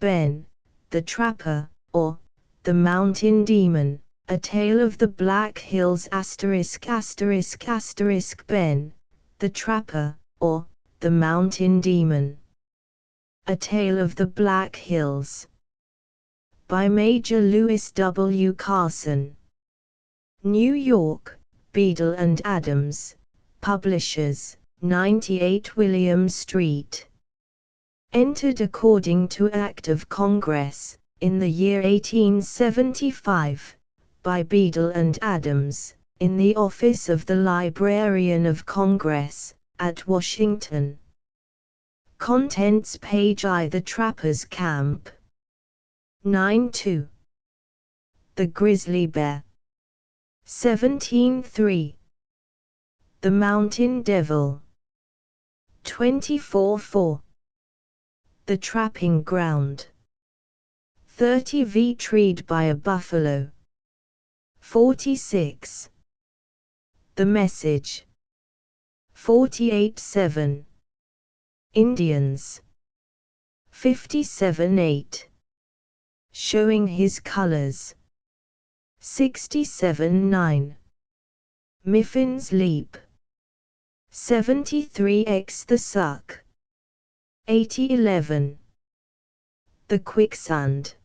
Ben, the Trapper, or the Mountain Demon, A Tale of the Black Hills ******** Ben, the Trapper, or the Mountain Demon. A Tale of the Black Hills. By Major Lewis W. Carson. New York, Beadle and Adams, Publishers, 98 William Street. Entered according to Act of Congress, in the year 1875, by Beadle and Adams, in the office of the Librarian of Congress, at Washington. Contents page I. The Trapper's Camp. 9-2. The Grizzly Bear. 17-3. The Mountain Devil. 24-4. The Trapping Ground. 30 Treed by a Buffalo. 46. The Message. 48-7. Indians. 57-8. Showing His Colors. 67-9. Miffin's Leap. 73x The Suck. 80-11. The Quicksand.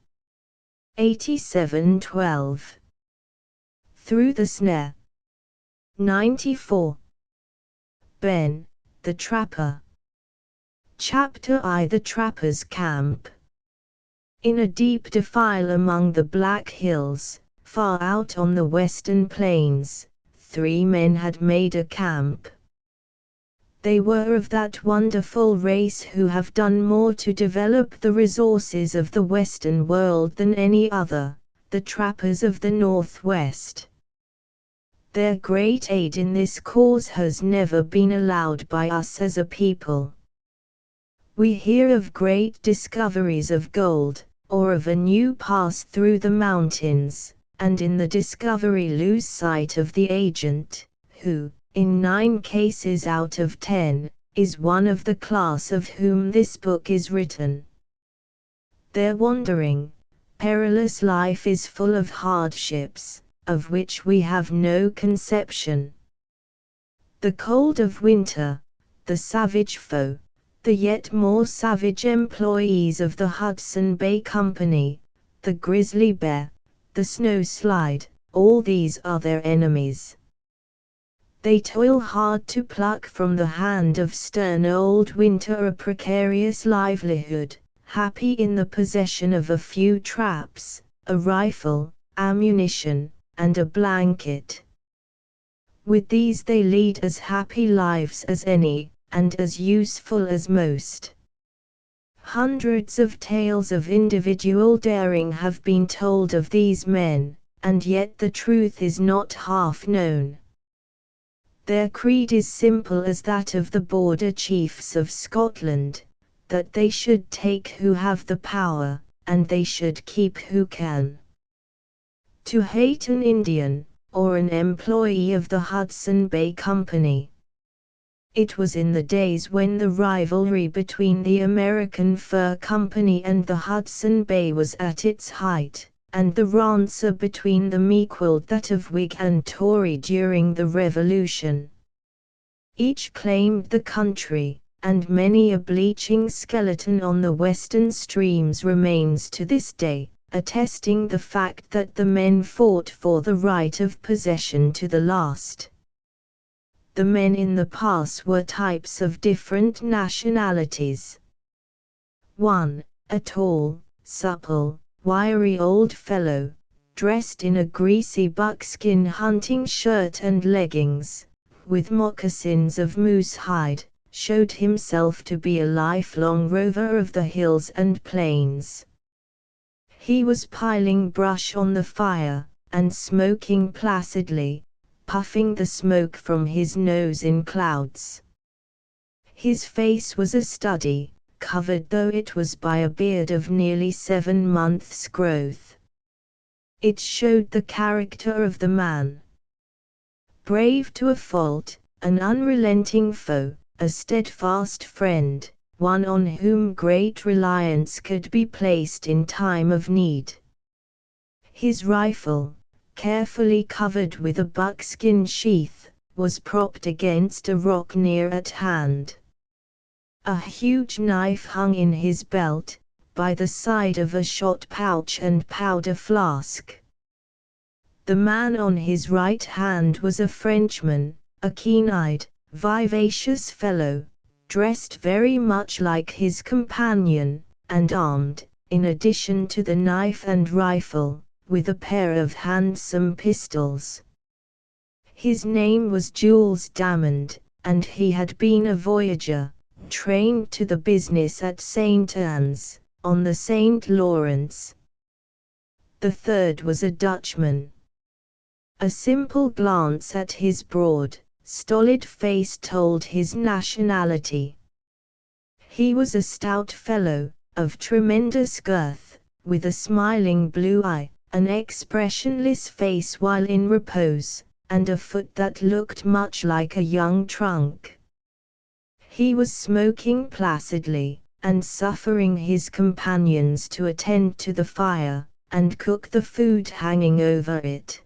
87-12. Through the Snare. 94. Ben, the Trapper. Chapter I. The Trapper's Camp. In a deep defile among the Black Hills, far out on the western plains, 3 men had made a camp. They were of that wonderful race who have done more to develop the resources of the Western world than any other, the trappers of the Northwest. Their great aid in this cause has never been allowed by us as a people. We hear of great discoveries of gold, or of a new pass through the mountains, and in the discovery lose sight of the agent, who, in 9 cases out of 10, is one of the class of whom this book is written. Their wandering, perilous life is full of hardships, of which we have no conception. The cold of winter, the savage foe, the yet more savage employees of the Hudson Bay Company, the grizzly bear, the snowslide, all these are their enemies. They toil hard to pluck from the hand of stern old winter a precarious livelihood, happy in the possession of a few traps, a rifle, ammunition, and a blanket. With these they lead as happy lives as any, and as useful as most. Hundreds of tales of individual daring have been told of these men, and yet the truth is not half known. Their creed is simple as that of the border chiefs of Scotland, that they should take who have the power, and they should keep who can. To hate an Indian, or an employee of the Hudson Bay Company. It was in the days when the rivalry between the American Fur Company and the Hudson Bay was at its height, and the rancour between them equaled that of Whig and Tory during the Revolution. Each claimed the country, and many a bleaching skeleton on the western streams remains to this day, attesting the fact that the men fought for the right of possession to the last. The men in the pass were types of different nationalities. 1. A tall, supple, wiry old fellow, dressed in a greasy buckskin hunting shirt and leggings, with moccasins of moose hide, showed himself to be a lifelong rover of the hills and plains. He was piling brush on the fire, and smoking placidly, puffing the smoke from his nose in clouds. His face was a study, covered though it was by a beard of nearly 7 months' growth. It showed the character of the man. Brave to a fault, an unrelenting foe, a steadfast friend, one on whom great reliance could be placed in time of need. His rifle, carefully covered with a buckskin sheath, was propped against a rock near at hand. A huge knife hung in his belt, by the side of a shot pouch and powder flask. The man on his right hand was a Frenchman, a keen-eyed, vivacious fellow, dressed very much like his companion, and armed, in addition to the knife and rifle, with a pair of handsome pistols. His name was Jules Damond, and he had been a voyager, trained to the business at St. Anne's, on the St. Lawrence. The third was a Dutchman. A simple glance at his broad, stolid face told his nationality. He was a stout fellow, of tremendous girth, with a smiling blue eye, an expressionless face while in repose, and a foot that looked much like a young trunk. He was smoking placidly, and suffering his companions to attend to the fire, and cook the food hanging over it.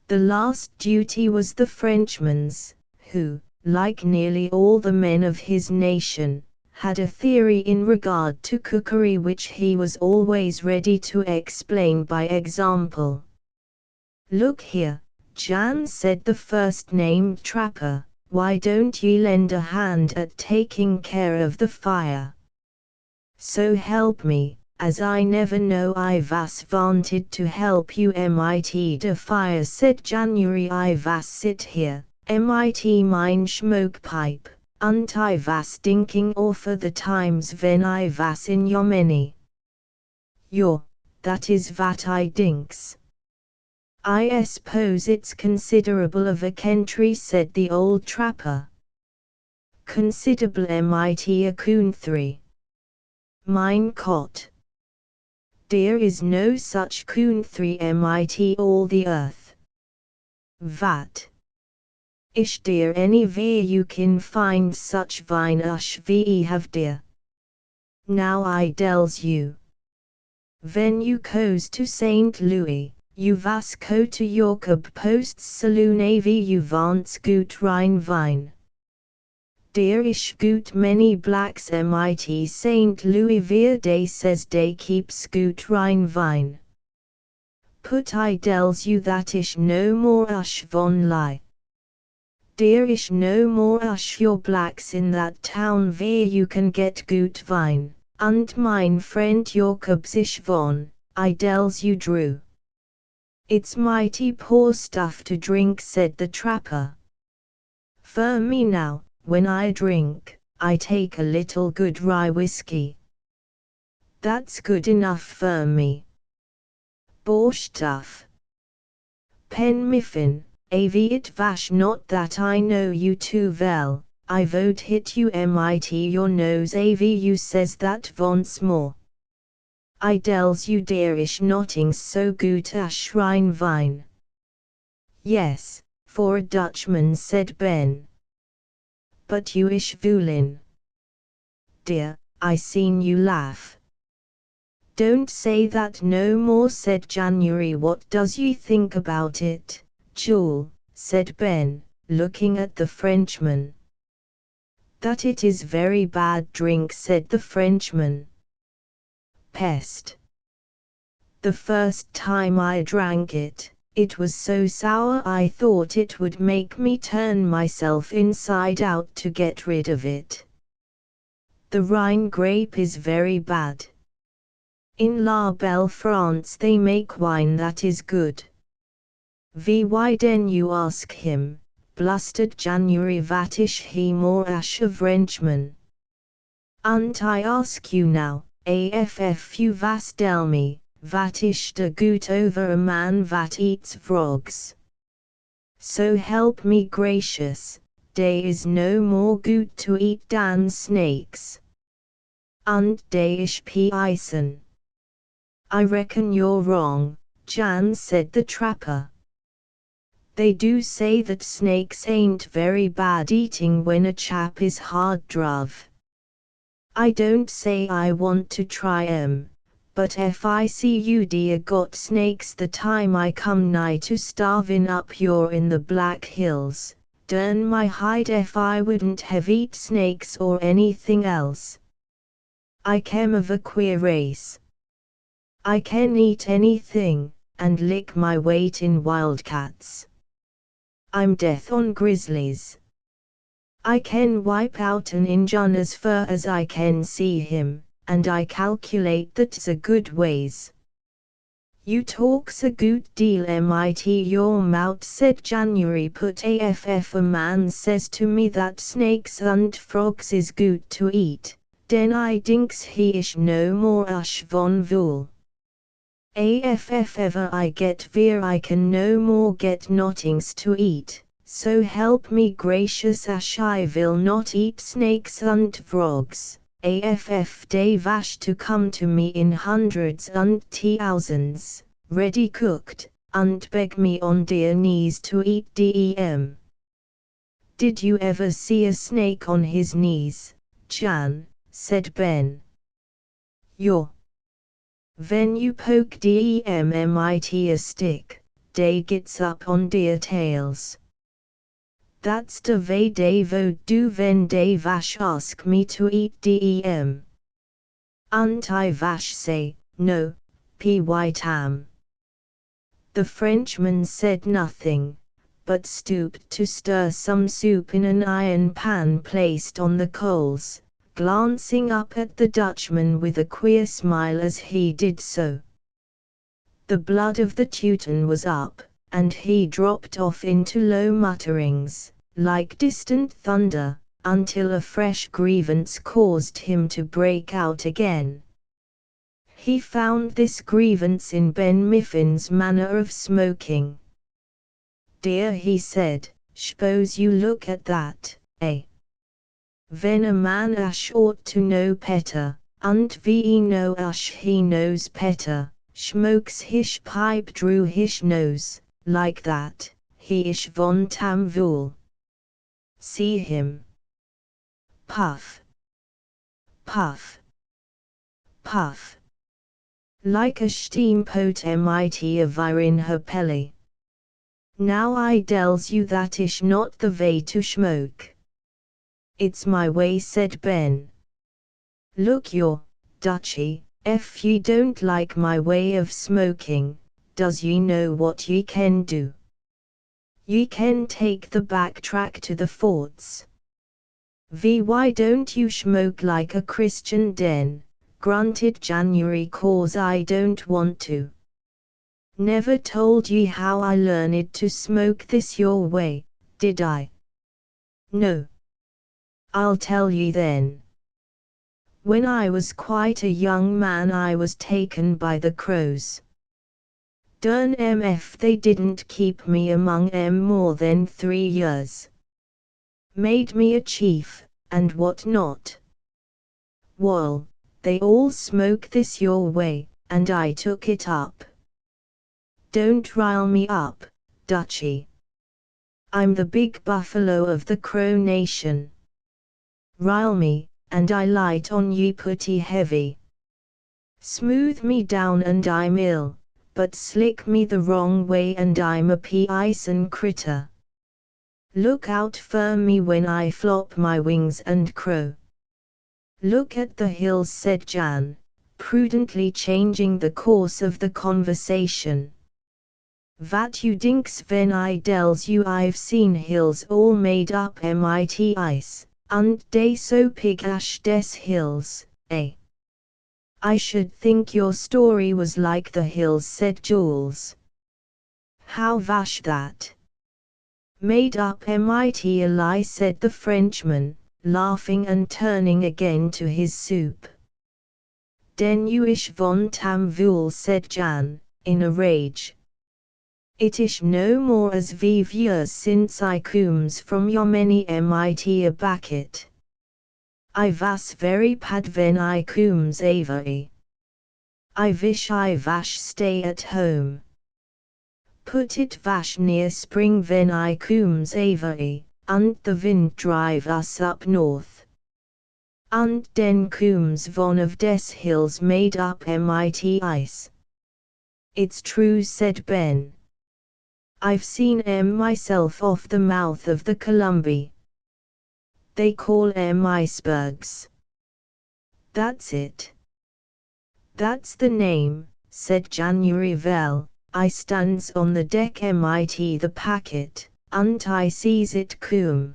The last duty was the Frenchman's, who, like nearly all the men of his nation, had a theory in regard to cookery which he was always ready to explain by example. "Look here, Jan," said the first-named trapper, "why don't ye lend a hand at taking care of the fire? So help me, as I never know I vas wanted to help you mit de fire," said January. "I vas sit here, mit mine smoke pipe, und I vas dinking offer the times when I vas in Yomeni." "Yo, that is vat I dinks. I suppose it's considerable of a country," said the old trapper. "Considerable mit a country. Mine cot. There is no such country mit all the earth. Vat? Is there anywhere you can find such vine as we have there? Now I tells you. When you goes to St. Louis, you vas go to Jakob Post's saloon av you vants gut Rhine wine. Der is gut many blacks mit St. Louis where they says they keeps gut Rhine wine. Put I tells you that is no more as von lie. Der is no more as your blacks in that town where you can get gut wine, und mein friend Jakobs is von, I tells you Drew. It's mighty poor stuff to drink," said the trapper. "For me now, when I drink, I take a little good rye whiskey. That's good enough for me. Boor stuff. Pen miffin, av it vash not that I know you too well, I vote hit you mit your nose av you says that once more. I tells you der is nothing so gut as Rhine wine." "Yes, for a Dutchman," said Ben. "But you ish voolin. Dear, I seen you laugh." "Don't say that no more," said January. "What does you think about it, Jule?" said Ben, looking at the Frenchman. "That it is very bad drink," said the Frenchman. "Pest. The first time I drank it, it was so sour I thought it would make me turn myself inside out to get rid of it. The Rhine grape is very bad. In La Belle France they make wine that is good." "Why den you ask him?" blustered January. "Vat ish he more ash a Frenchman? Und I ask you now, aff you vas tell me, vat ish de gut over a man vat eats frogs? So help me gracious, dey is no more gut to eat dan snakes. Und dey ish Aiken." "I reckon you're wrong, Jan," said the trapper. "They do say that snakes ain't very bad eating when a chap is hard druv. I don't say I want to try 'em, but if I see you dear got snakes the time I come nigh to starvin' up you're in the Black Hills, durn my hide if I wouldn't have eat snakes or anything else. I kem of a queer race. I can eat anything, and lick my weight in wildcats. I'm death on grizzlies. I can wipe out an Injun as fur as I can see him, and I calculate that's a good ways. You talks a good deal mit your mouth said January put aff a man says to me that snakes and frogs is good to eat, den I dinks he ish no more ash von vool. Aff ever I get veer I can no more get nottings to eat, so help me gracious ash I will not eat snakes and frogs. Aff they vash to come to me in hundreds and thousands, ready cooked, and beg me on dear knees to eat them. Did you ever see a snake on his knees, Jan? Said Ben. Yo. Ven you poke them mit a stick, dey gets up on deer tails. That's de way dey would do ven dey vash ask me to eat dem. And I vash say, no, py tam. The Frenchman said nothing, but stooped to stir some soup in an iron pan placed on the coals, glancing up at the Dutchman with a queer smile as he did so. The blood of the Teuton was up, and he dropped off into low mutterings, like distant thunder, until a fresh grievance caused him to break out again. He found this grievance in Ben Miffin's manner of smoking. Dear, he said, s'pose you look at that, eh? Ven a man ash ought to know petter, und ve know ash he knows petter, smokes hish pipe drew hish nose, like that, he ish von tam vool. See him. Puff. Puff. Puff. Like a steamboat mit a vir in her pelly. Now I tells you that ish not the way to smoke. It's my way, said Ben. Look your, Dutchy, if ye don't like my way of smoking, does ye know what ye can do? Ye can take the back track to the forts. Why don't you smoke like a Christian den? Grunted January, cause I don't want to. Never told ye how I learned to smoke this your way, did I? No. I'll tell ye then. When I was quite a young man I was taken by the crows. Durn 'em if they didn't keep me among 'em more than 3 years. Made me a chief, and what not. Wall, they all smoke this your way, and I took it up. Don't rile me up, Dutchy. I'm the big buffalo of the Crow Nation. Rile me, and I light on ye putty heavy. Smooth me down and I'm ill, but slick me the wrong way and I'm a pison critter. Look out for me when I flop my wings and crow. Look at the hills, said Jan, prudently changing the course of the conversation. Vat you dinks ven I tells you I've seen hills all made up mit ice, und dey so pig ash des hills, eh? I should think your story was like the hills, said Jules. How vash that? Made up mit a lie, said the Frenchman, laughing and turning again to his soup. Den you ish von tam vool, said Jan, in a rage. It ish no more as 5 years since I cooms from Yomeni mit a backet. I vas very pad ven I cooms avery. I vish I vash stay at home. Put it vash near spring ven I cooms avery, und the wind drive us up north. Und den Kooms von of des Hills made up mit ice. It's true, said Ben. I've seen myself off the mouth of the Columbia. They call icebergs. That's it. That's the name, said January. Well, I stands on the deck mit the packet, und I sees it coom.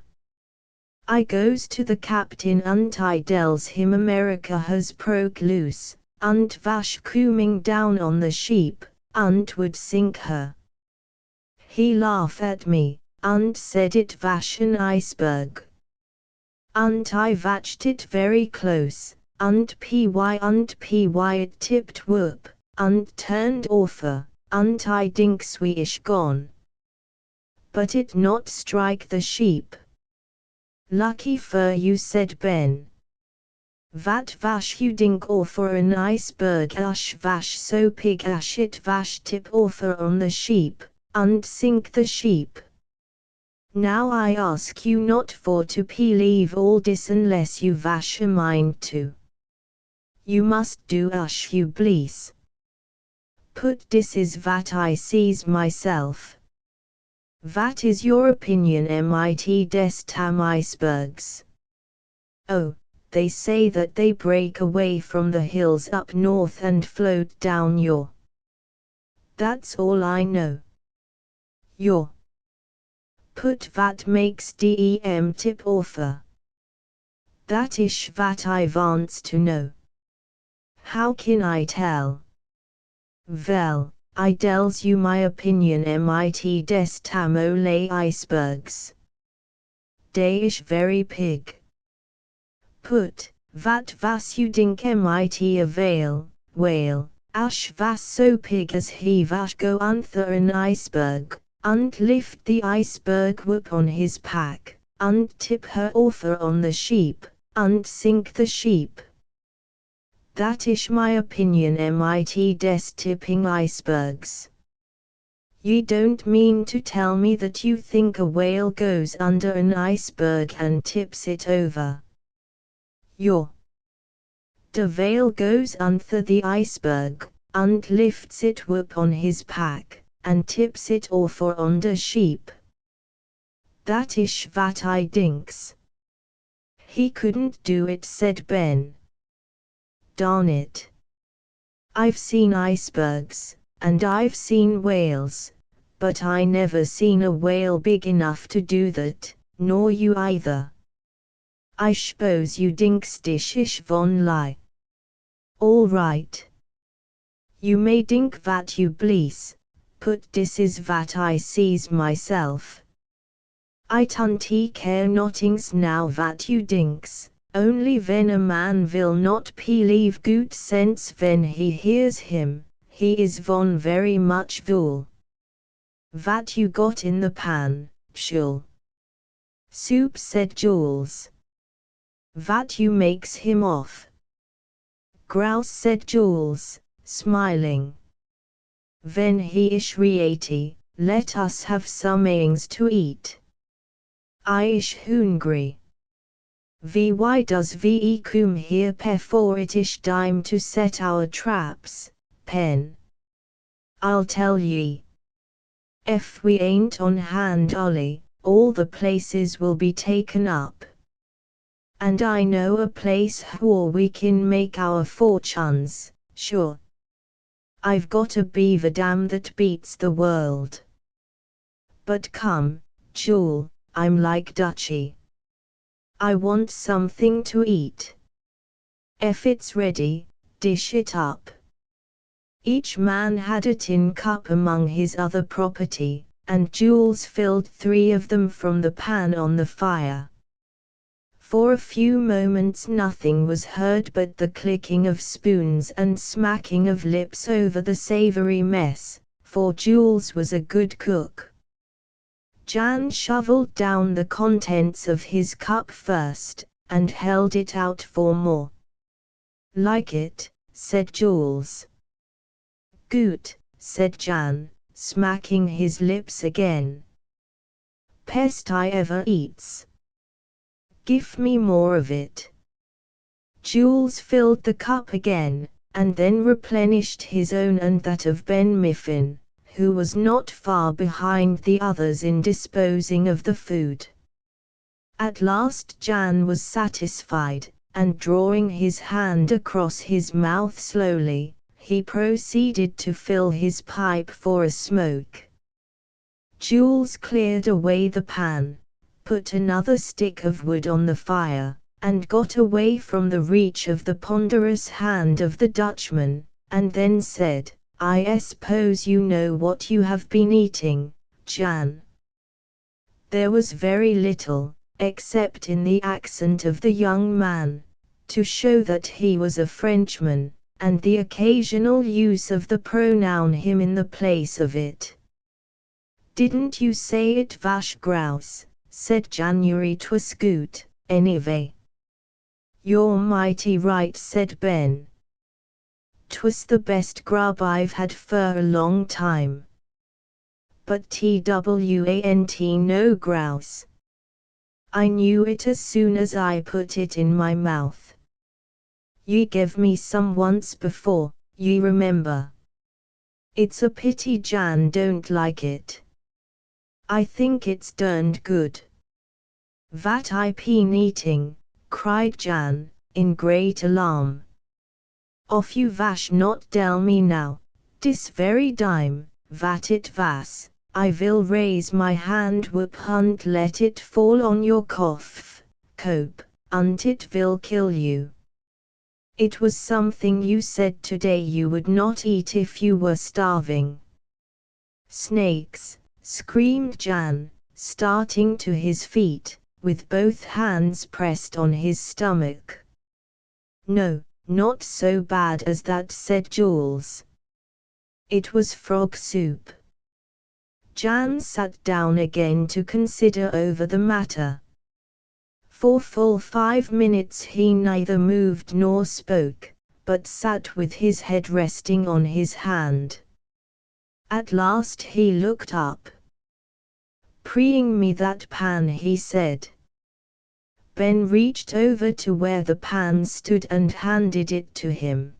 I goes to the captain und I tells him America has broke loose, und vash cooming down on the sheep, und would sink her. He laughed at me, und said it vash an iceberg. Und I vatched it very close, und py it tipped whoop, und turned over, und I dinks we ish gone. But it not strike the sheep. Lucky for you, said Ben. Vat vash you dink over an iceberg ash vash so pig ash it vash tip over on the sheep, und sink the sheep. Now I ask you not for to believe all this unless you vash a mind to. You must do as you please. Put this is vat I sees myself. Vat is your opinion mit des tam icebergs. Oh, they say that they break away from the hills up north and float down your. That's all I know. Your. Put vat makes dem tip offer. That ish vat I wants to know. How can I tell? Well, I tells you my opinion mit des tam ole icebergs. They ish very pig. Put, vat vas you dink mit a whale, ash vas so pig as he vash go anther an iceberg, und lift the iceberg whoop on his pack, und tip her over on the sheep, und sink the sheep. That ish my opinion mit des tipping icebergs. Ye don't mean to tell me that you think a whale goes under an iceberg and tips it over. Your. The whale goes under the iceberg, und lifts it whoop on his pack, and tips it over on the sheep. That ish vat I dinks. He couldn't do it, said Ben. Darn it. I've seen icebergs, and I've seen whales, but I never seen a whale big enough to do that, nor you either. I s'pose you dinks dish ish von lie. All right. You may dink vat you please, put this is vat I sees myself. I tunty care nottings now vat you dinks, only when a man will not believe good sense when he hears him, he is von very much fool. Vat you got in the pan, Shul? Soup, said Jules. Vat you makes him off. Grouse, said Jules, smiling. When he ish reati, let us have some aings to eat. I ish hungry. Why does ve come here before it ish time to set our traps, Pen? I'll tell ye. If we ain't on hand Ollie, all the places will be taken up. And I know a place where we can make our fortunes, sure. I've got a beaver dam that beats the world. But come, Jewel, I'm like Dutchy. I want something to eat. If it's ready, dish it up. Each man had a tin cup among his other property, and Jules filled 3 of them from the pan on the fire. For a few moments nothing was heard but the clicking of spoons and smacking of lips over the savory mess, for Jules was a good cook. Jan shoveled down the contents of his cup first, and held it out for more. Like it, said Jules. Good, said Jan, smacking his lips again. Best I ever eats. Give me more of it. Jules filled the cup again, and then replenished his own and that of Ben Miffin, who was not far behind the others in disposing of the food. At last Jan was satisfied, and drawing his hand across his mouth slowly, he proceeded to fill his pipe for a smoke. Jules cleared away the pan, put another stick of wood on the fire, and got away from the reach of the ponderous hand of the Dutchman, and then said, "I suppose you know what you have been eating, Jan." There was very little, except in the accent of the young man, to show that he was a Frenchman, and the occasional use of the pronoun him in the place of it. "Didn't you say it vache grouse?" said January to Scoot, "anyway." "You're mighty right," said Ben. "'Twas the best grub I've had for a long time. But twant no grouse. I knew it as soon as I put it in my mouth. Ye gave me some once before, ye remember. It's a pity Jan don't like it. I think it's derned good." "Vat I been eating?" cried Jan, in great alarm. "Off you vash not tell me now, dis very dime, vat it vas. I will raise my hand whoop hunt let it fall on your cope, and it will kill you. It was something you said today you would not eat if you were starving." "Snakes!" screamed Jan, starting to his feet, with both hands pressed on his stomach. "No, not so bad as that," said Jules. "It was frog soup." Jan sat down again to consider over the matter. For full 5 minutes he neither moved nor spoke, but sat with his head resting on his hand. At last he looked up. "Bring me that pan," he said. Ben reached over to where the pan stood and handed it to him.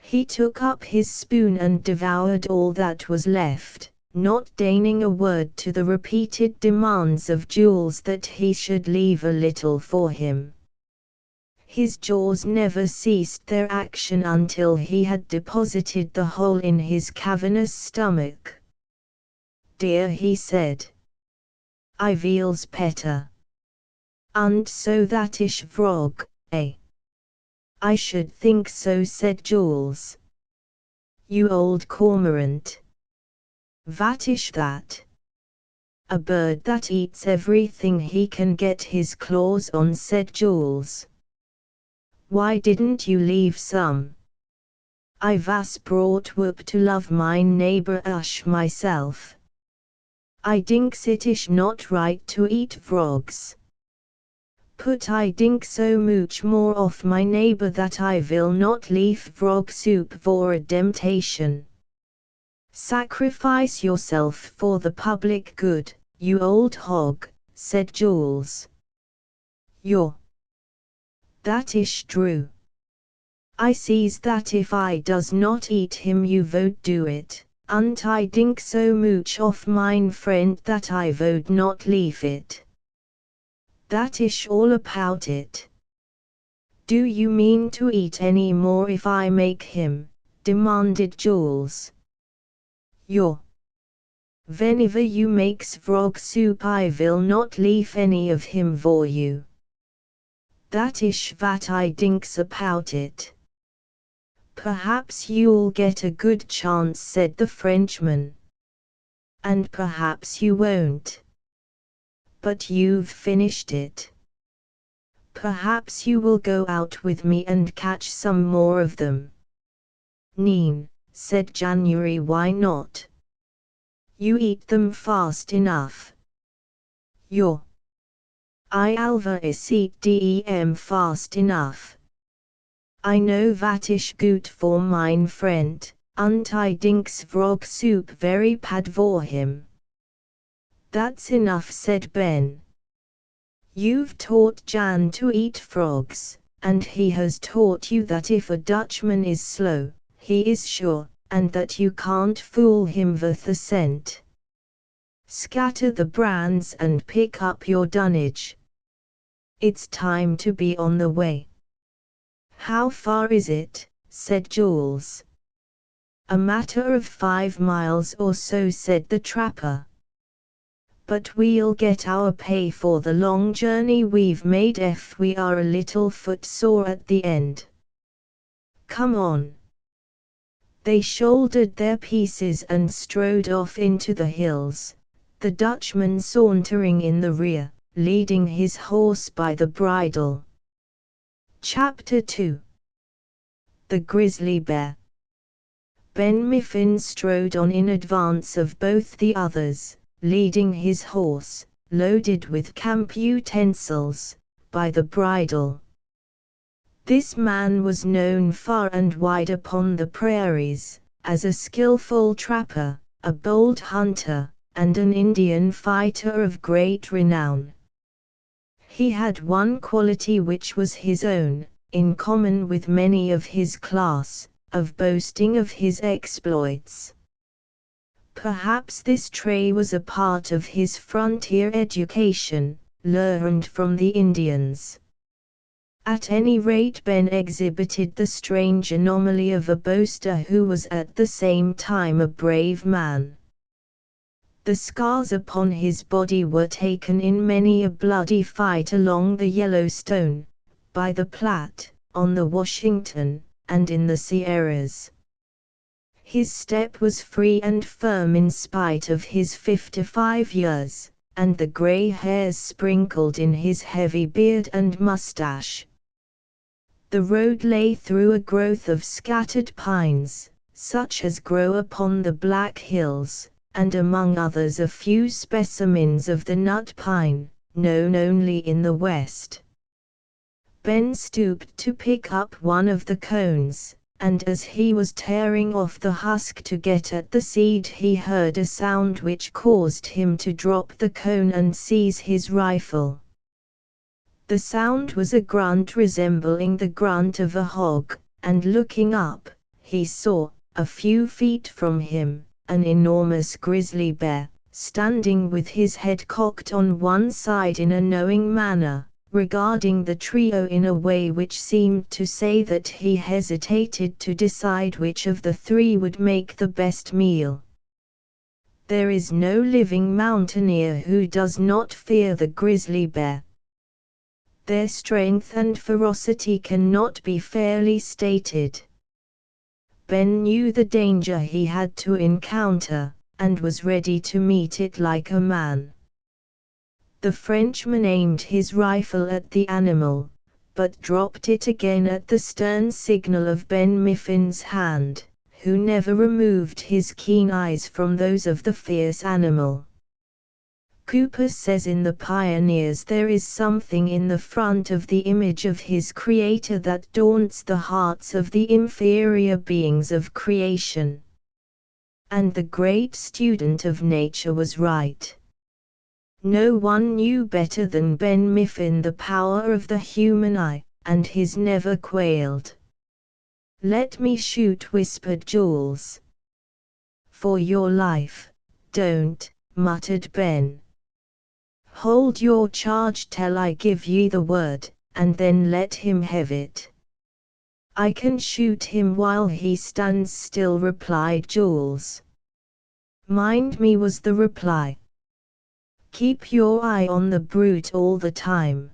He took up his spoon and devoured all that was left, not deigning a word to the repeated demands of Jules that he should leave a little for him. His jaws never ceased their action until he had deposited the whole in his cavernous stomach. "Dear," he said. "I veals petter. And so that ish vrog, eh?" "I should think so," said Jules. "You old cormorant. Vat ish that?" "A bird that eats everything he can get his claws on," said Jules. "Why didn't you leave some?" "I vas brought whoop to love mine neighbor ush myself. I dinks it ish not right to eat frogs. Put I dink so mooch more off my neighbor that I will not leave frog soup for a temptation." "Sacrifice yourself for the public good, you old hog," said Jules. "You're that ish true. I sees that if I does not eat him you would do it, and I dink so mooch off mine friend that I would not leave it. That ish all about it." "Do you mean to eat any more if I make him?" demanded Jules. "You're whenever you makes frog soup I will not leave any of him for you. That ish vat I dinks about it." "Perhaps you'll get a good chance," said the Frenchman. "And perhaps you won't. But you've finished it. Perhaps you will go out with me and catch some more of them." "Neen," said January, "why not? You eat them fast enough." "You're I always eat dem fast enough. I know vat ish gut for mine friend, und I dinks frog soup very bad for him." "That's enough," said Ben. "You've taught Jan to eat frogs, and he has taught you that if a Dutchman is slow, he is sure, and that you can't fool him with the scent. Scatter the brands and pick up your dunnage. It's time to be on the way. How far is it? Said Jules. A matter of 5 miles or so, said the trapper. But we'll get our pay for the long journey we've made if we are a little footsore at the end. Come on. They shouldered their pieces and strode off into the hills, the Dutchman sauntering in the rear, leading his horse by the bridle. Chapter 2. The Grizzly Bear. Ben Miffin strode on in advance of both the others, leading his horse, loaded with camp utensils, by the bridle. This man was known far and wide upon the prairies, as a skillful trapper, a bold hunter, and an Indian fighter of great renown. He had one quality which was his own, in common with many of his class, of boasting of his exploits. Perhaps this trait was a part of his frontier education, learned from the Indians. At any rate, Ben exhibited the strange anomaly of a boaster who was at the same time a brave man. The scars upon his body were taken in many a bloody fight along the Yellowstone, by the Platte, on the Washington, and in the Sierras. His step was free and firm in spite of his 55 years, and the grey hairs sprinkled in his heavy beard and mustache. The road lay through a growth of scattered pines, such as grow upon the Black Hills, and among others a few specimens of the nut pine, known only in the West. Ben stooped to pick up one of the cones, and as he was tearing off the husk to get at the seed, he heard a sound which caused him to drop the cone and seize his rifle. The sound was a grunt resembling the grunt of a hog, and looking up, he saw, a few feet from him, an enormous grizzly bear, standing with his head cocked on one side in a knowing manner, regarding the trio in a way which seemed to say that he hesitated to decide which of the three would make the best meal. There is no living mountaineer who does not fear the grizzly bear. Their strength and ferocity cannot be fairly stated. Ben knew the danger he had to encounter, and was ready to meet it like a man. The Frenchman aimed his rifle at the animal, but dropped it again at the stern signal of Ben Miffin's hand, who never removed his keen eyes from those of the fierce animal. Cooper says in The Pioneers there is something in the front of the image of his creator that daunts the hearts of the inferior beings of creation. And the great student of nature was right. No one knew better than Ben Miffin the power of the human eye, and his never quailed. "Let me shoot," whispered Jules. "For your life, don't," muttered Ben. "Hold your charge till I give ye the word, and then let him have it." "I can shoot him while he stands still," replied Jules. "Mind me," was the reply. "Keep your eye on the brute all the time.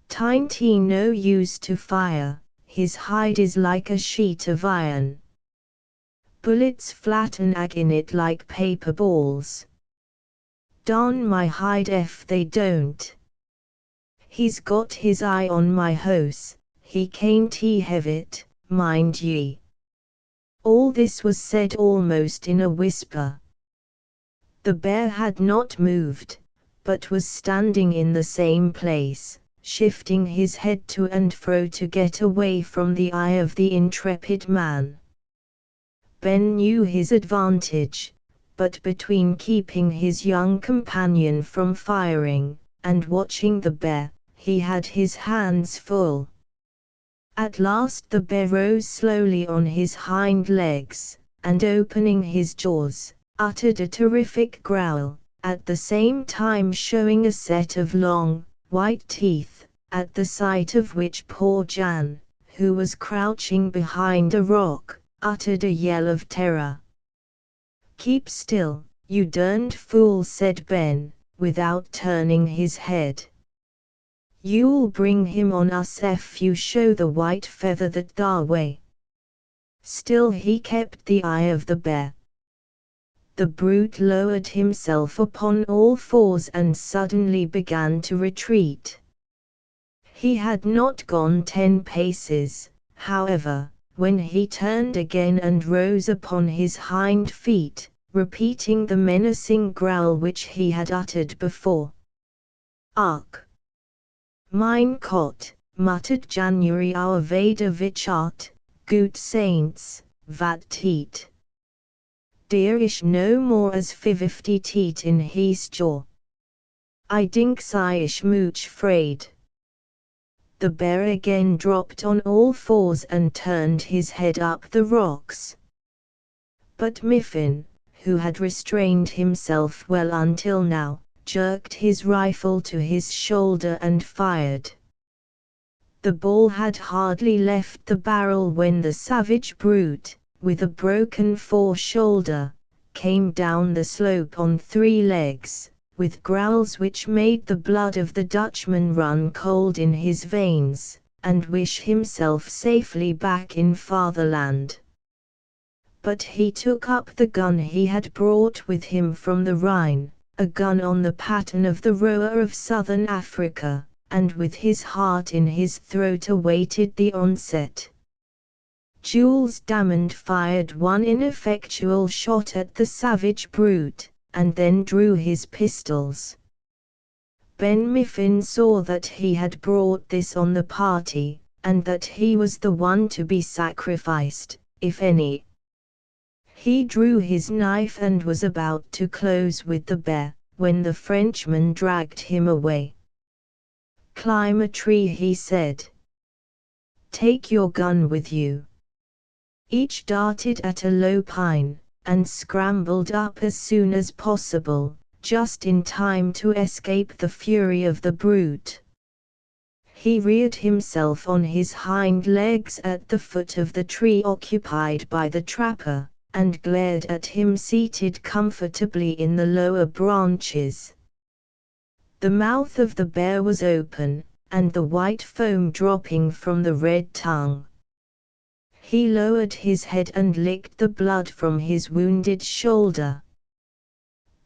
'Tain't he no use to fire, his hide is like a sheet of iron. Bullets flatten agin it like paper balls. Darn my hide ef they don't. He's got his eye on my hoss, he can't he have it, mind ye." All this was said almost in a whisper. The bear had not moved, but was standing in the same place, shifting his head to and fro to get away from the eye of the intrepid man. Ben knew his advantage, but between keeping his young companion from firing, and watching the bear, he had his hands full. At last the bear rose slowly on his hind legs, and opening his jaws, uttered a terrific growl, at the same time showing a set of long, white teeth, at the sight of which poor Jan, who was crouching behind a rock, uttered a yell of terror. "Keep still, you derned fool," said Ben, without turning his head. "You'll bring him on us if you show the white feather that dar way." Still he kept the eye of the bear. The brute lowered himself upon all fours and suddenly began to retreat. He had not gone 10 paces, however, when he turned again and rose upon his hind feet, repeating the menacing growl which he had uttered before. "Ach! Mein Gott," muttered January our Vader "Gut saints, wat teet. Der is no more as 50 teet in his jaw. I dinks I is mooch fraid." The bear again dropped on all fours and turned his head up the rocks. But Miffin, who had restrained himself well until now, jerked his rifle to his shoulder and fired. The ball had hardly left the barrel when the savage brute, with a broken fore-shoulder, came down the slope on 3 legs, with growls which made the blood of the Dutchman run cold in his veins, and wish himself safely back in fatherland. But he took up the gun he had brought with him from the Rhine, a gun on the pattern of the roer of southern Africa, and with his heart in his throat awaited the onset. Jules Damond fired one ineffectual shot at the savage brute, and then drew his pistols. Ben Miffin saw that he had brought this on the party, and that he was the one to be sacrificed, if any. He drew his knife and was about to close with the bear, when the Frenchman dragged him away. "Climb a tree," he said. "Take your gun with you." Each darted at a low pine, and scrambled up as soon as possible, just in time to escape the fury of the brute. He reared himself on his hind legs at the foot of the tree occupied by the trapper, and glared at him seated comfortably in the lower branches. The mouth of the bear was open, and the white foam dropping from the red tongue. He lowered his head and licked the blood from his wounded shoulder.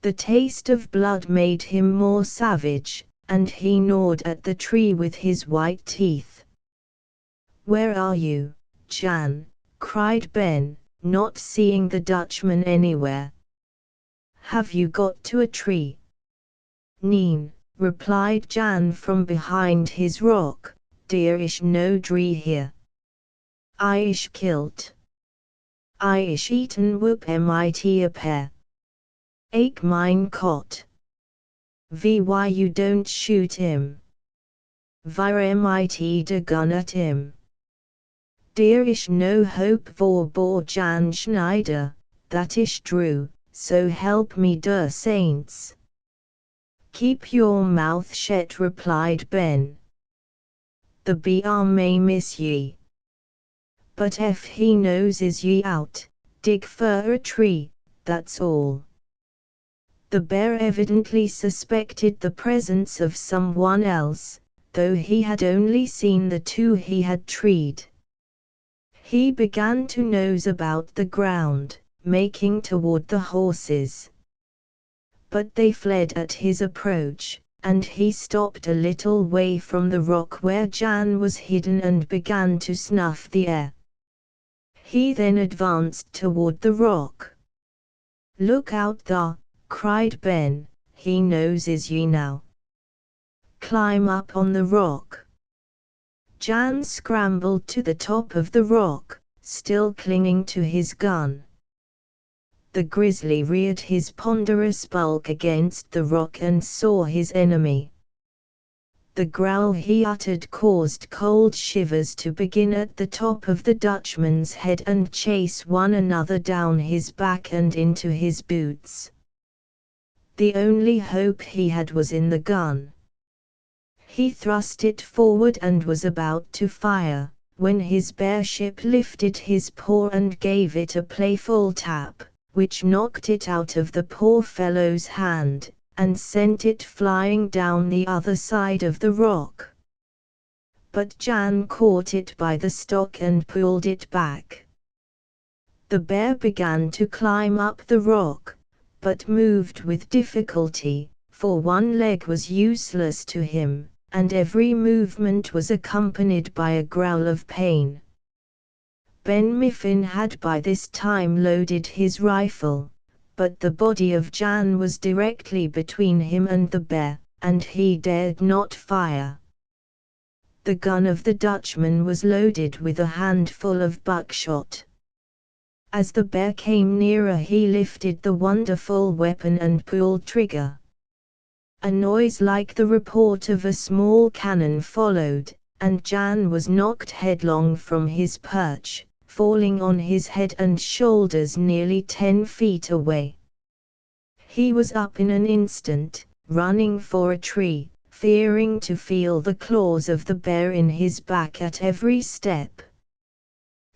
The taste of blood made him more savage, and he gnawed at the tree with his white teeth. "Where are you, Jan?" cried Ben, not seeing the Dutchman anywhere. "Have you got to a tree?" "Neen," replied Jan from behind his rock, "der is no tree here. I is killed. I is eaten whoop mit a pair. Ache mein Gott. Why you don't shoot him? Why mit de gun at him? Der is no hope for Boer Jan Schneider, that is true, so help me der saints." "Keep your mouth shut," replied Ben. "The bear may miss ye. But if he noses ye out, dig for a tree, that's all." The bear evidently suspected the presence of someone else, though he had only seen the 2 he had treed. He began to nose about the ground, making toward the horses. But they fled at his approach, and he stopped a little way from the rock where Jan was hidden and began to snuff the air. He then advanced toward the rock. "Look out there," cried Ben, "he noses ye now. Climb up on the rock." Jan scrambled to the top of the rock, still clinging to his gun. The grizzly reared his ponderous bulk against the rock and saw his enemy. The growl he uttered caused cold shivers to begin at the top of the Dutchman's head and chase one another down his back and into his boots. The only hope he had was in the gun. He thrust it forward and was about to fire, when his bearship lifted his paw and gave it a playful tap, which knocked it out of the poor fellow's hand, and sent it flying down the other side of the rock. But Jan caught it by the stock and pulled it back. The bear began to climb up the rock, but moved with difficulty, for one leg was useless to him, and every movement was accompanied by a growl of pain. Ben Miffin had by this time loaded his rifle, but the body of Jan was directly between him and the bear, and he dared not fire. The gun of the Dutchman was loaded with a handful of buckshot. As the bear came nearer, he lifted the wonderful weapon and pulled trigger. A noise like the report of a small cannon followed, and Jan was knocked headlong from his perch, falling on his head and shoulders nearly 10 feet away. He was up in an instant, running for a tree, fearing to feel the claws of the bear in his back at every step.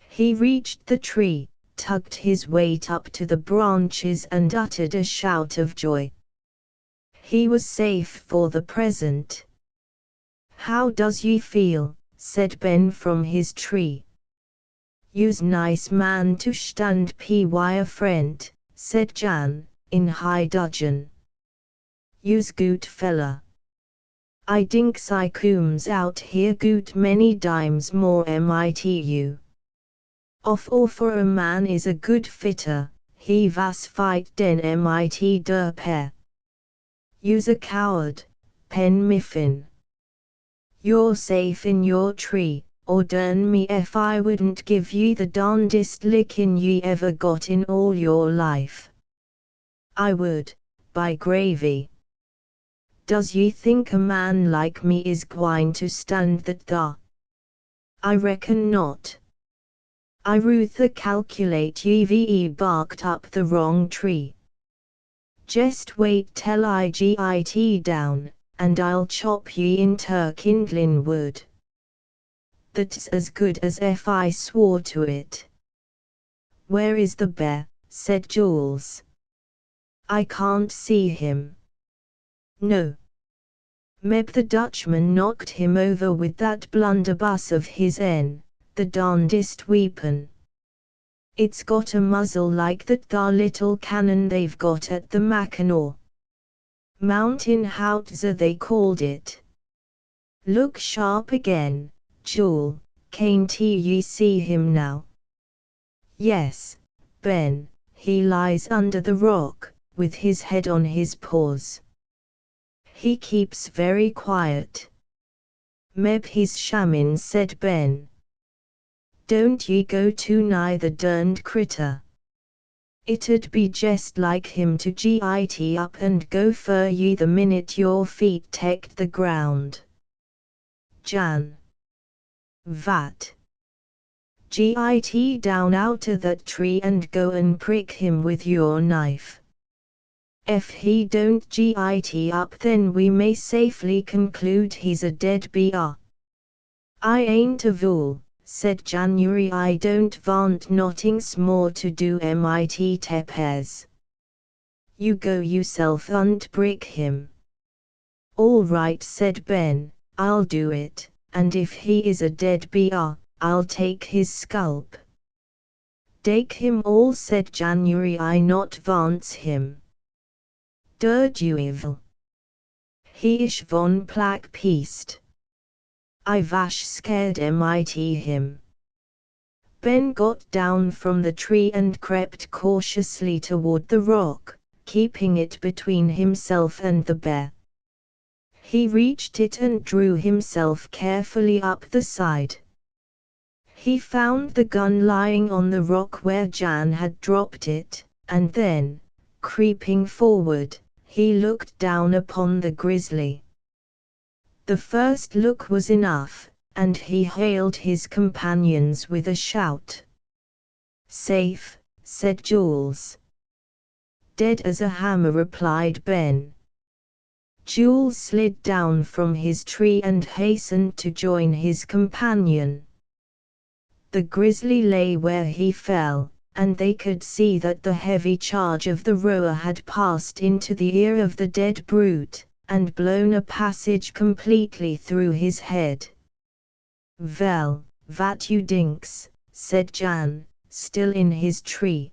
He reached the tree, tugged his weight up to the branches and uttered a shout of joy. He was safe for the present. "How does ye feel?" said Ben from his tree. "You's nice man to stand by a friend," said Jan, in high dudgeon. "You's goot fella. I dinks I cooms out here goot many dimes more mitu. For a man is a good fitter, he vas fight den mit der pair. You's a coward, Ben Miffin. You're safe in your tree, or dern me if I wouldn't give ye the darndest lickin' ye ever got in all your life. I would, by gravy. Does ye think a man like me is gwine to stand that thar? I reckon not. I ruther calculate ye barked up the wrong tree. Jest wait till I git down, and I'll chop ye inter kindlin' wood. That's as good as if I swore to it." "Where is the bear?" said Jules. "I can't see him." "No. Meb the Dutchman knocked him over with that blunderbuss of his the darndest weepon. It's got a muzzle like that thar little cannon they've got at the Mackinaw. Mountain Howitzer they called it. Look sharp again, Jule, can't ye see him now?" "Yes, Ben, he lies under the rock, with his head on his paws. He keeps very quiet." "Meb he's shammin'," said Ben. "Don't ye go too nigh the derned critter. It'd be jest like him to git up and go fer ye the minute your feet teched the ground." "Jan. Vat. Git down outer that tree and go and prick him with your knife. If he don't git up, then we may safely conclude he's a dead bear." "I ain't a vool," said January. "I don't want nothings more to do mit tepes. You go yourself and prick him." "All right," said Ben, "I'll do it, and if he is a dead bear, I'll take his scalp." "Take him all," said January. "I not wants him." "Der duivel. He ish von plak piest. I vash scared mit him." Ben got down from the tree and crept cautiously toward the rock, keeping it between himself and the bear. He reached it and drew himself carefully up the side. He found the gun lying on the rock where Jan had dropped it, and then, creeping forward, he looked down upon the grizzly. The first look was enough, and he hailed his companions with a shout. "Safe," said Jules. "Dead as a hammer," replied Ben. Jules slid down from his tree and hastened to join his companion. The grizzly lay where he fell, and they could see that the heavy charge of the roer had passed into the ear of the dead brute, and blown a passage completely through his head. "Vel, vat you dinks," said Jan, still in his tree.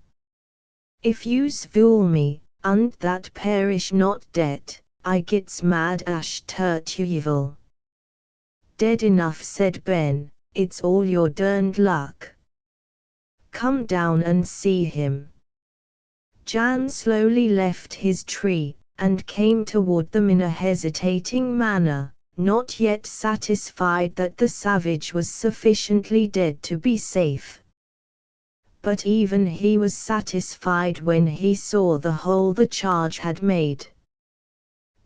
"If you's vool me, und that perish not dead, I gets mad ash turt you." "Dead enough," said Ben, "it's all your derned luck. Come down and see him." Jan slowly left his tree, and came toward them in a hesitating manner, not yet satisfied that the savage was sufficiently dead to be safe. But even he was satisfied when he saw the hole the charge had made.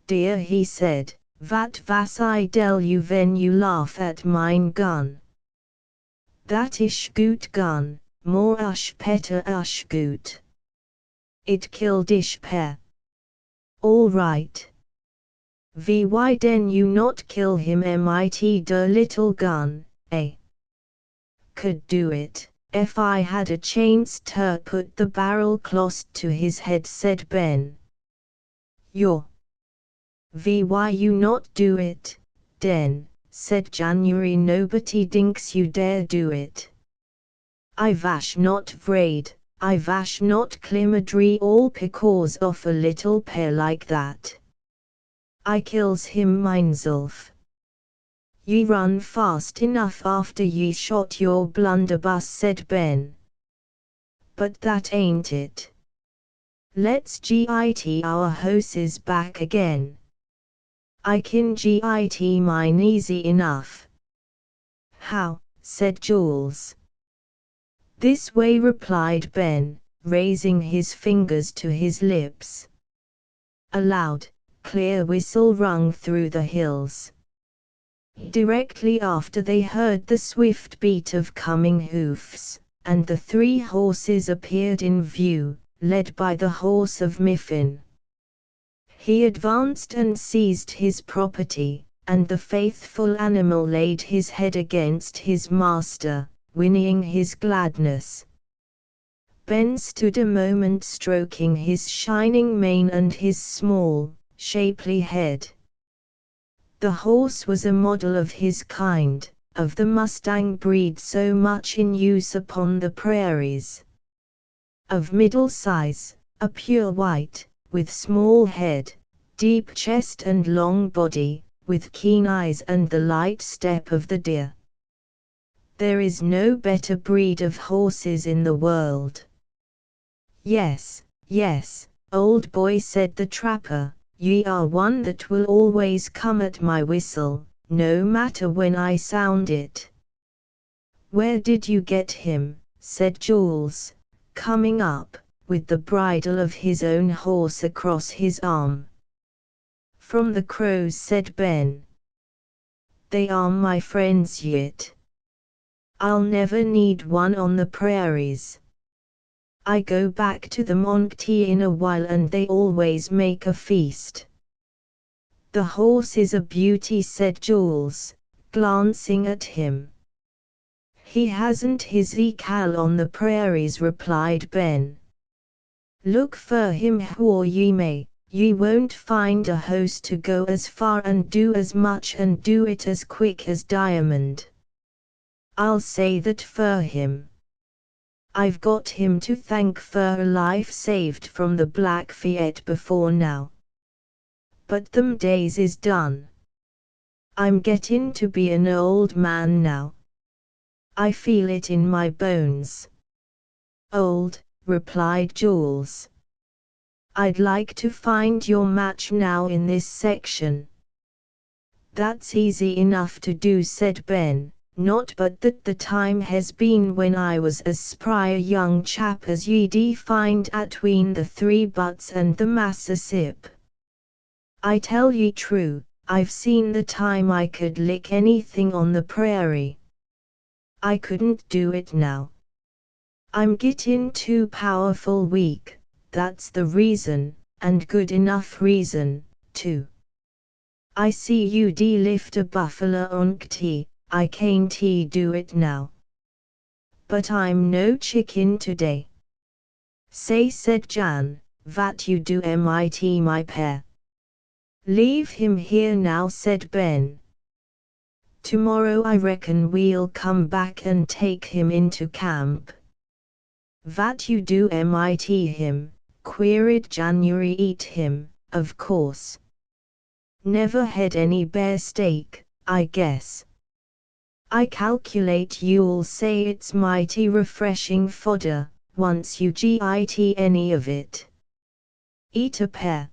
"Dear," he said, "vat vas I tell you when you laugh at mine gun? Dat ish gut gun, more ush petter ush gut. It killed ish per. All right. Why den you not kill him mit der little gun, eh?" "Could do it, if I had a chance to put the barrel close to his head," said Ben. "Yo. Why you not do it, den?" said January. "Nobody dinks you dare do it." "I vash not vraid, I vash not climmadry all because of a little pair like that. I kills him mineself." "Ye run fast enough after ye shot your blunderbuss," said Ben. "But that ain't it. Let's git our horses back again. I kin git mine easy enough." "How?" said Jules. "This way," replied Ben, raising his fingers to his lips. A loud, clear whistle rung through the hills. Directly after they heard the swift beat of coming hoofs, and the 3 horses appeared in view, led by the horse of Miffin. He advanced and seized his property, and the faithful animal laid his head against his master, whinnying his gladness. Ben stood a moment stroking his shining mane and his small, shapely head. The horse was a model of his kind, of the Mustang breed so much in use upon the prairies. Of middle size, a pure white, with small head, deep chest and long body, with keen eyes and the light step of the deer. There is no better breed of horses in the world. "Yes, yes, old boy," said the trapper, "ye are one that will always come at my whistle, no matter when I sound it." "Where did you get him?" said Jules, coming up, with the bridle of his own horse across his arm. "From the crows," said Ben. "They are my friends yet. I'll never need one on the prairies. I go back to the Moncty in a while and they always make a feast." "The horse is a beauty," said Jules, glancing at him. "He hasn't his equal on the prairies," replied Ben. "Look for him where ye may, ye won't find a horse to go as far and do as much and do it as quick as Diamond. I'll say that for him. I've got him to thank for a life saved from the Blackfeet before now. But them days is done. I'm gettin' to be an old man now. I feel it in my bones." "Old," replied Jules. "I'd like to find your match now in this section." "That's easy enough to do," said Ben. "Not but that the time has been when I was as spry a young chap as ye'd find atween the 3 Butts and the Massasip. I tell ye true, I've seen the time I could lick anything on the prairie. I couldn't do it now. I'm getting too powerful weak, that's the reason, and good enough reason, too. I see you lift a buffalo onct, I can't do it now. But I'm no chicken today. Say said Jan, that you do mit my pair. Leave him here now said Ben. Tomorrow I reckon we'll come back and take him into camp. That you do mit him, queried January. Eat him, of course. Never had any bear steak, I guess. I calculate you'll say it's mighty refreshing fodder, once you git any of it. Eat a pear.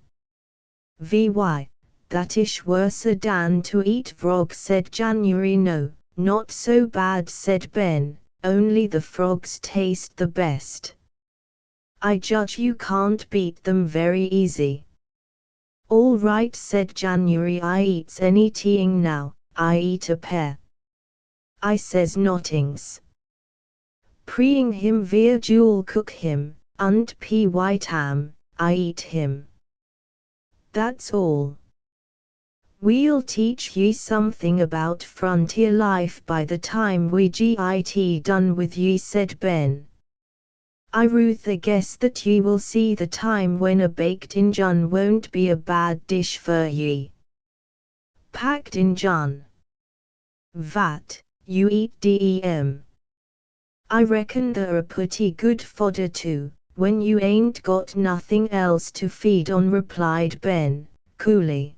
Vy, that ish worse dan to eat frog said January. No, not so bad said Ben, only the frogs taste the best. I judge you can't beat them very easy. All right said January. I eats anything now, I eat a pear. I says nottings. Preing him via jewel cook him, und py tam, I eat him. That's all. We'll teach ye something about frontier life by the time we git done with ye said Ben. I ruther guess that ye will see the time when a baked injun won't be a bad dish for ye. Packed injun. Vat, you eat dem. I reckon they're a pretty good fodder too, when you ain't got nothing else to feed on replied Ben, coolly.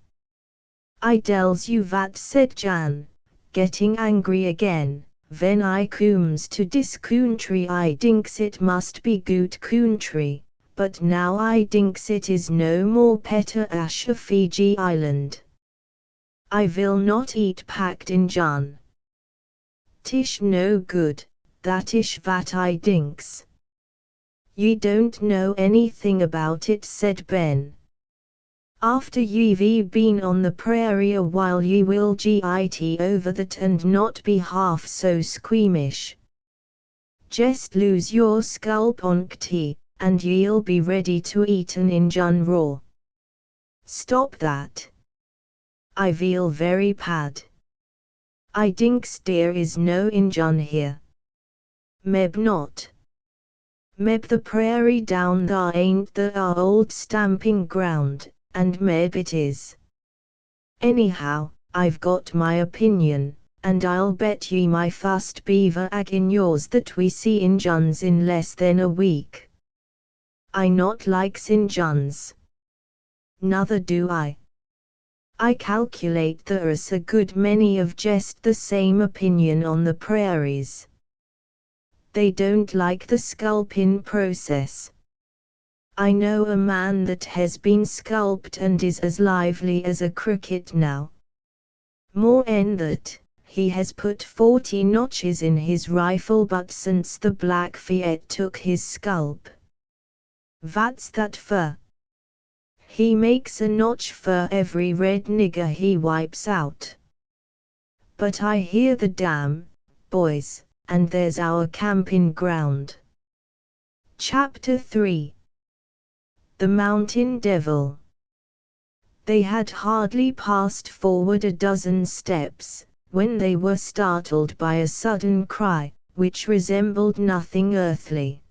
I tells you that said Jan, getting angry again, when I cooms to dis country I dinks it must be good country, but now I dinks it is no more petter asher Fiji Island. I will not eat packed injun. Tish no good, that ish that I dinks. Ye don't know anything about it said Ben. After ye've been on the prairie a while ye will git over that and not be half so squeamish. Just lose your scalp onct, and ye'll be ready to eat an injun raw. Stop that. I feel very bad. I dinks there is no injun here. Meb not. Meb the prairie down thar ain't the our old stamping ground, and meb it is. Anyhow, I've got my opinion, and I'll bet ye my fust beaver agin yours that we see injuns in less than a week. I not likes injuns. Nother do I. I calculate there's a good many of jest the same opinion on the prairies. They don't like the scalping process. I know a man that has been scalped and is as lively as a cricket now. More en that, he has put 40 notches in his rifle butt since the Blackfeet took his scalp. That's that for. He makes a notch for every red nigger he wipes out. But I hear the dam, boys, and there's our camping ground. Chapter 3. The Mountain Devil. They had hardly passed forward a dozen steps, when they were startled by a sudden cry, which resembled nothing earthly.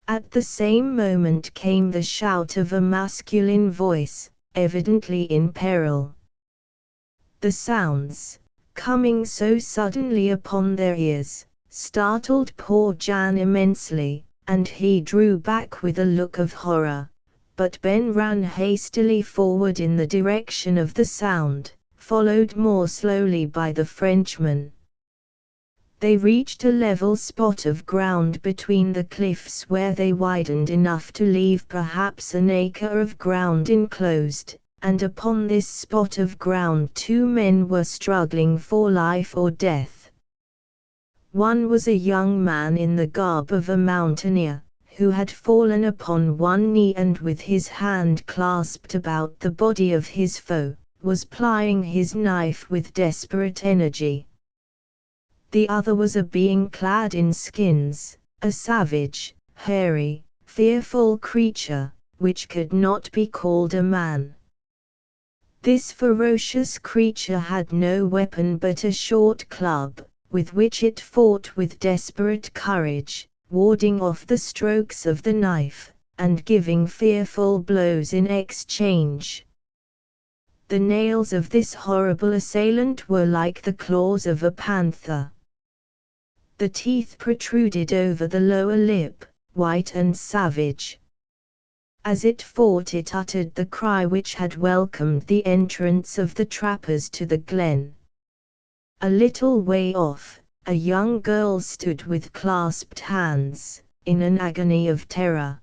At the same moment came the shout of a masculine voice, evidently in peril. The sounds, coming so suddenly upon their ears, startled poor Jan immensely, and he drew back with a look of horror. But Ben ran hastily forward in the direction of the sound, followed more slowly by the Frenchman. They reached a level spot of ground between the cliffs where they widened enough to leave perhaps an acre of ground enclosed, and upon this spot of ground two men were struggling for life or death. One was a young man in the garb of a mountaineer, who had fallen upon one knee and with his hand clasped about the body of his foe, was plying his knife with desperate energy. The other was a being clad in skins, a savage, hairy, fearful creature, which could not be called a man. This ferocious creature had no weapon but a short club, with which it fought with desperate courage, warding off the strokes of the knife, and giving fearful blows in exchange. The nails of this horrible assailant were like the claws of a panther. The teeth protruded over the lower lip, white and savage. As it fought, it uttered the cry which had welcomed the entrance of the trappers to the glen. A little way off, a young girl stood with clasped hands, in an agony of terror.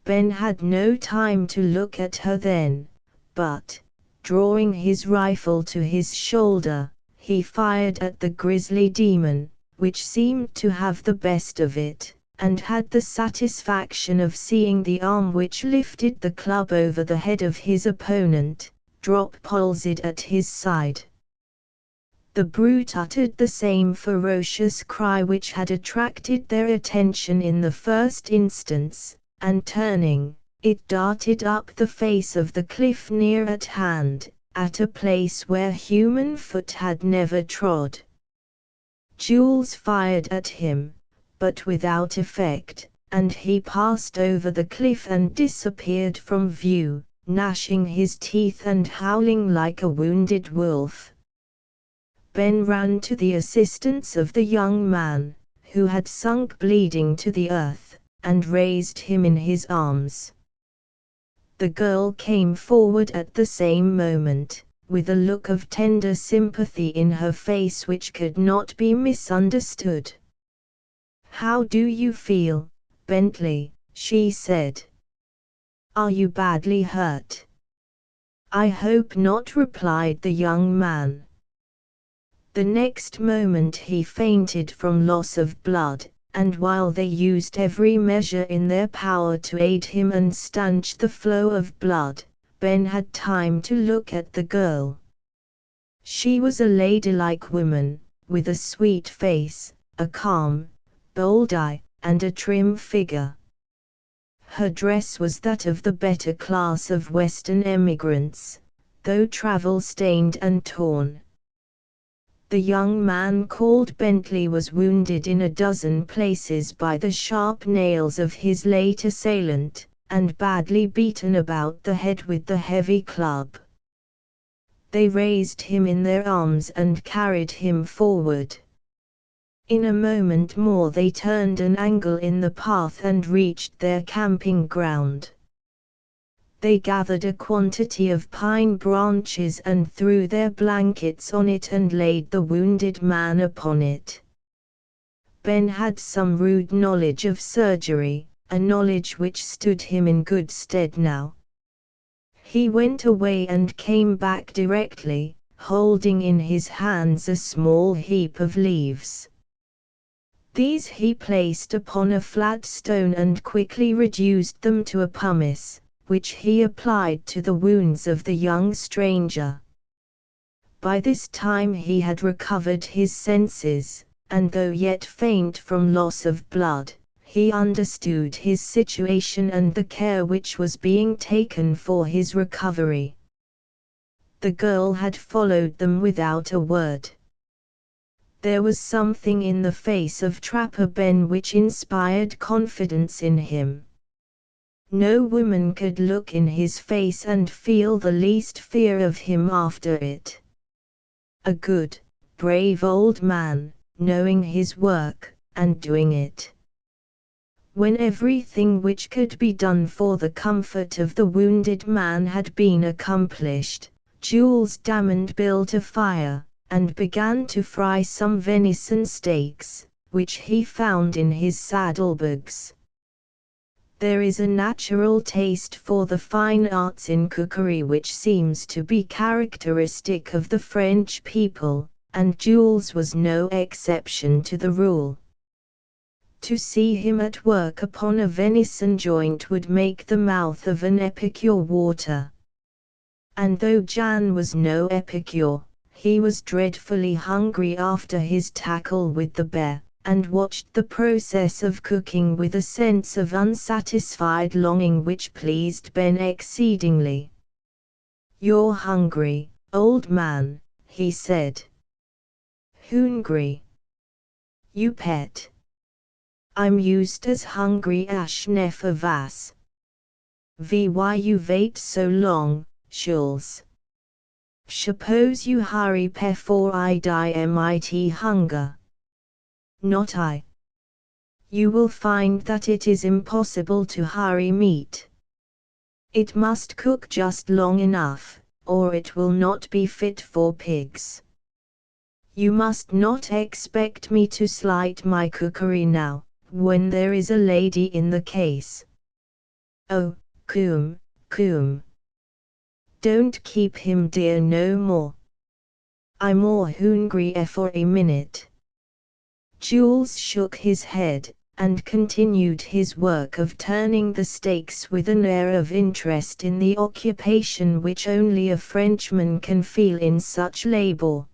Ben had no time to look at her then, but, drawing his rifle to his shoulder, he fired at the grisly demon, which seemed to have the best of it, and had the satisfaction of seeing the arm which lifted the club over the head of his opponent, drop palsied at his side. The brute uttered the same ferocious cry which had attracted their attention in the first instance, and turning, it darted up the face of the cliff near at hand, at a place where human foot had never trod. Jules fired at him, but without effect, and he passed over the cliff and disappeared from view, gnashing his teeth and howling like a wounded wolf. Ben ran to the assistance of the young man, who had sunk bleeding to the earth, and raised him in his arms. The girl came forward at the same moment, with a look of tender sympathy in her face which could not be misunderstood. "How do you feel, Bentley?" she said. "Are you badly hurt?" "I hope not," replied the young man. The next moment he fainted from loss of blood, and while they used every measure in their power to aid him and stanch the flow of blood, Ben had time to look at the girl. She was a ladylike woman, with a sweet face, a calm, bold eye, and a trim figure. Her dress was that of the better class of Western emigrants, though travel-stained and torn. The young man called Bentley was wounded in a dozen places by the sharp nails of his late assailant, and badly beaten about the head with the heavy club. They raised him in their arms and carried him forward. In a moment more they turned an angle in the path and reached their camping ground. They gathered a quantity of pine branches and threw their blankets on it and laid the wounded man upon it. Ben had some rude knowledge of surgery, a knowledge which stood him in good stead now. He went away and came back directly, holding in his hands a small heap of leaves. These he placed upon a flat stone and quickly reduced them to a pumice, which he applied to the wounds of the young stranger. By this time he had recovered his senses, and though yet faint from loss of blood, he understood his situation and the care which was being taken for his recovery. The girl had followed them without a word. There was something in the face of Trapper Ben which inspired confidence in him. No woman could look in his face and feel the least fear of him after it. A good, brave old man, knowing his work, and doing it. When everything which could be done for the comfort of the wounded man had been accomplished, Jules Damond built a fire, and began to fry some venison steaks, which he found in his saddlebags. There is a natural taste for the fine arts in cookery which seems to be characteristic of the French people, and Jules was no exception to the rule. To see him at work upon a venison joint would make the mouth of an epicure water. And though Jan was no epicure, he was dreadfully hungry after his tackle with the bear, and watched the process of cooking with a sense of unsatisfied longing which pleased Ben exceedingly. "You're hungry, old man," he said. "Hungry? You pet. I'm used as hungry as never was. Why you wait so long, Jules? Suppose you hurry before I die mit hunger." "Not I. You will find that it is impossible to hurry meat. It must cook just long enough, or it will not be fit for pigs. You must not expect me to slight my cookery now, when there is a lady in the case. Oh, come, come. Don't keep him dear no more. I'm more hungry for a minute." Jules shook his head, and continued his work of turning the steaks with an air of interest in the occupation which only a Frenchman can feel in such labor.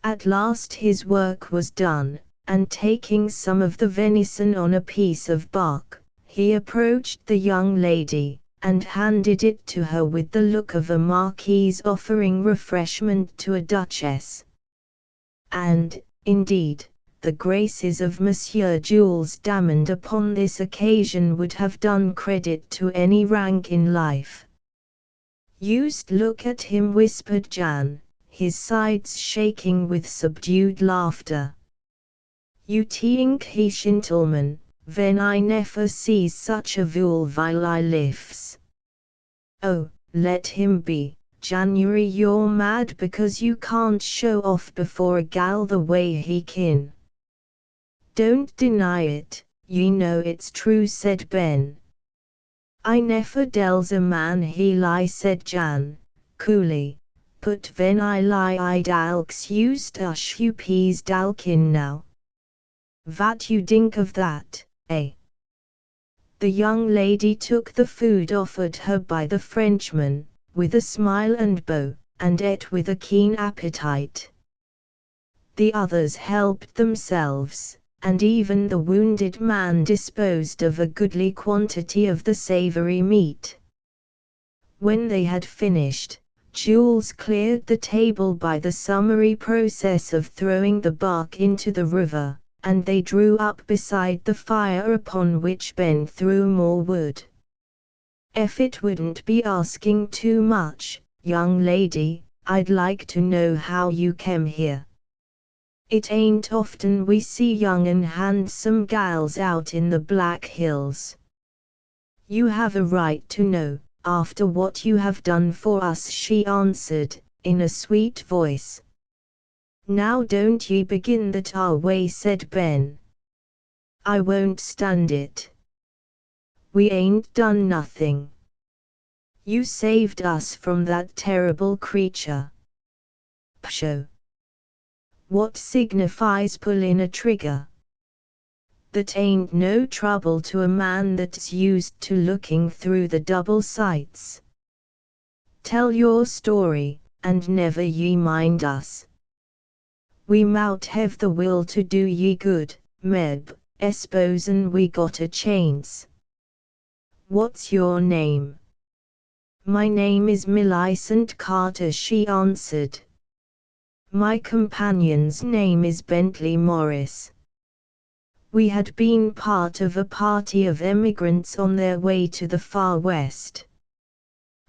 At last his work was done, and taking some of the venison on a piece of bark, he approached the young lady, and handed it to her with the look of a marquise offering refreshment to a duchess. And, indeed, the graces of Monsieur Jules Damand upon this occasion would have done credit to any rank in life. "Used look at him," whispered Jan, his sides shaking with subdued laughter. "You think he gentleman, when I never sees such a fool while I lives." "Oh, let him be, January. You're mad because you can't show off before a gal the way he kin." "Don't deny it, ye know it's true," said Ben. "I never tells a man he lie," said Jan, coolly, "but when I lie I dalks used a few peas dalkin now. What you think of that, eh?" The young lady took the food offered her by the Frenchman, with a smile and bow, and ate with a keen appetite. The others helped themselves, and even the wounded man disposed of a goodly quantity of the savory meat. When they had finished, Jules cleared the table by the summary process of throwing the bark into the river, and they drew up beside the fire, upon which Ben threw more wood. "If it wouldn't be asking too much, young lady, I'd like to know how you came here. It ain't often we see young and handsome gals out in the Black Hills." "You have a right to know, after what you have done for us," she answered, in a sweet voice. "Now don't ye begin that our way," said Ben. "I won't stand it. We ain't done nothing. You saved us from that terrible creature." "Pshaw! What signifies pullin' a trigger? That ain't no trouble to a man that's used to looking through the double sights. Tell your story, and never ye mind us. We mout have the will to do ye good, meb, esposen we got a chance." "What's your name?" "My name is Millicent Carter," she answered. "My companion's name is Bentley Morris. We had been part of a party of emigrants on their way to the far west.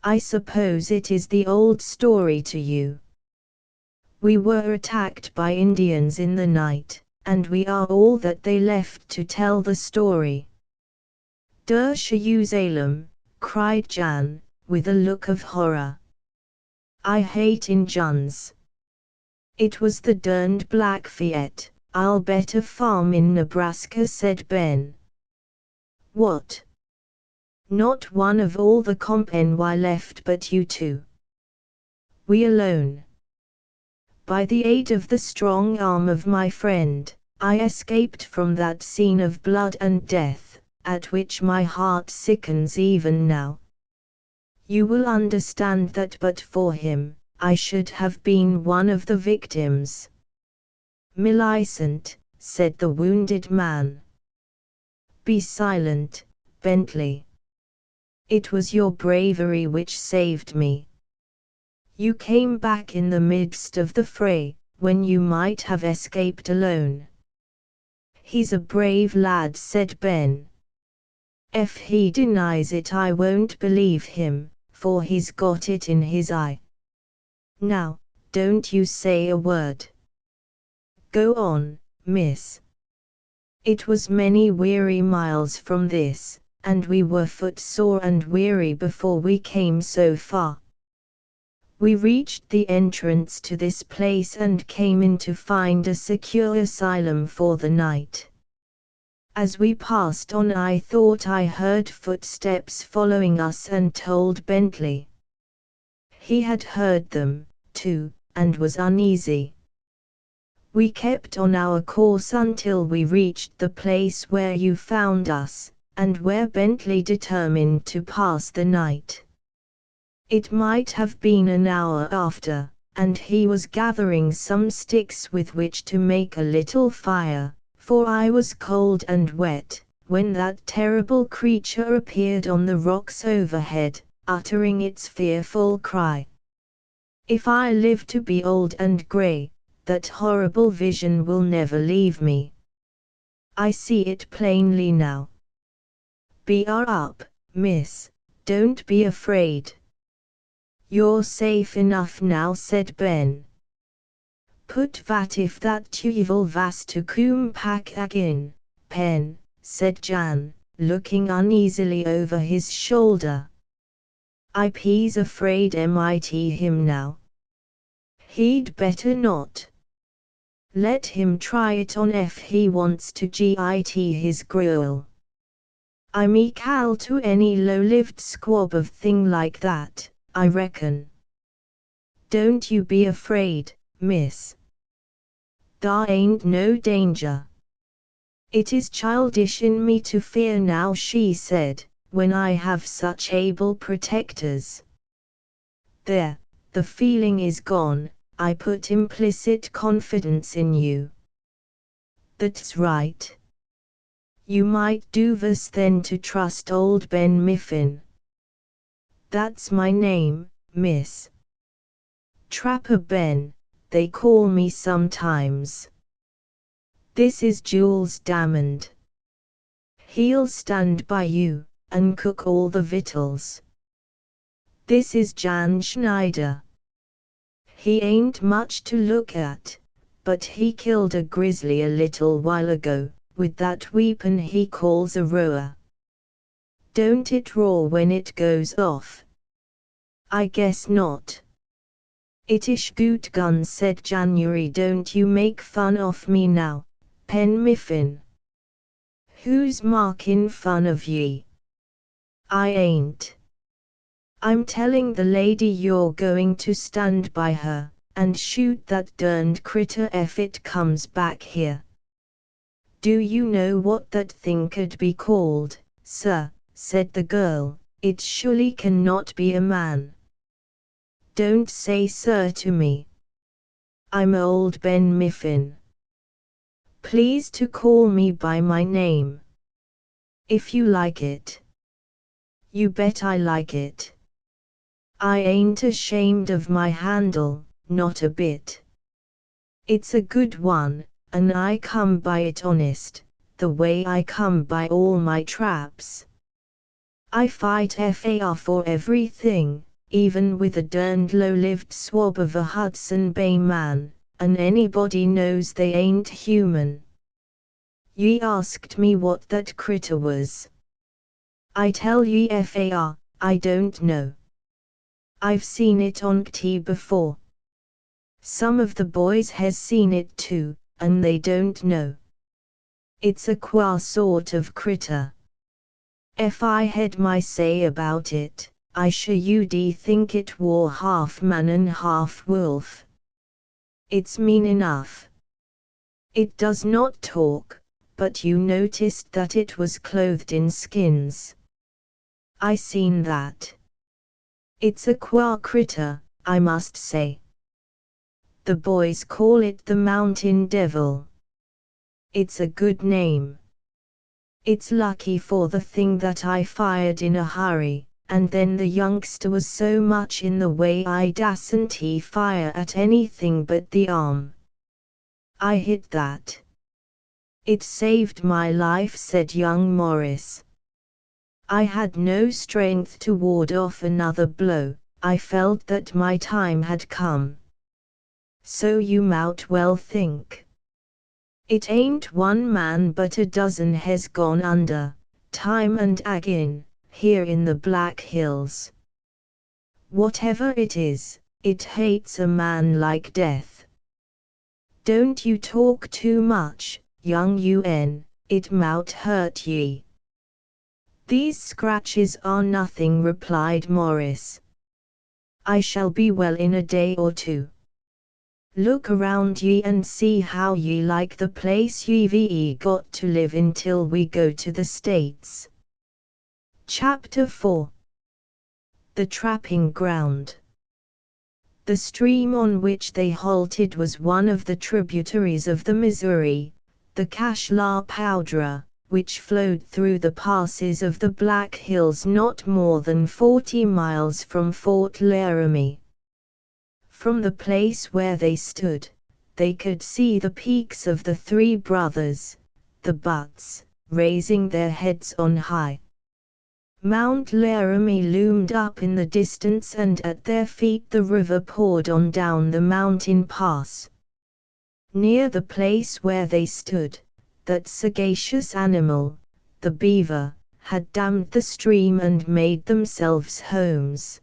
I suppose it is the old story to you. We were attacked by Indians in the night, and we are all that they left to tell the story." "Der Jerusalem," cried Jan, with a look of horror. "I hate Injuns. It was the derned Blackfeet, I'll bet a farm in Nebraska," said Ben. "What? Not one of all the company left but you two? We alone? By the aid of the strong arm of my friend, I escaped from that scene of blood and death, at which my heart sickens even now. You will understand that but for him, I should have been one of the victims. Millicent, said the wounded man. Be silent, Bentley. It was your bravery which saved me. You came back in the midst of the fray, when you might have escaped alone. He's a brave lad, said Ben. If he denies it, I won't believe him, for he's got it in his eye. Now, don't you say a word. Go on, miss. It was many weary miles from this, and we were footsore and weary before we came so far. We reached the entrance to this place and came in to find a secure asylum for the night. As we passed on, I thought I heard footsteps following us and told Bentley. He had heard them, too, and was uneasy. We kept on our course until we reached the place where you found us, and where Bentley determined to pass the night. It might have been an hour after, and he was gathering some sticks with which to make a little fire, for I was cold and wet, when that terrible creature appeared on the rocks overhead, uttering its fearful cry. If I live to be old and grey, that horrible vision will never leave me. I see it plainly now. Bear up, miss, don't be afraid. You're safe enough now, said Ben. Put vat if that tuvel vas to coom pack agin, Pen, said Jan, looking uneasily over his shoulder. I's afraid might him now. He'd better not. Let him try it on if he wants to git his gruel. I'm equal to any low-lived squab of thing like that, I reckon. Don't you be afraid, miss. There ain't no danger. It is childish in me to fear now, she said, when I have such able protectors. There, the feeling is gone. I put implicit confidence in you. That's right. You might do this then to trust old Ben Miffin. That's my name, miss. Trapper Ben, they call me sometimes. This is Jules Damond. He'll stand by you, and cook all the victuals. This is Jan Schneider. He ain't much to look at, but he killed a grizzly a little while ago, with that weapon he calls a roer. Don't it roar when it goes off? I guess not. It ish goot gun, said January. Don't you make fun of me now, Pen Miffin. Who's markin' fun of ye? I ain't. I'm telling the lady you're going to stand by her, and shoot that derned critter if it comes back here. Do you know what that thing could be called, sir? Said the girl. It surely cannot be a man. Don't say sir to me. I'm old Ben Miffin. Please to call me by my name. If you like it. You bet I like it. I ain't ashamed of my handle, not a bit. It's a good one, and I come by it honest, the way I come by all my traps. I fight fair for everything, even with a derned low-lived swab of a Hudson Bay man, and anybody knows they ain't human. Ye asked me what that critter was. I tell ye fair, I don't know. I've seen it on tea before. Some of the boys has seen it too, and they don't know. It's a queer sort of critter. If I had my say about it, I sure you'd think it wore half man and half wolf. It's mean enough. It does not talk, but you noticed that it was clothed in skins. I seen that. It's a queer critter, I must say. The boys call it the mountain devil. It's a good name. It's lucky for the thing that I fired in a hurry, and then the youngster was so much in the way I dasn't he fire at anything but the arm. I hit that. It saved my life, said young Morris. I had no strength to ward off another blow, I felt that my time had come. So you mout well think. It ain't one man but a dozen has gone under, time and again, here in the Black Hills. Whatever it is, it hates a man like death. Don't you talk too much, young un, it mout hurt ye. These scratches are nothing, replied Morris. I shall be well in a day or two. Look around ye and see how ye like the place ye've got to live in till we go to the States. Chapter 4. The Trapping Ground. The stream on which they halted was one of the tributaries of the Missouri, the Cache la Poudre, which flowed through the passes of the Black Hills not more than 40 miles from Fort Laramie. From the place where they stood, they could see the peaks of the Three Brothers, the Butts, raising their heads on high. Mount Laramie loomed up in the distance, and at their feet the river poured on down the mountain pass. Near the place where they stood, that sagacious animal, the beaver, had dammed the stream and made themselves homes.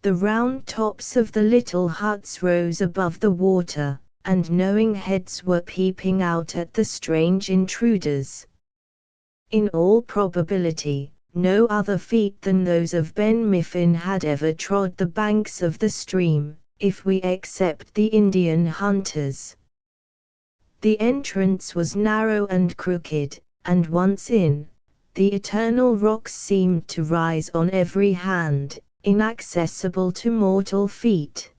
The round tops of the little huts rose above the water, and knowing heads were peeping out at the strange intruders. In all probability, no other feet than those of Ben Mifflin had ever trod the banks of the stream, if we except the Indian hunters. The entrance was narrow and crooked, and once in, the eternal rocks seemed to rise on every hand, inaccessible to mortal feet.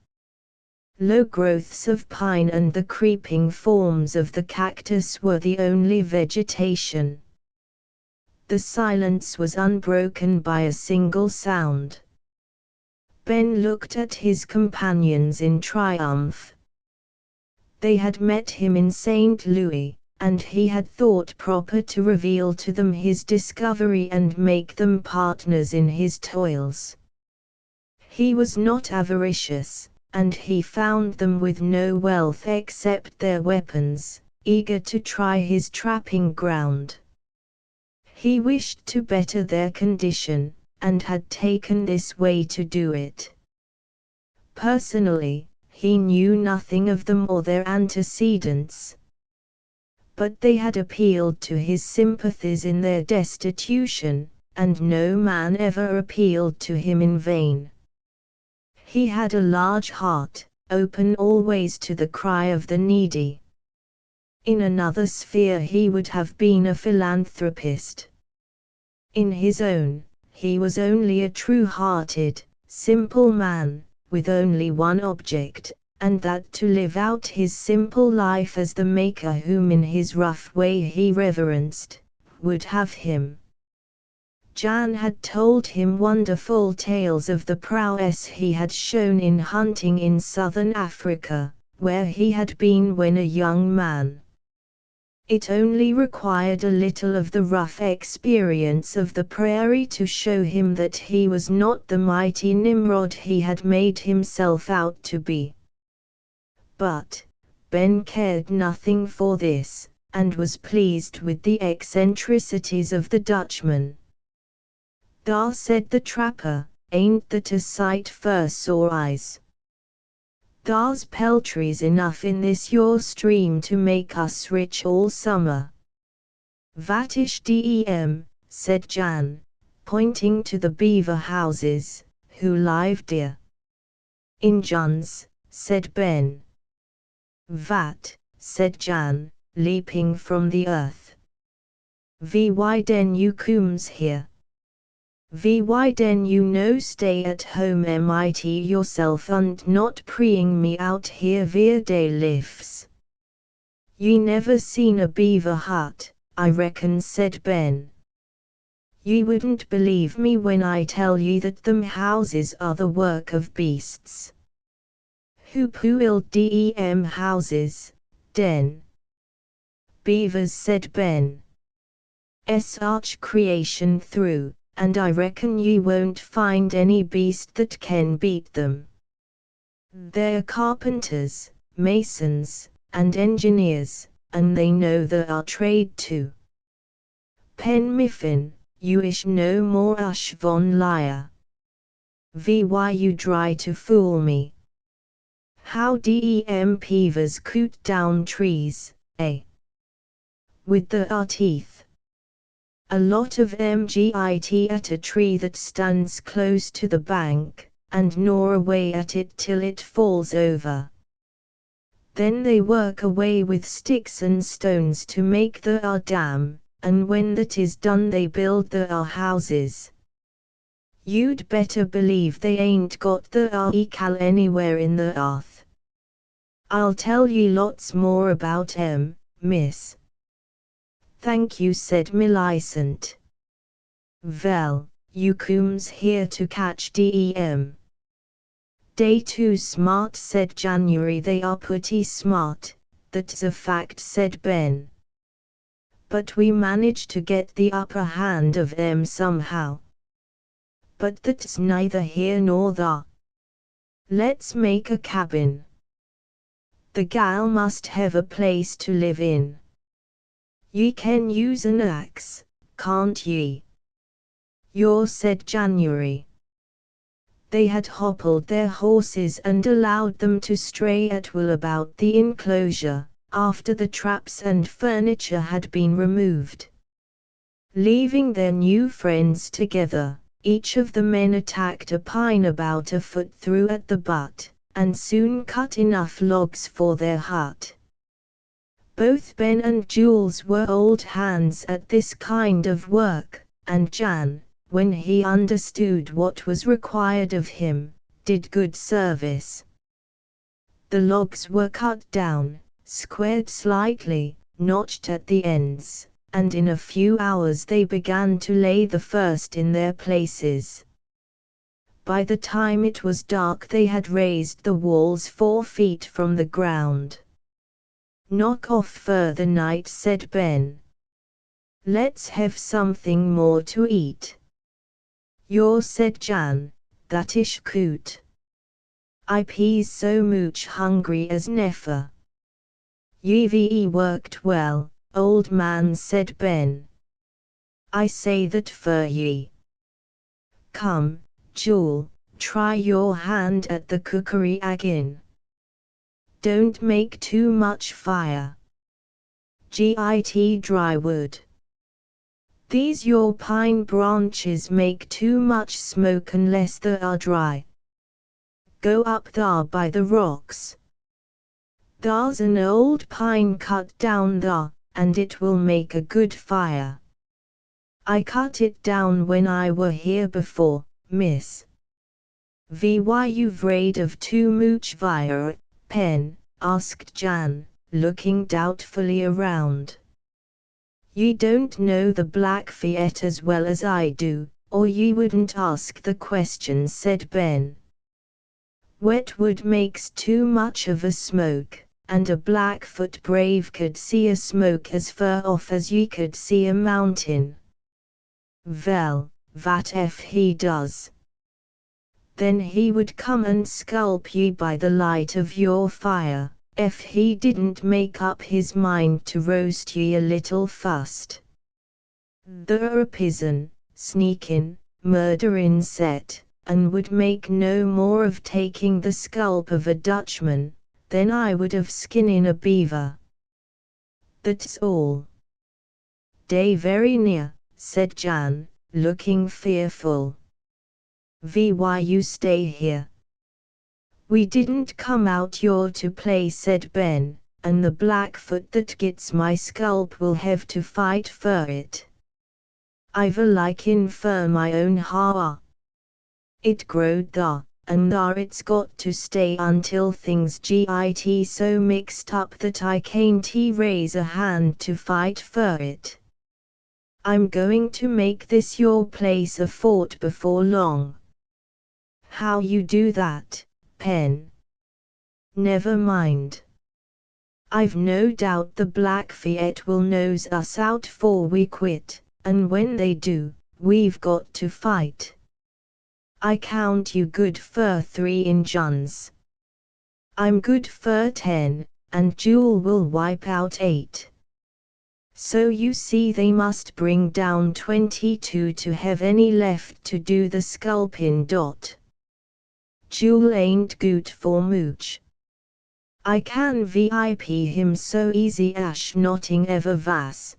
Low growths of pine and the creeping forms of the cactus were the only vegetation. The silence was unbroken by a single sound. Ben looked at his companions in triumph. They had met him in St. Louis, and he had thought proper to reveal to them his discovery and make them partners in his toils. He was not avaricious, and he found them with no wealth except their weapons, eager to try his trapping ground. He wished to better their condition, and had taken this way to do it. Personally, he knew nothing of them or their antecedents. But they had appealed to his sympathies in their destitution, and no man ever appealed to him in vain. He had a large heart, open always to the cry of the needy. In another sphere he would have been a philanthropist. In his own, he was only a true-hearted, simple man, with only one object, and that to live out his simple life as the Maker whom in his rough way he reverenced, would have him. Jan had told him wonderful tales of the prowess he had shown in hunting in southern Africa, where he had been when a young man. It only required a little of the rough experience of the prairie to show him that he was not the mighty Nimrod he had made himself out to be. But Ben cared nothing for this, and was pleased with the eccentricities of the Dutchman. "Dar," said the trapper, "ain't that a sight for sore eyes? Dar's peltries enough in this your stream to make us rich all summer." "Vatish dem," said Jan, pointing to the beaver houses, "who live dear." "Injuns," said Ben. "Vat," said Jan, leaping from the earth. "Vy den you cooms here?" Why den you no stay at home mit yourself and not preying me out here via day lifts? Ye never seen a beaver hut, I reckon, said Ben. Ye wouldn't believe me when I tell ye that them houses are the work of beasts. Who build them houses, den? Beavers, said Ben. Arch creation through, and I reckon ye won't find any beast that can beat them. They're carpenters, masons, and engineers, and they know their trade too. Pen Miffin, you ish no more ush von liar. Why you try to fool me? How dem peavers coot down trees, eh? With their teeth. A lot of git at a tree that stands close to the bank, and gnaw away at it till it falls over. Then they work away with sticks and stones to make their dam, and when that is done they build their houses. You'd better believe they ain't got their equal anywhere in the earth. I'll tell ye lots more about miss. Thank you, said Millicent. Well, you comes here to catch dem. They too smart, said January. They are pretty smart, that's a fact, said Ben. But we managed to get the upper hand of them somehow. But that's neither here nor there. Let's make a cabin. The gal must have a place to live in. Ye can use an axe, can't ye? Said January. They had hoppled their horses and allowed them to stray at will about the enclosure, after the traps and furniture had been removed. Leaving their new friends together, each of the men attacked a pine about a foot through at the butt, and soon cut enough logs for their hut. Both Ben and Jules were old hands at this kind of work, and Jan, when he understood what was required of him, did good service. The logs were cut down, squared slightly, notched at the ends, and in a few hours they began to lay the first in their places. By the time it was dark they had raised the walls 4 feet from the ground. Knock off for the night, said Ben. Let's have something more to eat. Said Jan, that ish coot. I peas so mooch hungry as never. Ye worked well, old man, said Ben. I say that for ye. Come, Jewel, try your hand at the cookery again. Don't make too much fire. Git dry wood. These your pine branches make too much smoke unless they are dry. Go up there by the rocks. There's an old pine cut down there, and it will make a good fire. I cut it down when I were here before, miss. Why you 'fraid of too much fire, Pen? Asked Jan, looking doubtfully around. Ye don't know the Blackfeet as well as I do, or ye wouldn't ask the question, said Ben. Wet wood makes too much of a smoke, and a Blackfoot brave could see a smoke as far off as ye could see a mountain. Well, what if he does? Then he would come and scalp ye by the light of your fire, if he didn't make up his mind to roast ye a little fust. They're a pizen, sneakin', murderin' set, and would make no more of taking the scalp of a Dutchman, than I would of skinning a beaver. That's all. Dey very near, said Jan, looking fearful. Why you stay here? We didn't come out here to play, said Ben, and the Blackfoot that gets my scalp will have to fight for it. I've a likin for my own hawa. It growed da, and thar it's got to stay until things git so mixed up that I can't raise a hand to fight for it. I'm going to make this your place a fort before long. How you do that, Pen? Never mind. I've no doubt the Blackfeet will nose us out 'fore we quit, and when they do, we've got to fight. I count you good for 3 Injuns. I'm good for 10, and Jewel will wipe out 8. So you see they must bring down 22 to have any left to do the sculpin. Jewel ain't good for mooch. I can VIP him so easy ash notting ever vas.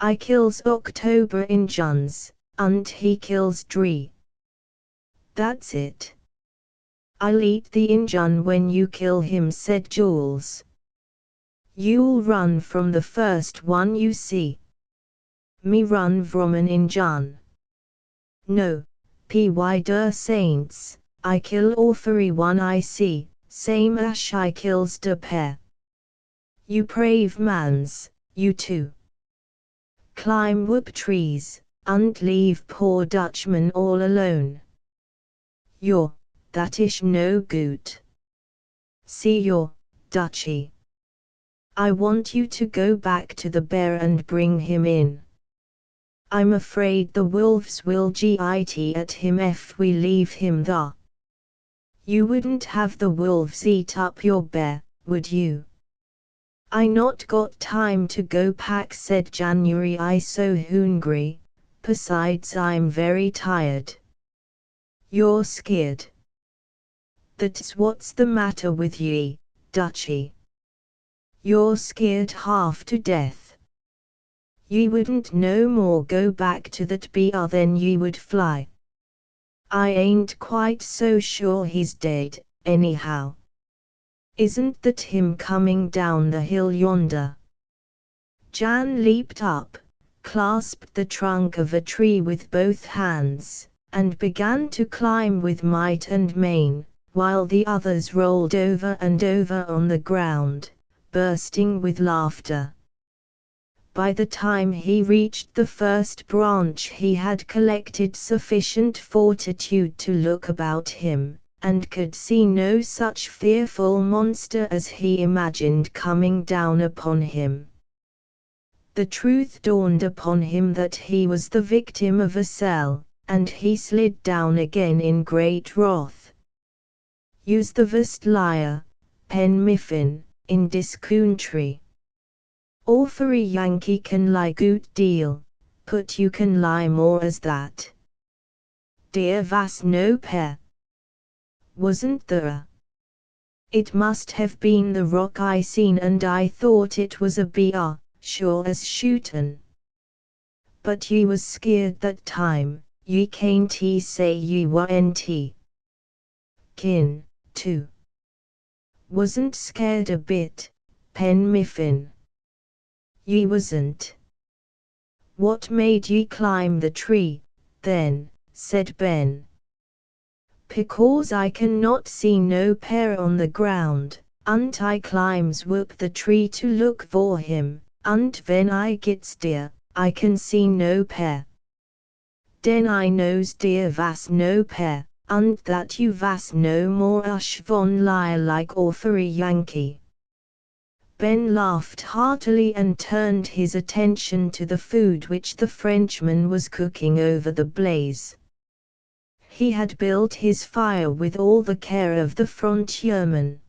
I kills October Injuns, and he kills Dree. That's it. I'll eat the Injun when you kill him, said Jules. You'll run from the first one you see. Me run from an Injun. No, py der saints, I kill every one I see, same ash I kills de pair. You brave mans, you too. Climb whoop trees, and leave poor Dutchman all alone. That ish no good. See Dutchy. I want you to go back to the bear and bring him in. I'm afraid the wolves will git at him if we leave him there. You wouldn't have the wolves eat up your bear, would you? I not got time to go pack, said January. I so hungry, besides I'm very tired. You're scared. That's what's the matter with ye, Dutchy. You're scared half to death. Ye wouldn't no more go back to that bear than ye would fly. I ain't quite so sure he's dead, anyhow. Isn't that him coming down the hill yonder? Jan leaped up, clasped the trunk of a tree with both hands, and began to climb with might and main, while the others rolled over and over on the ground, bursting with laughter. By the time he reached the first branch he had collected sufficient fortitude to look about him, and could see no such fearful monster as he imagined coming down upon him. The truth dawned upon him that he was the victim of a cell, and he slid down again in great wrath. Use the vast liar, Pen Miffin, in dis country. All for a Yankee can lie good deal, but you can lie more as that. Dear vas no pair. Wasn't there a? It must have been the rock I seen, and I thought it was a bear, sure as shootin'. But ye was scared that time, ye can't say ye warn't. Kin, too. Wasn't scared a bit, Pen Miffin. Ye wasn't. What made ye climb the tree, then, said Ben. Because I can not see no pair on the ground, and I climbs whoop the tree to look for him, and when I gets dear, I can see no pair. Den I knows dear vas no pair, and that you vas no more ush von liar like or for a Yankee. Ben laughed heartily and turned his attention to the food which the Frenchman was cooking over the blaze. He had built his fire with all the care of the frontierman.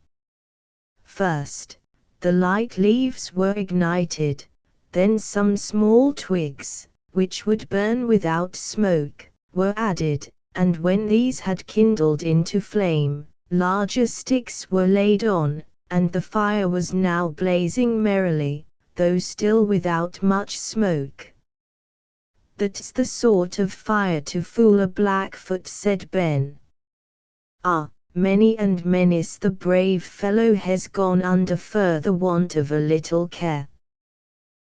First, the light leaves were ignited, then some small twigs, which would burn without smoke, were added, and when these had kindled into flame, larger sticks were laid on, and the fire was now blazing merrily, though still without much smoke. That's the sort of fire to fool a Blackfoot, said Ben. Ah, many and many's the brave fellow has gone under for the want of a little care.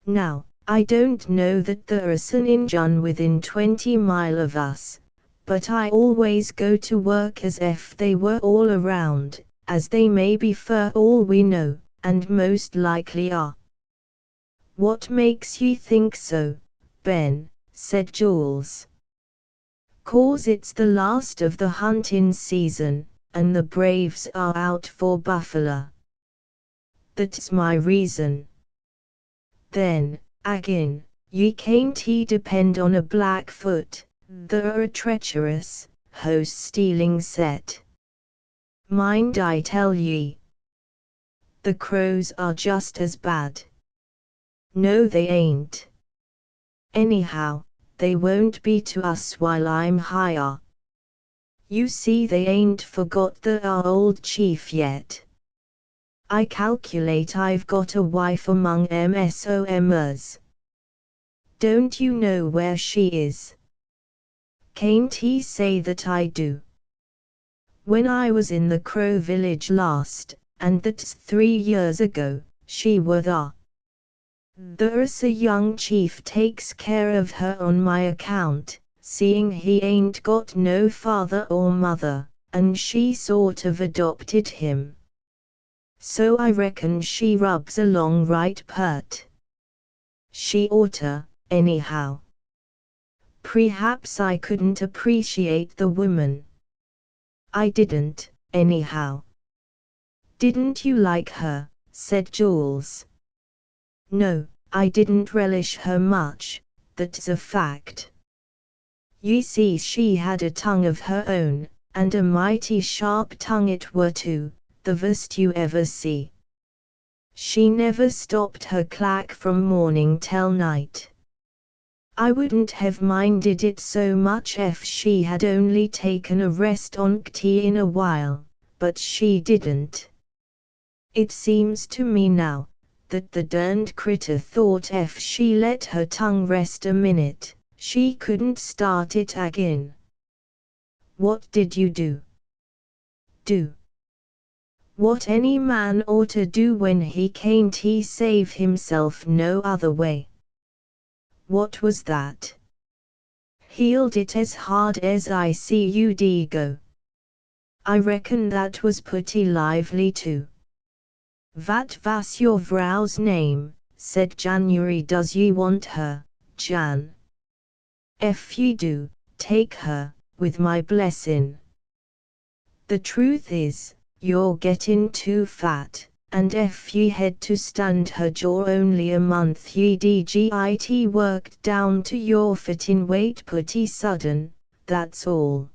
Now, I don't know that there's an Injun within 20 mile of us, but I always go to work as if they were all around, as they may be for all we know, and most likely are. What makes ye think so, Ben? Said Jules. "'Cause it's the last of the huntin' season, and the braves are out for buffalo. That's my reason." "Then, agin, ye can't depend on a Blackfoot, they're a treacherous, house-stealing set. Mind I tell ye, the Crows are just as bad." "No they ain't. Anyhow, they won't be to us while I'm higher. You see they ain't forgot our old chief yet. I calculate I've got a wife among MSOMers. Don't you know where she is?" "Can't he say that I do? When I was in the Crow village last, and that's 3 years ago, she were there. There's a young chief takes care of her on my account, seeing he ain't got no father or mother, and she sort of adopted him. So I reckon she rubs along right pert. She oughter, anyhow. Perhaps I couldn't appreciate the woman. I didn't, anyhow." "Didn't you like her?" said Jules. "No, I didn't relish her much, that's a fact. You see she had a tongue of her own, and a mighty sharp tongue it were too, the best you ever see. She never stopped her clack from morning till night. I wouldn't have minded it so much if she had only taken a rest on tea in a while, but she didn't. It seems to me now, that the derned critter thought if she let her tongue rest a minute, she couldn't start it agin." "What did you do?" "Do? What any man oughter do when he can't save himself no other way." "What was that?" "Healed it as hard as I see you go." "I reckon that was pretty lively too." "Vat vas your vrow's name?" said January. "Does ye want her, Jan?" "Ef ye do, take her, with my blessin'. The truth is, you're gettin' too fat, and ef ye had to stand her jaw only a month ye'd git worked down to your fittin' weight pretty sudden, that's all."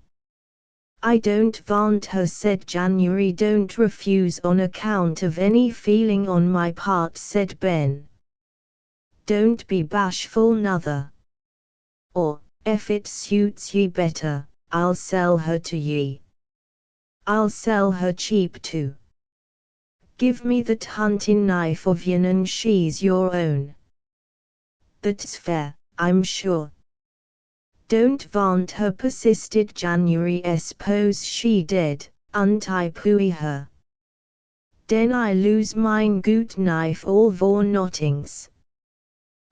"I don't want her," said January. "Don't refuse on account of any feeling on my part," said Ben. "Don't be bashful nuther. Or, if it suits ye better, I'll sell her to ye. I'll sell her cheap too. Give me that hunting knife of yen and she's your own." "That's fair, I'm sure." "Don't want her," persisted January. "S'pose she dead, I pooey her. Den I lose mine goot knife all vor nottings.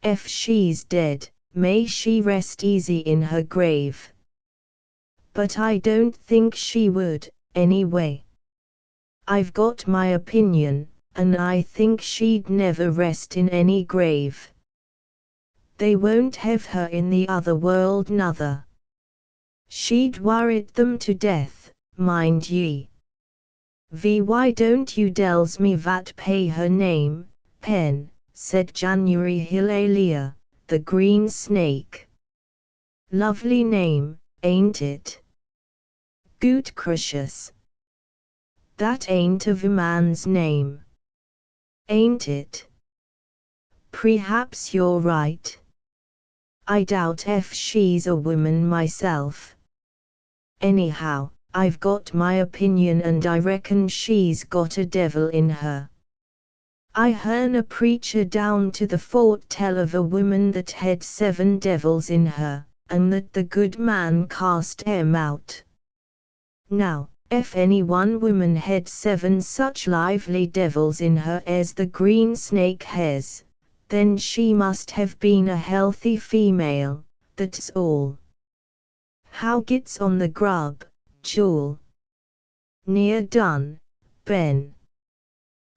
Ef she's dead, may she rest easy in her grave." "But I don't think she would, anyway. I've got my opinion, and I think she'd never rest in any grave. They won't have her in the other world nuther. She'd worried them to death, mind ye. Why don't you dells me vat pay her name, Pen?" said January. "Hilalia, the green snake. Lovely name, ain't it?" "Goot gracious. That ain't of a man's name. Ain't it?" "Perhaps you're right. I doubt if she's a woman myself. Anyhow, I've got my opinion, and I reckon she's got a devil in her. I hearn a preacher down to the fort tell of a woman that had 7 devils in her, and that the good man cast 'em out. Now, if any one woman had 7 such lively devils in her as the green snake has, Then she must have been a healthy female, that's all. How gets on the grub, Jewel? Near done, Ben.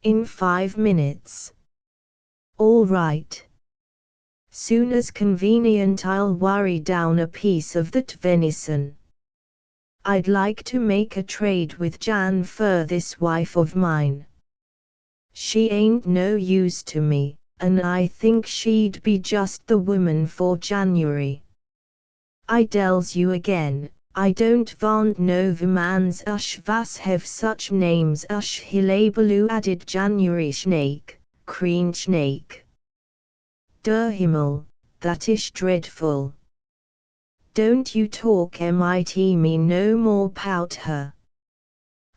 In 5 minutes. All right. Soon as convenient I'll worry down a piece of that venison. I'd like to make a trade with Jan for this wife of mine. She ain't no use to me, and I think she'd be just the woman for January. I tells you again, I don't want no vimans ush vas have such names ush hilabelu added January snake, green snake. Der Himmel, that is dreadful. Don't you talk mit me no more pout her.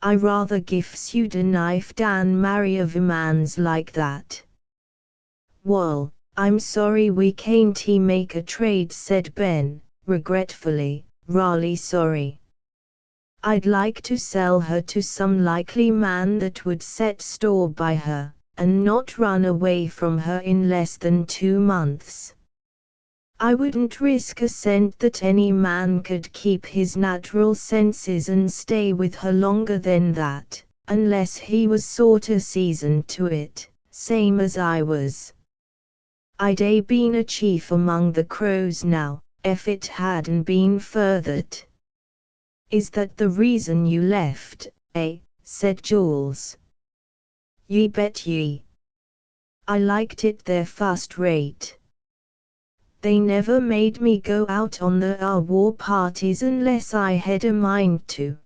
I rather gives you the knife than marry a vimans like that. Well, I'm sorry we can't make a trade, said Ben, regretfully, really sorry. I'd like to sell her to some likely man that would set store by her, and not run away from her in less than 2 months. I wouldn't risk a cent that any man could keep his natural senses and stay with her longer than that, unless he was sorta seasoned to it, same as I was. I'd been a chief among the crows now, if it hadn't been for that. Is that the reason you left, eh? Said Jules. Ye bet ye. I liked it there first rate. They never made me go out on the war parties unless I had a mind to,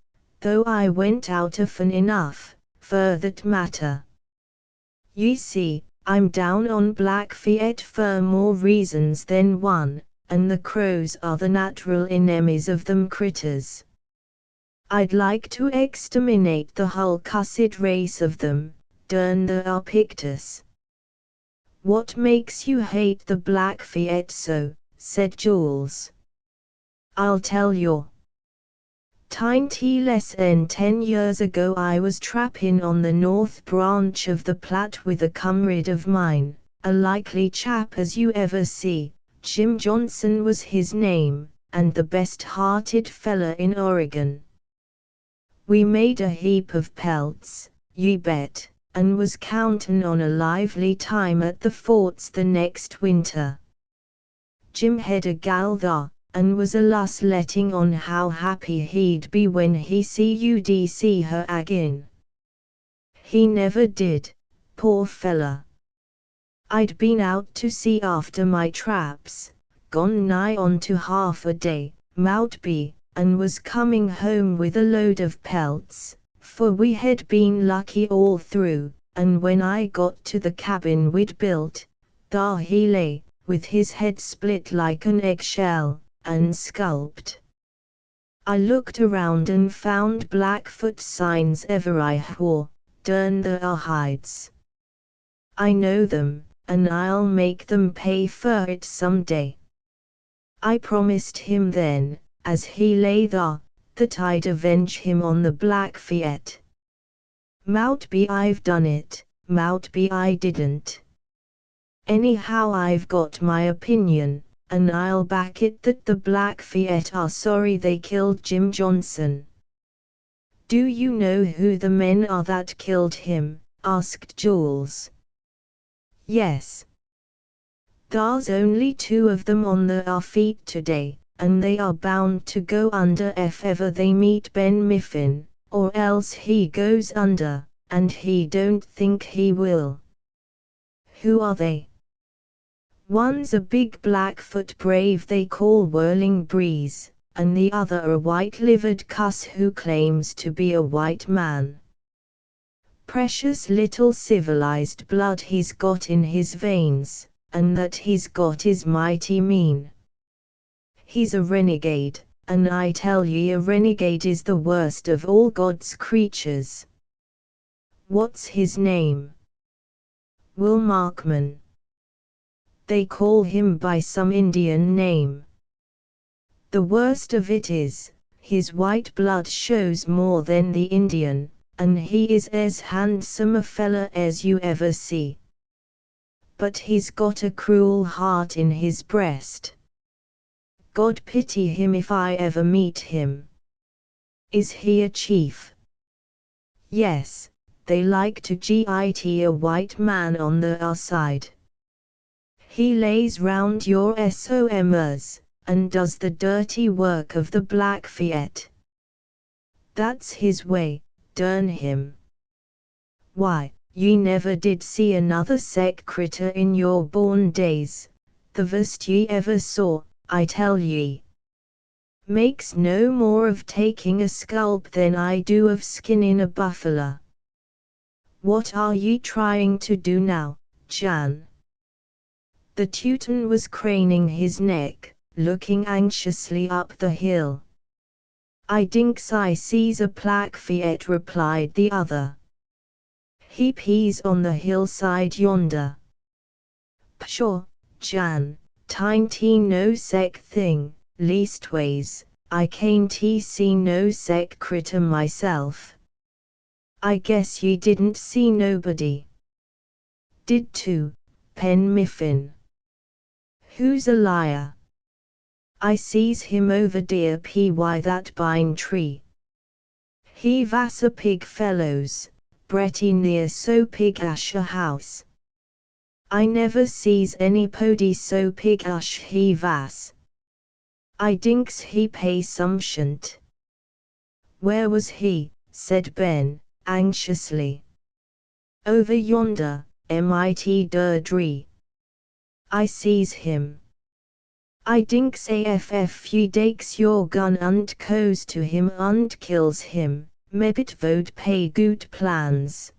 though I went out often enough, for that matter. Ye see, I'm down on Blackfeet for more reasons than one, and the crows are the natural enemies of them critters. I'd like to exterminate the whole cussed race of them, durn the Pictus. What makes you hate the Blackfeet so? Said Jules. I'll tell you. Tiny less than 10 years ago I was trapping on the north branch of the Platte with a comrade of mine, a likely chap as you ever see. Jim Johnson was his name, and the best-hearted fella in Oregon. We made a heap of pelts, ye bet, and was countin' on a lively time at the forts the next winter. Jim had a gal thar, and was allus letting on how happy he'd be when he see her agin. He never did, poor fella. I'd been out to see after my traps, gone nigh on to half a day, mout be, and was coming home with a load of pelts, for we had been lucky all through, and when I got to the cabin we'd built, thar he lay, with his head split like an eggshell, and scalped. I looked around and found Blackfoot signs everywhere, durn the hides. I know them, and I'll make them pay for it some day. I promised him then, as he lay there, that I'd avenge him on the Blackfeet. Mout be I've done it, mout be I didn't. Anyhow I've got my opinion, and I'll back it that the Blackfeet are sorry they killed Jim Johnson. Do you know who the men are that killed him? Asked Jules. Yes. There's only 2 of them on their feet today, and they are bound to go under if ever they meet Ben Mifflin, or else he goes under, and he don't think he will. Who are they? One's a big Blackfoot brave they call Whirling Breeze, and the other a white-livered cuss who claims to be a white man. Precious little civilized blood he's got in his veins, and that he's got is mighty mean. He's a renegade, and I tell ye a renegade is the worst of all God's creatures. What's his name? Will Markman. They call him by some Indian name. The worst of it is, his white blood shows more than the Indian, and he is as handsome a fella as you ever see. but he's got a cruel heart in his breast. God pity him if I ever meet him. Is he a chief? Yes, they like to git a white man on the our side. He lays round your SOMers, and does the dirty work of the Blackfeet. That's his way, durn him. Why, ye never did see another sec critter in your born days, the vest ye ever saw, I tell ye. Makes no more of taking a scalp than I do of skinning a buffalo. What are ye trying to do now, Jan? The Teuton was craning his neck, looking anxiously up the hill. I dinks I sees a Blackfeet, replied the other. He's on the hillside yonder. Pshaw, Jan, tain't he no sec thing, leastways, I can't see no sec critter myself. I guess ye didn't see nobody. Did too, Pen Miffin. Who's a liar? I sees him over dear py that pine tree. He vas a pig fellows, Bretty near so pig-ash a house. I never sees any pody so pig-ash he vas. I dinks he pay some shunt. Where was he? Said Ben, anxiously. Over yonder, mit durdree. I sees him. I dinks aff ye dakes your gun und goes to him und kills him, mebit vode pay goot plans.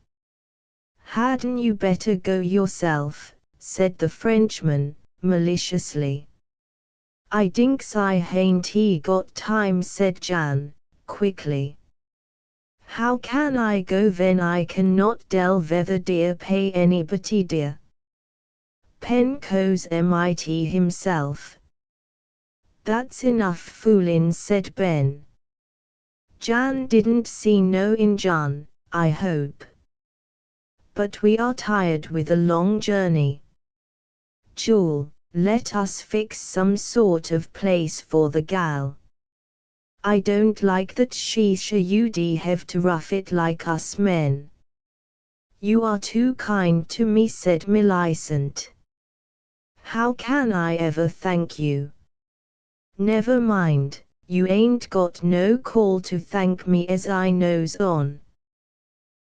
Hadn't you better go yourself, said the Frenchman, maliciously. I dinks I hain't got time, said Jan, quickly. How can I go when I cannot tell whether dear pay anybody dear? Pen goes mit himself. That's enough foolin', said Ben. Jan didn't see no Injun, I hope. But we are tired with a long journey. Jewel, let us fix some sort of place for the gal. I don't like that she should have to rough it like us men. You are too kind to me, said Millicent. How can I ever thank you? Never mind, you ain't got no call to thank me as I knows on.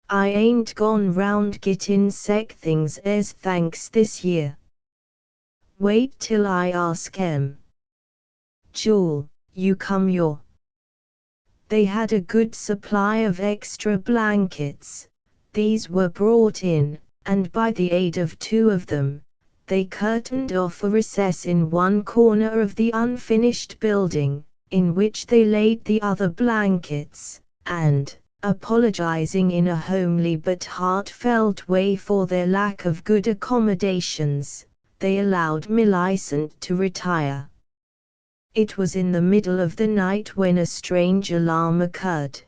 I ain't gone round gettin' sec things as thanks this year. Wait till I ask 'em. Jewel, you come your. They had a good supply of extra blankets. These were brought in, and by the aid of two of them, they curtained off a recess in one corner of the unfinished building, in which they laid the other blankets, and, apologizing in a homely but heartfelt way for their lack of good accommodations, they allowed Millicent to retire. It was in the middle of the night when a strange alarm occurred.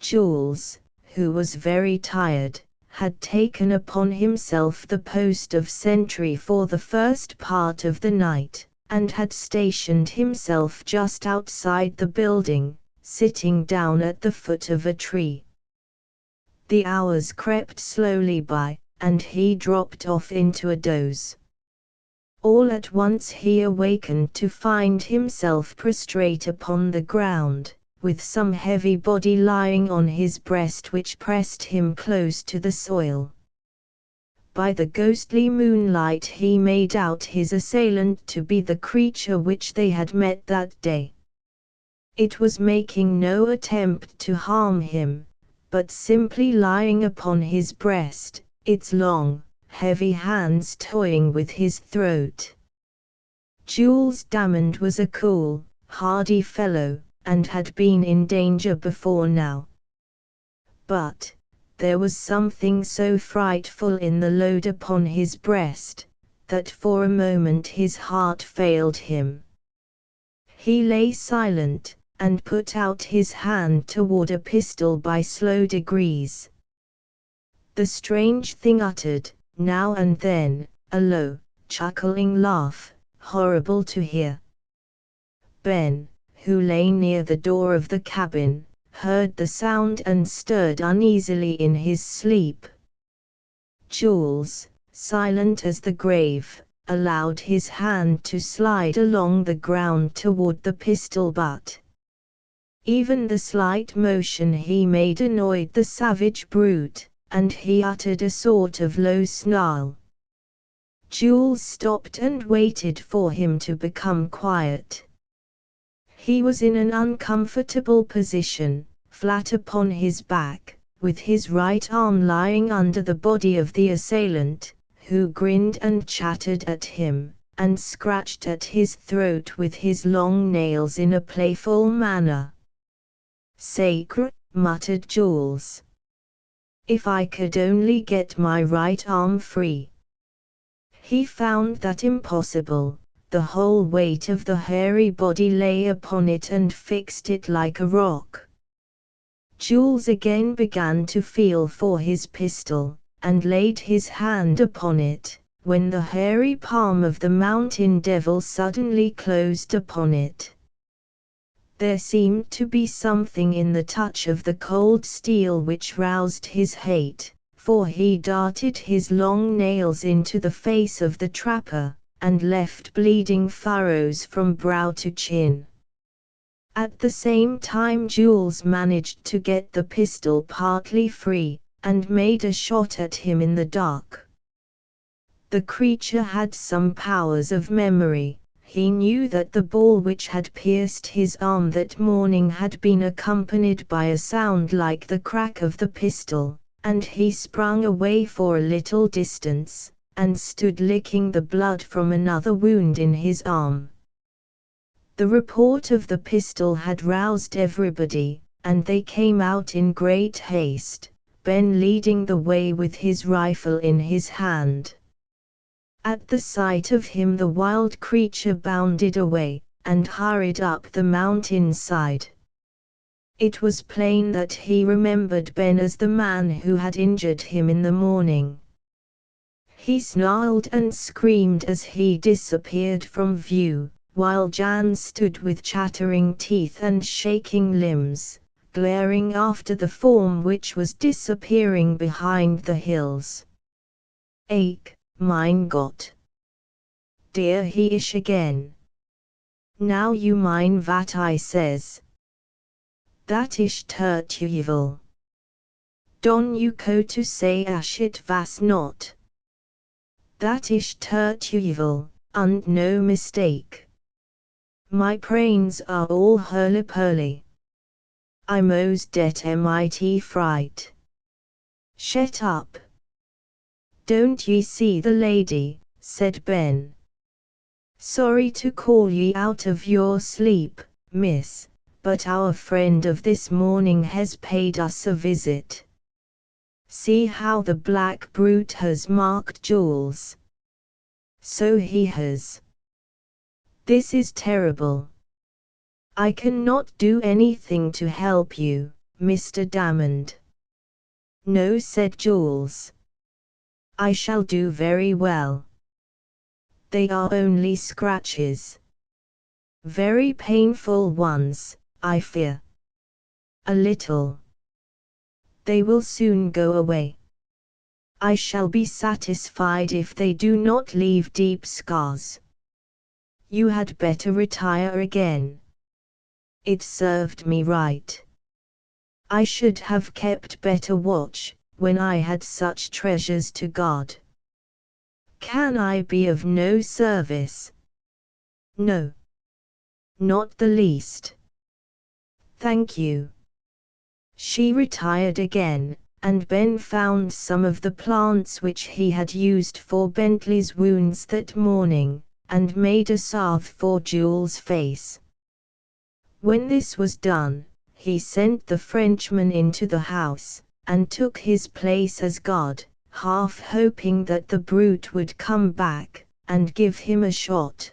Jules, who was very tired, had taken upon himself the post of sentry for the first part of the night, and had stationed himself just outside the building, sitting down at the foot of a tree. The hours crept slowly by, and he dropped off into a doze. All at once he awakened to find himself prostrate upon the ground, with some heavy body lying on his breast which pressed him close to the soil. By the ghostly moonlight he made out his assailant to be the creature which they had met that day. It was making no attempt to harm him, but simply lying upon his breast, its long, heavy hands toying with his throat. Jules Damond was a cool, hardy fellow, and had been in danger before now. But there was something so frightful in the load upon his breast, that for a moment his heart failed him. He lay silent, and put out his hand toward a pistol by slow degrees. The strange thing uttered, now and then, a low, chuckling laugh, horrible to hear. Ben, who lay near the door of the cabin, heard the sound and stirred uneasily in his sleep. Jules, silent as the grave, allowed his hand to slide along the ground toward the pistol butt. Even the slight motion he made annoyed the savage brute, and he uttered a sort of low snarl. Jules stopped and waited for him to become quiet. He was in an uncomfortable position, flat upon his back, with his right arm lying under the body of the assailant, who grinned and chattered at him, and scratched at his throat with his long nails in a playful manner. "Sacre," muttered Jules. "If I could only get my right arm free." He found that impossible. The whole weight of the hairy body lay upon it and fixed it like a rock. Jules again began to feel for his pistol, and laid his hand upon it, when the hairy palm of the mountain devil suddenly closed upon it. There seemed to be something in the touch of the cold steel which roused his hate, for he darted his long nails into the face of the trapper, and left bleeding furrows from brow to chin. At the same time Jules managed to get the pistol partly free, and made a shot at him in the dark. The creature had some powers of memory. He knew that the ball which had pierced his arm that morning had been accompanied by a sound like the crack of the pistol, and he sprung away for a little distance, and stood licking the blood from another wound in his arm. The report of the pistol had roused everybody, and they came out in great haste, Ben leading the way with his rifle in his hand. At the sight of him the wild creature bounded away, and hurried up the mountain side. It was plain that he remembered Ben as the man who had injured him in the morning. He snarled and screamed as he disappeared from view, while Jan stood with chattering teeth and shaking limbs, glaring after the form which was disappearing behind the hills. "Ach, mein Gott! Der he isch again. Now you mein vat I says. Dat isch terteuvel. Don you go to say ash it was not. Dat isch terteuvel, and no mistake. My brains are all hurly-purly. I'm os det mit fright. Shut up. Don't ye see the lady," said Ben. "Sorry to call ye out of your sleep, miss, but our friend of this morning has paid us a visit. See how the black brute has marked Jules. So he has. This is terrible. I cannot do anything to help you, Mr. Damond." "No," said Jules. "I shall do very well. They are only scratches. Very painful ones, I fear. A little. They will soon go away. I shall be satisfied if they do not leave deep scars. You had better retire again. It served me right. I should have kept better watch, when I had such treasures to guard. Can I be of no service?" "No. Not the least. Thank you." She retired again, and Ben found some of the plants which he had used for Bentley's wounds that morning, and made a salve for Jules' face. When this was done, he sent the Frenchman into the house, and took his place as guard, half hoping that the brute would come back, and give him a shot.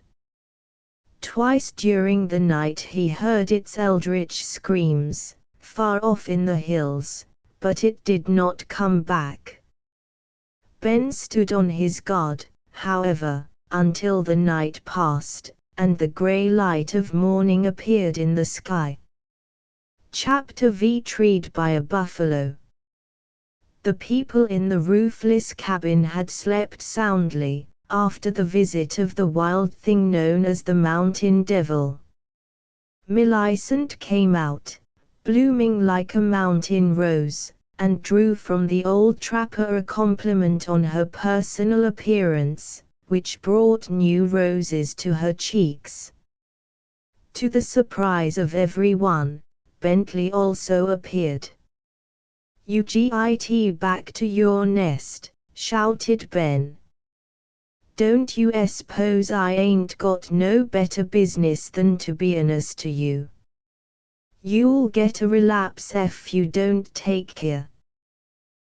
Twice during the night he heard its eldritch screams, far off in the hills, but it did not come back. Ben stood on his guard, however, until the night passed, and the grey light of morning appeared in the sky. Chapter V. Treed by a buffalo. The people in the roofless cabin had slept soundly, after the visit of the wild thing known as the mountain devil. Millicent came out, blooming like a mountain rose, and drew from the old trapper a compliment on her personal appearance, which brought new roses to her cheeks. To the surprise of everyone, Bentley also appeared. "You git back to your nest," shouted Ben. "Don't you s'pose I ain't got no better business than to be honest to you? You'll get a relapse if you don't take care."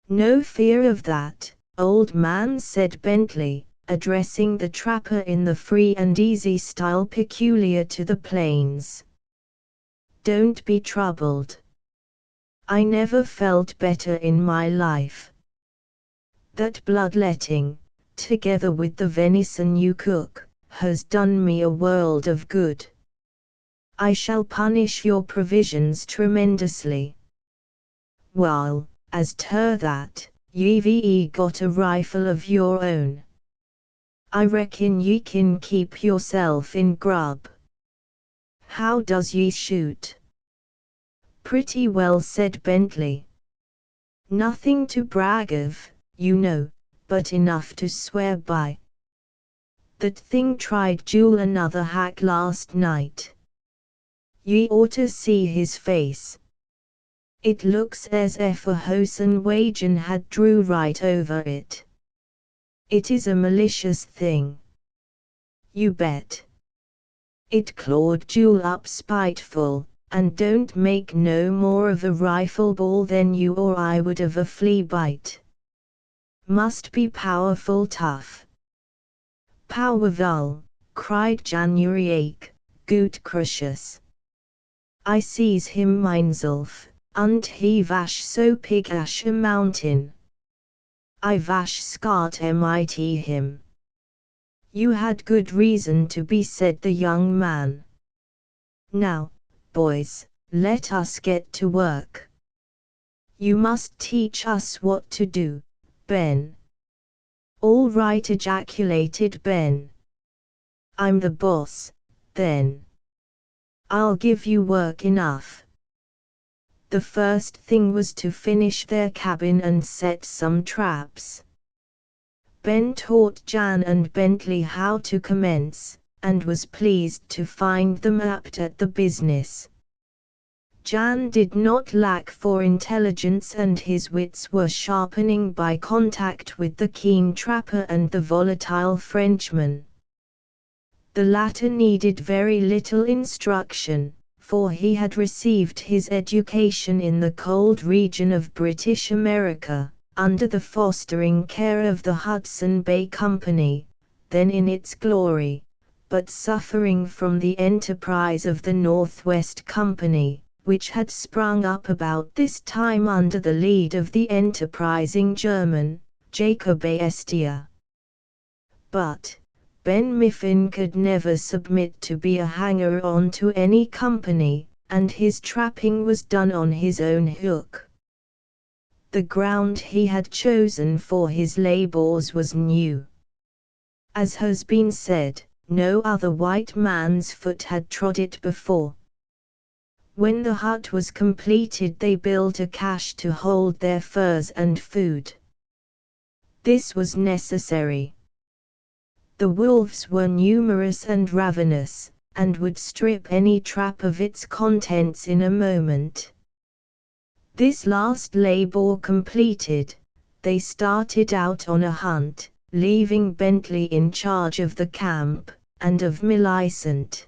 "No fear of that, old man," said Bentley, addressing the trapper in the free and easy style peculiar to the plains. "Don't be troubled. I never felt better in my life. That bloodletting, together with the venison you cook, has done me a world of good. I shall punish your provisions tremendously. While, as to that, you've got a rifle of your own. I reckon ye can keep yourself in grub. How does ye shoot?" "Pretty well," said Bentley. "Nothing to brag of, you know, but enough to swear by. That thing tried Jewel another hack last night. Ye oughter see his face. It looks as if a hosen wagon had drew right over it. It is a malicious thing. You bet. It clawed Jewel up spiteful, and don't make no more of a rifle ball than you or I would of a flea bite. Must be powerful tough." "Powerful," cried January Ake, "Goot gracious. I sees him mineself, und he vash so pig ash a mountain. I vash scart mit him." "You had good reason to be," said the young man. "Now, boys, let us get to work. You must teach us what to do, Ben." "All right," ejaculated Ben. "I'm the boss, then. I'll give you work enough." The first thing was to finish their cabin and set some traps. Ben taught Jan and Bentley how to commence, and was pleased to find them apt at the business. Jan did not lack for intelligence, and his wits were sharpening by contact with the keen trapper and the volatile Frenchman. The latter needed very little instruction, for he had received his education in the cold region of British America, under the fostering care of the Hudson Bay Company, then in its glory, but suffering from the enterprise of the Northwest Company, which had sprung up about this time under the lead of the enterprising German, Jacob Estia. But Ben Mifflin could never submit to be a hanger-on to any company, and his trapping was done on his own hook. The ground he had chosen for his labours was new. As has been said, no other white man's foot had trod it before. When the hut was completed, they built a cache to hold their furs and food. This was necessary. The wolves were numerous and ravenous, and would strip any trap of its contents in a moment. This last labour completed, they started out on a hunt, leaving Bentley in charge of the camp, and of Millicent.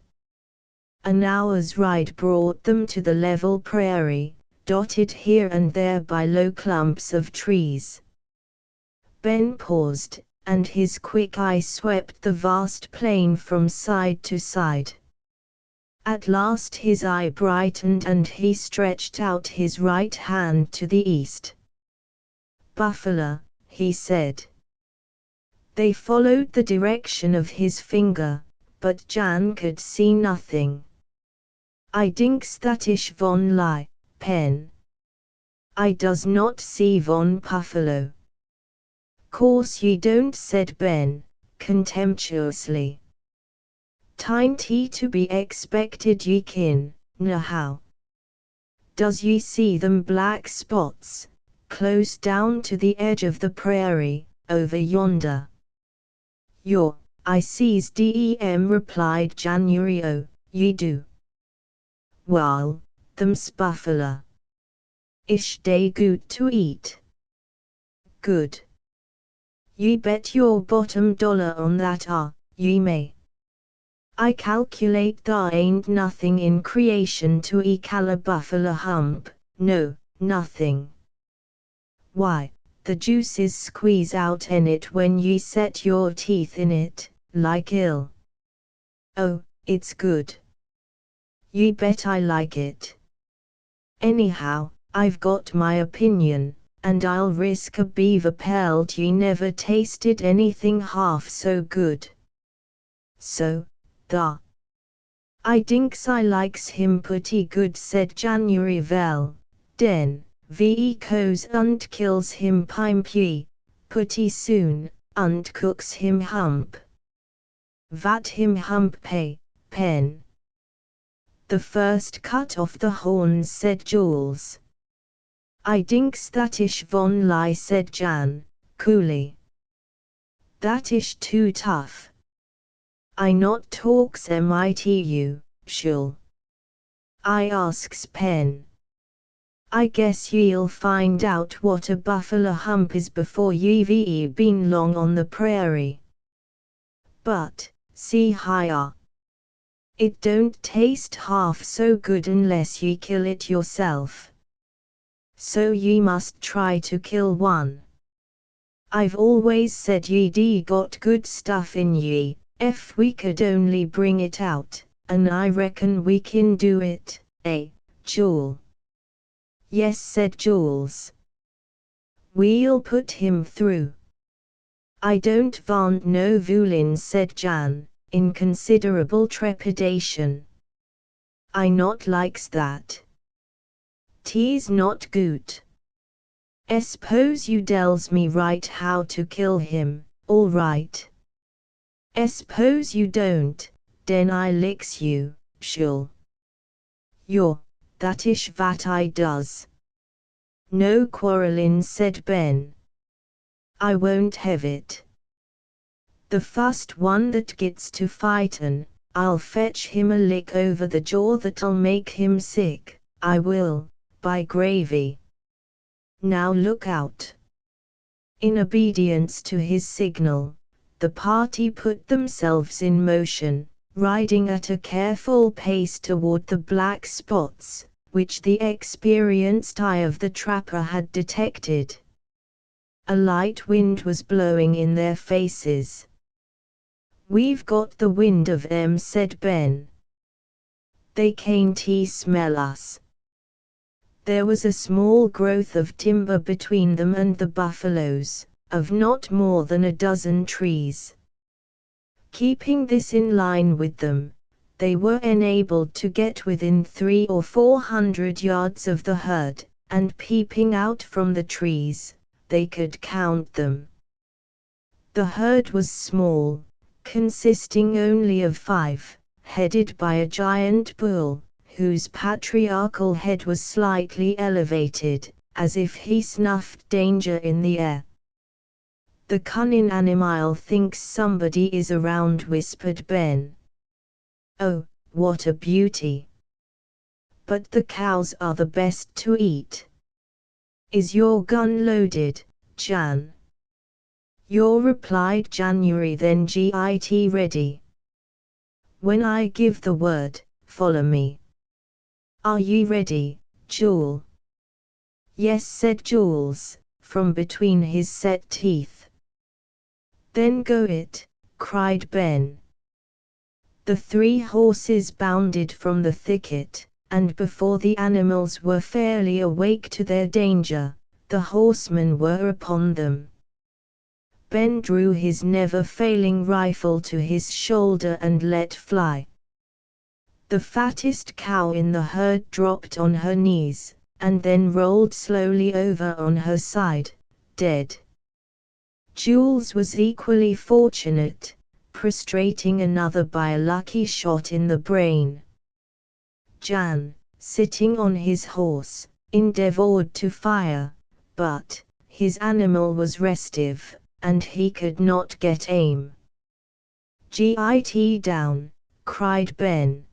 An hour's ride brought them to the level prairie, dotted here and there by low clumps of trees. Ben paused, and his quick eye swept the vast plain from side to side. At last his eye brightened, and he stretched out his right hand to the east. "Buffalo," he said. They followed the direction of his finger, but Jan could see nothing. I dinks that ish von lie, pen. I does not see von buffalo. Course ye don't, said Ben, contemptuously. Tinty to be expected ye kin, how. Does ye see them black spots, close down to the edge of the prairie, over yonder? Yaw, I sees dem, replied January. Oh, ye do. Wall, them's buffalo. Ish dey good to eat? Good. Ye bet your bottom dollar on that, ye may. I calculate there ain't nothing in creation to equal a buffalo hump, no, nothing. Why, the juices squeeze out in it when ye set your teeth in it, like ill. Oh, it's good. Ye bet I like it. Anyhow, I've got my opinion, and I'll risk a beaver pelt ye never tasted anything half so good. So, the. I dinks I likes him putty good, said January. Vel, den, ve goes und kills him pimpy, putty soon, und cooks him hump. Vat him hump pay, pen. The first cut off the horns, said Jules. I dinks that ish von lie, said Jan, coolly. That ish too tough. I not talks mitu, shul. I asks Pen. I guess ye'll find out what a buffalo hump is before ye've been long on the prairie. But, see here. It don't taste half so good unless ye kill it yourself. So ye must try to kill one. I've always said ye'd got good stuff in ye, if we could only bring it out, and I reckon we can do it, Jule? Yes, said Jules. We'll put him through. I don't want no voolin, said Jan, in considerable trepidation. I not likes that. 'Tis not good. S'pose you tells me right how to kill him, all right. S'pose you don't, den I licks you, shul. Yaw, that ish vat I does. No quarrelin, said Ben. I won't have it. The first one that gets to fightin', I'll fetch him a lick over the jaw that'll make him sick, I will, by gravy. Now look out. In obedience to his signal, the party put themselves in motion, riding at a careful pace toward the black spots, which the experienced eye of the trapper had detected. A light wind was blowing in their faces. We've got the wind of 'em, said Ben. They can't smell us. There was a small growth of timber between them and the buffaloes, of not more than a dozen trees. Keeping this in line with them, they were enabled to get within 300 or 400 yards of the herd, and peeping out from the trees, they could count them. The herd was small, consisting only of 5, headed by a giant bull, whose patriarchal head was slightly elevated, as if he snuffed danger in the air. The cunning animal thinks somebody is around, whispered Ben. Oh, what a beauty! But the cows are the best to eat. Is your gun loaded, Jan? Your, replied January. Then git ready. When I give the word, follow me. Are ye ready, Jule? Yes, said Jules, from between his set teeth. Then go it, cried Ben. The 3 horses bounded from the thicket, and before the animals were fairly awake to their danger, the horsemen were upon them. Ben drew his never-failing rifle to his shoulder and let fly. The fattest cow in the herd dropped on her knees, and then rolled slowly over on her side, dead. Jules was equally fortunate, prostrating another by a lucky shot in the brain. Jan, sitting on his horse, endeavored to fire, but his animal was restive, and he could not get aim. "Git down," cried Ben.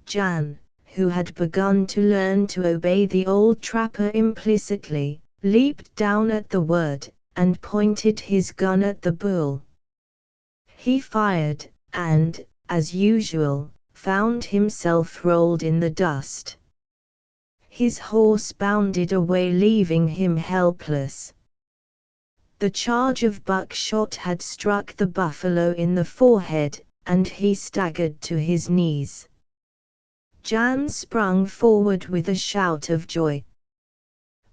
Jan, who had begun to learn to obey the old trapper implicitly, leaped down at the word, and pointed his gun at the bull. He fired, and, as usual, found himself rolled in the dust. His horse bounded away, leaving him helpless. The charge of buckshot had struck the buffalo in the forehead, and he staggered to his knees. Jan sprung forward with a shout of joy.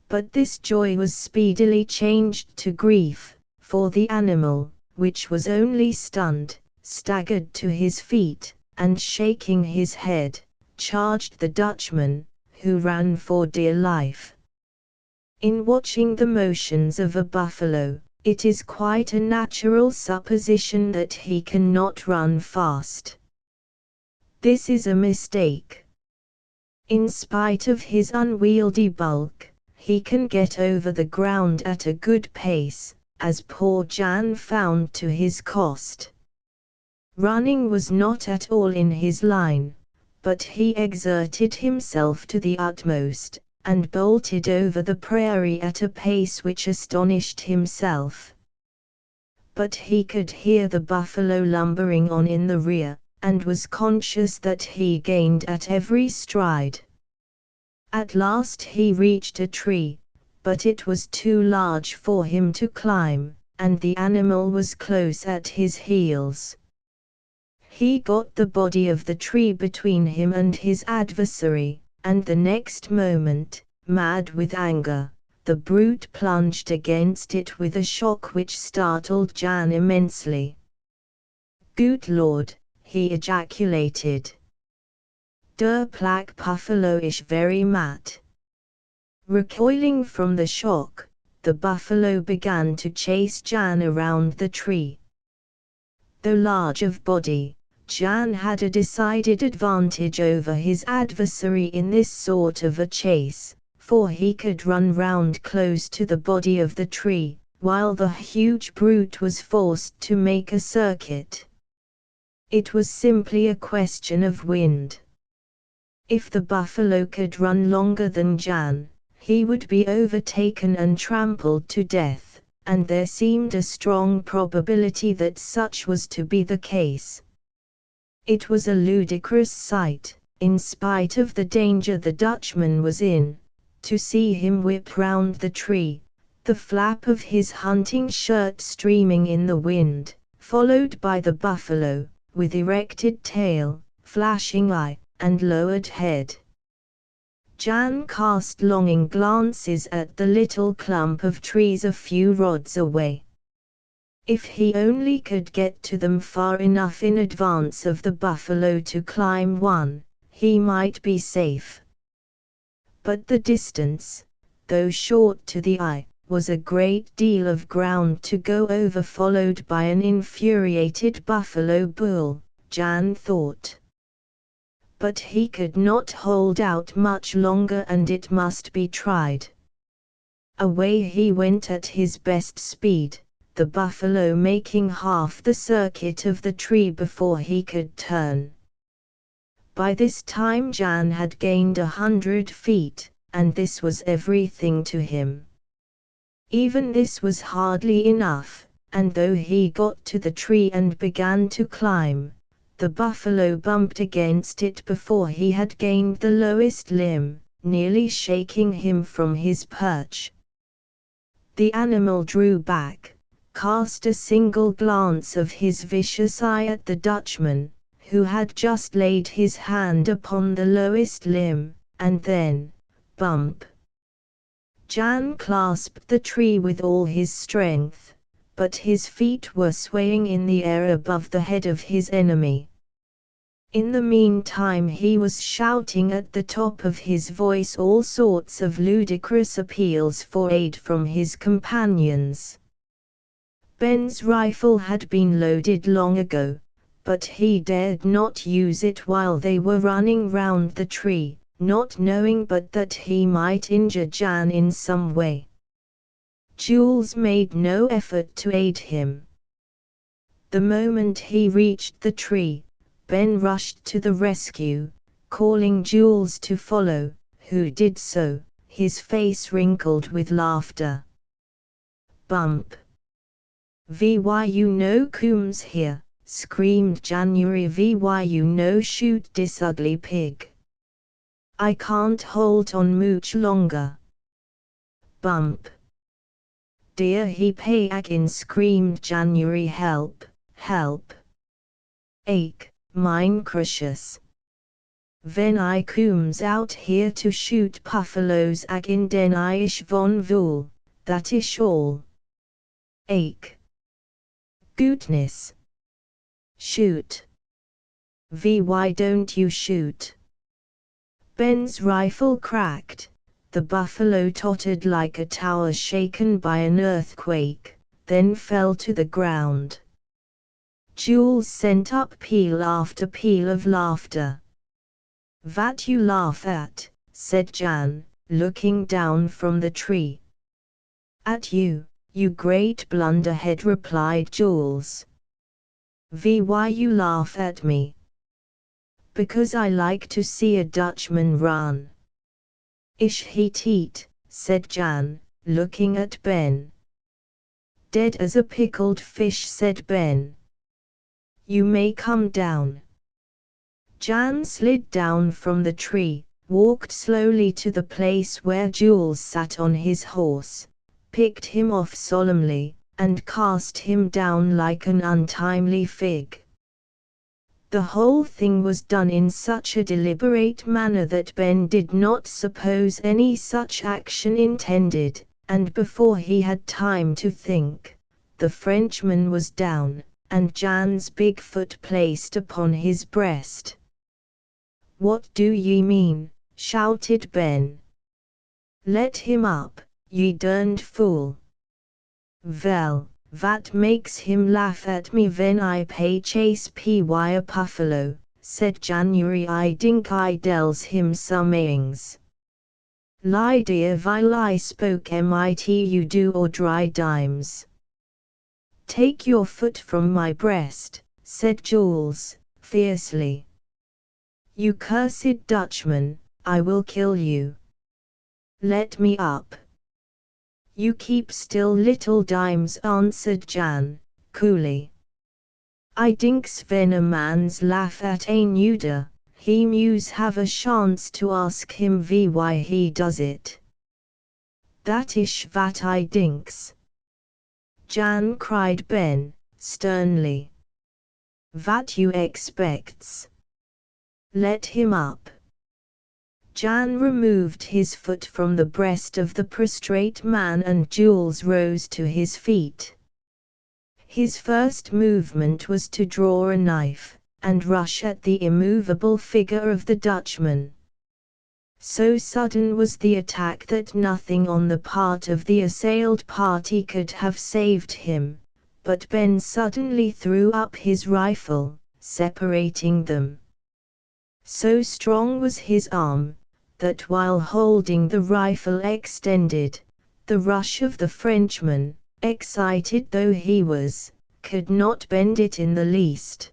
But this joy was speedily changed to grief, for the animal, which was only stunned, staggered to his feet, and shaking his head, charged the Dutchman, who ran for dear life. In watching the motions of a buffalo, it is quite a natural supposition that he cannot run fast. This is a mistake. In spite of his unwieldy bulk, he can get over the ground at a good pace, as poor Jan found to his cost. Running was not at all in his line, but he exerted himself to the utmost, and bolted over the prairie at a pace which astonished himself. But he could hear the buffalo lumbering on in the rear, and was conscious that he gained at every stride. At last he reached a tree, but it was too large for him to climb, and the animal was close at his heels. He got the body of the tree between him and his adversary, and the next moment, mad with anger, the brute plunged against it with a shock which startled Jan immensely. "Good Lord," he ejaculated. "Der plak buffalo ish very mat." Recoiling from the shock, the buffalo began to chase Jan around the tree. Though large of body, Jan had a decided advantage over his adversary in this sort of a chase, for he could run round close to the body of the tree, while the huge brute was forced to make a circuit. It was simply a question of wind. If the buffalo could run longer than Jan, he would be overtaken and trampled to death, and there seemed a strong probability that such was to be the case. It was a ludicrous sight, in spite of the danger the Dutchman was in, to see him whip round the tree, the flap of his hunting shirt streaming in the wind, followed by the buffalo, with erected tail, flashing eye, and lowered head. Jan cast longing glances at the little clump of trees a few rods away. If he only could get to them far enough in advance of the buffalo to climb one, he might be safe. But the distance, though short to the eye, was a great deal of ground to go over, followed by an infuriated buffalo bull, Jan thought. But he could not hold out much longer, and it must be tried. Away he went at his best speed, the buffalo making half the circuit of the tree before he could turn. By this time Jan had gained 100 feet, and this was everything to him. Even this was hardly enough, and though he got to the tree and began to climb, the buffalo bumped against it before he had gained the lowest limb, nearly shaking him from his perch. The animal drew back, cast a single glance of his vicious eye at the Dutchman, who had just laid his hand upon the lowest limb, and then, bump! Jan clasped the tree with all his strength, but his feet were swaying in the air above the head of his enemy. In the meantime he was shouting at the top of his voice all sorts of ludicrous appeals for aid from his companions. Ben's rifle had been loaded long ago, but he dared not use it while they were running round the tree, not knowing but that he might injure Jan in some way. Jules made no effort to aid him. The moment he reached the tree, Ben rushed to the rescue, calling Jules to follow, who did so, his face wrinkled with laughter. Bump! Why you no comes here, screamed January. Why you no shoot dis ugly pig. I can't hold on much longer. Bump! Dear he pay Aiken, screamed January. Help, help. Ache, mine crucius. Wenn I comes out here to shoot buffaloes Aiken den ich von wohl, that is all. Ache. Goodness. Shoot. Why don't you shoot? Ben's rifle cracked, the buffalo tottered like a tower shaken by an earthquake, then fell to the ground. Jules sent up peal after peal of laughter. That you laugh at, said Jan, looking down from the tree. At you, you great blunderhead, replied Jules. Why you laugh at me? Because I like to see a Dutchman run. Ish he teat, said Jan, looking at Ben. Dead as a pickled fish, said Ben. You may come down. Jan slid down from the tree, walked slowly to the place where Jules sat on his horse, picked him off solemnly, and cast him down like an untimely fig. The whole thing was done in such a deliberate manner that Ben did not suppose any such action intended, and before he had time to think, the Frenchman was down, and Jan's big foot placed upon his breast. What do ye mean? Shouted Ben. Let him up, ye derned fool. Vell, that makes him laugh at me when I pay chase a buffalo, said January. I dink I dells him some aings. Lie dear while I spoke mit you do or dry dimes. Take your foot from my breast, said Jules, fiercely. You cursed Dutchman, I will kill you. Let me up. You keep still, little dimes, answered Jan, coolly. I dinks when a man's laugh at a nuder, he muse have a chance to ask him why he does it. That ish what I dinks. Jan, cried Ben, sternly. What you expects? Let him up. Jan removed his foot from the breast of the prostrate man and Jules rose to his feet. His first movement was to draw a knife, and rush at the immovable figure of the Dutchman. So sudden was the attack that nothing on the part of the assailed party could have saved him, but Ben suddenly threw up his rifle, separating them. So strong was his arm, that while holding the rifle extended, the rush of the Frenchman, excited though he was, could not bend it in the least.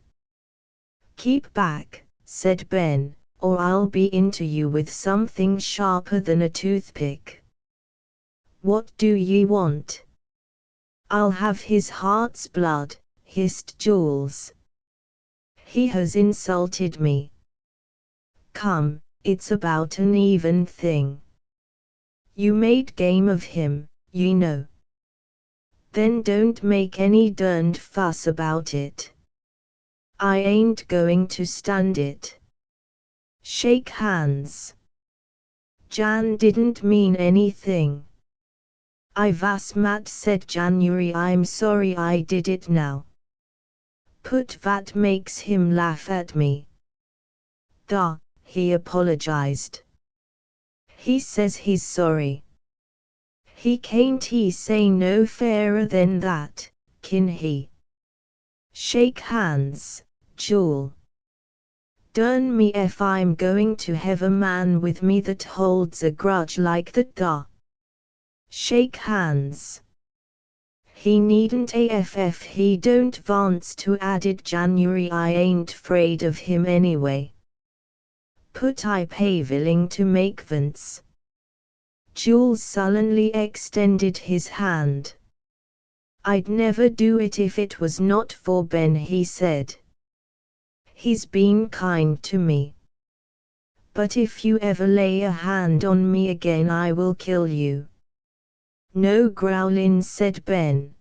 Keep back, said Ben, or I'll be into you with something sharper than a toothpick. What do ye want? I'll have his heart's blood, hissed Jules. He has insulted me. Come, it's about an even thing. You made game of him, ye know. Then don't make any derned fuss about it. I ain't going to stand it. Shake hands. Jan didn't mean anything. I was mad, said January. I'm sorry I did it now. Put that makes him laugh at me. Duh, he apologized. He says he's sorry. He can't he say no fairer than that, can he? Shake hands, Jewel. Darn me if I'm going to have a man with me that holds a grudge like that. Duh. Shake hands. He needn't aff he don't wants to, added January. I ain't afraid of him anyway. Put I pay willing to make vents. Jules sullenly extended his hand. I'd never do it if it was not for Ben, he said. He's been kind to me. But if you ever lay a hand on me again I will kill you. No growlin', said Ben.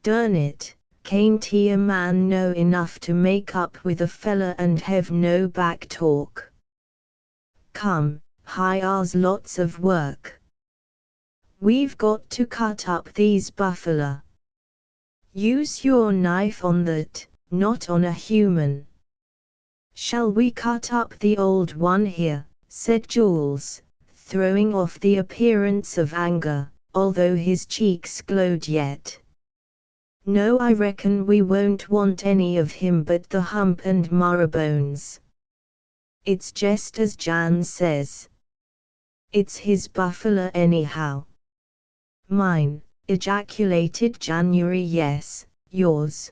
Darn it, can't he a man know enough to make up with a fella and have no back talk? Come, hire's lots of work. We've got to cut up these buffalo. Use your knife on that, not on a human. Shall we cut up the old one here, said Jules, throwing off the appearance of anger, although his cheeks glowed yet. No, I reckon we won't want any of him but the hump and marrowbones. It's just as Jan says. It's his buffalo anyhow. Mine, ejaculated January. Yes, yours.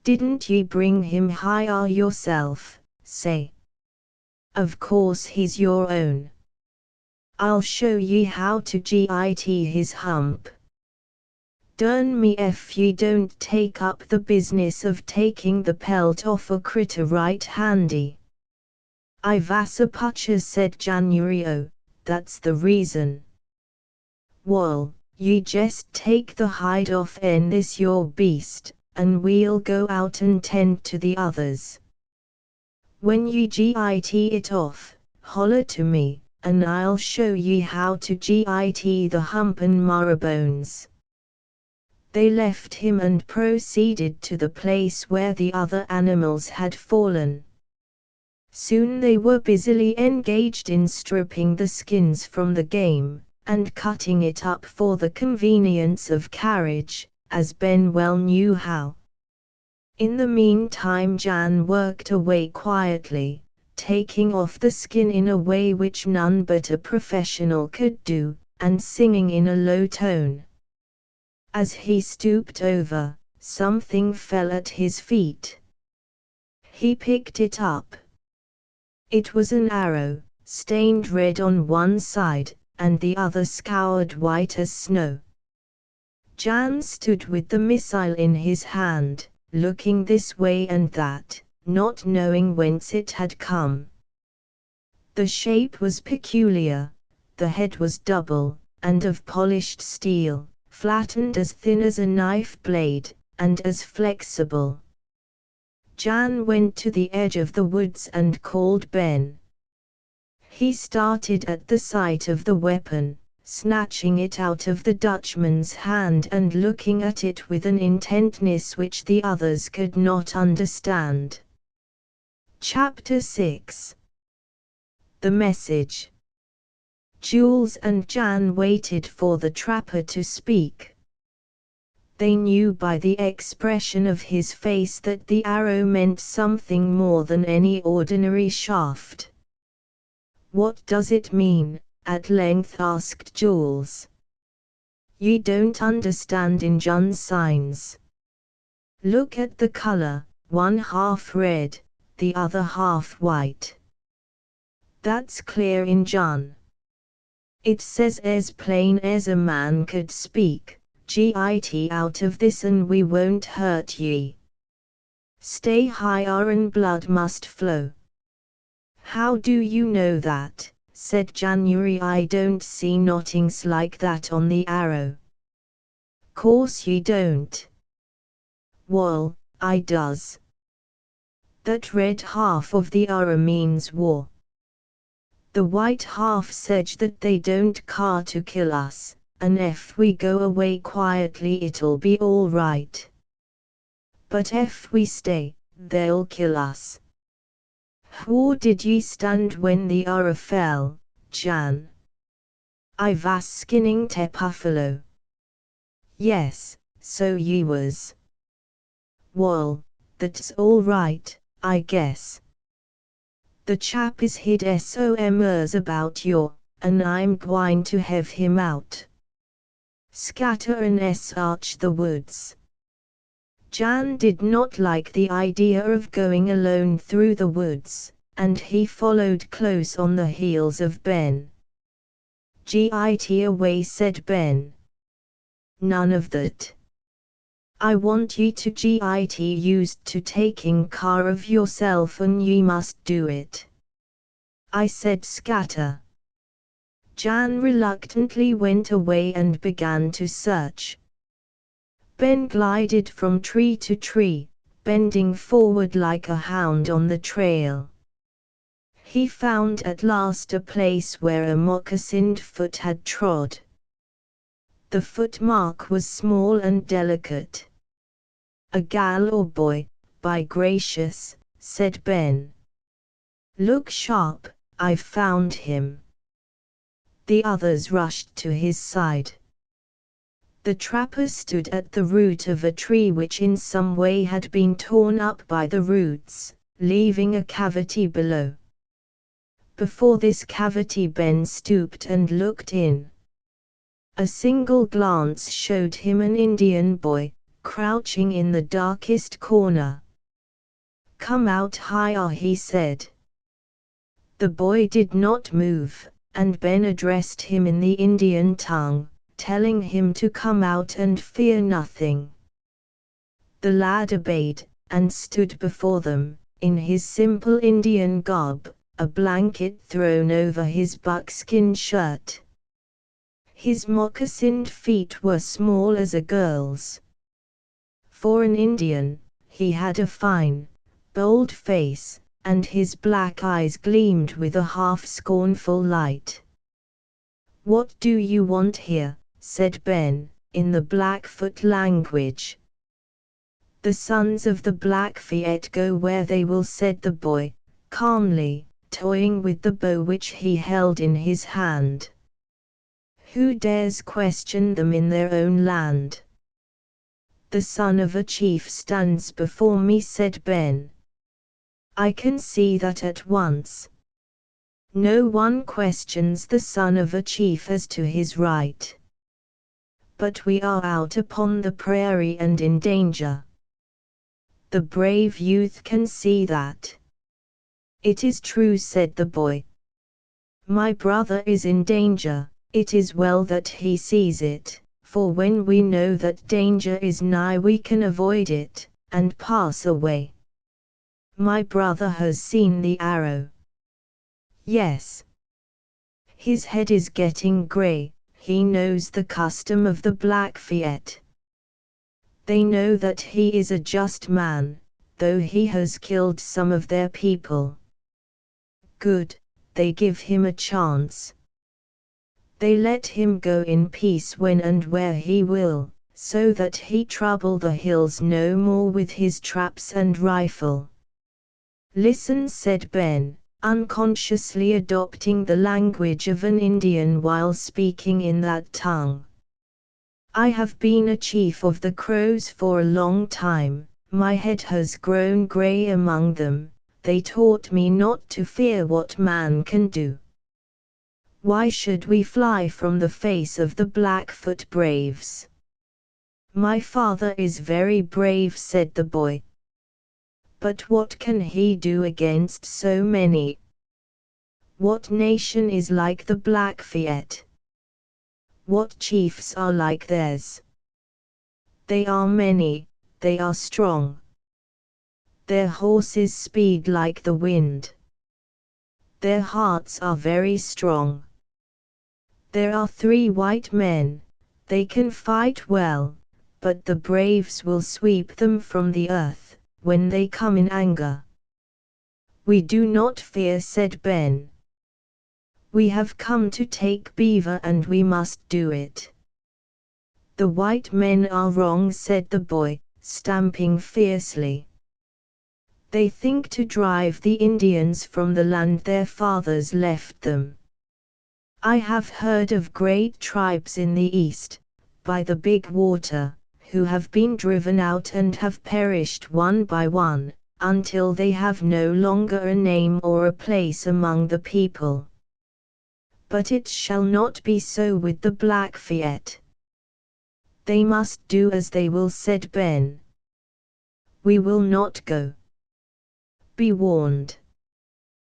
Didn't ye bring him hire yourself, say? Of course he's your own. I'll show ye how to git his hump. Darn me if ye don't take up the business of taking the pelt off a critter right handy. I was a putcher, said January. Oh, that's the reason. Wall, ye jest take the hide off this your beast, and we'll go out and tend to the others. When ye git it off, holler to me, and I'll show ye how to git the hump and marrowbones. They left him and proceeded to the place where the other animals had fallen. Soon they were busily engaged in stripping the skins from the game, and cutting it up for the convenience of carriage, as Ben well knew how. In the meantime Jan worked away quietly, taking off the skin in a way which none but a professional could do, and singing in a low tone. As he stooped over, something fell at his feet. He picked it up. It was an arrow, stained red on one side, and the other scoured white as snow. Jan stood with the missile in his hand, looking this way and that, not knowing whence it had come. The shape was peculiar, the head was double, and of polished steel, flattened as thin as a knife blade, and as flexible. Jan went to the edge of the woods and called Ben. He started at the sight of the weapon, snatching it out of the Dutchman's hand and looking at it with an intentness which the others could not understand. Chapter 6. The Message. Jules and Jan waited for the trapper to speak. They knew by the expression of his face that the arrow meant something more than any ordinary shaft. "What does it mean?" at length asked Jules. "Ye don't understand Injun signs. Look at the color, one half red, the other half white. That's clear Injun. It says as plain as a man could speak, git out of this and we won't hurt ye. Stay higher and blood must flow." "How do you know that?" said January. "I don't see nottings like that on the arrow." "Course ye don't." "Wall, I does. That red half of the arrow means war. The white half says that they don't care to kill us, and if we go away quietly it'll be all right. But if we stay, they'll kill us. How did ye stand when the arrow fell, Jan? I was skinning te buffalo. Yes, so ye was. Wall, that's all right, I guess. The chap is hid SOMers about you, and I'm gwine to have him out. Scatter and search the woods. Jan did not like the idea of going alone through the woods, and he followed close on the heels of Ben. "Git away," said Ben. "None of that. I want ye to get used to taking care of yourself, and ye must do it. I said scatter." Jan reluctantly went away and began to search. Ben glided from tree to tree, bending forward like a hound on the trail. He found at last a place where a moccasined foot had trod. The footmark was small and delicate. "A gal or boy, by gracious," said Ben. "Look sharp, I've found him." The others rushed to his side. The trapper stood at the root of a tree which in some way had been torn up by the roots, leaving a cavity below. Before this cavity Ben stooped and looked in. A single glance showed him an Indian boy, crouching in the darkest corner. "Come out higher," he said. The boy did not move, and Ben addressed him in the Indian tongue, telling him to come out and fear nothing. The lad obeyed, and stood before them, in his simple Indian garb, a blanket thrown over his buckskin shirt. His moccasined feet were small as a girl's. For an Indian, he had a fine, bold face, and his black eyes gleamed with a half-scornful light. "What do you want here?" said Ben, in the Blackfoot language. "The sons of the Blackfeet go where they will," said the boy, calmly, toying with the bow which he held in his hand. "Who dares question them in their own land?" "The son of a chief stands before me," said Ben. "I can see that at once. No one questions the son of a chief as to his right. But we are out upon the prairie and in danger. The brave youth can see that." "It is true," said the boy. "My brother is in danger. It is well that he sees it, for when we know that danger is nigh we can avoid it, and pass away. My brother has seen the arrow." "Yes. His head is getting grey. He knows the custom of the Blackfeet. They know that he is a just man, though he has killed some of their people. Good, they give him a chance. They let him go in peace when and where he will, so that he trouble the hills no more with his traps and rifle." "Listen," said Ben, unconsciously adopting the language of an Indian while speaking in that tongue. "I have been a chief of the Crows for a long time. My head has grown grey among them. They taught me not to fear what man can do. Why should we fly from the face of the Blackfoot braves?" "My father is very brave," said the boy. "But what can he do against so many? What nation is like the Blackfeet? What chiefs are like theirs? They are many, they are strong. Their horses speed like the wind. Their hearts are very strong. There are 3 white men, they can fight well, but the braves will sweep them from the earth when they come in anger." "We do not fear," said Ben. "We have come to take beaver and we must do it. The white men are wrong, said the boy, stamping fiercely. They think to drive the Indians from the land their fathers left them. I have heard of great tribes in the east, by the big water, who have been driven out and have perished one by one, until they have no longer a name or a place among the people. But it shall not be so with the Blackfeet. They must do as they will, said Ben. We will not go. Be warned.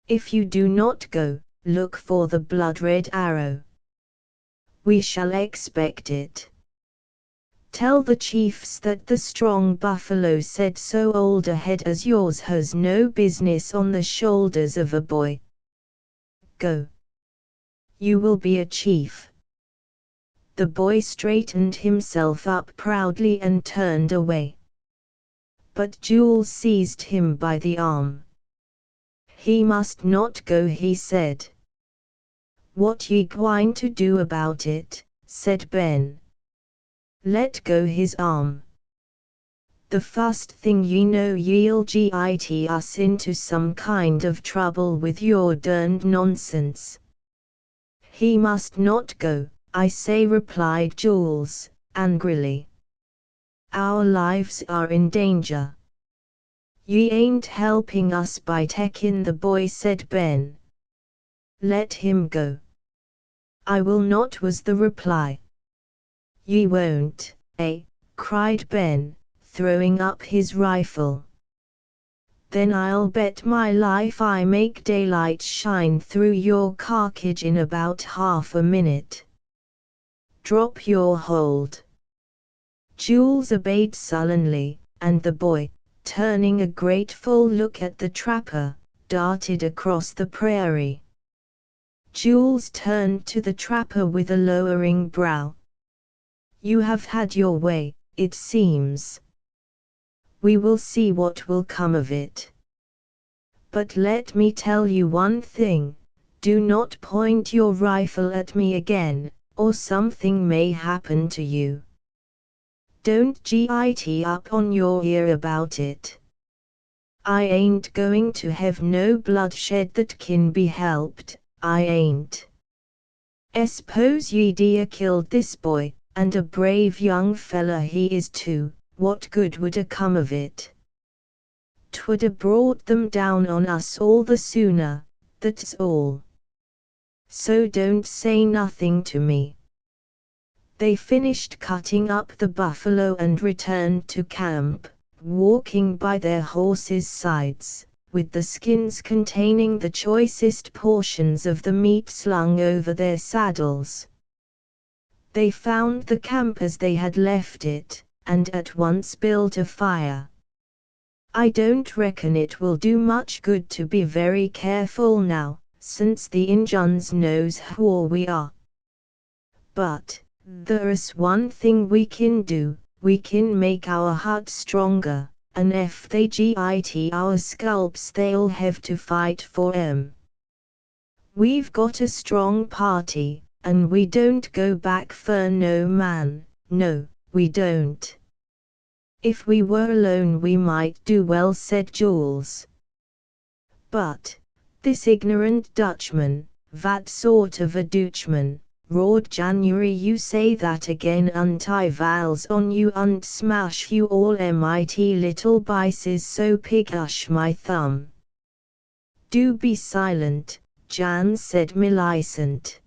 If you do not go, look for the blood-red arrow. We shall expect it. Tell the chiefs that the strong buffalo, said so old a head as yours has no business on the shoulders of a boy. Go. You will be a chief. The boy straightened himself up proudly and turned away. But Jules seized him by the arm. He must not go, he said. What ye gwine to do about it, said Ben. Let go his arm. The first thing ye know ye'll git us into some kind of trouble with your derned nonsense. He must not go, I say, replied Jules, angrily. Our lives are in danger. Ye ain't helping us by takin' the boy, said Ben. Let him go. I will not, was the reply. Ye won't, eh? Cried Ben, throwing up his rifle. Then I'll bet my life I make daylight shine through your carcage in about half a minute. Drop your hold. Jules obeyed sullenly, and the boy, turning a grateful look at the trapper, darted across the prairie. Jules turned to the trapper with a lowering brow. You have had your way, it seems. We will see what will come of it. But let me tell you one thing, do not point your rifle at me again, or something may happen to you. Don't git up on your ear about it. I ain't going to have no bloodshed that kin be helped, I ain't. S'pose ye dear killed this boy, and a brave young fella he is too, what good would a come of it? 'Twould a brought them down on us all the sooner, that's all. So don't say nothing to me. They finished cutting up the buffalo and returned to camp, walking by their horses' sides, with the skins containing the choicest portions of the meat slung over their saddles. They found the camp as they had left it, and at once built a fire. I don't reckon it will do much good to be very careful now, since the Injuns knows who we are. But there's one thing we can do, we can make our hut stronger, and if they git our scalps they'll have to fight for 'em. We've got a strong party, and we don't go back for no man, no, we don't. If we were alone we might do well, said Jules. But this ignorant Dutchman, that sort of a Dutchman, roared January, you say that again and I vals on you and smash you all mighty little bices so pigash my thumb. Do be silent, Jan, said Millicent.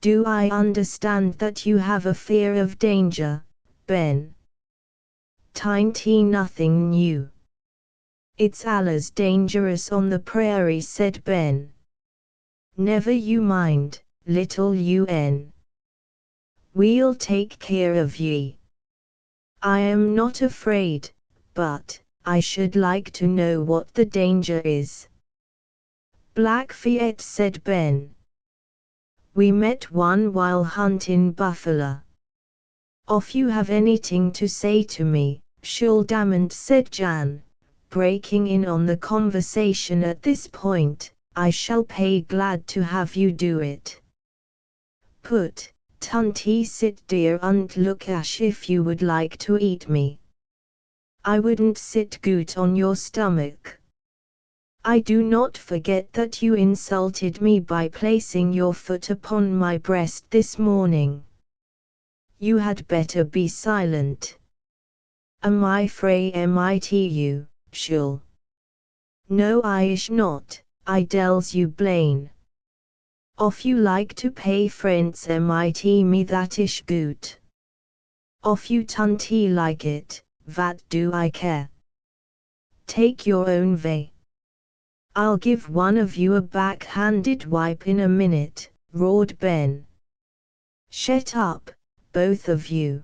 Do I understand that you have a fear of danger, Ben? Tinty nothing new. It's allers dangerous on the prairie, said Ben. Never you mind, little UN. We'll take care of ye. I am not afraid, but I should like to know what the danger is. Blackfeet, said Ben. We met one while hunting buffalo. If you have anything to say to me, Shuldamant, said Jan, breaking in on the conversation at this point, I shall pay glad to have you do it. Put Tunty sit dear and look as if you would like to eat me. I wouldn't sit good on your stomach. I do not forget that you insulted me by placing your foot upon my breast this morning. You had better be silent. Am I frey mit you, shul? No I ish not, I dells you blain. If you like to pay friends mit me that ish gut. If you tunty like it, what do I care? Take your own way. I'll give one of you a backhanded wipe in a minute, roared Ben. Shut up, both of you.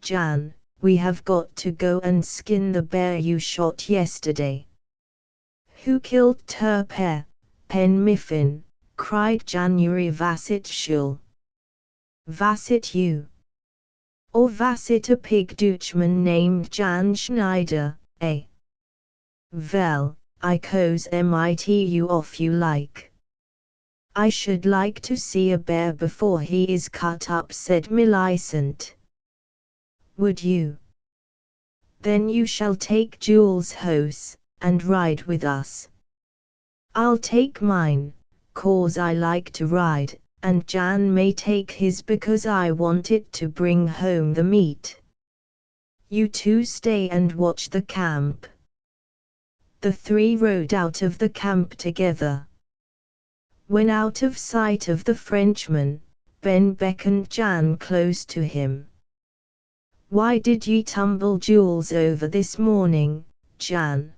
Jan, we have got to go and skin the bear you shot yesterday. Who killed Turper, Pen Miffin? Cried January Vassit Shul. Vassit you? Or Vassit a pig Dutchman named Jan Schneider, eh? Well, I cause mit you off you like. I should like to see a bear before he is cut up, said Millicent. Would you? Then you shall take Jules' horse, and ride with us. I'll take mine, 'cause I like to ride, and Jan may take his because I want it to bring home the meat. You two stay and watch the camp. The three rode out of the camp together. When out of sight of the Frenchman, Ben beckoned Jan close to him. Why did ye tumble Jules over this morning, Jan?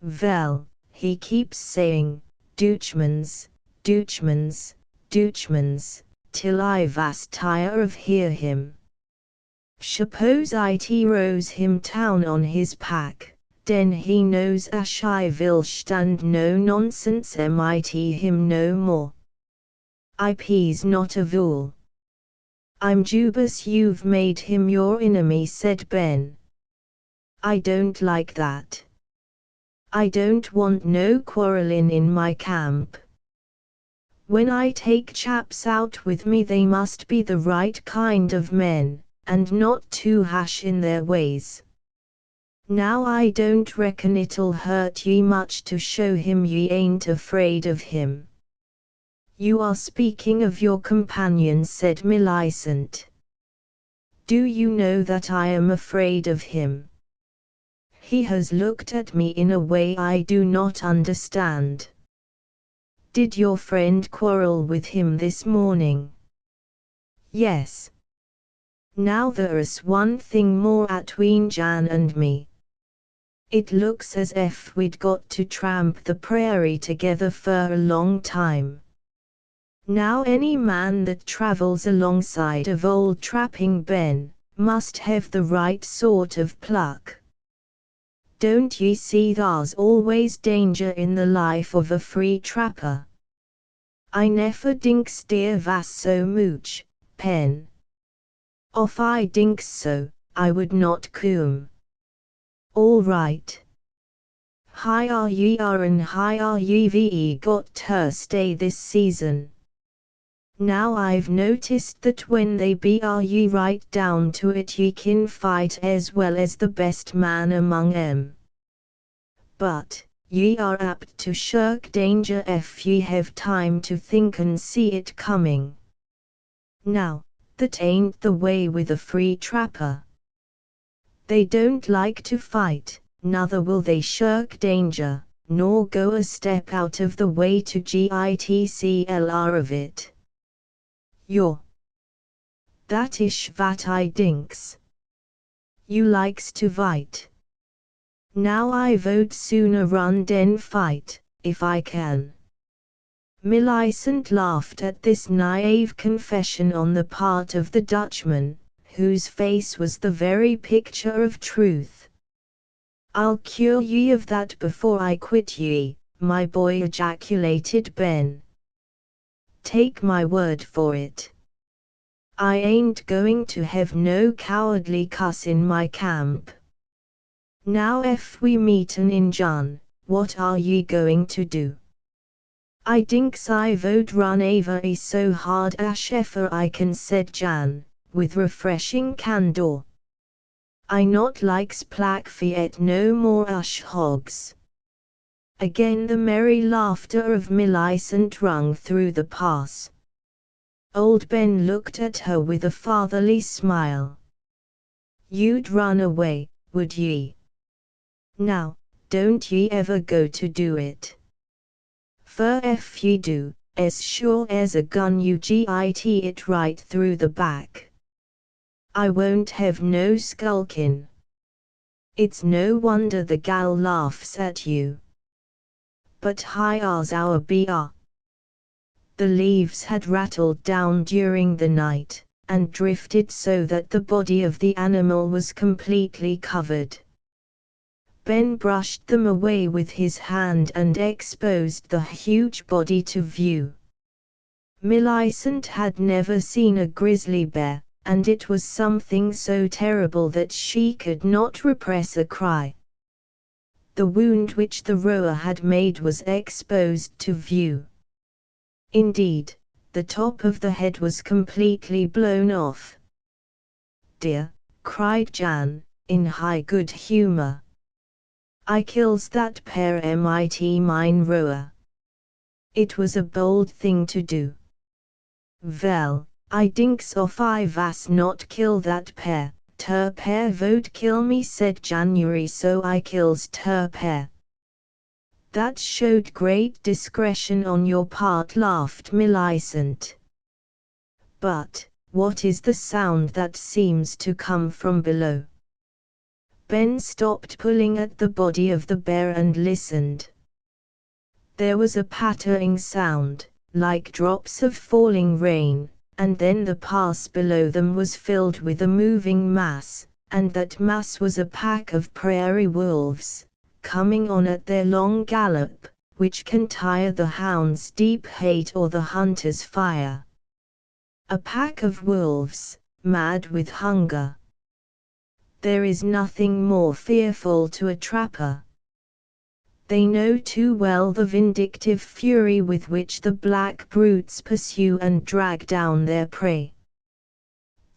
Well, he keeps saying, Dutchmans, Dutchmans, Dutchmans, till I vast tire of hear him. Suppose it rows him down on his pack, den he knows ash I will stand no nonsense mit him no more. I peas not a vool. I'm jubous you've made him your enemy, said Ben. I don't like that. I don't want no quarrelin' in my camp. When I take chaps out with me they must be the right kind of men, and not too hash in their ways. Now I don't reckon it'll hurt ye much to show him ye ain't afraid of him. You are speaking of your companion, said Millicent. Do you know that I am afraid of him? He has looked at me in a way I do not understand. Did your friend quarrel with him this morning? Yes. Now there's one thing more atween Jan and me. It looks as if we'd got to tramp the prairie together for a long time. Now any man that travels alongside of old Trapping Ben, must have the right sort of pluck. Don't ye see there's always danger in the life of a free trapper? I never dinks dear vas so mooch, Pen. If I dinks so, I would not come. All right. Hi are ye are and hi are ye ve got ter stay this season. Now I've noticed that when they be are ye right down to it ye can fight as well as the best man among 'em. But, ye are apt to shirk danger if ye have time to think and see it coming. Now, that ain't the way with a free trapper. They don't like to fight, neither will they shirk danger, nor go a step out of the way to gitclr of it. That ish vat I dinks. You likes to fight. Now I vote sooner run den fight, if I can. Millicent laughed at this naive confession on the part of the Dutchman, whose face was the very picture of truth. I'll cure ye of that before I quit ye, my boy, ejaculated Ben. Take my word for it. I ain't going to have no cowardly cuss in my camp. Now if we meet an Injun, what are ye going to do? I dinks I vod run over I so hard ash effer Aiken, said Jan, with refreshing candor. I not likes plack fiet no more ash hogs. Again the merry laughter of Millicent rung through the pass. Old Ben looked at her with a fatherly smile. You'd run away, would ye? Now, don't ye ever go to do it. For if ye do, as sure as a gun you git it right through the back. I won't have no skulkin'. It's no wonder the gal laughs at you. But hi ours our beer. The leaves had rattled down during the night, and drifted so that the body of the animal was completely covered. Ben brushed them away with his hand and exposed the huge body to view. Millicent had never seen a grizzly bear, and it was something so terrible that she could not repress a cry. The wound which the roer had made was exposed to view. Indeed, the top of the head was completely blown off. Dear, cried Jan, in high good humor. I kills that pair mit mine roer. It was a bold thing to do. Well, I dinks off I vas not kill that pair, ter pair vod kill me, said January, so I kills ter pair. That showed great discretion on your part, laughed Millicent. But, what is the sound that seems to come from below? Ben stopped pulling at the body of the bear and listened. There was a pattering sound, like drops of falling rain, and then the pass below them was filled with a moving mass, and that mass was a pack of prairie wolves, coming on at their long gallop, which can tire the hound's deep hate or the hunter's fire. A pack of wolves, mad with hunger. There is nothing more fearful to a trapper. They know too well the vindictive fury with which the black brutes pursue and drag down their prey.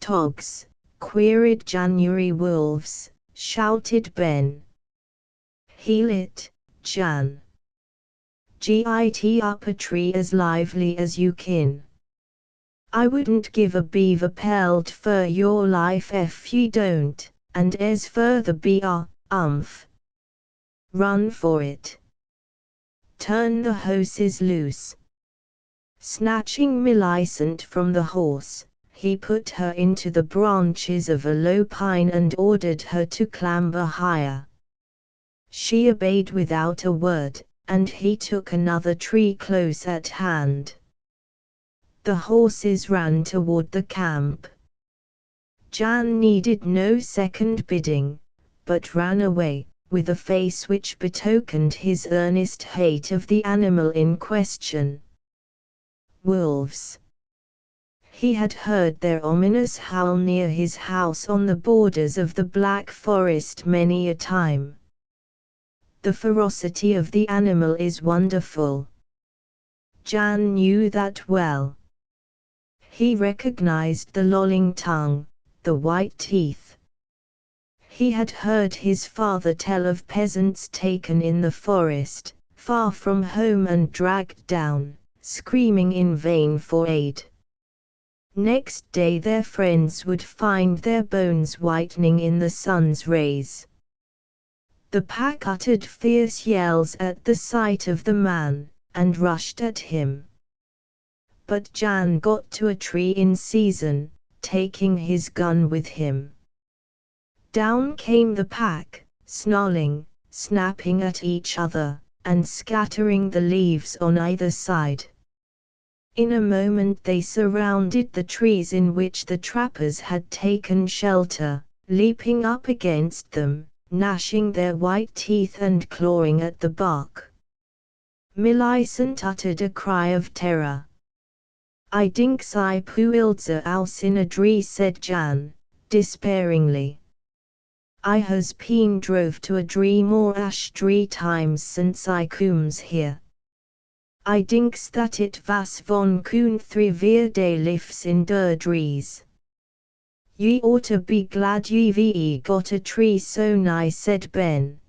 Togs, queried January. Wolves, shouted Ben. Heel it, Jan. Git up a tree as lively as you kin. I wouldn't give a beaver pelt for your life if ye don't, and as for the beer, run for it. Turn the horses loose. Snatching Millicent from the horse, he put her into the branches of a low pine and ordered her to clamber higher. She obeyed without a word, and he took another tree close at hand. The horses ran toward the camp. Jan needed no second bidding, but ran away, with a face which betokened his earnest hate of the animal in question. Wolves. He had heard their ominous howl near his house on the borders of the Black Forest many a time. The ferocity of the animal is wonderful. Jan knew that well. He recognized the lolling tongue, the white teeth. He had heard his father tell of peasants taken in the forest, far from home and dragged down, screaming in vain for aid. Next day their friends would find their bones whitening in the sun's rays. The pack uttered fierce yells at the sight of the man, and rushed at him. But Jan got to a tree in season, taking his gun with him. Down came the pack, snarling, snapping at each other, and scattering the leaves on either side. In a moment they surrounded the trees in which the trappers had taken shelter, leaping up against them, gnashing their white teeth and clawing at the bark. Millicent uttered a cry of terror. I dinks I puilze aus in a dree, said Jan, despairingly. I has been drove to a dree more ash 3 times since I comes here. I dinks that it was von Kuhn 3 day lifts in der Dries. Ye oughta be glad ye got a tree so nigh, said Ben.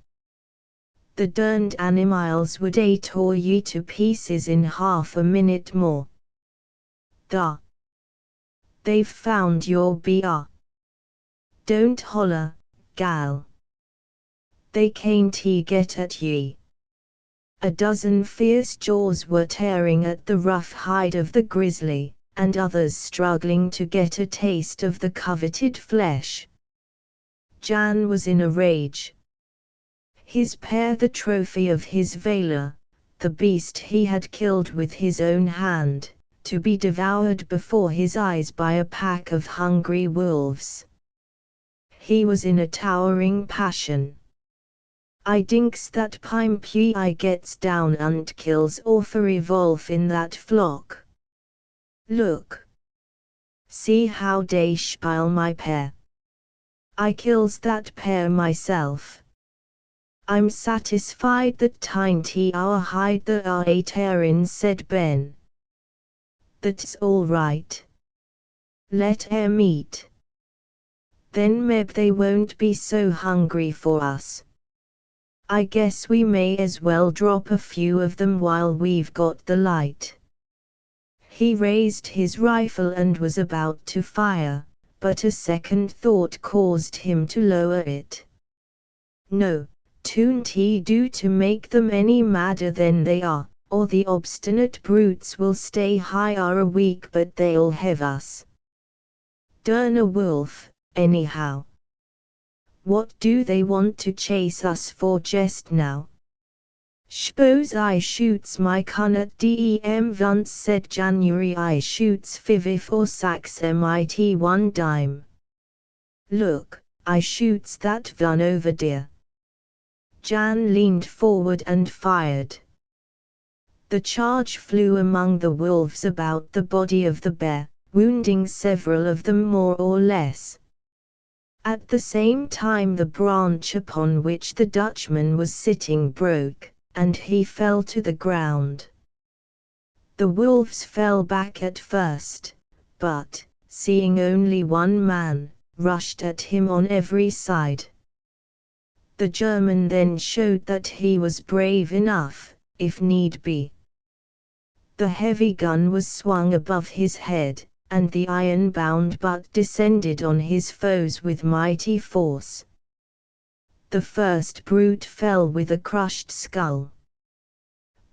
The derned animals would tore ye to pieces in half a minute more. Da. They've found your bear. Don't holler, gal. They can't get at ye. A dozen fierce jaws were tearing at the rough hide of the grizzly, and others struggling to get a taste of the coveted flesh. Jan was in a rage. His pair, the trophy of his valor, the beast he had killed with his own hand, to be devoured before his eyes by a pack of hungry wolves. He was in a towering passion. I dinks that Pimpy I gets down and kills orphery wolf in that flock. Look. See how they spile my pair. I kills that pair myself. I'm satisfied that Tinty our hide the tearin, said Ben. That's all right. Let 'em eat. Then meb they won't be so hungry for us. I guess we may as well drop a few of them while we've got the light. He raised his rifle and was about to fire, but a second thought caused him to lower it. No, toon't he do to make them any madder than they are, or the obstinate brutes will stay higher a week but they'll have us. Durn a wolf, anyhow. What do they want to chase us for just now? S'pose I shoots my cun at dem once, said January. I shoots 5 or 6 mit 1 dime. Look, I shoots that one over there. Jan leaned forward and fired. The charge flew among the wolves about the body of the bear, wounding several of them more or less. At the same time the branch upon which the Dutchman was sitting broke, and he fell to the ground. The wolves fell back at first, but, seeing only one man, rushed at him on every side. The German then showed that he was brave enough, if need be. The heavy gun was swung above his head, and the iron-bound butt descended on his foes with mighty force. The first brute fell with a crushed skull.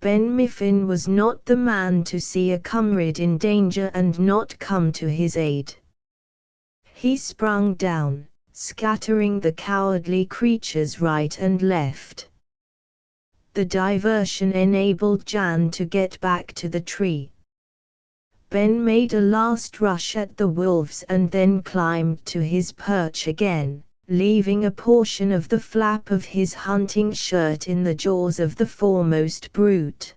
Ben Miffin was not the man to see a comrade in danger and not come to his aid. He sprung down, scattering the cowardly creatures right and left. The diversion enabled Jan to get back to the tree. Ben made a last rush at the wolves and then climbed to his perch again, leaving a portion of the flap of his hunting shirt in the jaws of the foremost brute.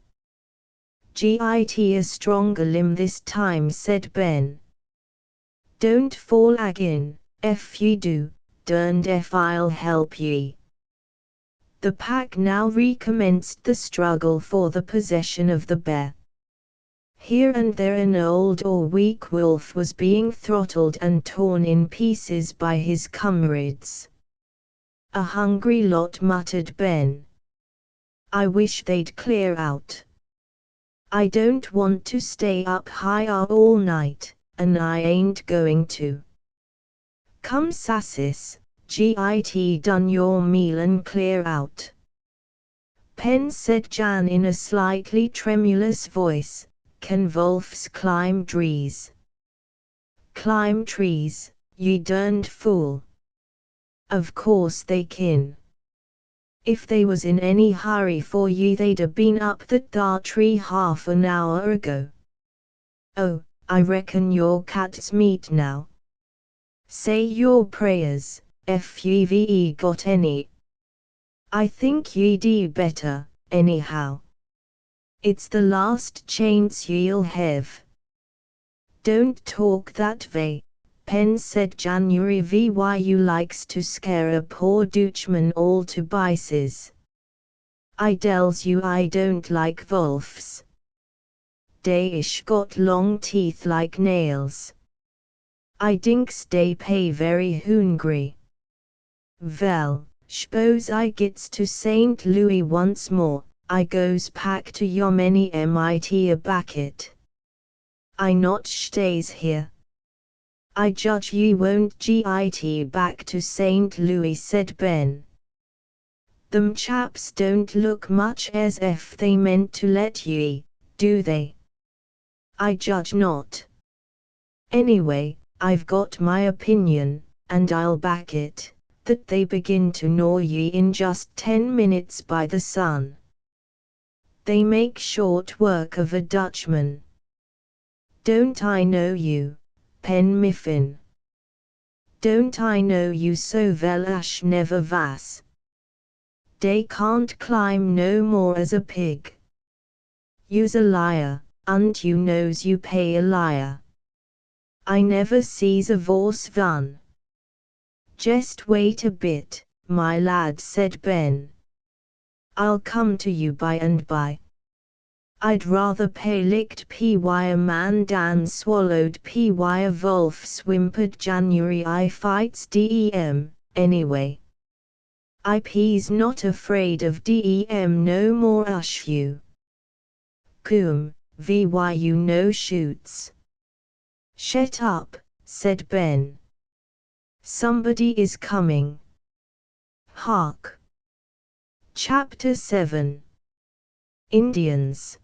"Git a stronger limb this time," said Ben. "Don't fall agin, ef ye do, derned ef I'll help ye." The pack now recommenced the struggle for the possession of the bear. Here and there an old or weak wolf was being throttled and torn in pieces by his comrades. "A hungry lot," muttered Ben. "I wish they'd clear out. I don't want to stay up higher all night, and I ain't going to. Come sassis, git done your meal and clear out." "Pen," said Jan in a slightly tremulous voice, "can wolves climb trees?" "Climb trees, ye derned fool. Of course they kin. If they was in any hurry for ye they'd a been up that thar tree half an hour ago. Oh, I reckon your cat's meat now. Say your prayers, ef ye've got any. I think ye'd better, anyhow. It's the last chance ye'll have." "Don't talk that way, Pen," said January. "Why you likes to scare a poor Dutchman all to pieces. I tells you I don't like wolves. Dayish got long teeth like nails. I dinks dey pay very hungry. Vell, s'pose I gets to St. Louis once more, I goes back to Yomeni mit a bucket. I not stays here. I judge ye won't git back to St. Louis, said Ben. Them chaps don't look much as if they meant to let ye, do they? I judge not. Anyway, I've got my opinion, and I'll back it, that they begin to gnaw ye in just 10 minutes by the sun. They make short work of a Dutchman. Don't I know you, Pen Miffin? Don't I know you so vel as never was? Dey can't climb no more as a pig. You's a liar, and you knows you pay a liar. I never sees a vorse vun. Jest wait a bit, my lad, said Ben. I'll come to you by and by. I'd rather pay licked py a man dan swallowed py a wolf, swimpered January. I fights dem, anyway. IP's not afraid of dem no more ush you. Coom, vy you no shoots. Shut up, said Ben. Somebody is coming. Hark. Chapter 7. Indians.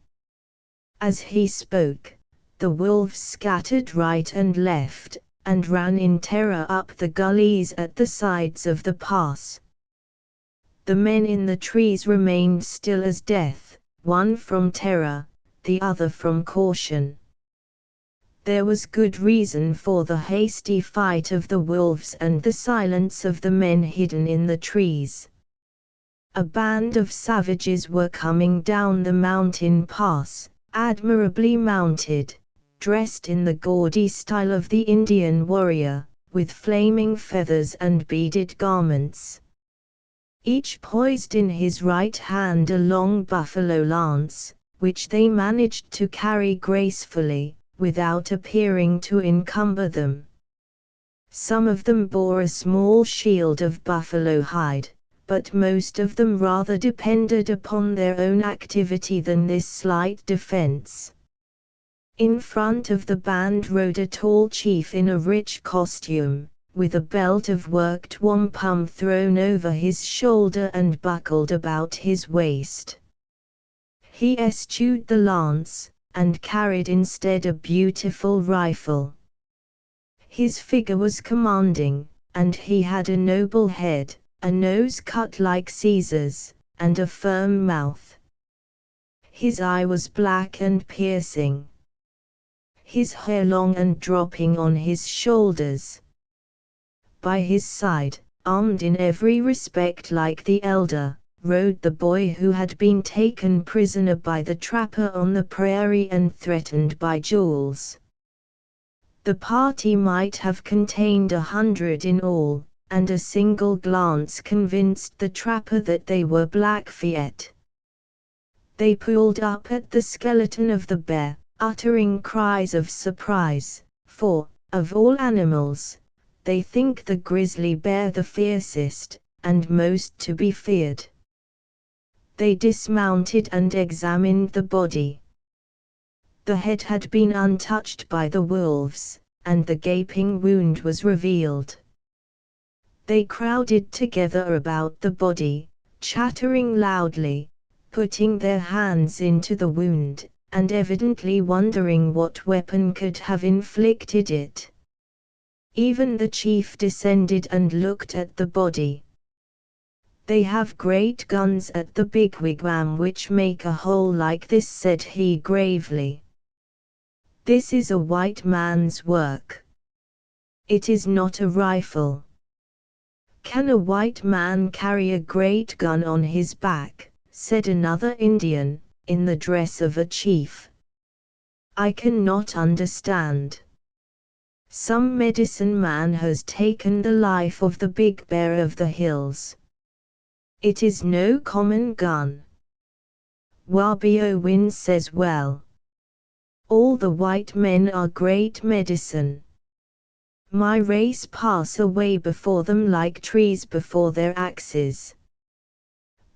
As he spoke, the wolves scattered right and left, and ran in terror up the gullies at the sides of the pass. The men in the trees remained still as death, one from terror, the other from caution. There was good reason for the hasty fight of the wolves and the silence of the men hidden in the trees. A band of savages were coming down the mountain pass, admirably mounted, dressed in the gaudy style of the Indian warrior, with flaming feathers and beaded garments. Each poised in his right hand a long buffalo lance, which they managed to carry gracefully, without appearing to encumber them. Some of them bore a small shield of buffalo hide, but most of them rather depended upon their own activity than this slight defense. In front of the band rode a tall chief in a rich costume, with a belt of worked wampum thrown over his shoulder and buckled about his waist. He eschewed the lance, and carried instead a beautiful rifle. His figure was commanding, and he had a noble head, a nose cut like Caesar's, and a firm mouth. His eye was black and piercing. His hair long and dropping on his shoulders. By his side, armed in every respect like the elder, rode the boy who had been taken prisoner by the trapper on the prairie and threatened by Jules. The party might have contained 100 in all, and a single glance convinced the trapper that they were Blackfeet. They pulled up at the skeleton of the bear, uttering cries of surprise, for, of all animals, they think the grizzly bear the fiercest, and most to be feared. They dismounted and examined the body. The head had been untouched by the wolves, and the gaping wound was revealed. They crowded together about the body, chattering loudly, putting their hands into the wound, and evidently wondering what weapon could have inflicted it. Even the chief descended and looked at the body. "They have great guns at the big wigwam which make a hole like this," said he gravely. "This is a white man's work. It is not a rifle. Can a white man carry a great gun on his back?" said another Indian, in the dress of a chief. "I cannot understand. Some medicine man has taken the life of the big bear of the hills. It is no common gun. Wabio Win says well. All the white men are great medicine. My race pass away before them like trees before their axes.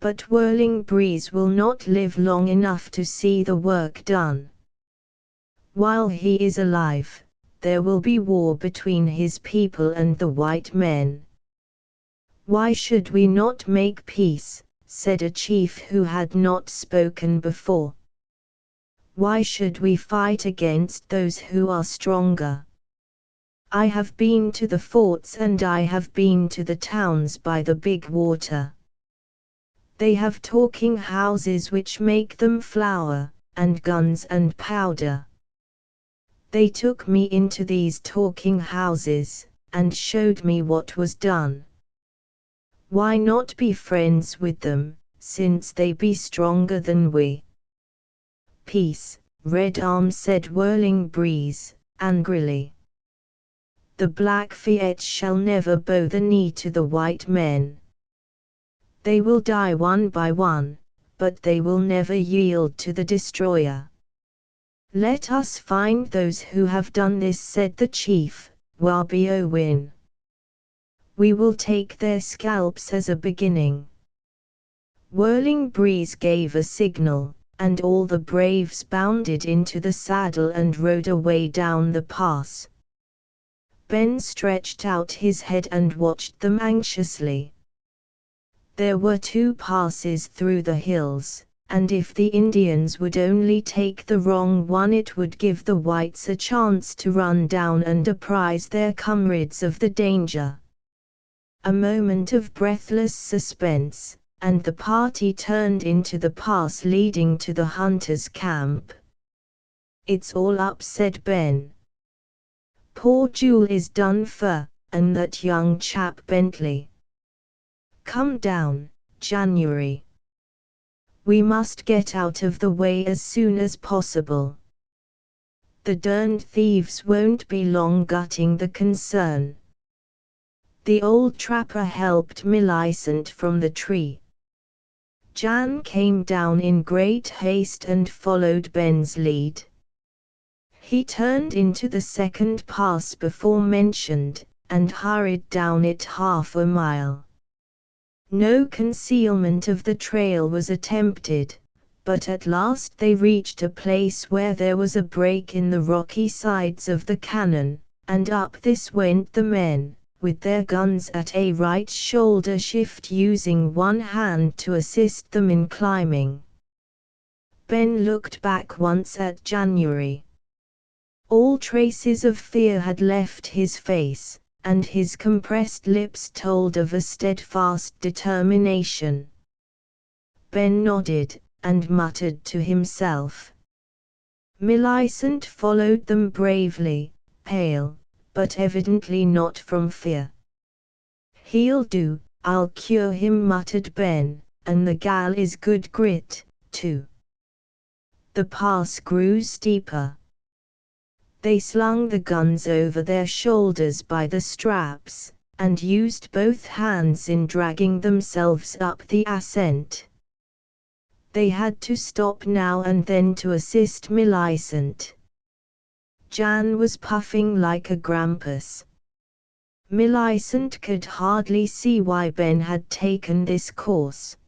But Whirling Breeze will not live long enough to see the work done. While he is alive, there will be war between his people and the white men. Why should we not make peace? Said a chief who had not spoken before. Why should we fight against those who are stronger? I have been to the forts and I have been to the towns by the big water. They have talking houses which make them flour, and guns and powder. They took me into these talking houses, and showed me what was done. Why not be friends with them, since they be stronger than we? Peace, Red Arm, said Whirling Breeze, angrily. The Blackfeet shall never bow the knee to the white men. They will die one by one, but they will never yield to the destroyer. Let us find those who have done this, said the chief, Wabiowin. We will take their scalps as a beginning. Whirling Breeze gave a signal, and all the braves bounded into the saddle and rode away down the pass. Ben stretched out his head and watched them anxiously. There were 2 passes through the hills, and if the Indians would only take the wrong one, it would give the whites a chance to run down and apprise their comrades of the danger. A moment of breathless suspense, and the party turned into the pass leading to the hunters' camp. It's all up, said Ben. Poor Jewel is done for, and that young chap Bentley. Come down, January. We must get out of the way as soon as possible. The darned thieves won't be long gutting the concern. The old trapper helped Millicent from the tree. Jan came down in great haste and followed Ben's lead. He turned into the second pass before mentioned, and hurried down it half a mile. No concealment of the trail was attempted, but at last they reached a place where there was a break in the rocky sides of the canon, and up this went the men, with their guns at a right shoulder shift, using one hand to assist them in climbing. Ben looked back once at January. All traces of fear had left his face, and his compressed lips told of a steadfast determination. Ben nodded, and muttered to himself. Millicent followed them bravely, pale, but evidently not from fear. He'll do, I'll cure him, muttered Ben, and the gal is good grit, too. The pass grew steeper. They slung the guns over their shoulders by the straps, and used both hands in dragging themselves up the ascent. They had to stop now and then to assist Millicent. Jan was puffing like a grampus. Millicent could hardly see why Ben had taken this course.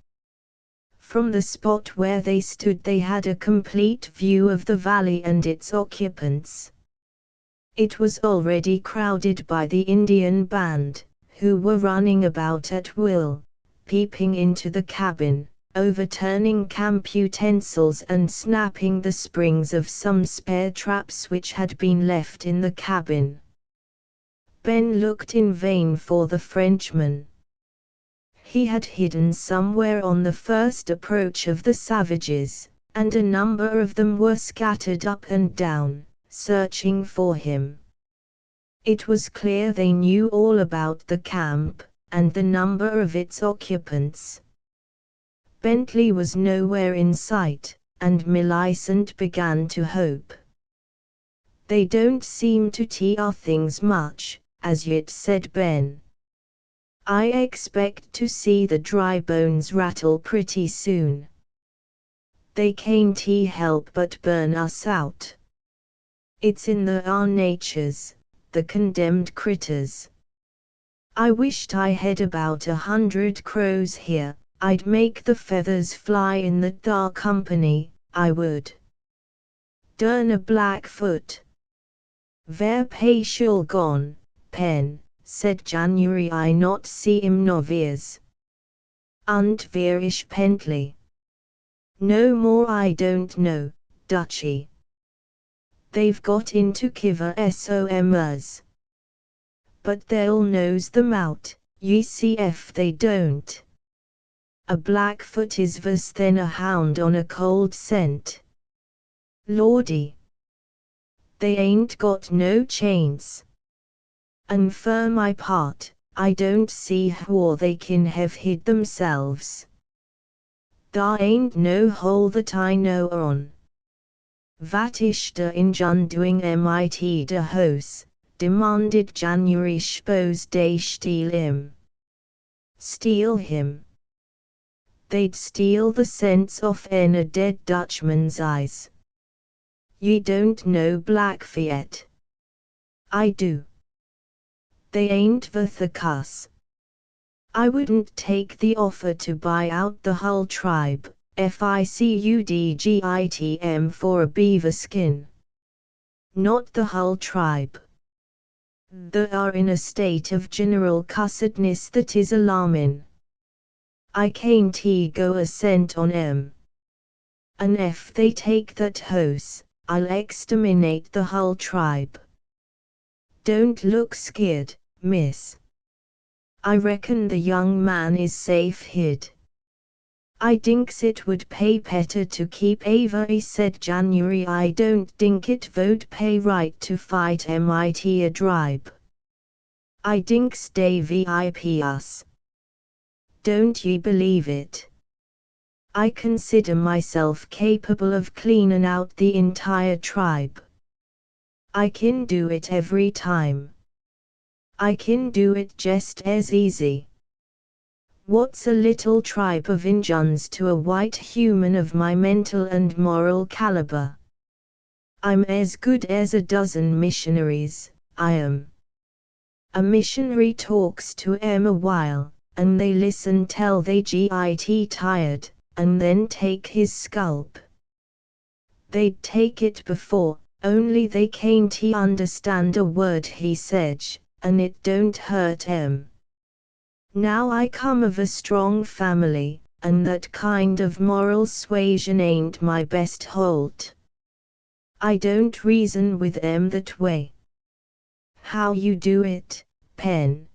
From the spot where they stood they had a complete view of the valley and its occupants. It was already crowded by the Indian band, who were running about at will, peeping into the cabin, overturning camp utensils and snapping the springs of some spare traps which had been left in the cabin. Ben looked in vain for the Frenchman. He had hidden somewhere on the first approach of the savages, and a number of them were scattered up and down, searching for him. It was clear they knew all about the camp, and the number of its occupants. Bentley was nowhere in sight, and Millicent began to hope. They don't seem to tear things much, as yet, said Ben. I expect to see the dry bones rattle pretty soon. They can't help but burn us out. It's in our natures, the condemned critters. I wished I had about 100 crows here, I'd make the feathers fly in the thar company, I would. Durn a Blackfoot. Where Paschal gone, Pen, said January I not see him noviers. Und wer ich Pentley. No more I don't know, Dutchy. They've got into Kiva SOMers. But they'll nose them out, ye see if they don't. A Blackfoot is worse than a hound on a cold scent. Lordy. They ain't got no chains. And for my part, I don't see how they can have hid themselves. There ain't no hole that I know on. Wat is der Injun doing mit de hose? Demanded January s'pose they steal him. Steal him. They'd steal the sense off a dead Dutchman's eyes. Ye don't know Blackfeet. I do. They ain't worth a cuss. I wouldn't take the offer to buy out the whole tribe, FICUDGITM for a beaver skin. Not the whole tribe. They are in a state of general cussedness that is alarming. I can't go a cent on 'em. And if they take that house, I'll exterminate the whole tribe. Don't look scared, miss. I reckon the young man is safe hid. I dinks it would pay better to keep Avery, said January. I don't dink it would pay right to fight mit a dribe. I dinks they VIP us. Don't ye believe it? I consider myself capable of cleaning out the entire tribe. I can do it every time. I can do it just as easy. What's a little tribe of Injuns to a white human of my mental and moral caliber? I'm as good as a dozen missionaries, I am. A missionary talks to 'em a while, and they listen till they get tired, and then take his scalp. They'd take it before, only they can't understand a word he says, and it don't hurt 'em. Now I come of a strong family, and that kind of moral suasion ain't my best holt. I don't reason with 'em that way. How you do it, Pen?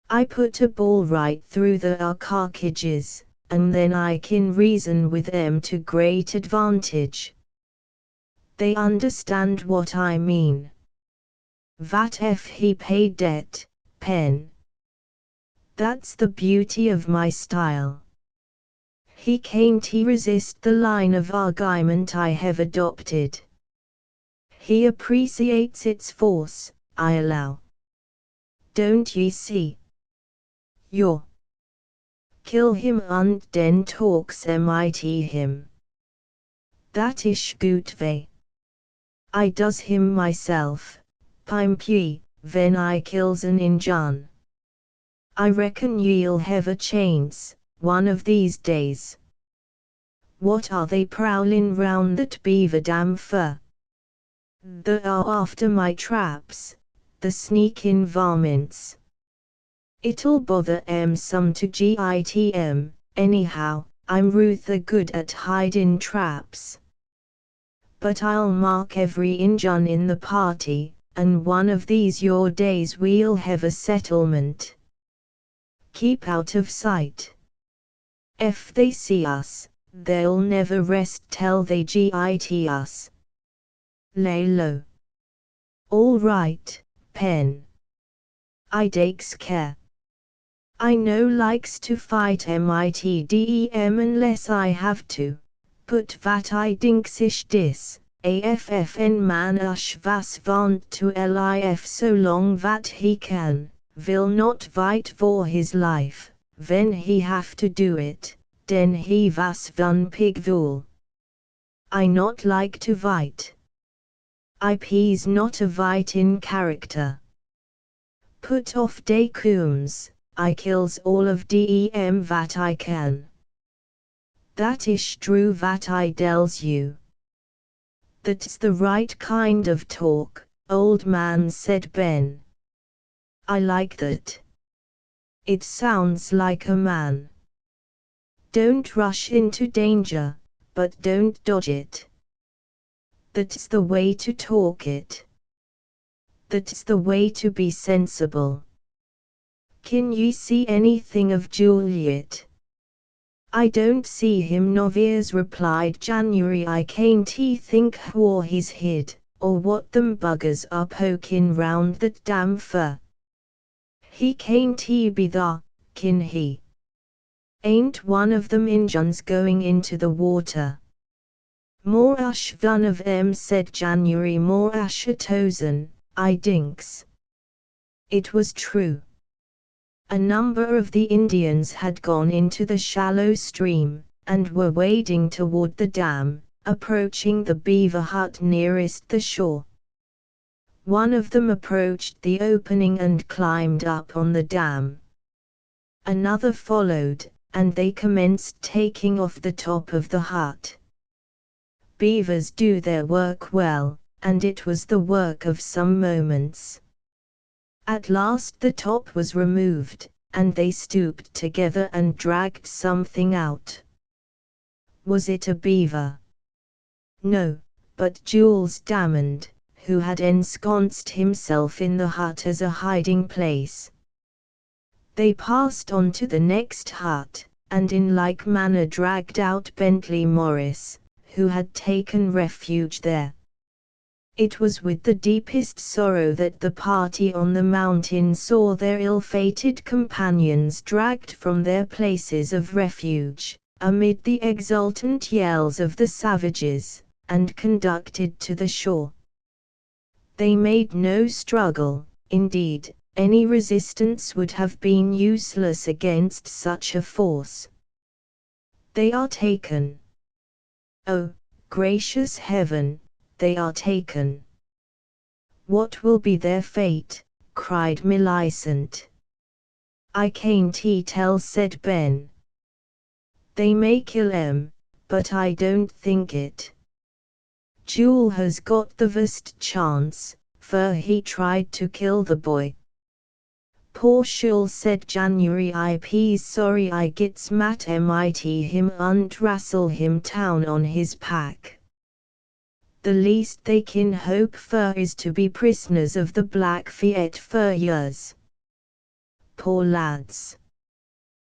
I put a ball right through their carcages, and then I can reason with 'em to great advantage. They understand what I mean. What if he paid debt, Pen? That's the beauty of my style. He can't resist the line of argument I have adopted. He appreciates its force, I allow. Don't ye see? You're kill him und den talks mit him. That is gut way. I does him myself, pimpy, when I kills an Injun. I reckon ye'll have a chance, one of these days. What are they prowling round that beaver dam for? They are after my traps, the sneaking varmints. It'll bother 'em some to git 'em, anyhow, I'm ruther good at hiding traps. But I'll mark every Injun in the party, and one of these your days we'll have a settlement. Keep out of sight. If they see us, they'll never rest till they git us. Lay low. All right, Pen. I takes care. I no likes to fight mitdem unless I have to, but vat I dinks ish dis, AFFN man ush vas want to live so long that he can, will not fight for his life, when he have to do it, den he vas van pig wool. I not like to fight. IP's not a vite in character. Put off de cooms, I kills all of dem vat I can. That ish true vat I tells you. That's the right kind of talk, old man, said Ben. I like that. It sounds like a man. Don't rush into danger, but don't dodge it. That's the way to talk it. That's the way to be sensible. Can you see anything of Juliet? I don't see him, Noviers replied January. I can't think where he's hid, or what them buggers are poking round that damn fur. He can't be there, can he? Ain't one of them Injuns going into the water? More ash one of em, said January, more ash a tozen, I dinks. It was true. A number of the Indians had gone into the shallow stream, and were wading toward the dam, approaching the beaver hut nearest the shore. One of them approached the opening and climbed up on the dam. Another followed, and they commenced taking off the top of the hut. Beavers do their work well, and it was the work of some moments. At last the top was removed, and they stooped together and dragged something out. Was it a beaver? No, but Jules Damond, who had ensconced himself in the hut as a hiding place. They passed on to the next hut, and in like manner dragged out Bentley Morris, who had taken refuge there. It was with the deepest sorrow that the party on the mountain saw their ill-fated companions dragged from their places of refuge, amid the exultant yells of the savages, and conducted to the shore. They made no struggle, indeed, any resistance would have been useless against such a force. They are taken. Oh, gracious heaven! They are taken. What will be their fate? Cried Millicent. I can't tell, said Ben. They may kill 'em, but I don't think it. Jule has got the best chance, for he tried to kill the boy. Poor Shul, said January. I's sorry I gets mat mit him und wrestle him town on his pack. The least they can hope for is to be prisoners of the Blackfeet for years. Poor lads.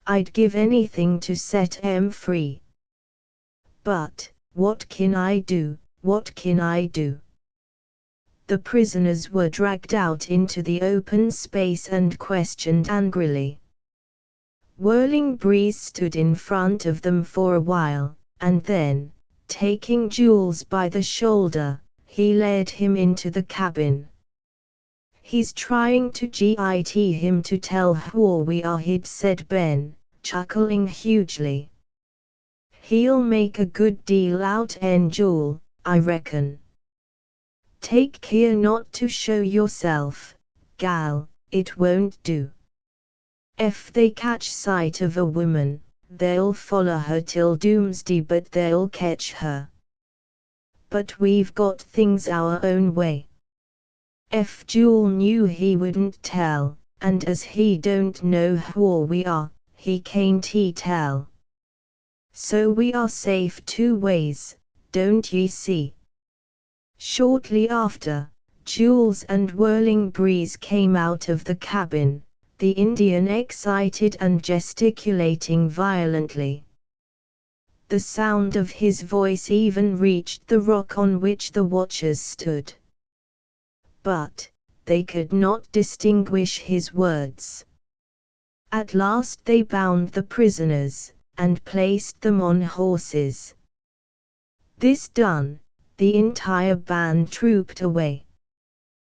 I'd give anything to set 'em free. But, what can I do, what can I do? The prisoners were dragged out into the open space and questioned angrily. Whirling Breeze stood in front of them for a while, and then, taking Jules by the shoulder, he led him into the cabin. He's trying to get him to tell where we are hid, said Ben, chuckling hugely. He'll make a good deal out en Jule, I reckon. Take care not to show yourself, gal, it won't do. If they catch sight of a woman, they'll follow her till doomsday, but they'll catch her. But we've got things our own way. If Jule knew he wouldn't tell, and as he don't know where we are, he can't tell. So we are safe two ways, don't ye see? Shortly after, Jules and Whirling Breeze came out of the cabin, the Indian excited and gesticulating violently. The sound of his voice even reached the rock on which the watchers stood. But, they could not distinguish his words. At last they bound the prisoners, and placed them on horses. This done, the entire band trooped away.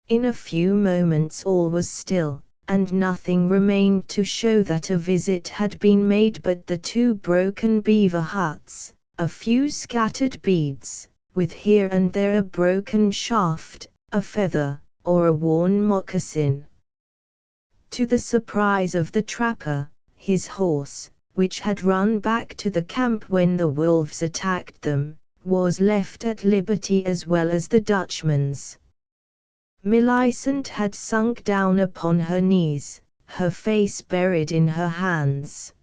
In a few moments all was still, and nothing remained to show that a visit had been made but the two broken beaver huts, a few scattered beads, with here and there a broken shaft, a feather, or a worn moccasin. To the surprise of the trapper, his horse, which had run back to the camp when the wolves attacked them, was left at liberty as well as the Dutchman's. Millicent had sunk down upon her knees, her face buried in her hands.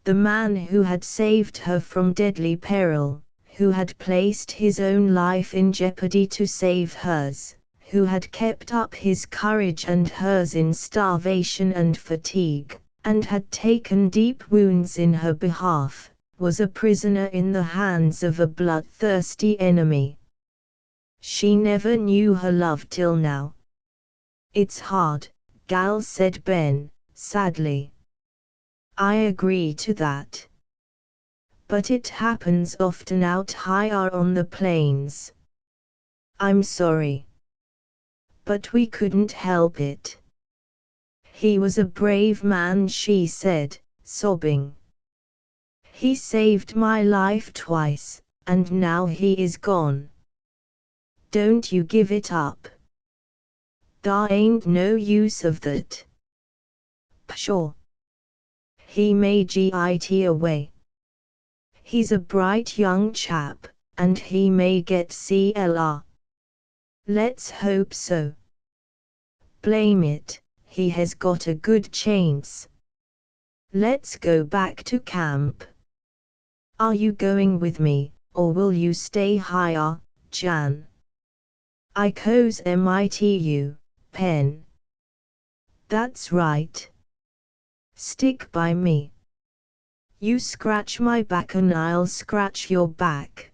The man who had saved her from deadly peril, who had placed his own life in jeopardy to save hers, who had kept up his courage and hers in starvation and fatigue, and had taken deep wounds in her behalf, was a prisoner in the hands of a bloodthirsty enemy. She never knew her love till now. "It's hard," Gal said Ben, sadly. "I agree to that. But it happens often out higher on the plains. I'm sorry. But we couldn't help it." "He was a brave man," she said, sobbing. "He saved my life twice, and now he is gone. Don't you give it up. There ain't no use of that." "Pshaw. He may git away. He's a bright young chap, and he may get CLR. Let's hope so. Blame it, he has got a good chance. Let's go back to camp. Are you going with me, or will you stay higher, Jan?" "I cos mitu, Pen." "That's right. Stick by me. You scratch my back and I'll scratch your back.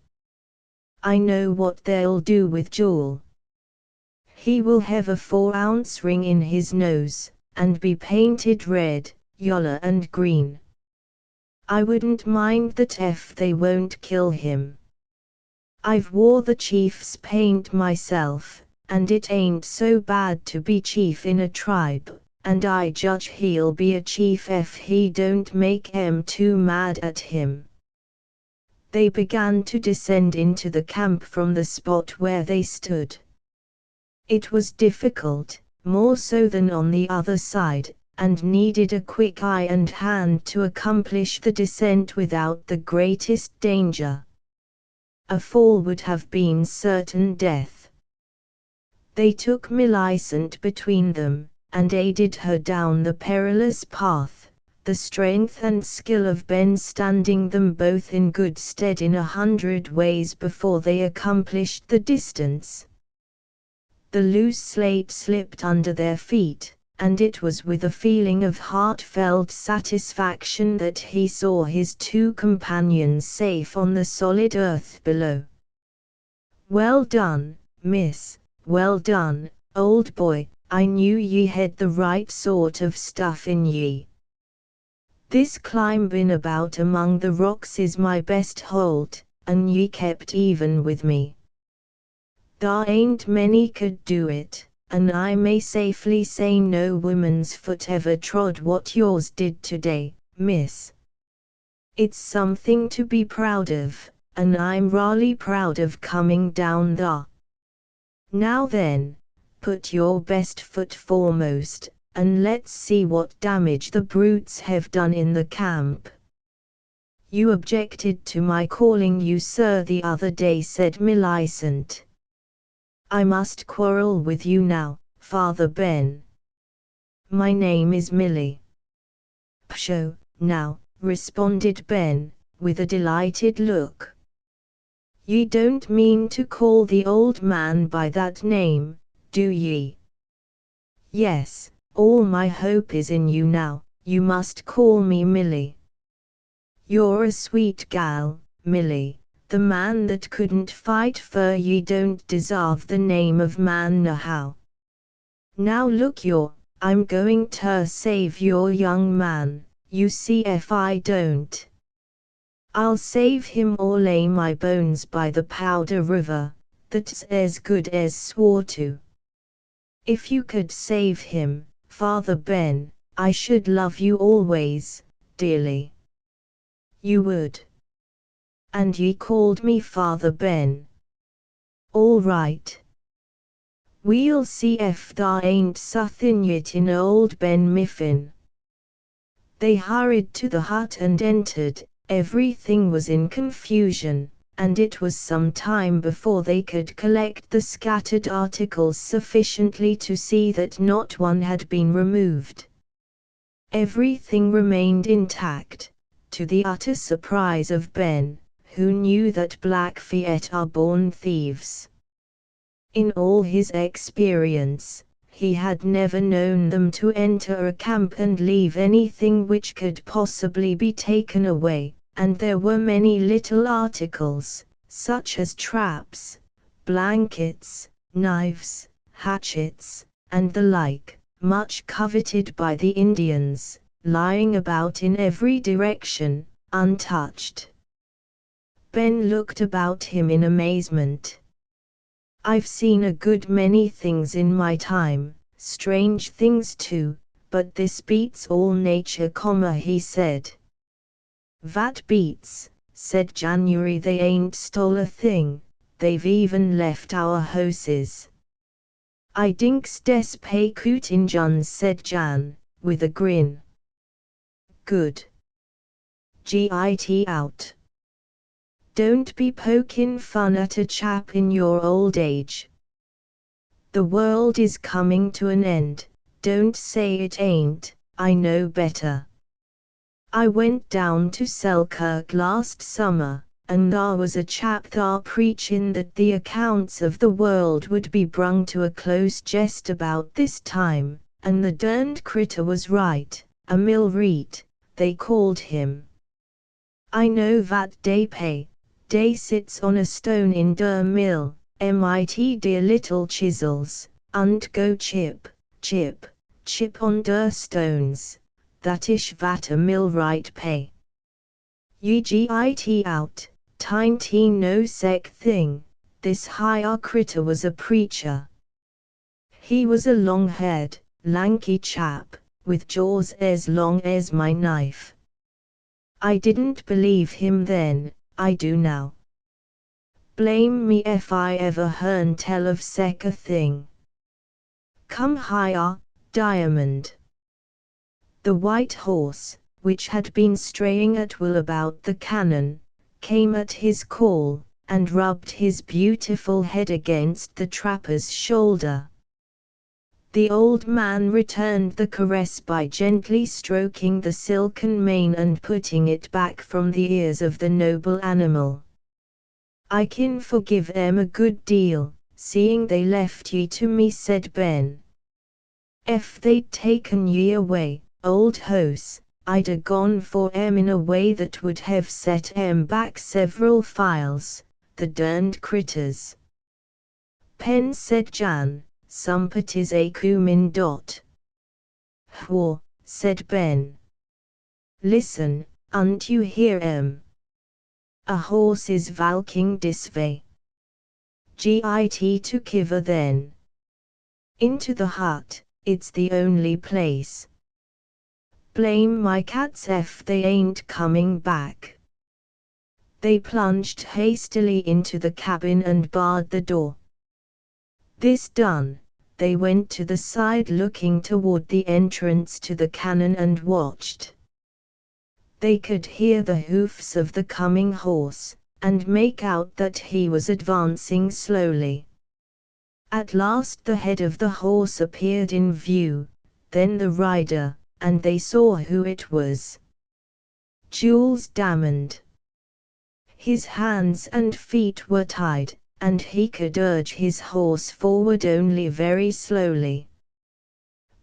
I know what they'll do with Joel. He will have a 4-ounce ring in his nose, and be painted red, yaller and green. I wouldn't mind that if they won't kill him. I've wore the chief's paint myself, and it ain't so bad to be chief in a tribe, and I judge he'll be a chief if he don't make 'em too mad at him." They began to descend into the camp from the spot where they stood. It was difficult, more so than on the other side, and needed a quick eye and hand to accomplish the descent without the greatest danger. A fall would have been certain death. They took Millicent between them, and aided her down the perilous path, the strength and skill of Ben standing them both in good stead in 100 ways before they accomplished the distance. The loose slate slipped under their feet, and it was with a feeling of heartfelt satisfaction that he saw his two companions safe on the solid earth below. "Well done, miss, well done, old boy, I knew ye had the right sort of stuff in ye. This climbin' about among the rocks is my best holt, and ye kept even with me. There ain't many could do it, and I may safely say no woman's foot ever trod what yours did today, miss. It's something to be proud of, and I'm rarely proud of coming down there. Now then, put your best foot foremost, and let's see what damage the brutes have done in the camp." "You objected to my calling you sir the other day," said Millicent. "I must quarrel with you now, Father Ben. My name is Millie." "Pshaw, now," responded Ben, with a delighted look. "Ye don't mean to call the old man by that name, do ye?" "Yes, all my hope is in you now, you must call me Millie. You're a sweet gal, Millie. The man that couldn't fight for ye don't deserve the name of man nohow. Now look I'm going ter save your young man, you see if I don't. I'll save him or lay my bones by the Powder River, that's as good as swore to. If you could save him, Father Ben, I should love you always, dearly." "You would?" And ye called me Father Ben. All right. We'll see if thar ain't suthin yet in old Ben Miffin. They hurried to the hut and entered. Everything was in confusion, and it was some time before they could collect the scattered articles sufficiently to see that not one had been removed. Everything remained intact, to the utter surprise of Ben, who knew that Blackfeet are born thieves. In all his experience, he had never known them to enter a camp and leave anything which could possibly be taken away, and there were many little articles, such as traps, blankets, knives, hatchets, and the like, much coveted by the Indians, lying about in every direction, untouched. Ben looked about him in amazement. I've seen a good many things in my time, strange things too, but this beats all nature, he said. That beats, said January. They ain't stole a thing, they've even left our houses. I dinks des pay coot Injuns, said Jan, with a grin. Good. Git out. Don't be pokin' fun at a chap in your old age. The world is coming to an end, don't say it ain't, I know better. I went down to Selkirk last summer, and thar was a chap thar preachin' that the accounts of the world would be brung to a close jest about this time, and the derned critter was right, a millwright, they called him. I know that Day sits on a stone in der mill, mit dear little chisels, und go chip, chip, chip on der stones, that ish vat a millwright pay. Ye git out, tain't he no sec thing, this higher critter was a preacher. He was a long-haired, lanky chap, with jaws as long as my knife. I didn't believe him then, I do now. Blame me if I ever hearn tell of sec a thing. Come higher, Diamond. The white horse, which had been straying at will about the cannon, came at his call, and rubbed his beautiful head against the trapper's shoulder. The old man returned the caress by gently stroking the silken mane and putting it back from the ears of the noble animal. I can forgive them a good deal, seeing they left ye to me, said Ben. If they'd taken ye away, old hoss, I'd a gone for em in a way that would have set em back several files, the derned critters. Pen, said Jan, sumpet is a cumin dot. Whaw, said Ben. Listen, unt you hear em? A horse is valking dis way. Git to kiver then. Into the hut, it's the only place. Blame my cats if they ain't coming back. They plunged hastily into the cabin and barred the door. This done, they went to the side looking toward the entrance to the cannon and watched. They could hear the hoofs of the coming horse, and make out that he was advancing slowly. At last the head of the horse appeared in view, then the rider, and they saw who it was. Jules Damond. His hands and feet were tied, and he could urge his horse forward only very slowly.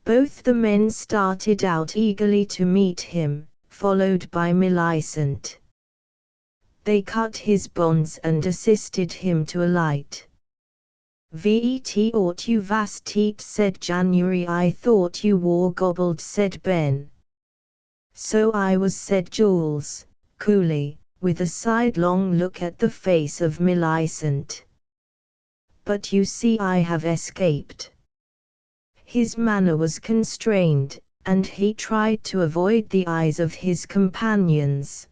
Both the men started out eagerly to meet him, followed by Millicent. They cut his bonds and assisted him to alight. Vet ought you vast teat, said January. I thought you wore gobbled, said Ben. So I was, said Jules, coolly, with a sidelong look at the face of Millicent. But you see I have escaped. His manner was constrained, and he tried to avoid the eyes of his companions.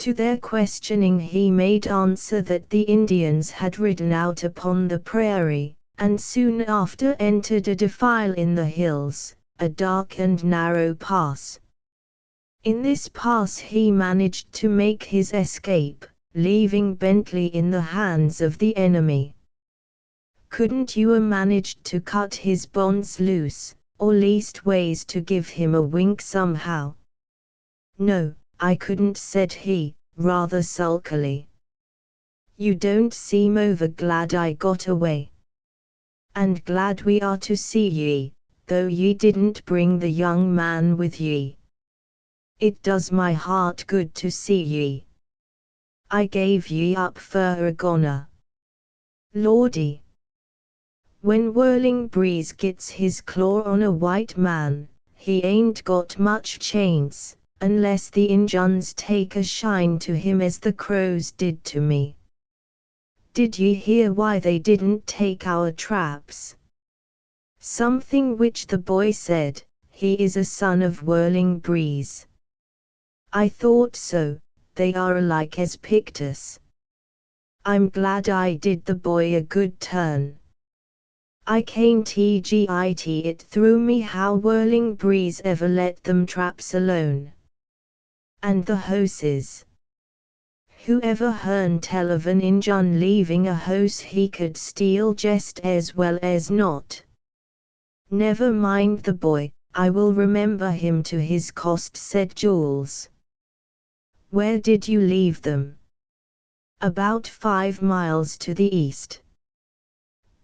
To their questioning he made answer that the Indians had ridden out upon the prairie, and soon after entered a defile in the hills, a dark and narrow pass. In this pass he managed to make his escape, leaving Bentley in the hands of the enemy. Couldn't you managed to cut his bonds loose, or leastways to give him a wink somehow? No, I couldn't, said he, rather sulkily. You don't seem over glad I got away. And glad we are to see ye, though ye didn't bring the young man with ye. It does my heart good to see ye. I gave ye up for a goner. Lordy! When Whirling Breeze gets his claw on a white man, he ain't got much chance, unless the Injuns take a shine to him as the Crows did to me. Did ye hear why they didn't take our traps? Something which the boy said, he is a son of Whirling Breeze. I thought so, they are alike as Pictus. I'm glad I did the boy a good turn. I can't get it through me how Whirling Breeze ever let them traps alone. And the hoses. Who ever hearn tell of an Injun leaving a hose he could steal just as well as not? Never mind the boy, I will remember him to his cost, said Jules. Where did you leave them? About 5 miles to the east.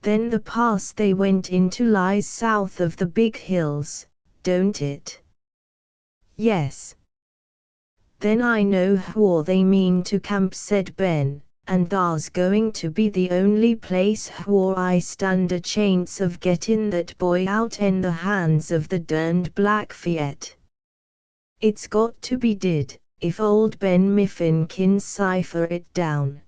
Then the pass they went into lies south of the big hills, don't it? Yes. Then I know where they mean to camp, said Ben, and thar's going to be the only place where I stand a chance of getting that boy out in the hands of the derned Blackfeet. It's got to be did, if old Ben Mifflin can cipher it down.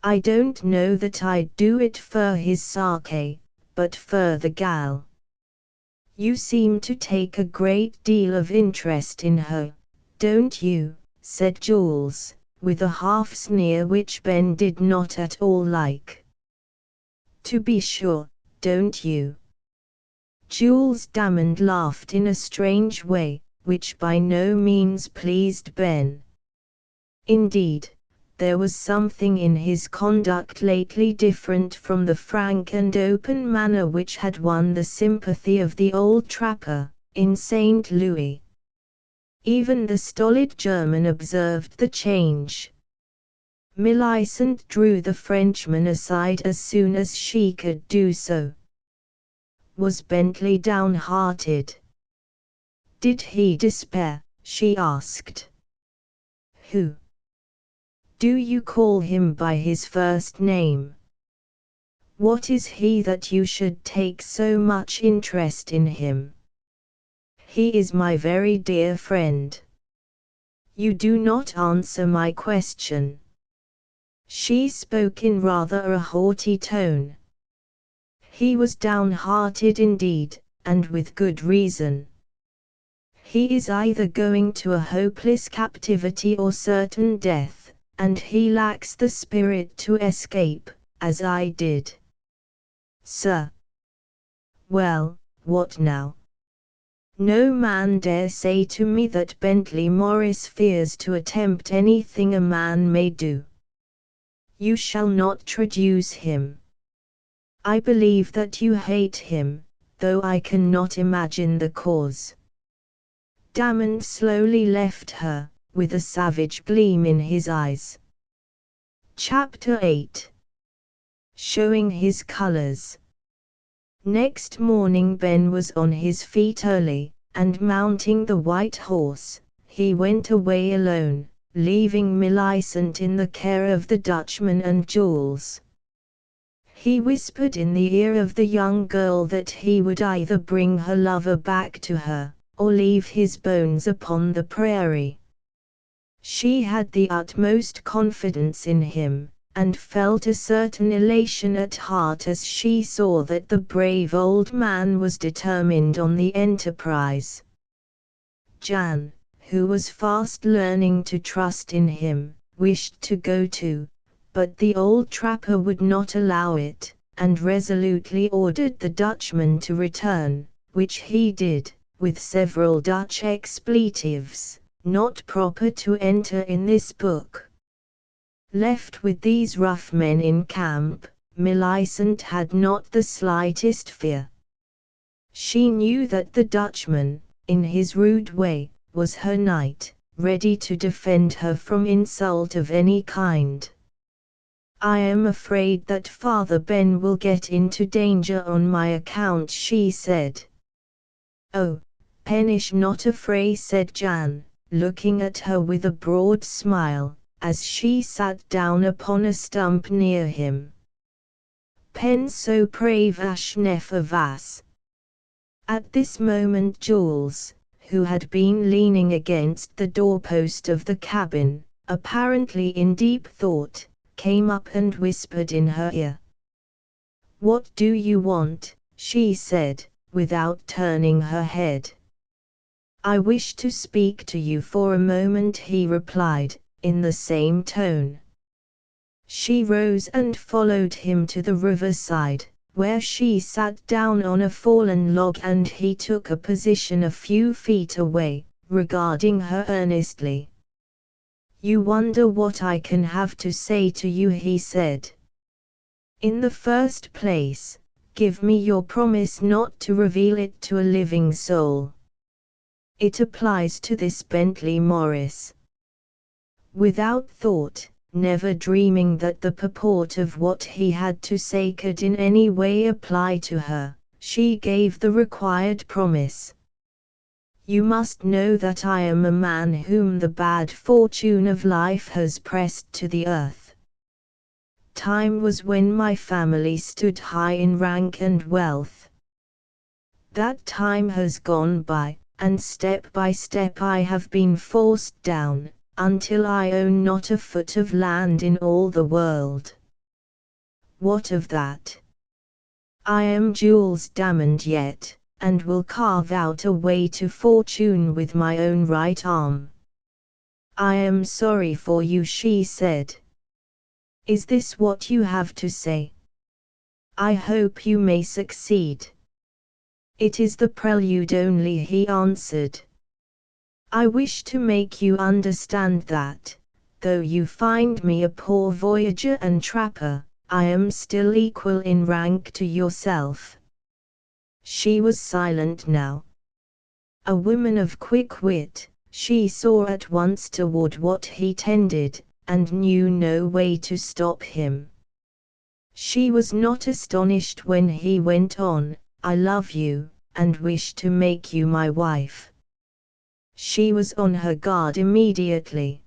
I don't know that I'd do it for his sake, but for the gal. You seem to take a great deal of interest in her, don't you? Said Jules, with a half sneer which Ben did not at all like. To be sure, don't you? Jules Damond laughed in a strange way, which by no means pleased Ben. Indeed, there was something in his conduct lately different from the frank and open manner which had won the sympathy of the old trapper in St. Louis. Even the stolid German observed the change. Millicent drew the Frenchman aside as soon as she could do so. Was Bentley downhearted? Did he despair? She asked. Who? Do you call him by his first name? What is he that you should take so much interest in him? He is my very dear friend. You do not answer my question. She spoke in rather a haughty tone. He was downhearted indeed, and with good reason. He is either going to a hopeless captivity or certain death, and he lacks the spirit to escape, as I did. Sir. Well, what now? No man dare say to me that Bentley Morris fears to attempt anything a man may do. You shall not traduce him. I believe that you hate him, though I cannot imagine the cause. Damon slowly left her, with a savage gleam in his eyes. Chapter 8. Showing his colors. Next morning Ben was on his feet early, and mounting the white horse, he went away alone, leaving Millicent in the care of the Dutchman and Jules. He whispered in the ear of the young girl that he would either bring her lover back to her, or leave his bones upon the prairie. She had the utmost confidence in him, and felt a certain elation at heart as she saw that the brave old man was determined on the enterprise. Jan, who was fast learning to trust in him, wished to go too, but the old trapper would not allow it, and resolutely ordered the Dutchman to return, which he did, with several Dutch expletives, not proper to enter in this book. Left with these rough men in camp, Millicent had not the slightest fear. She knew that the Dutchman, in his rude way, was her knight, ready to defend her from insult of any kind. "I am afraid that Father Ben will get into danger on my account," she said. "Oh, Penish not afraid," said Jan, looking at her with a broad smile, as she sat down upon a stump near him. "Pen so brave as never was." At this moment Jules, who had been leaning against the doorpost of the cabin, apparently in deep thought, came up and whispered in her ear. "What do you want?" she said, without turning her head. "I wish to speak to you for a moment," he replied, in the same tone. She rose and followed him to the riverside, where she sat down on a fallen log and he took a position a few feet away, regarding her earnestly. "You wonder what I can have to say to you," he said. "In the first place, give me your promise not to reveal it to a living soul. It applies to this Bentley Morris." Without thought, never dreaming that the purport of what he had to say could in any way apply to her, she gave the required promise. "You must know that I am a man whom the bad fortune of life has pressed to the earth. Time was when my family stood high in rank and wealth. That time has gone by, and step by step I have been forced down, until I own not a foot of land in all the world. What of that? I am Jules Damond yet, and will carve out a way to fortune with my own right arm." "I am sorry for you," she said. "Is this what you have to say? I hope you may succeed." "It is the prelude only," he answered. "I wish to make you understand that, though you find me a poor voyager and trapper, I am still equal in rank to yourself." She was silent now. A woman of quick wit, she saw at once toward what he tended, and knew no way to stop him. She was not astonished when he went on, "I love you, and wish to make you my wife." She was on her guard immediately.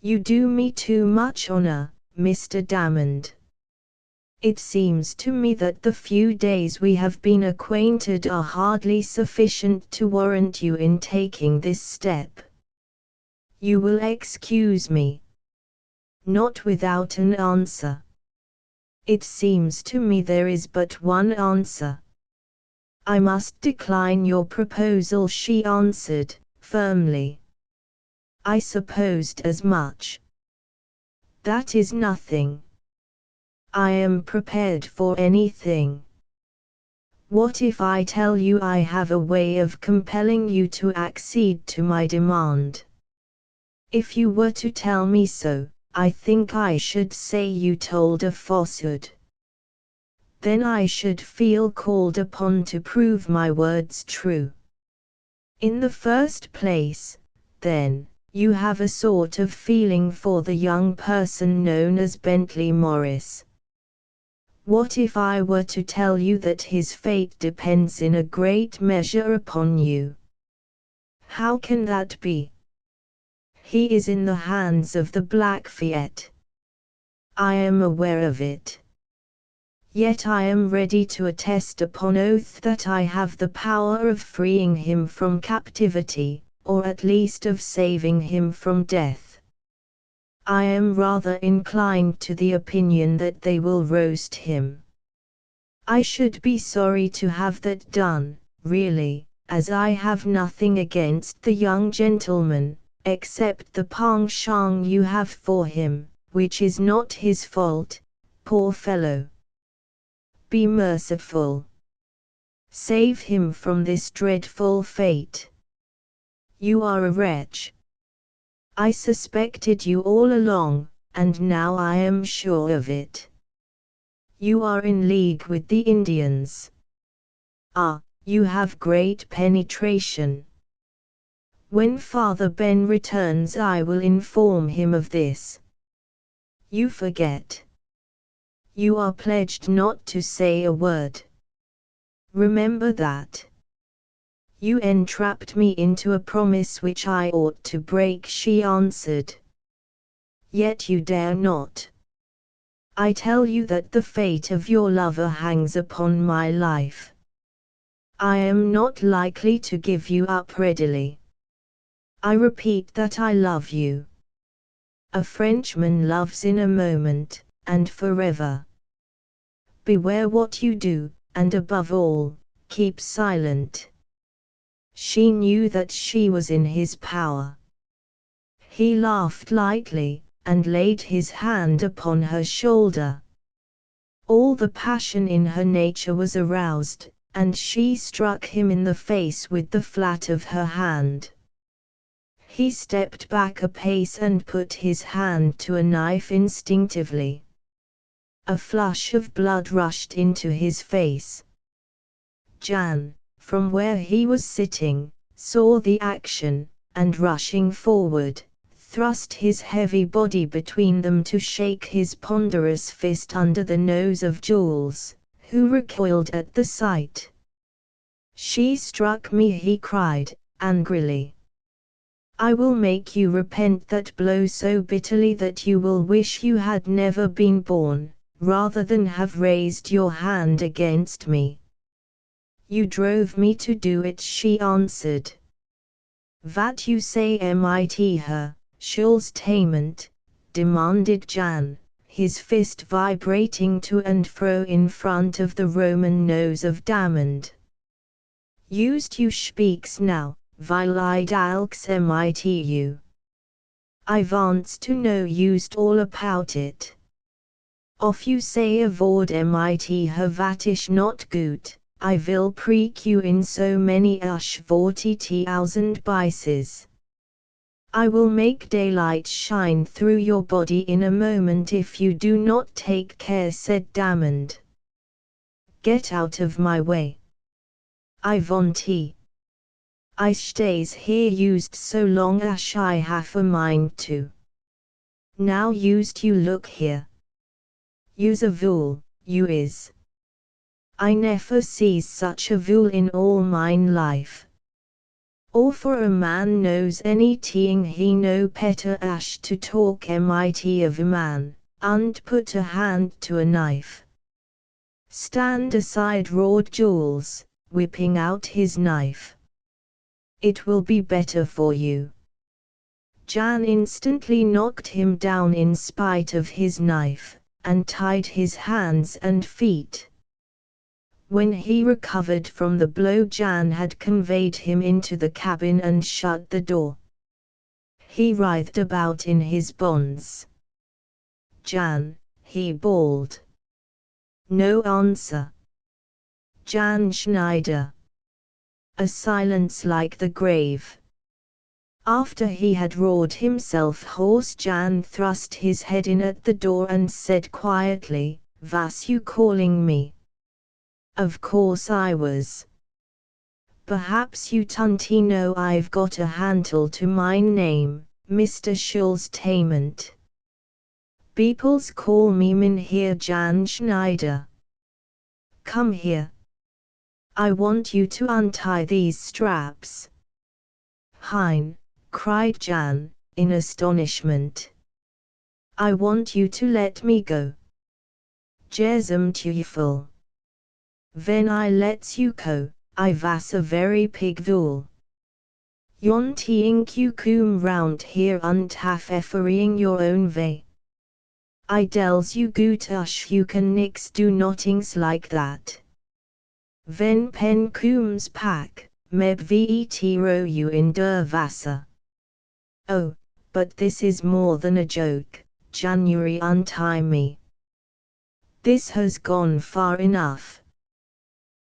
"You do me too much honor, Mr. Damond. It seems to me that the few days we have been acquainted are hardly sufficient to warrant you in taking this step. You will excuse me." "Not without an answer." "It seems to me there is but one answer." "I must decline your proposal," she answered, firmly. "I supposed as much." "That is nothing. I am prepared for anything." "What if I tell you I have a way of compelling you to accede to my demand?" "If you were to tell me so, I think I should say you told a falsehood. Then I should feel called upon to prove my words true. In the first place, then, you have a sort of feeling for the young person known as Bentley Morris. What if I were to tell you that his fate depends in a great measure upon you?" "How can that be?" "He is in the hands of the Blackfeet. I am aware of it. Yet I am ready to attest upon oath that I have the power of freeing him from captivity, or at least of saving him from death. I am rather inclined to the opinion that they will roast him. I should be sorry to have that done, really, as I have nothing against the young gentleman, except the penchant you have for him, which is not his fault, poor fellow. Be merciful. Save him from this dreadful fate. You are a wretch. I suspected you all along, and now I am sure of it. You are in league with the Indians. Ah, you have great penetration. When Father Ben returns I will inform him of this. You forget. You are pledged not to say a word. Remember that. You entrapped me into a promise which I ought to break, she answered. Yet you dare not. I tell you that the fate of your lover hangs upon my life. I am not likely to give you up readily. I repeat that I love you. A Frenchman loves in a moment, and forever. Beware what you do, and above all, keep silent. She knew that she was in his power. He laughed lightly, and laid his hand upon her shoulder. All the passion in her nature was aroused, and she struck him in the face with the flat of her hand. He stepped back a pace and put his hand to a knife instinctively. A flush of blood rushed into his face. Jan, from where he was sitting, saw the action, and rushing forward, thrust his heavy body between them to shake his ponderous fist under the nose of Jules, who recoiled at the sight. She struck me, he cried, angrily. I will make you repent that blow so bitterly that you will wish you had never been born, rather than have raised your hand against me. You drove me to do it, she answered. That you say might her, Jules Taimant, demanded Jan, his fist vibrating to and fro in front of the Roman nose of Damond. Used you speaks now, weil I dalks mit you. I wants to know used all about it. Of you say a word mit her wat is not gut, I will preek you in so many 40,000 pieces. I will make daylight shine through your body in a moment if you do not take care, said Damond. Get out of my way. I want he. I stays here used so long as I have a mind to. Now used you look here. You's a fool, you is. I never sees such a fool in all mine life. Or for a man knows anything he no better ash to talk mit of a man, and put a hand to a knife. Stand aside, roared Jules, whipping out his knife. It will be better for you. Jan instantly knocked him down in spite of his knife, and tied his hands and feet. When he recovered from the blow, Jan had conveyed him into the cabin and shut the door. He writhed about in his bonds. Jan, he bawled. No answer. Jan Schneider. A silence like the grave. After he had roared himself hoarse, Jan thrust his head in at the door and said quietly, Was you calling me? Of course I was. Perhaps you tunty know I've got a handle to my name, Mr. Jules Taimant. Peoples call me Mynheer Jan Schneider. Come here. I want you to untie these straps. Hein, cried Jan, in astonishment. I want you to let me go. Jesum teuffel. When I lets you go, I was a very pig fool. Yon think you come round here und have efferying your own way. I tells you gut ush you can nix do nothings like that. When pen comes pack, Meb vet row you in der Wasser. Oh, but this is more than a joke, January, untie me. This has gone far enough.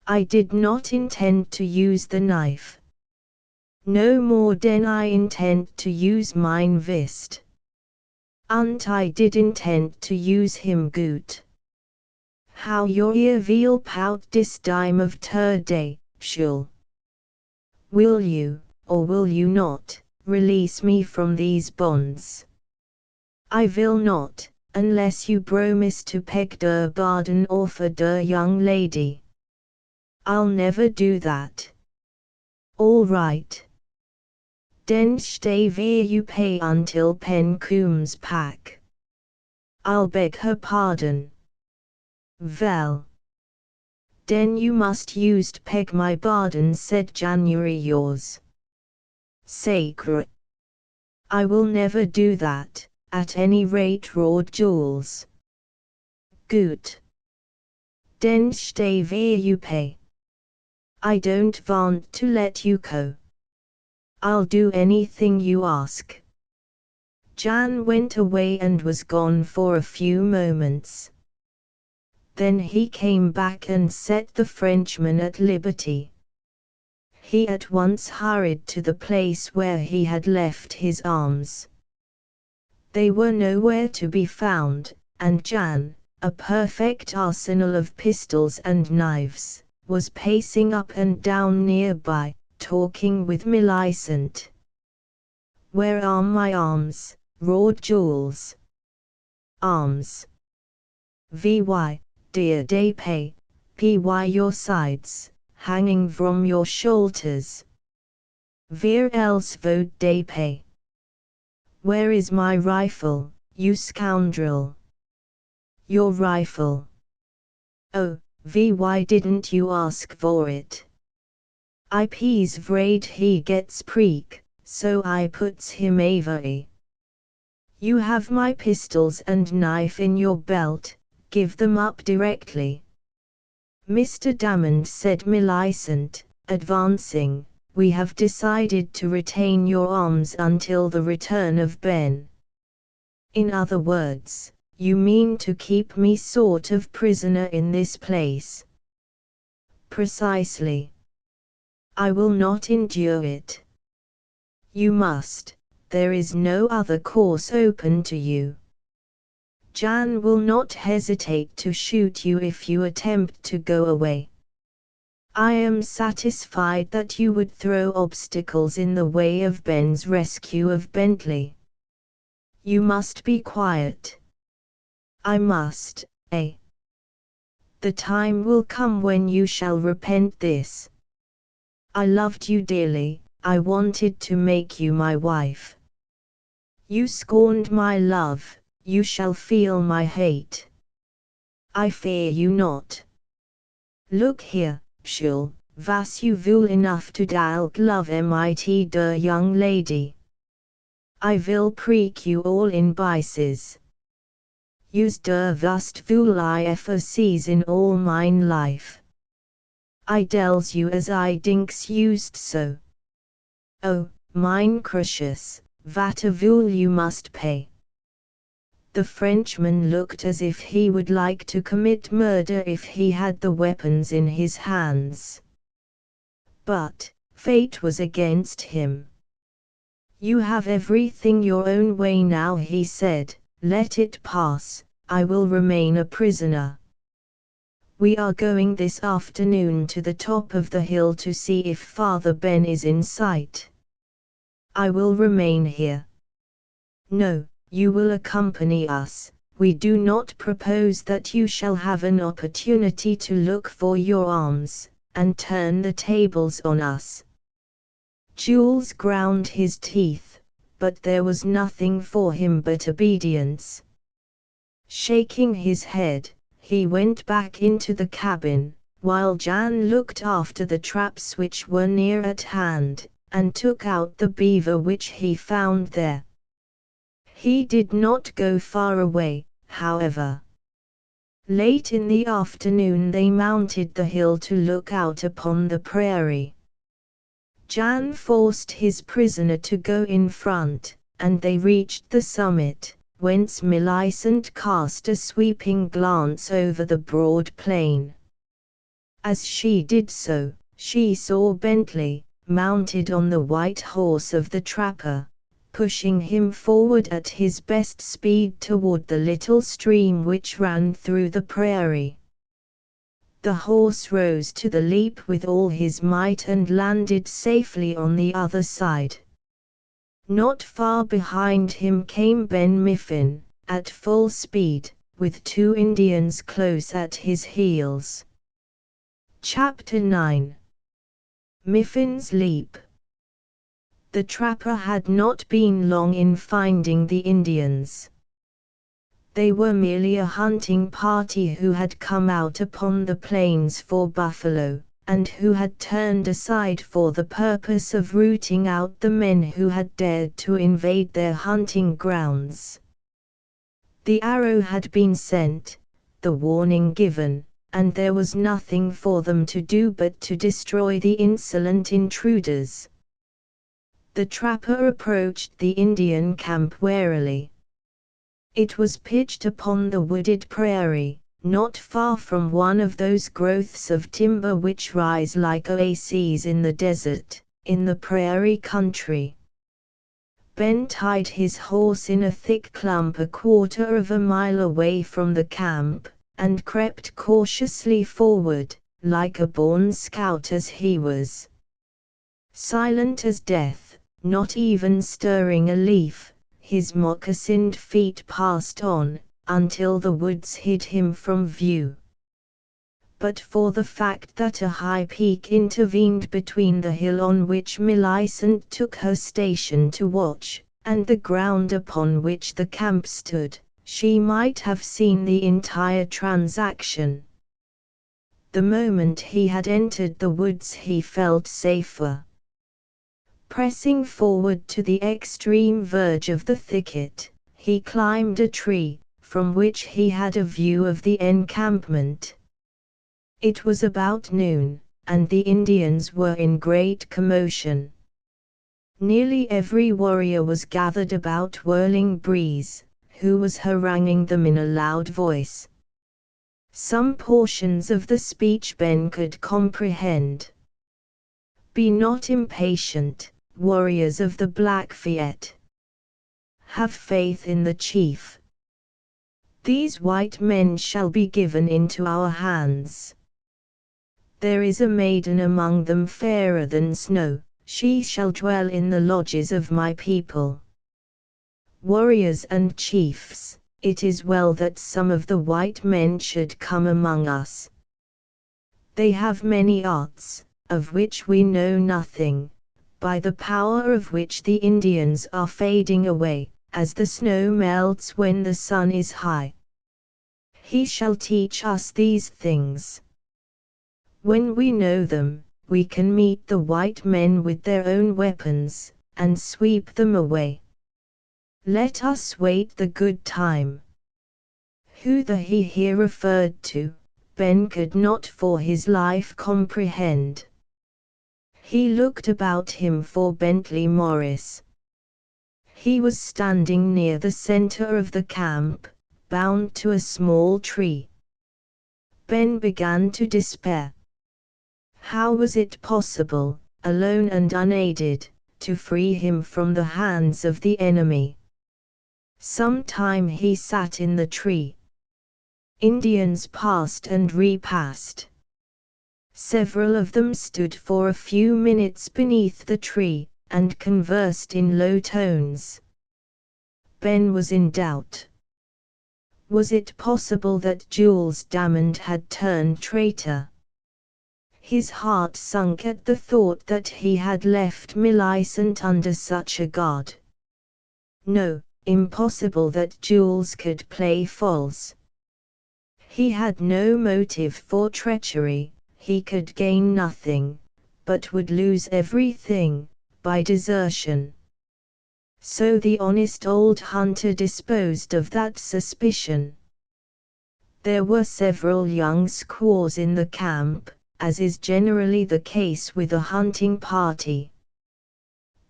I did not intend to use the knife. No more den I intend to use mein Fist. Und I did intend to use him gut. How your ear will pout dis dime of day, shul. Will you, or will you not, release me from these bonds? I will not, unless you promise to peg der barden off a der young lady. I'll never do that. All right. Den stay where you pay until pen comes pack. I'll beg her pardon. Well. Den you must used peg my barden, said January, yours. Sacre. I will never do that, at any rate, roared Jules. Good. Den stay where you pay. I don't want to let you go. I'll do anything you ask. Jan went away and was gone for a few moments. Then he came back and set the Frenchman at liberty. He at once hurried to the place where he had left his arms. They were nowhere to be found, and Jan, a perfect arsenal of pistols and knives, was pacing up and down nearby, talking with Millicent. Where are my arms? Roared Jules. Arms. Vy, dear they pay, py your sides, hanging from your shoulders. Where else would they pay? Where is my rifle, you scoundrel? Your rifle. Oh, why didn't you ask for it? I peas afraid he gets preek, so I puts him away. You have my pistols and knife in your belt, give them up directly. Mr. Damond, said Millicent, advancing, we have decided to retain your arms until the return of Ben. In other words, you mean to keep me sort of prisoner in this place? Precisely. I will not endure it. You must, there is no other course open to you. Jan will not hesitate to shoot you if you attempt to go away. I am satisfied that you would throw obstacles in the way of Ben's rescue of Bentley. You must be quiet. I must, eh? The time will come when you shall repent this. I loved you dearly, I wanted to make you my wife. You scorned my love, you shall feel my hate. I fear you not. Look here, Schul, was you will enough to dalk love mit der young lady. I will preek you all in pieces. You's der worst fool I ever sees in all mine life. I tells you as I dinks used so. Oh, mine crucius, what a fool you must pay. The Frenchman looked as if he would like to commit murder if he had the weapons in his hands. But, fate was against him. You have everything your own way now, he said, let it pass, I will remain a prisoner. We are going this afternoon to the top of the hill to see if Father Ben is in sight. I will remain here. No, you will accompany us. We do not propose that you shall have an opportunity to look for your arms, and turn the tables on us. Jules ground his teeth, but there was nothing for him but obedience. Shaking his head, he went back into the cabin, while Jan looked after the traps which were near at hand, and took out the beaver which he found there. He did not go far away, however. Late in the afternoon they mounted the hill to look out upon the prairie. Jan forced his prisoner to go in front, and they reached the summit, whence Millicent cast a sweeping glance over the broad plain. As she did so, she saw Bentley, mounted on the white horse of the trapper, pushing him forward at his best speed toward the little stream which ran through the prairie. The horse rose to the leap with all his might and landed safely on the other side. Not far behind him came Ben Miffin, at full speed, with 2 Indians close at his heels. Chapter 9. Miffin's Leap. The trapper had not been long in finding the Indians. They were merely a hunting party who had come out upon the plains for buffalo, and who had turned aside for the purpose of rooting out the men who had dared to invade their hunting grounds. The arrow had been sent, the warning given, and there was nothing for them to do but to destroy the insolent intruders. The trapper approached the Indian camp warily. It was pitched upon the wooded prairie, not far from one of those growths of timber which rise like oases in the desert, in the prairie country. Ben tied his horse in a thick clump 1/4 of a mile away from the camp, and crept cautiously forward, like a born scout as he was. Silent as death, not even stirring a leaf, his moccasined feet passed on, until the woods hid him from view. But for the fact that a high peak intervened between the hill on which Millicent took her station to watch, and the ground upon which the camp stood, she might have seen the entire transaction. The moment he had entered the woods he felt safer. Pressing forward to the extreme verge of the thicket, he climbed a tree, from which he had a view of the encampment. It was about noon, and the Indians were in great commotion. Nearly every warrior was gathered about Whirling Breeze, who was haranguing them in a loud voice. Some portions of the speech Ben could comprehend. "Be not impatient, warriors of the Blackfeet. Have faith in the chief. These white men shall be given into our hands. There is a maiden among them fairer than snow, she shall dwell in the lodges of my people. Warriors and chiefs, it is well that some of the white men should come among us. They have many arts, of which we know nothing, by the power of which the Indians are fading away, as the snow melts when the sun is high. He shall teach us these things. When we know them, we can meet the white men with their own weapons, and sweep them away. Let us wait the good time." Who the he here referred to, Ben could not for his life comprehend. He looked about him for Bentley Morris. He was standing near the center of the camp, bound to a small tree. Ben began to despair. How was it possible, alone and unaided, to free him from the hands of the enemy? Some time he sat in the tree. Indians passed and repassed. Several of them stood for a few minutes beneath the tree, and conversed in low tones. Ben was in doubt. Was it possible that Jules Damond had turned traitor? His heart sunk at the thought that he had left Millicent under such a guard. No, impossible that Jules could play false. He had no motive for treachery, he could gain nothing, but would lose everything, by desertion. So the honest old hunter disposed of that suspicion. There were several young squaws in the camp, as is generally the case with a hunting party,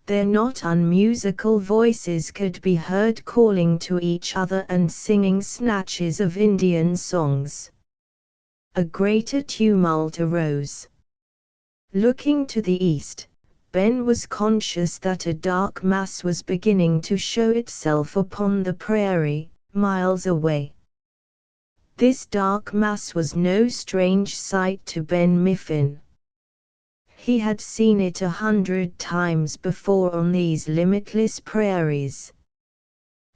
Their not unmusical voices could be heard calling to each other and singing snatches of Indian songs. A greater tumult arose. Looking to the east, Ben was conscious that a dark mass was beginning to show itself upon the prairie, miles away. This dark mass was no strange sight to Ben Miffin. He had seen it 100 times before on these limitless prairies.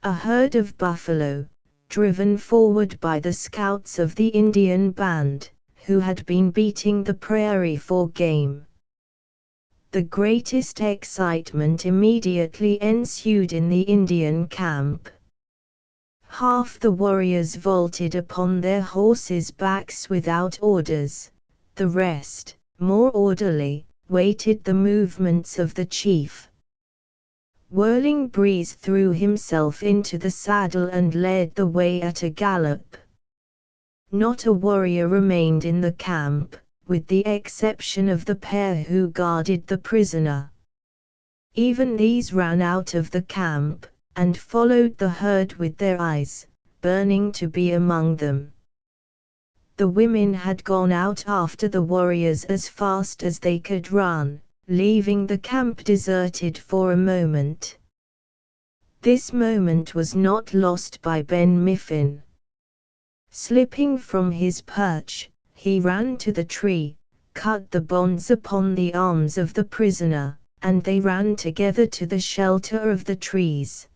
A herd of buffalo, driven forward by the scouts of the Indian band, who had been beating the prairie for game. The greatest excitement immediately ensued in the Indian camp. Half the warriors vaulted upon their horses' backs without orders, the rest, more orderly, waited the movements of the chief. Whirling Breeze threw himself into the saddle and led the way at a gallop. Not a warrior remained in the camp, with the exception of the pair who guarded the prisoner. Even these ran out of the camp, and followed the herd with their eyes, burning to be among them. The women had gone out after the warriors as fast as they could run, leaving the camp deserted for a moment. This moment was not lost by Ben Miffin. Slipping from his perch, he ran to the tree, cut the bonds upon the arms of the prisoner, and they ran together to the shelter of the trees.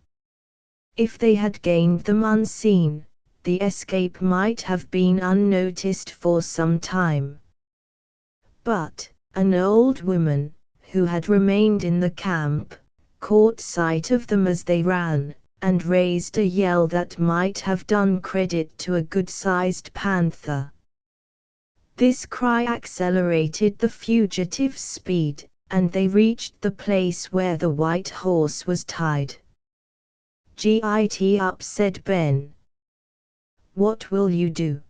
If they had gained them unseen, the escape might have been unnoticed for some time. But an old woman, who had remained in the camp, caught sight of them as they ran, and raised a yell that might have done credit to a good-sized panther. This cry accelerated the fugitives' speed, and they reached the place where the white horse was tied. "Git up," said Ben. "What will you do?"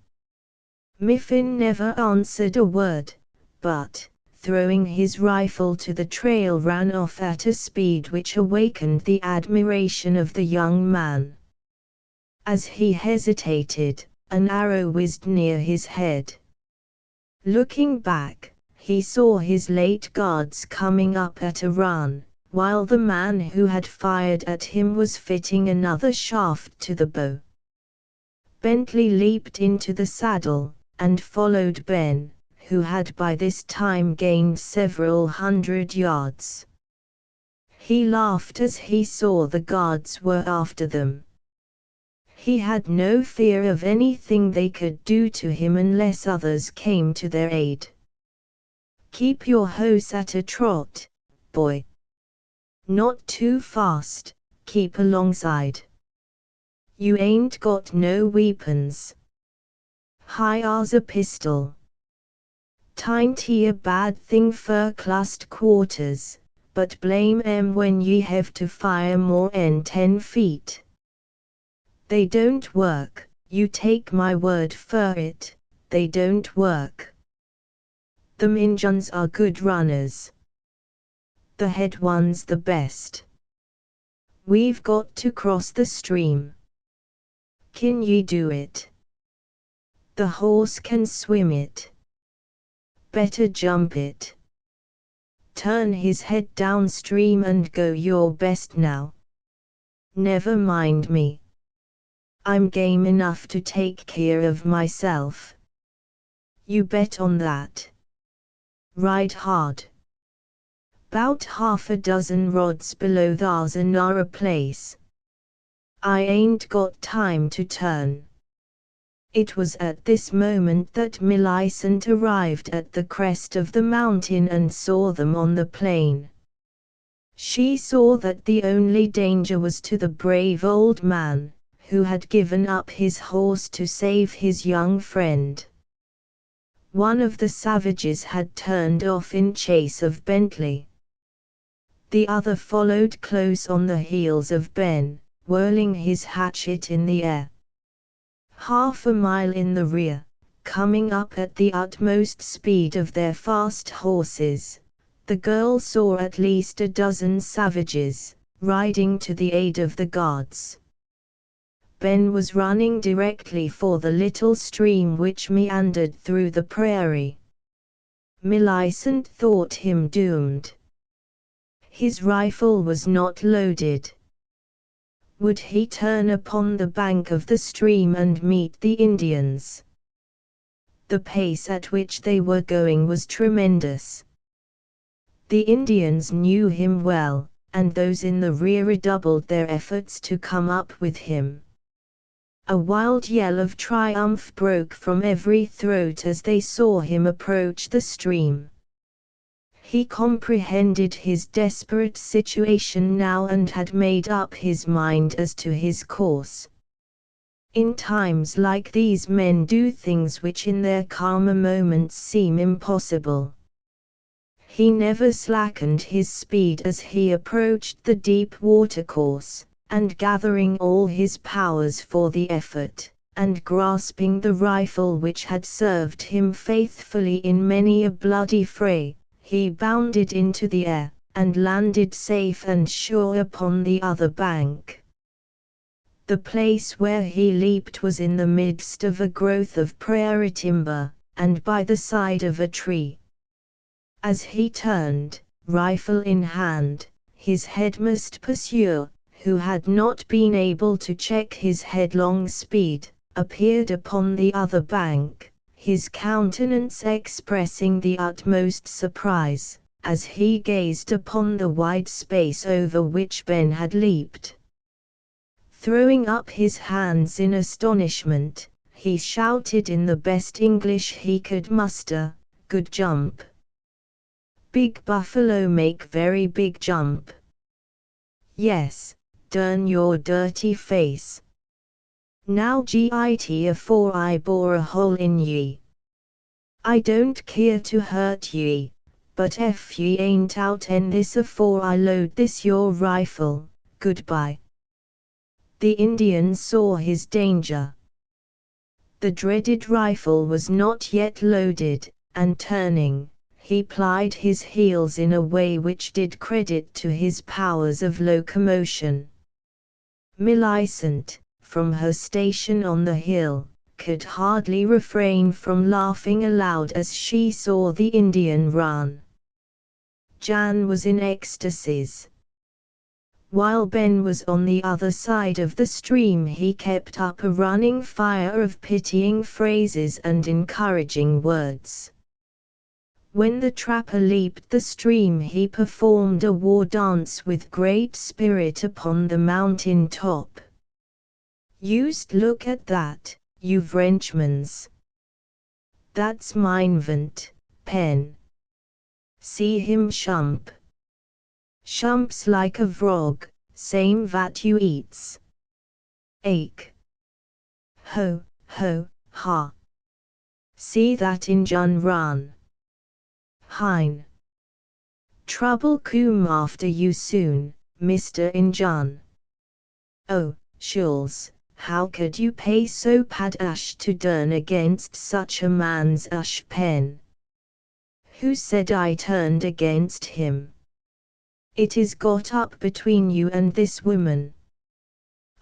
Miffin never answered a word, but, throwing his rifle to the trail, ran off at a speed which awakened the admiration of the young man. As he hesitated, an arrow whizzed near his head. Looking back, he saw his late guards coming up at a run, while the man who had fired at him was fitting another shaft to the bow. Bentley leaped into the saddle, and followed Ben, who had by this time gained several hundred yards. He laughed as he saw the guards were after them. He had no fear of anything they could do to him unless others came to their aid. "Keep your horse at a trot, boy. Not too fast, keep alongside. You ain't got no weapons. Hire's a pistol. Tain't a bad thing for close quarters, but blame 'em when ye have to fire more 'en 10 feet. They don't work, you take my word for it, they don't work. Them Injuns are good runners. The head one's the best. We've got to cross the stream. Can ye do it? The horse can swim it. Better jump it. Turn his head downstream and go your best now. Never mind me. I'm game enough to take care of myself. You bet on that. Ride hard. 'Bout half a dozen rods below thar's a narrow place. I ain't got time to turn." It was at this moment that Millicent arrived at the crest of the mountain and saw them on the plain. She saw that the only danger was to the brave old man, who had given up his horse to save his young friend. One of the savages had turned off in chase of Bentley. The other followed close on the heels of Ben, whirling his hatchet in the air. Half a mile in the rear, coming up at the utmost speed of their fast horses, The girl saw at least a dozen savages, riding to the aid of the gods. Ben was running directly for the little stream which meandered through the prairie. Millicent thought him doomed. His rifle was not loaded. Would he turn upon the bank of the stream and meet the Indians? The pace at which they were going was tremendous. The Indians knew him well, and those in the rear redoubled their efforts to come up with him. A wild yell of triumph broke from every throat as they saw him approach the stream. He comprehended his desperate situation now and had made up his mind as to his course. In times like these men do things which in their calmer moments seem impossible. He never slackened his speed as he approached the deep watercourse, and gathering all his powers for the effort, and grasping the rifle which had served him faithfully in many a bloody fray, he bounded into the air, and landed safe and sure upon the other bank. The place where he leaped was in the midst of a growth of prairie timber, and by the side of a tree. As he turned, rifle in hand, his headmost pursuer, who had not been able to check his headlong speed, appeared upon the other bank, his countenance expressing the utmost surprise, as he gazed upon the wide space over which Ben had leaped. Throwing up his hands in astonishment, he shouted in the best English he could muster, "Good jump! Big buffalo make very big jump." "Yes, durn your dirty face. Now git afore I bore a hole in ye. I don't care to hurt ye, but ef ye ain't out en this afore I load this your rifle, goodbye." The Indian saw his danger. The dreaded rifle was not yet loaded, and turning, he plied his heels in a way which did credit to his powers of locomotion. Millicent, from her station on the hill, could hardly refrain from laughing aloud as she saw the Indian run. Jan was in ecstasies. While Ben was on the other side of the stream, he kept up a running fire of pitying phrases and encouraging words. When the trapper leaped the stream, he performed a war dance with great spirit upon the mountain top. "You'st look at that, you Frenchmans. That's mine vent, Pen. See him shump. Shumps like a vrog, same vat you eats. Ache. Ho, ho, ha. See that Injun run. Hein. Trouble coom after you soon, Mr. Injun. Oh, shuls, how could you pay so padash to turn against such a man's ash pen? Who said I turned against him? It is got up between you and this woman.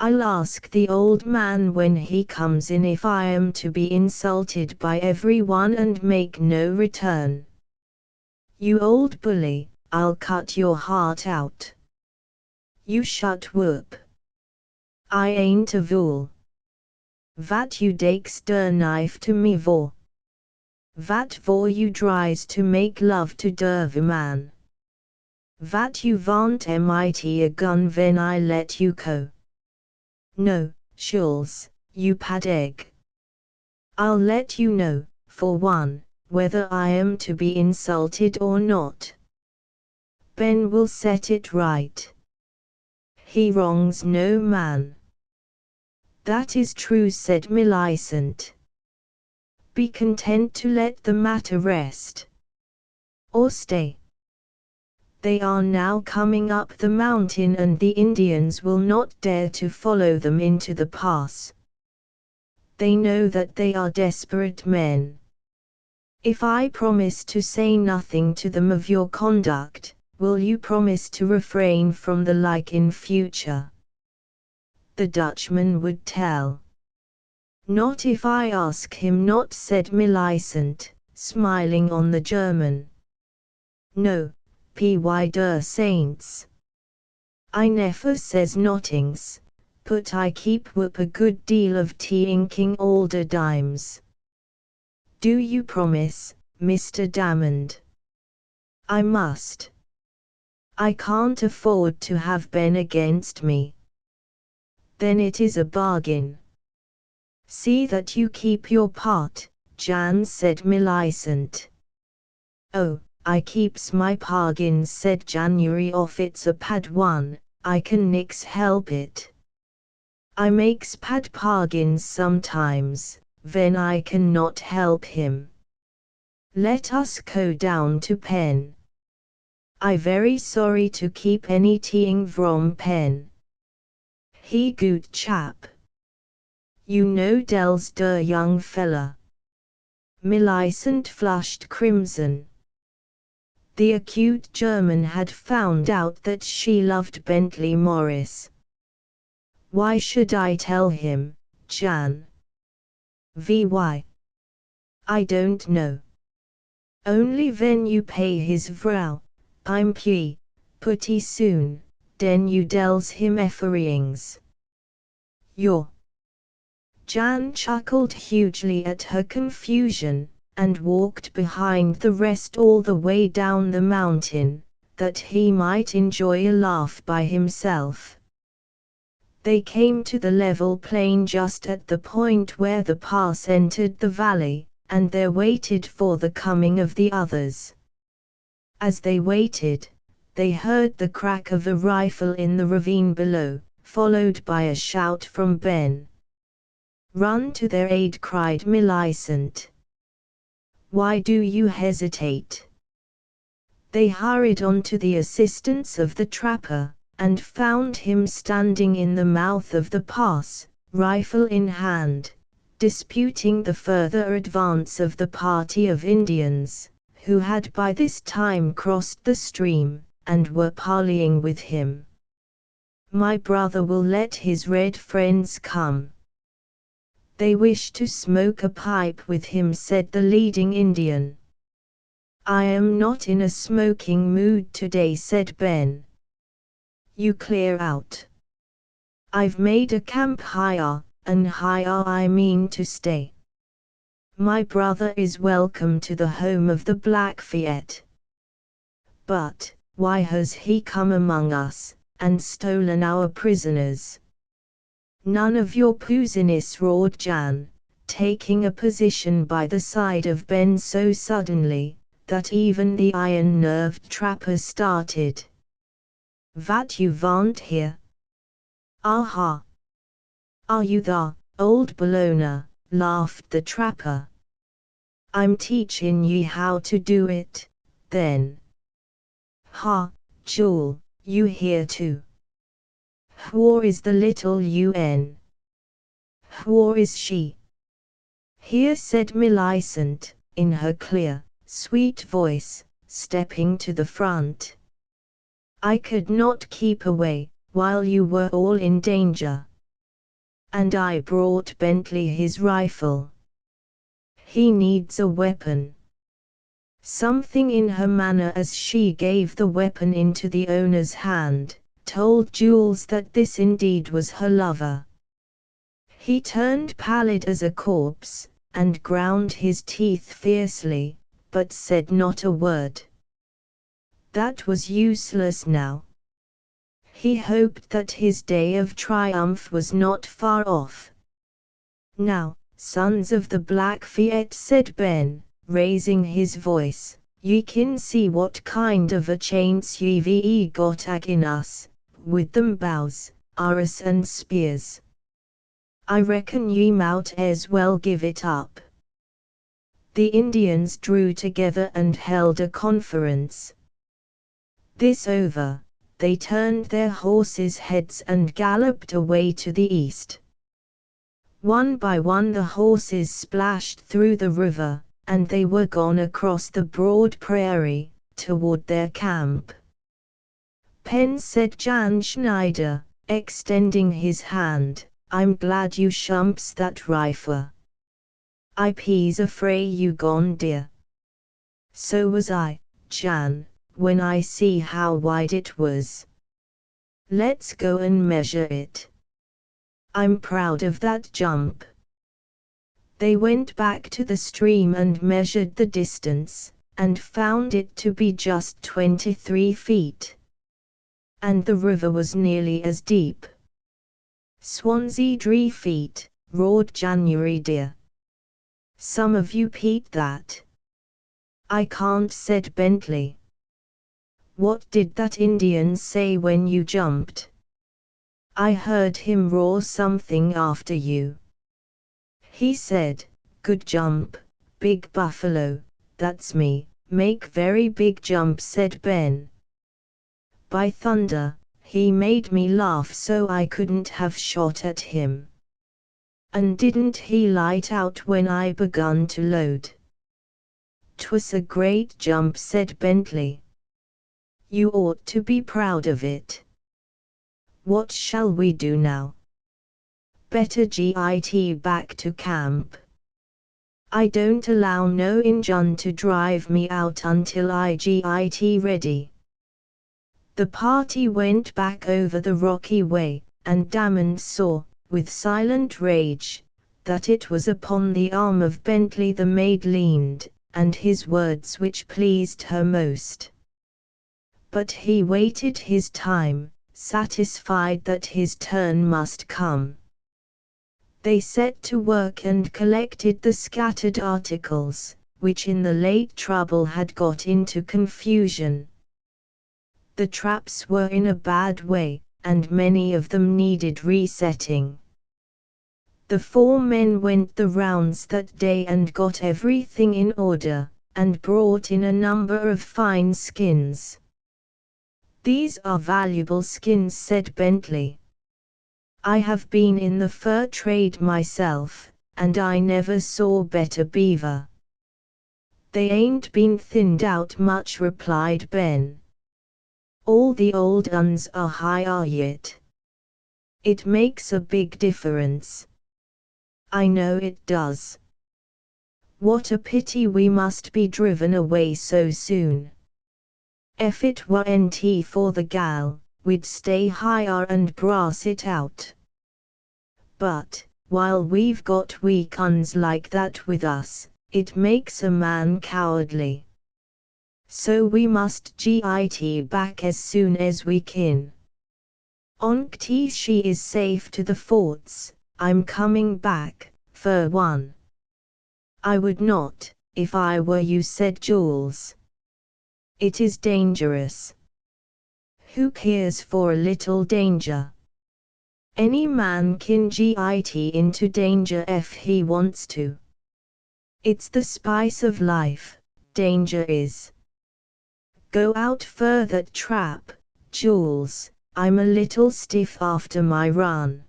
I'll ask the old man when he comes in if I am to be insulted by everyone and make no return. You old bully, I'll cut your heart out. You shut whoop. I ain't a vool. Vat you dakes der knife to me vor? Vat vor you dries to make love to der man? Vat you vant mit a gun ven I let you go? No, shuls, you pad egg. I'll let you know, for one, whether I am to be insulted or not. Ben will set it right. He wrongs no man. That is true, said Millicent. Be content to let the matter rest. Or stay. They are now coming up the mountain and the Indians will not dare to follow them into the pass. They know that they are desperate men. If I promise to say nothing to them of your conduct, will you promise to refrain from the like in future? The Dutchman would tell. Not if I ask him not, said Millicent, smiling on the German. No, P.Y. der Saints. I never says nottings, but I keep up a good deal of tea-inking all the dimes. Do you promise, Mr. Damond? I must. I can't afford to have Ben against me. Then it is a bargain. See that you keep your part, Jan, said Millicent. Oh, I keeps my bargains, said January. Off it's a pad one, I can nix help it. I makes pad bargains sometimes, when I can not help him. Let us go down to Pen. I very sorry to keep any teeing from Pen. He good chap. You know Del's der young fella. Millicent flushed crimson. The acute German had found out that she loved Bentley Morris. Why should I tell him, Jan? Why? I don't know. Only when you pay his vrouw, Pimpie, putty soon, den you dells him efferings. Your. Jan chuckled hugely at her confusion, and walked behind the rest all the way down the mountain, that he might enjoy a laugh by himself. They came to the level plain just at the point where the pass entered the valley, and there waited for the coming of the others. As they waited, they heard the crack of a rifle in the ravine below, followed by a shout from Ben. Run to their aid, cried Millicent. Why do you hesitate? They hurried on to the assistance of the trapper, and found him standing in the mouth of the pass, rifle in hand, disputing the further advance of the party of Indians, who had by this time crossed the stream, and were parleying with him. My brother will let his red friends come. They wish to smoke a pipe with him, said the leading Indian. I am not in a smoking mood today, said Ben. You clear out. I've made a camp higher, and higher I mean to stay. My brother is welcome to the home of the Blackfeet. But, why has he come among us, and stolen our prisoners? None of your business, roared Jan, taking a position by the side of Ben so suddenly, that even the iron-nerved trapper started. Vat you want here? Aha! Are you the old Bologna? Laughed the trapper. I'm teaching ye how to do it, then. Ha, Jewel, you here too? Where is the little UN? Where is she? Here, said Millicent, in her clear, sweet voice, stepping to the front. I could not keep away, while you were all in danger. And I brought Bentley his rifle. He needs a weapon. Something in her manner as she gave the weapon into the owner's hand, told Jules that this indeed was her lover. He turned pallid as a corpse, and ground his teeth fiercely, but said not a word. That was useless now. He hoped that his day of triumph was not far off. Now, sons of the Blackfeet, said Ben, raising his voice, ye can see what kind of a chance ye've got agin us, with them bows, arrows and spears. I reckon ye mout as well give it up. The Indians drew together and held a conference. This over, they turned their horses' heads and galloped away to the east. One by one the horses splashed through the river, and they were gone across the broad prairie, toward their camp. "Pen," said Jan Schneider, extending his hand, "I'm glad you shumps that rifle. I pees afraid you gone dear." "So was I, Jan, when I see how wide it was. Let's go and measure it. I'm proud of that jump." They went back to the stream and measured the distance, and found it to be just 23 feet. And the river was nearly as deep. "Swansea 3 feet, roared January dear. Some of you peat that." "I can't," said Bentley. "What did that Indian say when you jumped?" "I heard him roar something after you. He said, 'Good jump, big buffalo.' That's me, make very big jump," said Ben. "By thunder, he made me laugh so I couldn't have shot at him. And didn't he light out when I begun to load?" "'Twas a great jump," said Bentley. "You ought to be proud of it. What shall we do now?" "Better git back to camp. I don't allow no Injun to drive me out until I git ready." The party went back over the rocky way, and Damon saw, with silent rage, that it was upon the arm of Bentley the maid leaned, and his words which pleased her most. But he waited his time, satisfied that his turn must come. They set to work and collected the scattered articles, which in the late trouble had got into confusion. The traps were in a bad way, and many of them needed resetting. The 4 men went the rounds that day and got everything in order, and brought in a number of fine skins. "These are valuable skins," said Bentley. "I have been in the fur trade myself, and I never saw better beaver." "They ain't been thinned out much," replied Ben. "All the old uns are higher yet. It makes a big difference." "I know it does. What a pity we must be driven away so soon. If it weren't for the gal, we'd stay higher and brass it out. But, while we've got weak uns like that with us, it makes a man cowardly. So we must git back as soon as we kin. Onct she is safe to the forts, I'm coming back, for one." "I would not, if I were you," said Jules. "It is dangerous." "Who cares for a little danger? Any man can git into danger if he wants to. It's the spice of life, danger is. Go out for that trap, Jules. I'm a little stiff after my run.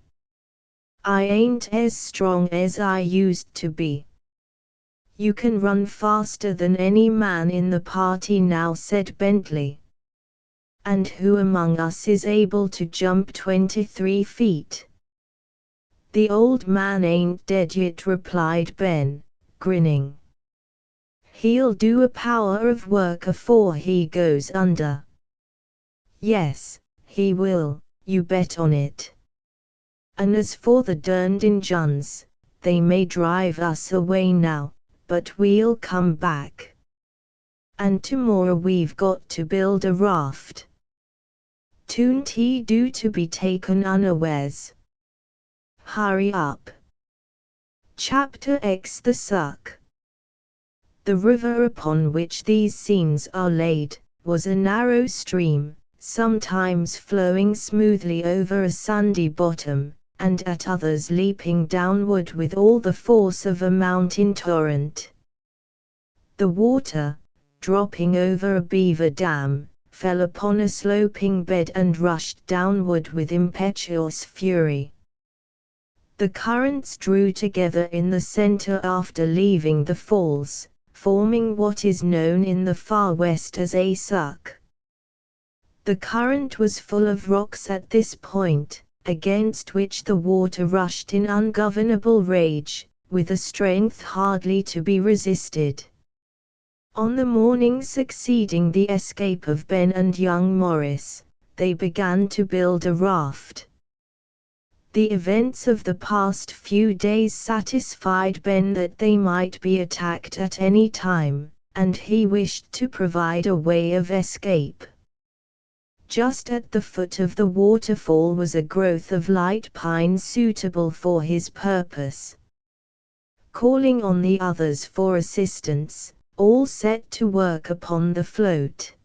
I ain't as strong as I used to be." "You can run faster than any man in the party now," said Bentley. "And who among us is able to jump 23 feet? "The old man ain't dead yet," replied Ben, grinning. "He'll do a power of work afore he goes under." "Yes, he will, you bet on it. And as for the derned Injuns, they may drive us away now, but we'll come back. And tomorrow we've got to build a raft. Toon't he do to be taken unawares? Hurry up." Chapter X The Suck. The river upon which these scenes are laid, was a narrow stream, sometimes flowing smoothly over a sandy bottom, and at others leaping downward with all the force of a mountain torrent. The water, dropping over a beaver dam, fell upon a sloping bed and rushed downward with impetuous fury. The currents drew together in the center after leaving the falls, forming what is known in the far west as a suck. The current was full of rocks at this point, against which the water rushed in ungovernable rage, with a strength hardly to be resisted. On the morning succeeding the escape of Ben and young Morris, they began to build a raft. The events of the past few days satisfied Ben that they might be attacked at any time, and he wished to provide a way of escape. Just at the foot of the waterfall was a growth of light pine suitable for his purpose. Calling on the others for assistance, all set to work upon the float.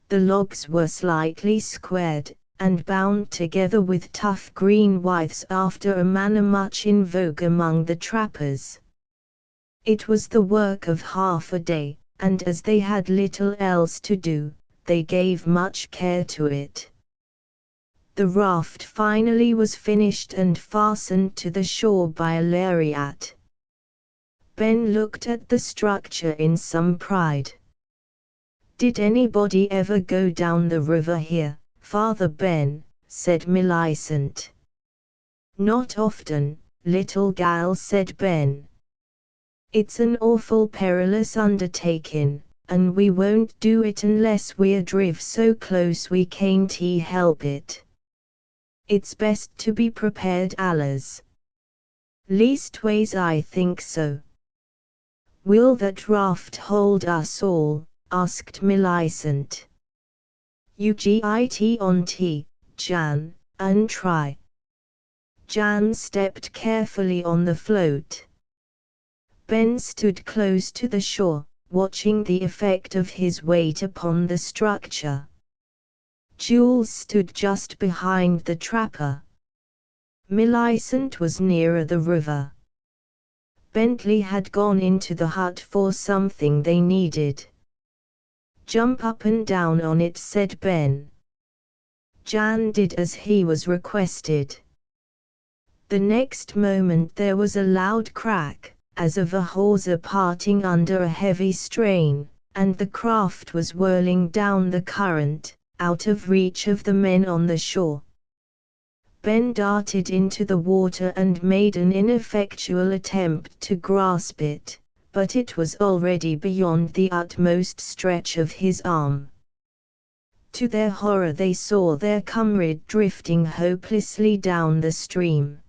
The logs were slightly squared, and bound together with tough green withes after a manner much in vogue among the trappers. It was the work of half a day, and as they had little else to do, they gave much care to it. The raft finally was finished and fastened to the shore by a lariat. Ben looked at the structure in some pride. "Did anybody ever go down the river here, Father Ben?" said Millicent. "Not often, little gal," said Ben. "It's an awful perilous undertaking, and we won't do it unless we're driv so close we can't help it. It's best to be prepared allers. Leastways I think so." "Will that raft hold us all?" asked Millicent. "You git on Jan, and try." Jan stepped carefully on the float. Ben stood close to the shore, watching the effect of his weight upon the structure. Jules stood just behind the trapper. Millicent was nearer the river. Bentley had gone into the hut for something they needed. "Jump up and down on it," said Ben. Jan did as he was requested. The next moment there was a loud crack, as of a hawser parting under a heavy strain, and the craft was whirling down the current, out of reach of the men on the shore. Ben darted into the water and made an ineffectual attempt to grasp it, but it was already beyond the utmost stretch of his arm. To their horror they saw their comrade drifting hopelessly down the stream.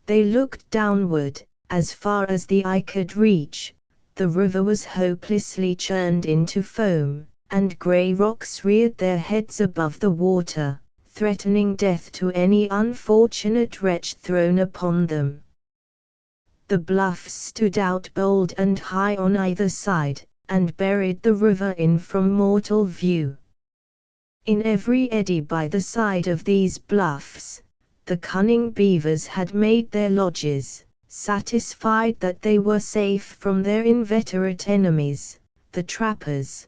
They looked downward. As far as the eye could reach, the river was hopelessly churned into foam, and grey rocks reared their heads above the water, threatening death to any unfortunate wretch thrown upon them. The bluffs stood out bold and high on either side, and buried the river in from mortal view. In every eddy by the side of these bluffs, the cunning beavers had made their lodges, satisfied that they were safe from their inveterate enemies, the trappers.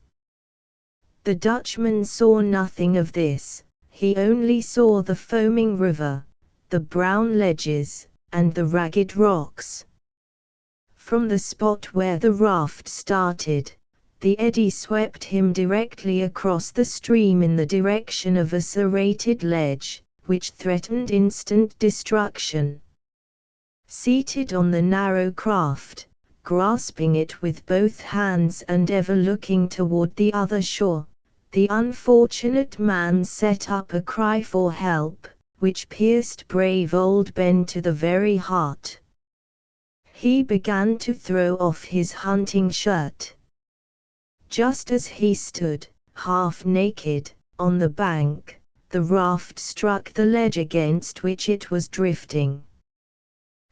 The Dutchman saw nothing of this. He only saw the foaming river, the brown ledges, and the ragged rocks. From the spot where the raft started, the eddy swept him directly across the stream in the direction of a serrated ledge, which threatened instant destruction. Seated on the narrow craft, grasping it with both hands and ever looking toward the other shore, the unfortunate man set up a cry for help, which pierced brave old Ben to the very heart. He began to throw off his hunting shirt. Just as he stood, half naked, on the bank, the raft struck the ledge against which it was drifting.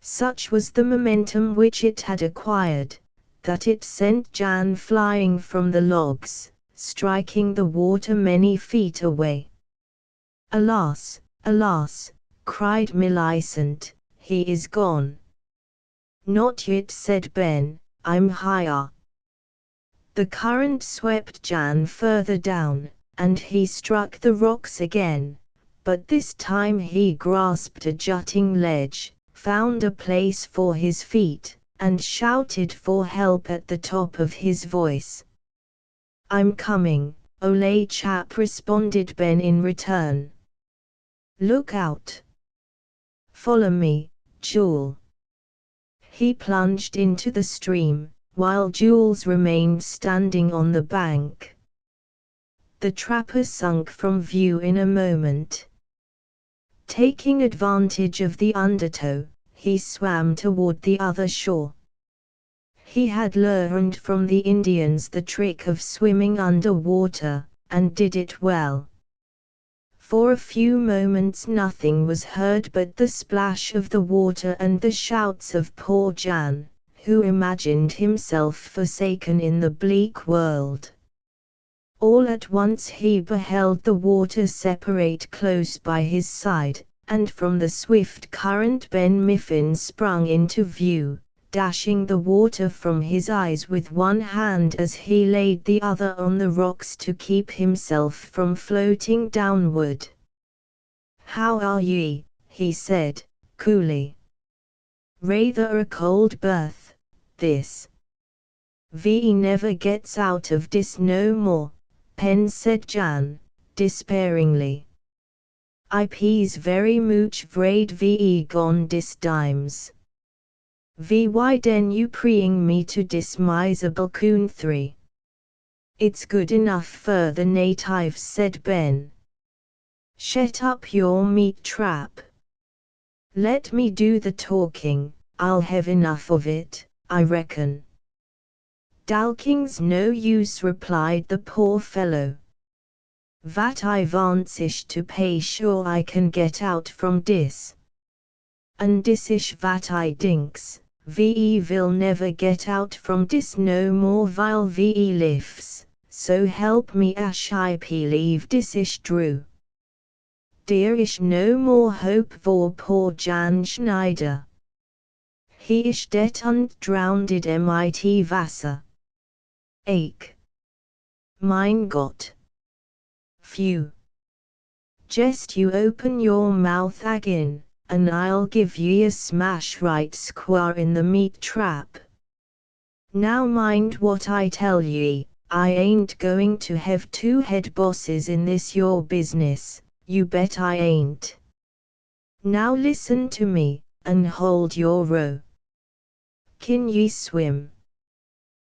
Such was the momentum which it had acquired, that it sent Jan flying from the logs, striking the water many feet away. "Alas, alas," cried Millicent, "he is gone." "Not yet," said Ben, "I'm higher." The current swept Jan further down, and he struck the rocks again, but this time he grasped a jutting ledge, found a place for his feet, and shouted for help at the top of his voice. "I'm coming, ole chap," responded Ben in return. "Look out! Follow me, Jewel." He plunged into the stream, while Jules remained standing on the bank. The trapper sunk from view in a moment. Taking advantage of the undertow, he swam toward the other shore. He had learned from the Indians the trick of swimming underwater, and did it well. For a few moments nothing was heard but the splash of the water and the shouts of poor Jan, who imagined himself forsaken in the bleak world. All at once he beheld the water separate close by his side, and from the swift current Ben Miffin sprung into view, dashing the water from his eyes with one hand as he laid the other on the rocks to keep himself from floating downward. "How are ye?" he said, coolly. "Rather a cold berth, this." "We never gets out of dis no more," Pen said Jan, despairingly. "I pees very mooch vraid ve gone dis dimes. Why den you preeing me to dis miserable country?" "It's good enough for the natives," said Ben. "Shet up your meat trap. Let me do the talking, I'll have enough of it, I reckon." "Dalking's no use," replied the poor fellow. "Vat I vants ish to pay sure I can get out from dis. And dis ish vat I dinks, ve will never get out from dis no more while ve lives, so help me ash I believe dis ish true. There ish no more hope for poor Jan Schneider. He ish det und drowned mit Wasser. Ach, mein Gott. Phew. Jest you open your mouth agin, and I'll give ye a smash right square in the meat trap. Now mind what I tell ye, I ain't going to have two head bosses in this your business, you bet I ain't. Now listen to me, and hold your row. Kin ye swim?"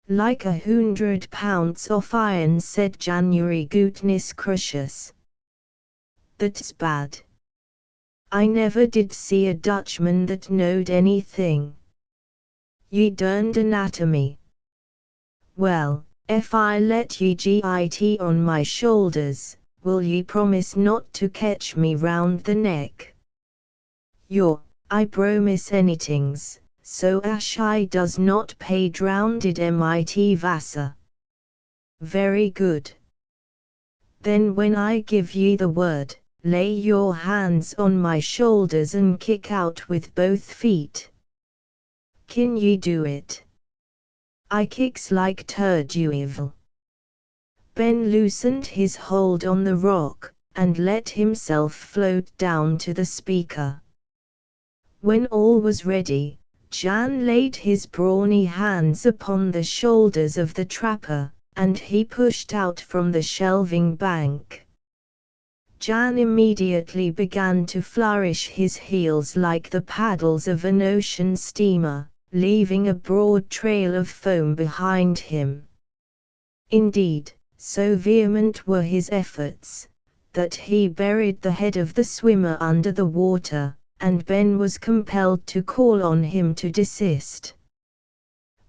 "Like 100 pounds off iron," said January Goodness Crucius. "That's bad. I never did see a Dutchman that knowed anything. Ye derned anatomy. Well, if I let ye git on my shoulders, will ye promise not to catch me round the neck?" "Yo, I promise anytings, so ash I does not pay drowned mit Wasser." "Very good. Then when I give ye the word, lay your hands on my shoulders and kick out with both feet. Kin ye do it?" "I kicks like turduivel." Ben loosened his hold on the rock, and let himself float down to the speaker. When all was ready, Jan laid his brawny hands upon the shoulders of the trapper, and he pushed out from the shelving bank. Jan immediately began to flourish his heels like the paddles of an ocean steamer, leaving a broad trail of foam behind him. Indeed, so vehement were his efforts, that he buried the head of the swimmer under the water, and Ben was compelled to call on him to desist.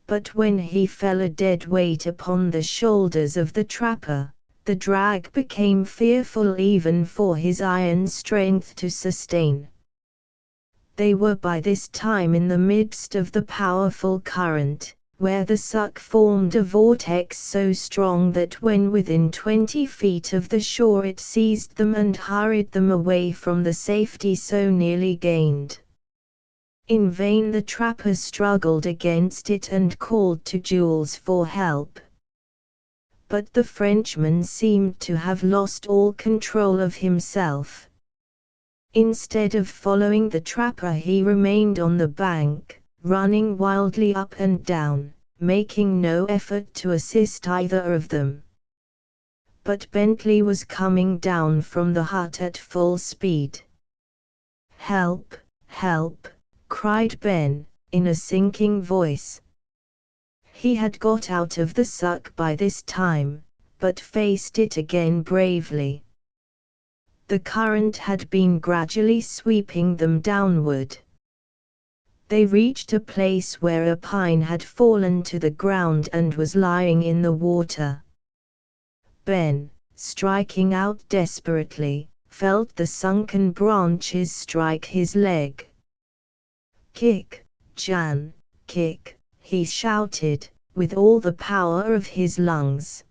But when he fell a dead weight upon the shoulders of the trapper, the drag became fearful even for his iron strength to sustain. They were by this time in the midst of the powerful current, where the suck formed a vortex so strong that when within 20 feet of the shore it seized them and hurried them away from the safety so nearly gained. In vain the trapper struggled against it and called to Jules for help. But the Frenchman seemed to have lost all control of himself. Instead of following the trapper, he remained on the bank, running wildly up and down, making no effort to assist either of them. But Bentley was coming down from the hut at full speed. "Help! Help!" cried Ben, in a sinking voice. He had got out of the suck by this time, but faced it again bravely. The current had been gradually sweeping them downward. They reached a place where a pine had fallen to the ground and was lying in the water. Ben, striking out desperately, felt the sunken branches strike his leg. "Kick, Jan, kick!" he shouted, with all the power of his lungs.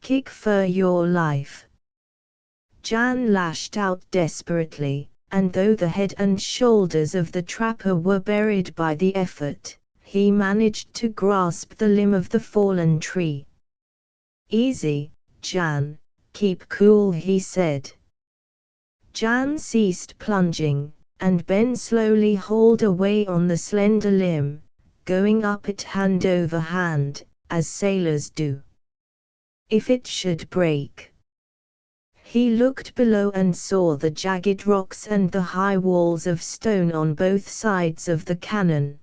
"Kick for your life!" Jan lashed out desperately, and though the head and shoulders of the trapper were buried by the effort, he managed to grasp the limb of the fallen tree. "Easy, Jan, keep cool," he said. Jan ceased plunging, and Ben slowly hauled away on the slender limb, going up it hand over hand, as sailors do. If it should break. He looked below and saw the jagged rocks and the high walls of stone on both sides of the canon.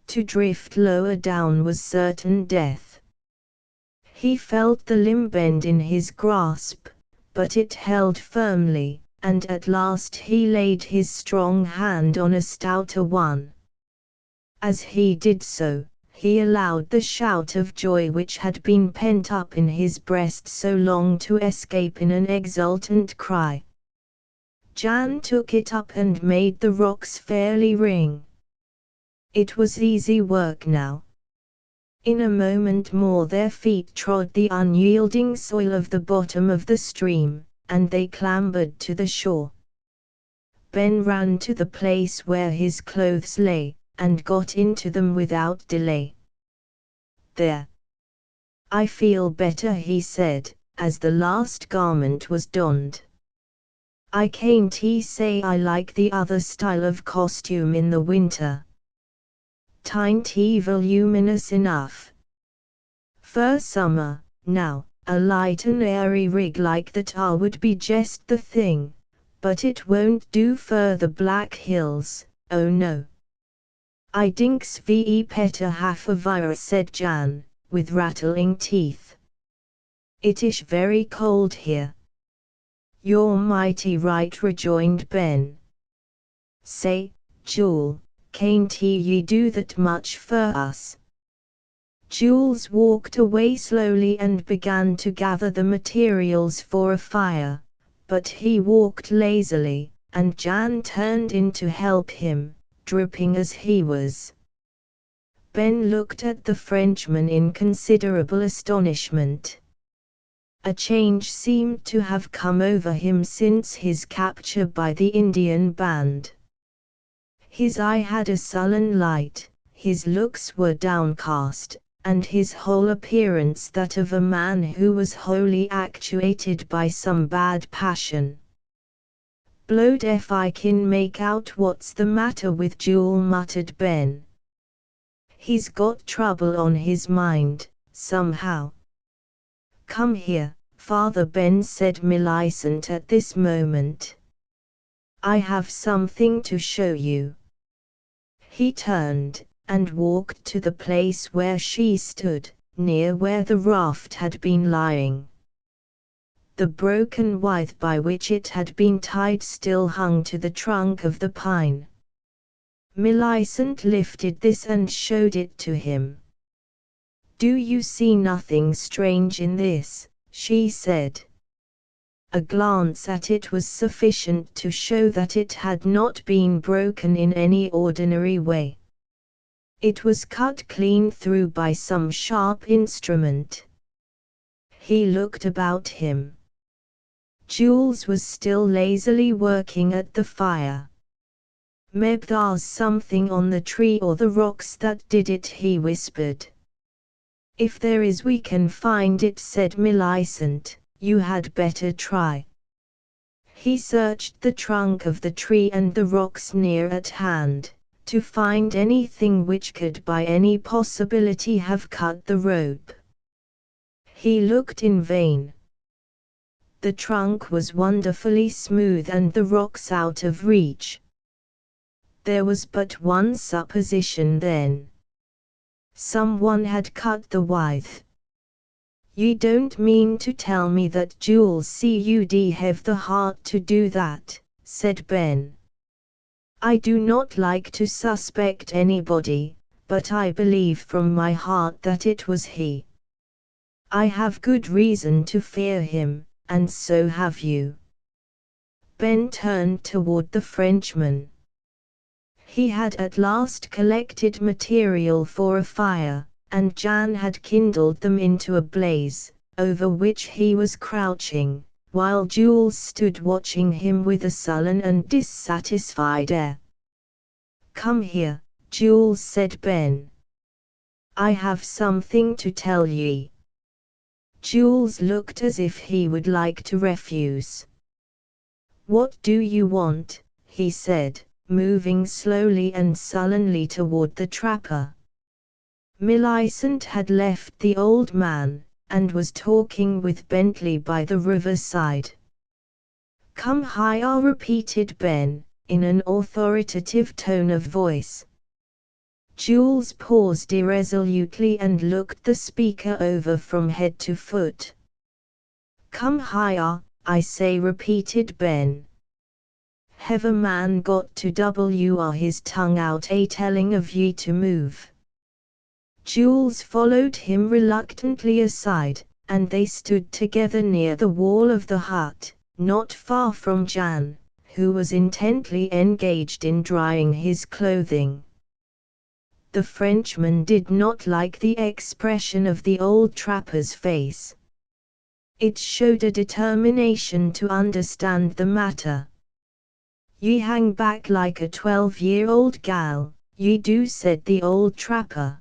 To drift lower down was certain death. He felt the limb bend in his grasp, but it held firmly, and at last he laid his strong hand on a stouter one. As he did so, he allowed the shout of joy which had been pent up in his breast so long to escape in an exultant cry. Jan took it up and made the rocks fairly ring. It was easy work now. In a moment more their feet trod the unyielding soil of the bottom of the stream, and they clambered to the shore. Ben ran to the place where his clothes lay, and got into them without delay. "There. I feel better," he said, as the last garment was donned. "I can't say I like the other style of costume in the winter. Tain't voluminous enough. For summer, now, a light and airy rig like that would be just the thing, but it won't do for the Black Hills, oh no." "I dinks ve petter half a virus," said Jan, with rattling teeth. "It ish very cold here." "You're mighty right," rejoined Ben. "Say, Jule, can't ye do that much for us?" Jules walked away slowly and began to gather the materials for a fire, but he walked lazily, and Jan turned in to help him, dripping as he was. Ben looked at the Frenchman in considerable astonishment. A change seemed to have come over him since his capture by the Indian band. His eye had a sullen light, his looks were downcast, and his whole appearance that of a man who was wholly actuated by some bad passion. "Blowed if I can make out what's the matter with Jule," muttered Ben. "He's got trouble on his mind, somehow." "Come here, Father Ben," said Millicent at this moment. "I have something to show you." He turned, and walked to the place where she stood, near where the raft had been lying. The broken withe by which it had been tied still hung to the trunk of the pine. Millicent lifted this and showed it to him. "Do you see nothing strange in this?" she said. A glance at it was sufficient to show that it had not been broken in any ordinary way. It was cut clean through by some sharp instrument. He looked about him. Jules was still lazily working at the fire. "Meb thar's something on the tree or the rocks that did it," he whispered. "If there is we can find it," said Millicent. "You had better try." He searched the trunk of the tree and the rocks near at hand, to find anything which could by any possibility have cut the rope. He looked in vain. The trunk was wonderfully smooth and the rocks out of reach. There was but one supposition then. Someone had cut the withe. "You don't mean to tell me that Jules could have the heart to do that," said Ben. "I do not like to suspect anybody, but I believe from my heart that it was he. I have good reason to fear him, and so have you." Ben turned toward the Frenchman. He had at last collected material for a fire, and Jan had kindled them into a blaze, over which he was crouching, while Jules stood watching him with a sullen and dissatisfied air. "Come here," Jules said. "Ben, I have something to tell ye." Jules looked as if he would like to refuse. "What do you want?" he said, moving slowly and sullenly toward the trapper. Millicent had left the old man, and was talking with Bentley by the riverside. "Come higher," repeated Ben, in an authoritative tone of voice. Jules paused irresolutely and looked the speaker over from head to foot. "Come higher, I say," repeated Ben. "Have a man got to wr his tongue out a telling of ye to move?" Jules followed him reluctantly aside, and they stood together near the wall of the hut, not far from Jan, who was intently engaged in drying his clothing. The Frenchman did not like the expression of the old trapper's face. It showed a determination to understand the matter. "Ye hang back like a 12-year-old gal, ye do," said the old trapper.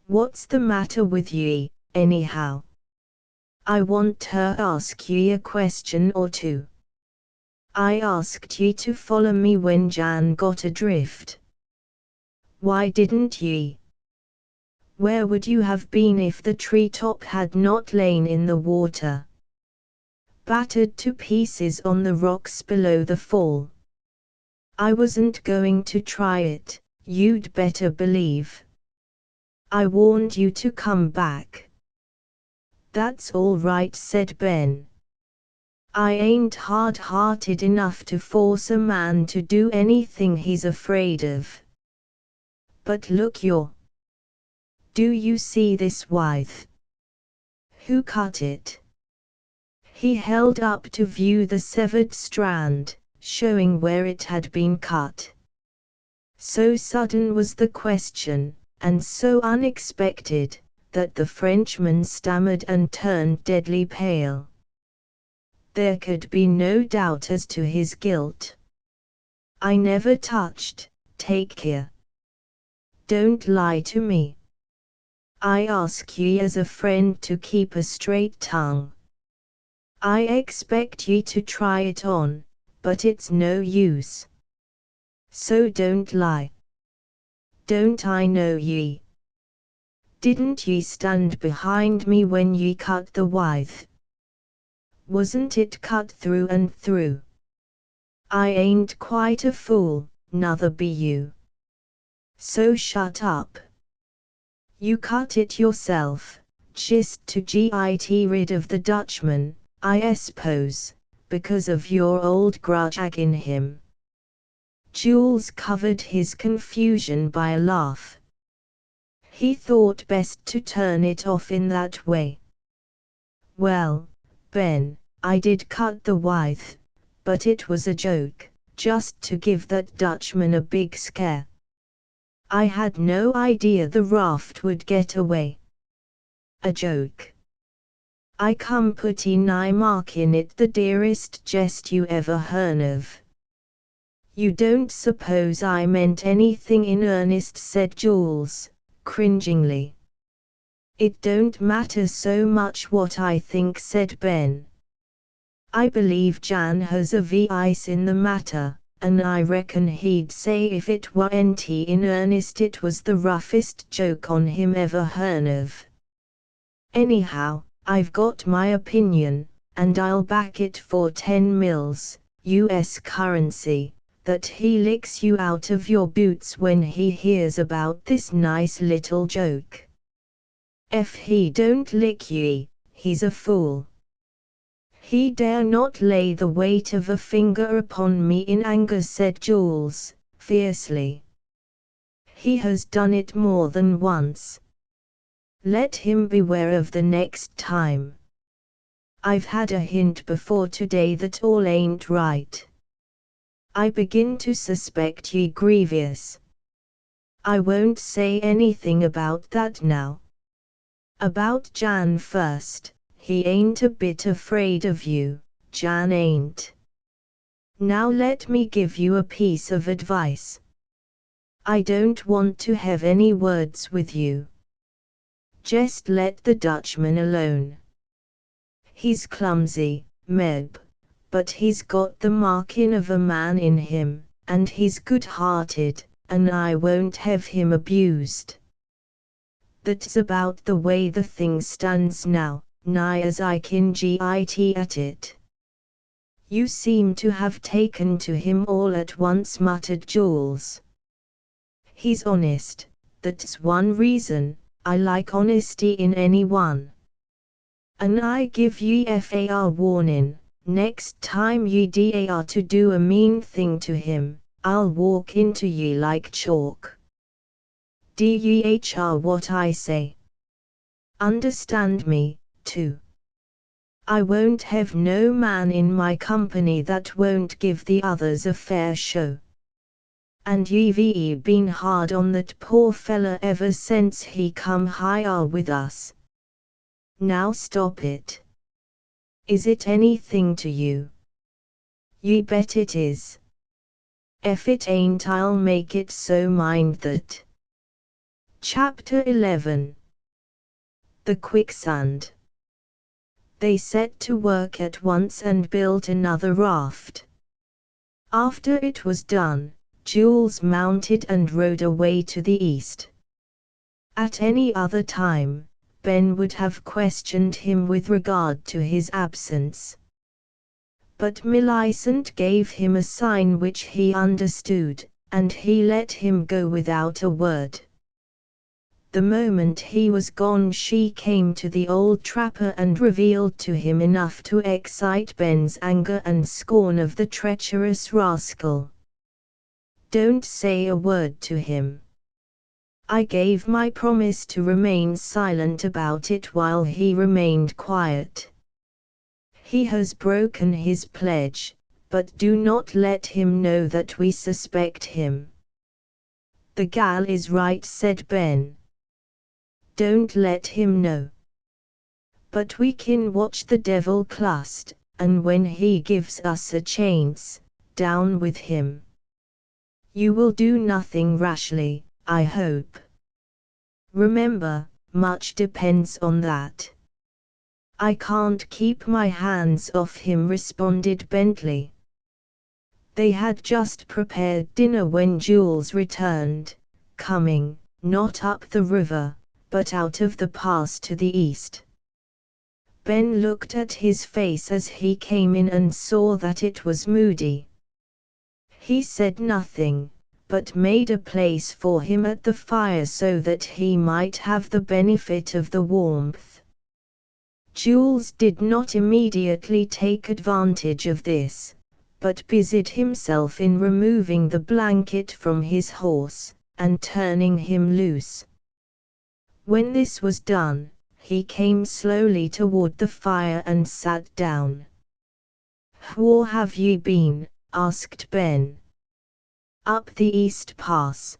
"What's the matter with ye, anyhow? I want to ask ye a question or two. I asked ye to follow me when Jan got adrift. Why didn't ye? Where would you have been if the treetop had not lain in the water, battered to pieces on the rocks below the fall? I wasn't going to try it, you'd better believe. I warned you to come back." "That's all right," said Ben. "I ain't hard-hearted enough to force a man to do anything he's afraid of. But look you. Do you see this withe? Who cut it?" He held up to view the severed strand, showing where it had been cut. So sudden was the question, and so unexpected, that the Frenchman stammered and turned deadly pale. There could be no doubt as to his guilt. "I never touched, take care. Don't lie to me. I ask ye as a friend to keep a straight tongue. I expect ye to try it on, but it's no use. So don't lie. Don't I know ye? Didn't ye stand behind me when ye cut the withe? Wasn't it cut through and through? I ain't quite a fool, nuther be you. So shut up. You cut it yourself, just to get rid of the Dutchman, I suppose, because of your old grudge agin him." Jules covered his confusion by a laugh. He thought best to turn it off in that way. "Well, Ben, I did cut the withe, but it was a joke, just to give that Dutchman a big scare. I had no idea the raft would get away. A joke. I come putty nigh markin' it the dearest jest you ever hearn of." "You don't suppose I meant anything in earnest," said Jules, cringingly. "It don't matter so much what I think," said Ben. "I believe Jan has a vice in the matter, and I reckon he'd say if it weren't in earnest it was the roughest joke on him ever heard of. Anyhow, I've got my opinion, and I'll back it for 10 mils, US currency, that he licks you out of your boots when he hears about this nice little joke. If he don't lick ye, he's a fool. He dare not lay the weight of a finger upon me in anger, said Jules, fiercely. He has done it more than once. Let him beware of the next time. I've had a hint before today that all ain't right. I begin to suspect ye grievous. I won't say anything about that now. About Jan first. He ain't a bit afraid of you, Jan ain't. Now let me give you a piece of advice. I don't want to have any words with you. Just let the Dutchman alone. He's clumsy, Meb, but he's got the marking of a man in him, and he's good-hearted, and I won't have him abused. That's about the way the thing stands now. Nigh as I can git at it. You seem to have taken to him all at once, muttered Jules. He's honest, that's one reason. I like honesty in anyone. And I give ye far warning, next time ye dare to do a mean thing to him, I'll walk into ye like chalk. Dhr what I say. Understand me, too. I won't have no man in my company that won't give the others a fair show. And you've been hard on that poor fella ever since he come higher with us. Now stop it. Is it anything to you? Ye bet it is. If it ain't, I'll make it so, mind that. Chapter 11. The Quicksand. They set to work at once and built another raft. After it was done, Jules mounted and rode away to the east. At any other time, Ben would have questioned him with regard to his absence. But Millicent gave him a sign which he understood, and he let him go without a word. The moment he was gone, she came to the old trapper and revealed to him enough to excite Ben's anger and scorn of the treacherous rascal. Don't say a word to him. I gave my promise to remain silent about it while he remained quiet. He has broken his pledge, but do not let him know that we suspect him. The gal is right, said Ben. Don't let him know. But we can watch the devil clust, and when he gives us a chance, down with him. You will do nothing rashly, I hope. Remember, much depends on that. I can't keep my hands off him, responded Bentley. They had just prepared dinner when Jules returned, coming, not up the river, but out of the pass to the east. Ben looked at his face as he came in and saw that it was moody. He said nothing, but made a place for him at the fire so that he might have the benefit of the warmth. Jules did not immediately take advantage of this, but busied himself in removing the blanket from his horse, and turning him loose. When this was done, he came slowly toward the fire and sat down. "Where have ye been?" asked Ben. "Up the East Pass.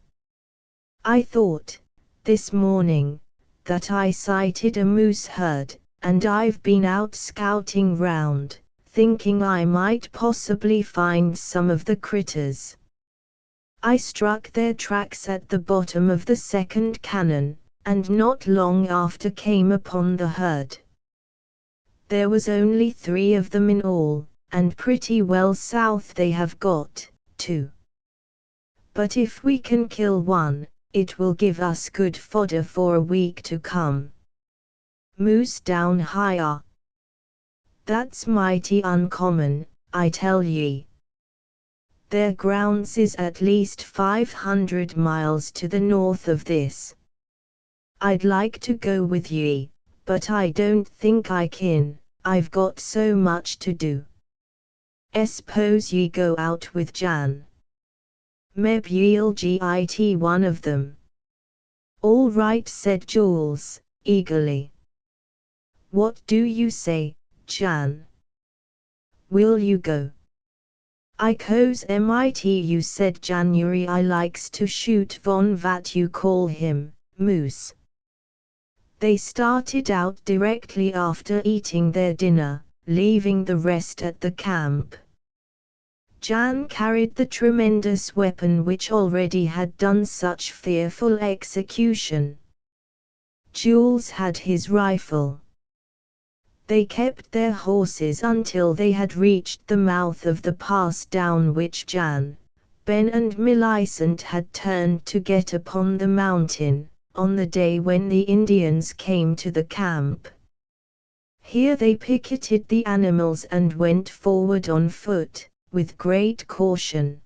I thought, this morning, that I sighted a moose herd, and I've been out scouting round, thinking I might possibly find some of the critters. I struck their tracks at the bottom of the second canon, and not long after came upon the herd. There was only 3 of them in all, and pretty well south they have got, 2. But if we can kill one, it will give us good fodder for a week to come. Moose down higher. That's mighty uncommon, I tell ye. Their grounds is at least 500 miles to the north of this. I'd like to go with ye, but I don't think I kin, I've got so much to do. S'pose ye go out with Jan. Meb ye'll git one of them. All right, said Jules, eagerly. What do you say, Jan? Will you go? I cause you, said January. I likes to shoot von vat you call him, Moose. They started out directly after eating their dinner, leaving the rest at the camp. Jan carried the tremendous weapon which already had done such fearful execution. Jules had his rifle. They kept their horses until they had reached the mouth of the pass down which Jan, Ben and Millicent had turned to get upon the mountain, on the day when the Indians came to the camp. Here they picketed the animals and went forward on foot, with great caution.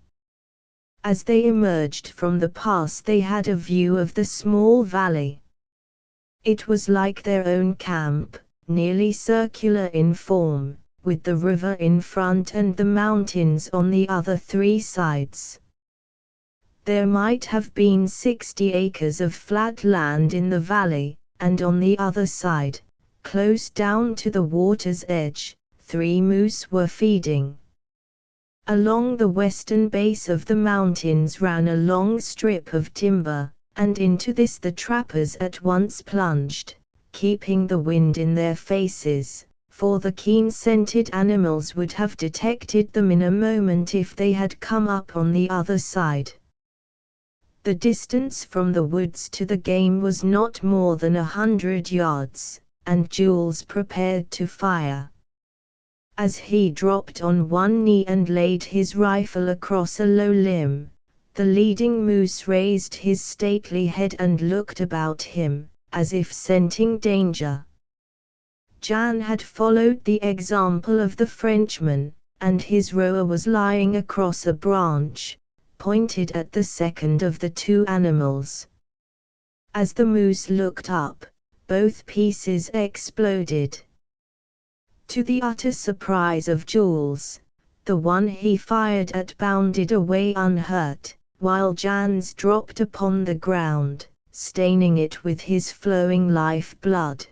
As they emerged from the pass they had a view of the small valley. It was like their own camp, nearly circular in form, with the river in front and the mountains on the other 3 sides. There might have been 60 acres of flat land in the valley, and on the other side, close down to the water's edge, 3 moose were feeding. Along the western base of the mountains ran a long strip of timber, and into this the trappers at once plunged, keeping the wind in their faces, for the keen-scented animals would have detected them in a moment if they had come up on the other side. The distance from the woods to the game was not more than 100 yards, and Jules prepared to fire. As he dropped on one knee and laid his rifle across a low limb, the leading moose raised his stately head and looked about him, as if scenting danger. Jan had followed the example of the Frenchman, and his roer was lying across a branch, pointed at the second of the 2 animals. As the moose looked up, both pieces exploded. To the utter surprise of Jules, the one he fired at bounded away unhurt, while Jan's dropped upon the ground, staining it with his flowing life blood.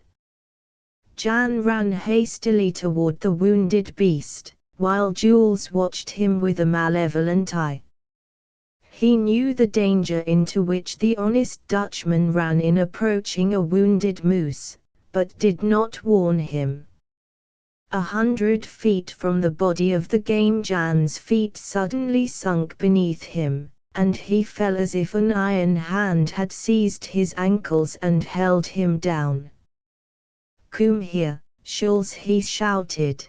Jan ran hastily toward the wounded beast, while Jules watched him with a malevolent eye. He knew the danger into which the honest Dutchman ran in approaching a wounded moose, but did not warn him. 100 feet from the body of the game Jan's feet suddenly sunk beneath him, and he fell as if an iron hand had seized his ankles and held him down. "Come here, Jules," he shouted.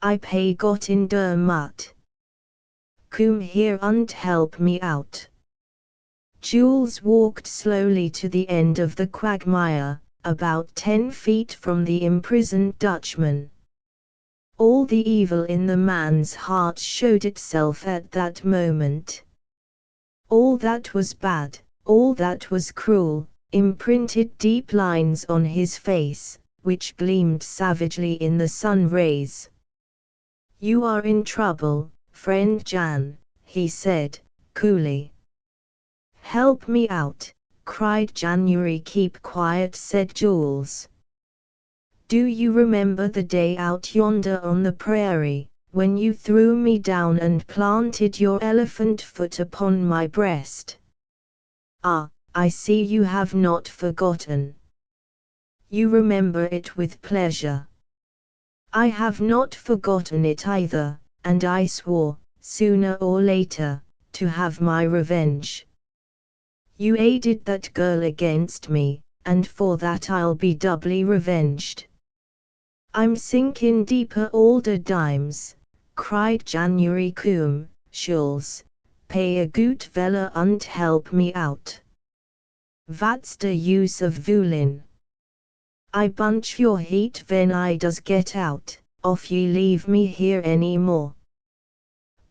"I pay got in der Mutt. Come here and help me out." Jules walked slowly to the end of the quagmire, about 10 feet from the imprisoned Dutchman. All the evil in the man's heart showed itself at that moment. All that was bad, all that was cruel, imprinted deep lines on his face, which gleamed savagely in the sun rays. "You are in trouble, friend Jan," he said, coolly. "Help me out," cried January. "Keep quiet," said Jules. "Do you remember the day out yonder on the prairie, when you threw me down and planted your elephant foot upon my breast? Ah, I see you have not forgotten. You remember it with pleasure. I have not forgotten it either, and I swore, sooner or later, to have my revenge. You aided that girl against me, and for that I'll be doubly revenged." "I'm sinkin' deeper all the dimes," cried January. "Coom, Jules, pay a gut vella und help me out. What's the use of voolin? I bunch your heat when I does get out, if ye leave me here any more.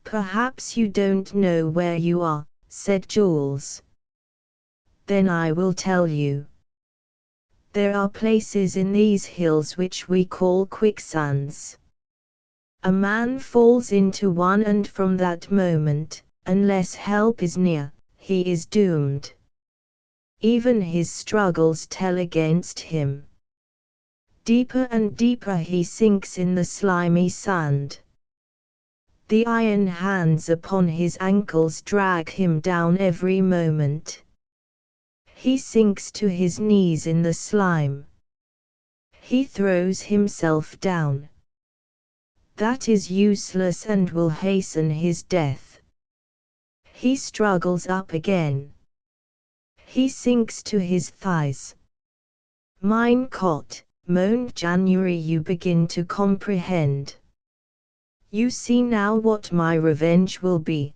Perhaps you don't know where you are, said Jules. Then I will tell you. There are places in these hills which we call quicksands. A man falls into one and from that moment, unless help is near, he is doomed. Even his struggles tell against him. Deeper and deeper he sinks in the slimy sand. The iron hands upon his ankles drag him down every moment. He sinks to his knees in the slime. He throws himself down. That is useless and will hasten his death. He struggles up again. He sinks to his thighs. Mein Gott, moaned January, you begin to comprehend. You see now what my revenge will be.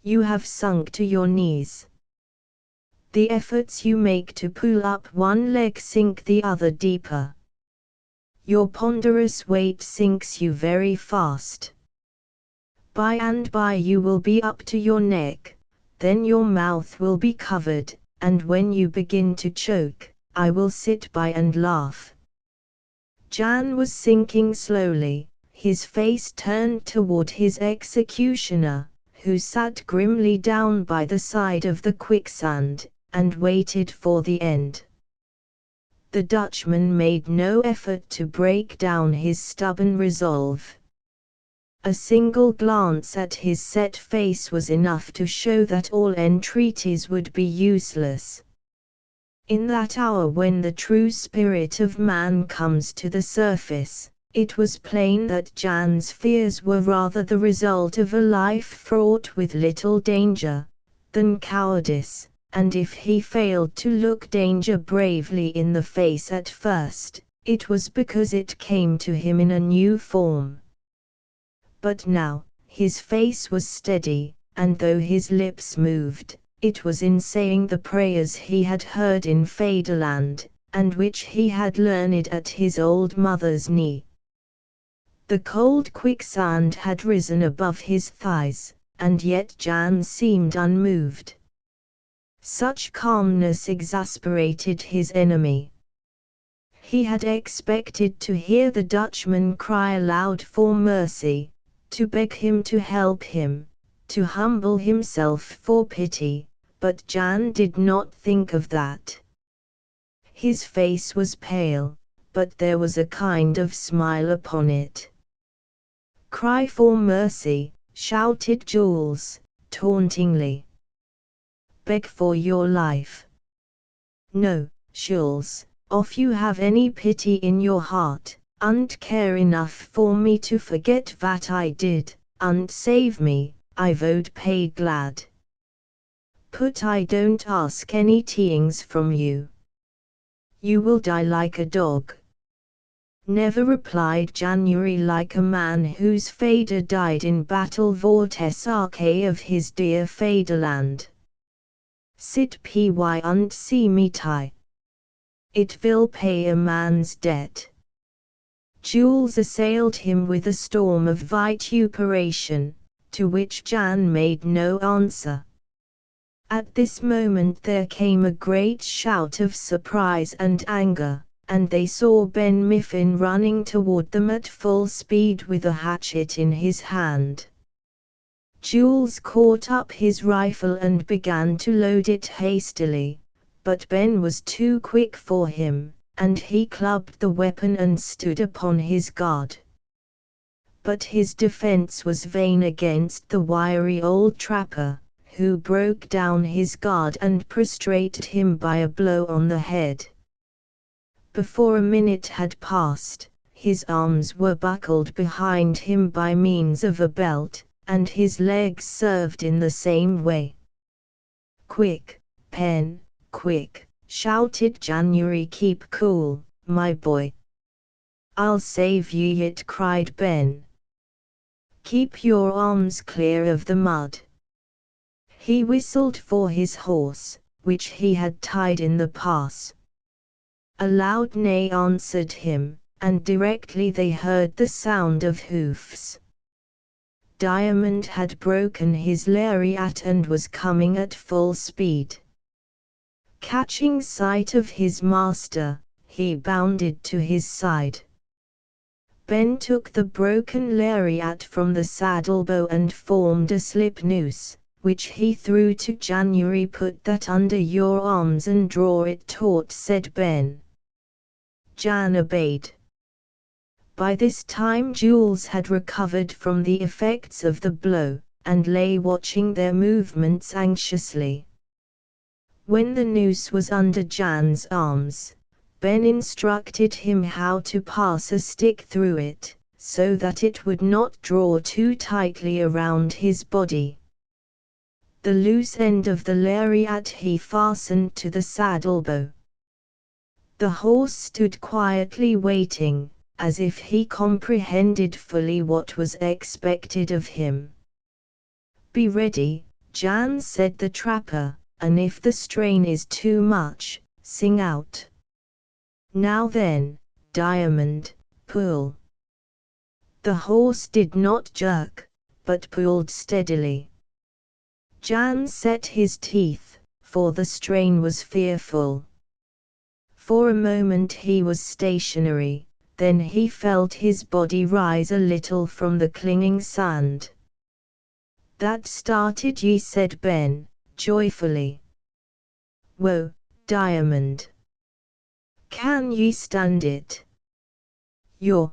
You have sunk to your knees. The efforts you make to pull up one leg sink the other deeper. Your ponderous weight sinks you very fast. By and by you will be up to your neck, then your mouth will be covered, and when you begin to choke, I will sit by and laugh. Jan was sinking slowly, his face turned toward his executioner, who sat grimly down by the side of the quicksand, and waited for the end. The Dutchman made no effort to break down his stubborn resolve. A single glance at his set face was enough to show that all entreaties would be useless. In that hour when the true spirit of man comes to the surface, it was plain that Jan's fears were rather the result of a life fraught with little danger, than cowardice, and if he failed to look danger bravely in the face at first, it was because it came to him in a new form. But now, his face was steady, and though his lips moved, it was in saying the prayers he had heard in Fairyland, and which he had learned at his old mother's knee. The cold quicksand had risen above his thighs, and yet Jan seemed unmoved. Such calmness exasperated his enemy. He had expected to hear the Dutchman cry aloud for mercy, to beg him to help him, to humble himself for pity, but Jan did not think of that. His face was pale, but there was a kind of smile upon it. Cry for mercy, shouted Jules, tauntingly. Beg for your life. No, Jules, if you have any pity in your heart, and care enough for me to forget what I did, and save me, I would pay glad. But I don't ask any teings from you. You will die like a dog. Never, replied January, like a man whose fader died in battle for SRK of his dear Faderland. Sit py and see me tie. It will pay a man's debt. Jules assailed him with a storm of vituperation, to which Jan made no answer. At this moment there came a great shout of surprise and anger, and they saw Ben Miffin running toward them at full speed with a hatchet in his hand. Jules caught up his rifle and began to load it hastily, but Ben was too quick for him, and he clubbed the weapon and stood upon his guard. But his defense was vain against the wiry old trapper, who broke down his guard and prostrated him by a blow on the head. Before a minute had passed, his arms were buckled behind him by means of a belt, and his legs served in the same way. Quick, Ben, quick, shouted January. Keep cool, my boy. I'll save you yet, cried Ben. Keep your arms clear of the mud. He whistled for his horse, which he had tied in the pass. A loud neigh answered him, and directly they heard the sound of hoofs. Diamond had broken his lariat and was coming at full speed. Catching sight of his master, he bounded to his side. Ben took the broken lariat from the saddlebow and formed a slip noose, which he threw to January. Put that under your arms and draw it taut, said Ben. Jan obeyed. By this time Jules had recovered from the effects of the blow, and lay watching their movements anxiously. When the noose was under Jan's arms, Ben instructed him how to pass a stick through it, so that it would not draw too tightly around his body. The loose end of the lariat he fastened to the saddlebow. The horse stood quietly waiting, as if he comprehended fully what was expected of him. Be ready, Jan, said the trapper, and if the strain is too much, sing out. Now then, Diamond, pull. The horse did not jerk, but pulled steadily. Jan set his teeth, for the strain was fearful. For a moment he was stationary, then he felt his body rise a little from the clinging sand. That started ye, said Ben, joyfully. Whoa, Diamond! Can ye stand it? You're,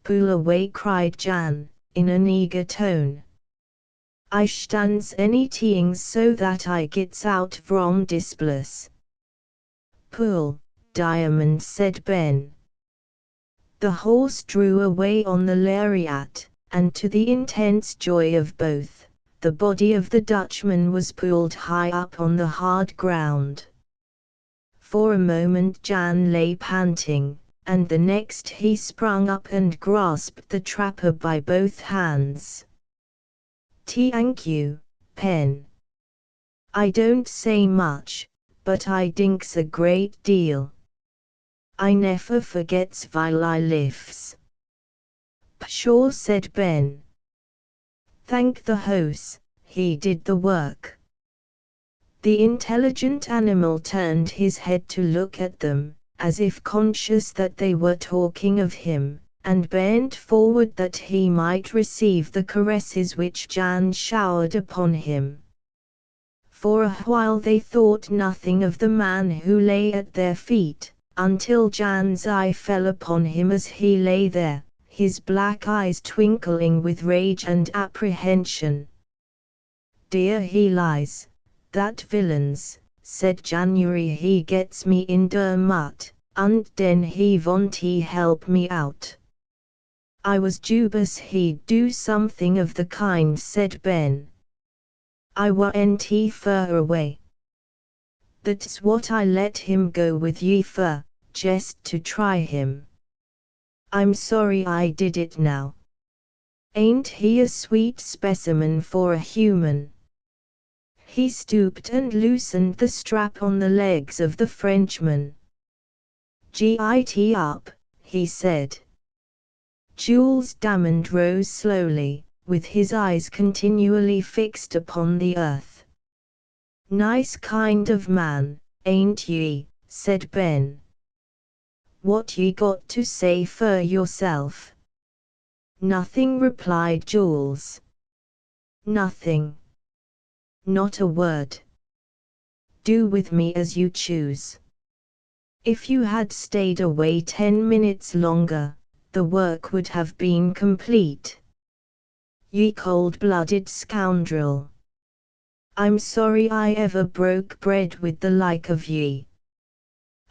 pull away, cried Jan, in an eager tone. I stands anything so that I gets out from dis place. Pull, Diamond, said Ben. The horse drew away on the lariat, and to the intense joy of both, the body of the Dutchman was pulled high up on the hard ground. For a moment Jan lay panting, and the next he sprung up and grasped the trapper by both hands. Thank you, Pen. I don't say much, but I dinks a great deal. I never forgets while I lives. Pshaw, said Ben. Thank the hoss, he did the work. The intelligent animal turned his head to look at them, as if conscious that they were talking of him, and bent forward that he might receive the caresses which Jan showered upon him. For a while they thought nothing of the man who lay at their feet, until Jan's eye fell upon him as he lay there, his black eyes twinkling with rage and apprehension. Dear, he lies, that villains, said January, he gets me in der mutt, und den he won't he help me out. I was dubious he'd do something of the kind, said Ben. I warn't he fur away. That's what I let him go with ye for, just to try him. I'm sorry I did it now. Ain't he a sweet specimen for a human? He stooped and loosened the strap on the legs of the Frenchman. Git up, he said. Jules Diamond rose slowly, with his eyes continually fixed upon the earth. Nice kind of man, ain't ye, said Ben. What ye got to say for yourself? Nothing, replied Jules. Nothing. Not a word. Do with me as you choose. If you had stayed away 10 minutes longer, the work would have been complete. Ye cold-blooded scoundrel! I'm sorry I ever broke bread with the like of ye.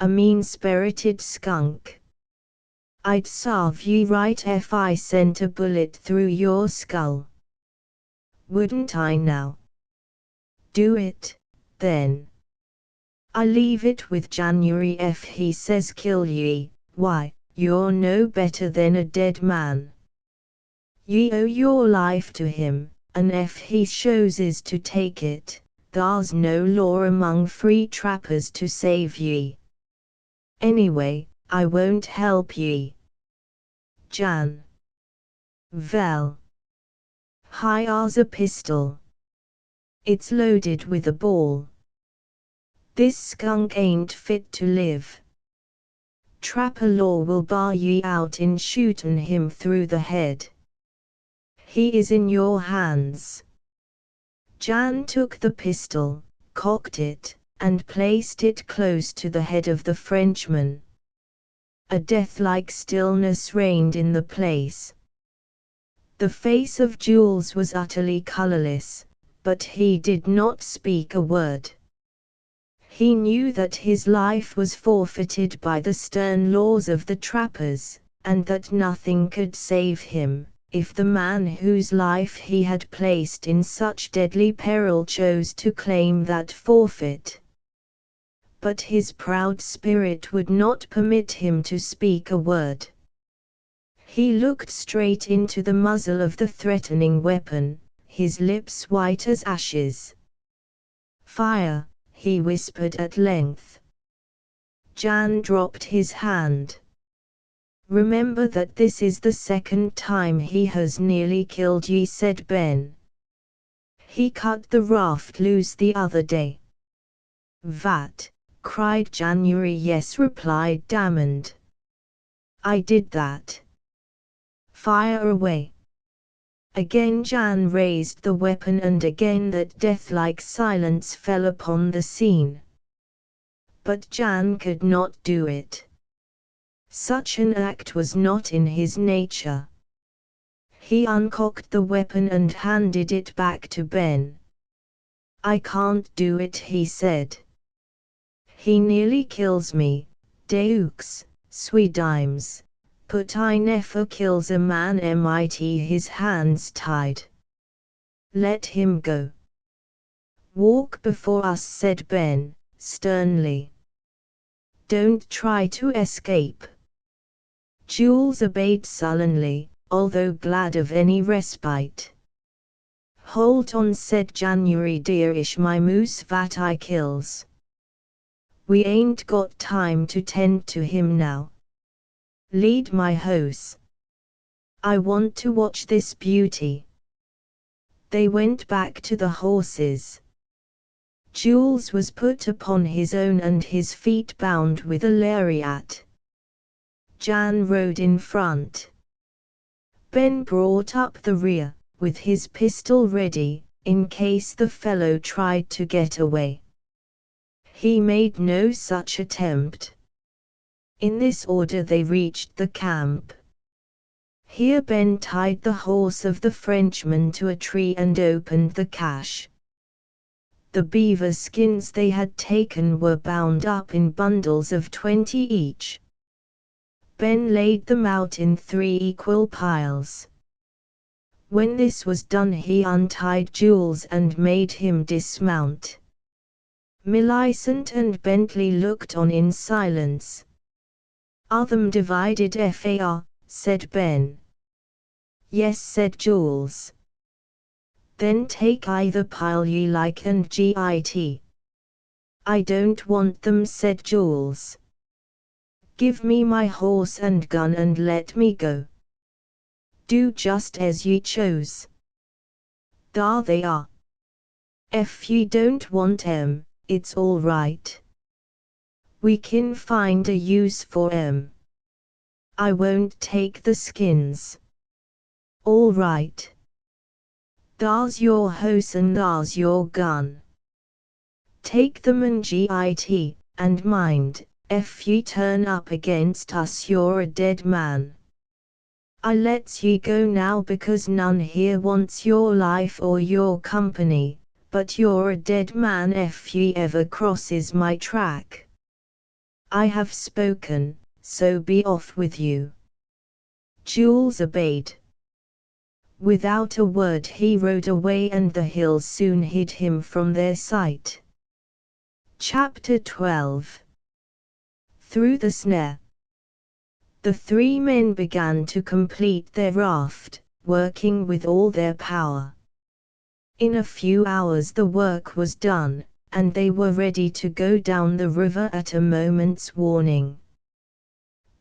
A mean-spirited skunk. I'd sarve ye right if I sent a bullet through your skull. Wouldn't I now? Do it, then. I leave it with January. If he says kill ye, why, you're no better than a dead man. Ye owe your life to him, and if he chooses to take it, there's no law among free trappers to save ye. Anyway, I won't help ye. Jan. Vel. Hire's a pistol. It's loaded with a ball. This skunk ain't fit to live. Trapper law will bar ye out in shootin' him through the head. He is in your hands. Jan took the pistol, cocked it, and placed it close to the head of the Frenchman. A death-like stillness reigned in the place. The face of Jules was utterly colorless, but he did not speak a word. He knew that his life was forfeited by the stern laws of the trappers, and that nothing could save him, if the man whose life he had placed in such deadly peril chose to claim that forfeit. But his proud spirit would not permit him to speak a word. He looked straight into the muzzle of the threatening weapon, his lips white as ashes. "Fire," he whispered at length. Jan dropped his hand. "Remember that this is the second time he has nearly killed ye," said Ben. "He cut the raft loose the other day." "Vat?" cried January. "Yes," replied Damond. "I did that." "Fire away." Again Jan raised the weapon, and again that death-like silence fell upon the scene. But Jan could not do it. Such an act was not in his nature. He uncocked the weapon and handed it back to Ben. "I can't do it," he said. "He nearly kills me, Deux, Sweedimes. But I never kills a man mit his hands tied. Let him go." "Walk before us," said Ben, sternly. "Don't try to escape." Jules obeyed sullenly, although glad of any respite. "Hold on," said January. "Dearish my moose vat I kills. We ain't got time to tend to him now. Lead my hose. I want to watch this beauty." They went back to the horses. Jules was put upon his own and his feet bound with a lariat. Jan rode in front. Ben brought up the rear, with his pistol ready, in case the fellow tried to get away. He made no such attempt. In this order they reached the camp. Here Ben tied the horse of the Frenchman to a tree and opened the cache. The beaver skins they had taken were bound up in bundles of 20 each. Ben laid them out in 3 equal piles. When this was done, he untied Jules and made him dismount. Millicent and Bentley looked on in silence. "Are them divided far?" said Ben. "Yes," said Jules. "Then take either pile ye like and git." "I don't want them," said Jules. "Give me my horse and gun and let me go." "Do just as ye chose." "There they are. If ye don't want 'em, it's all right. We kin find a use for 'em. I won't take the skins." "All right. There's your hose and there's your gun. Take them and git, and mind, if ye turn up against us you're a dead man. I lets ye go now because none here wants your life or your company, but you're a dead man if ye ever crosses my track. I have spoken, so be off with you." Jules obeyed. Without a word he rode away, and the hills soon hid him from their sight. Chapter 12. Through the snare. The 3 men began to complete their raft, working with all their power. In a few hours the work was done, and they were ready to go down the river at a moment's warning.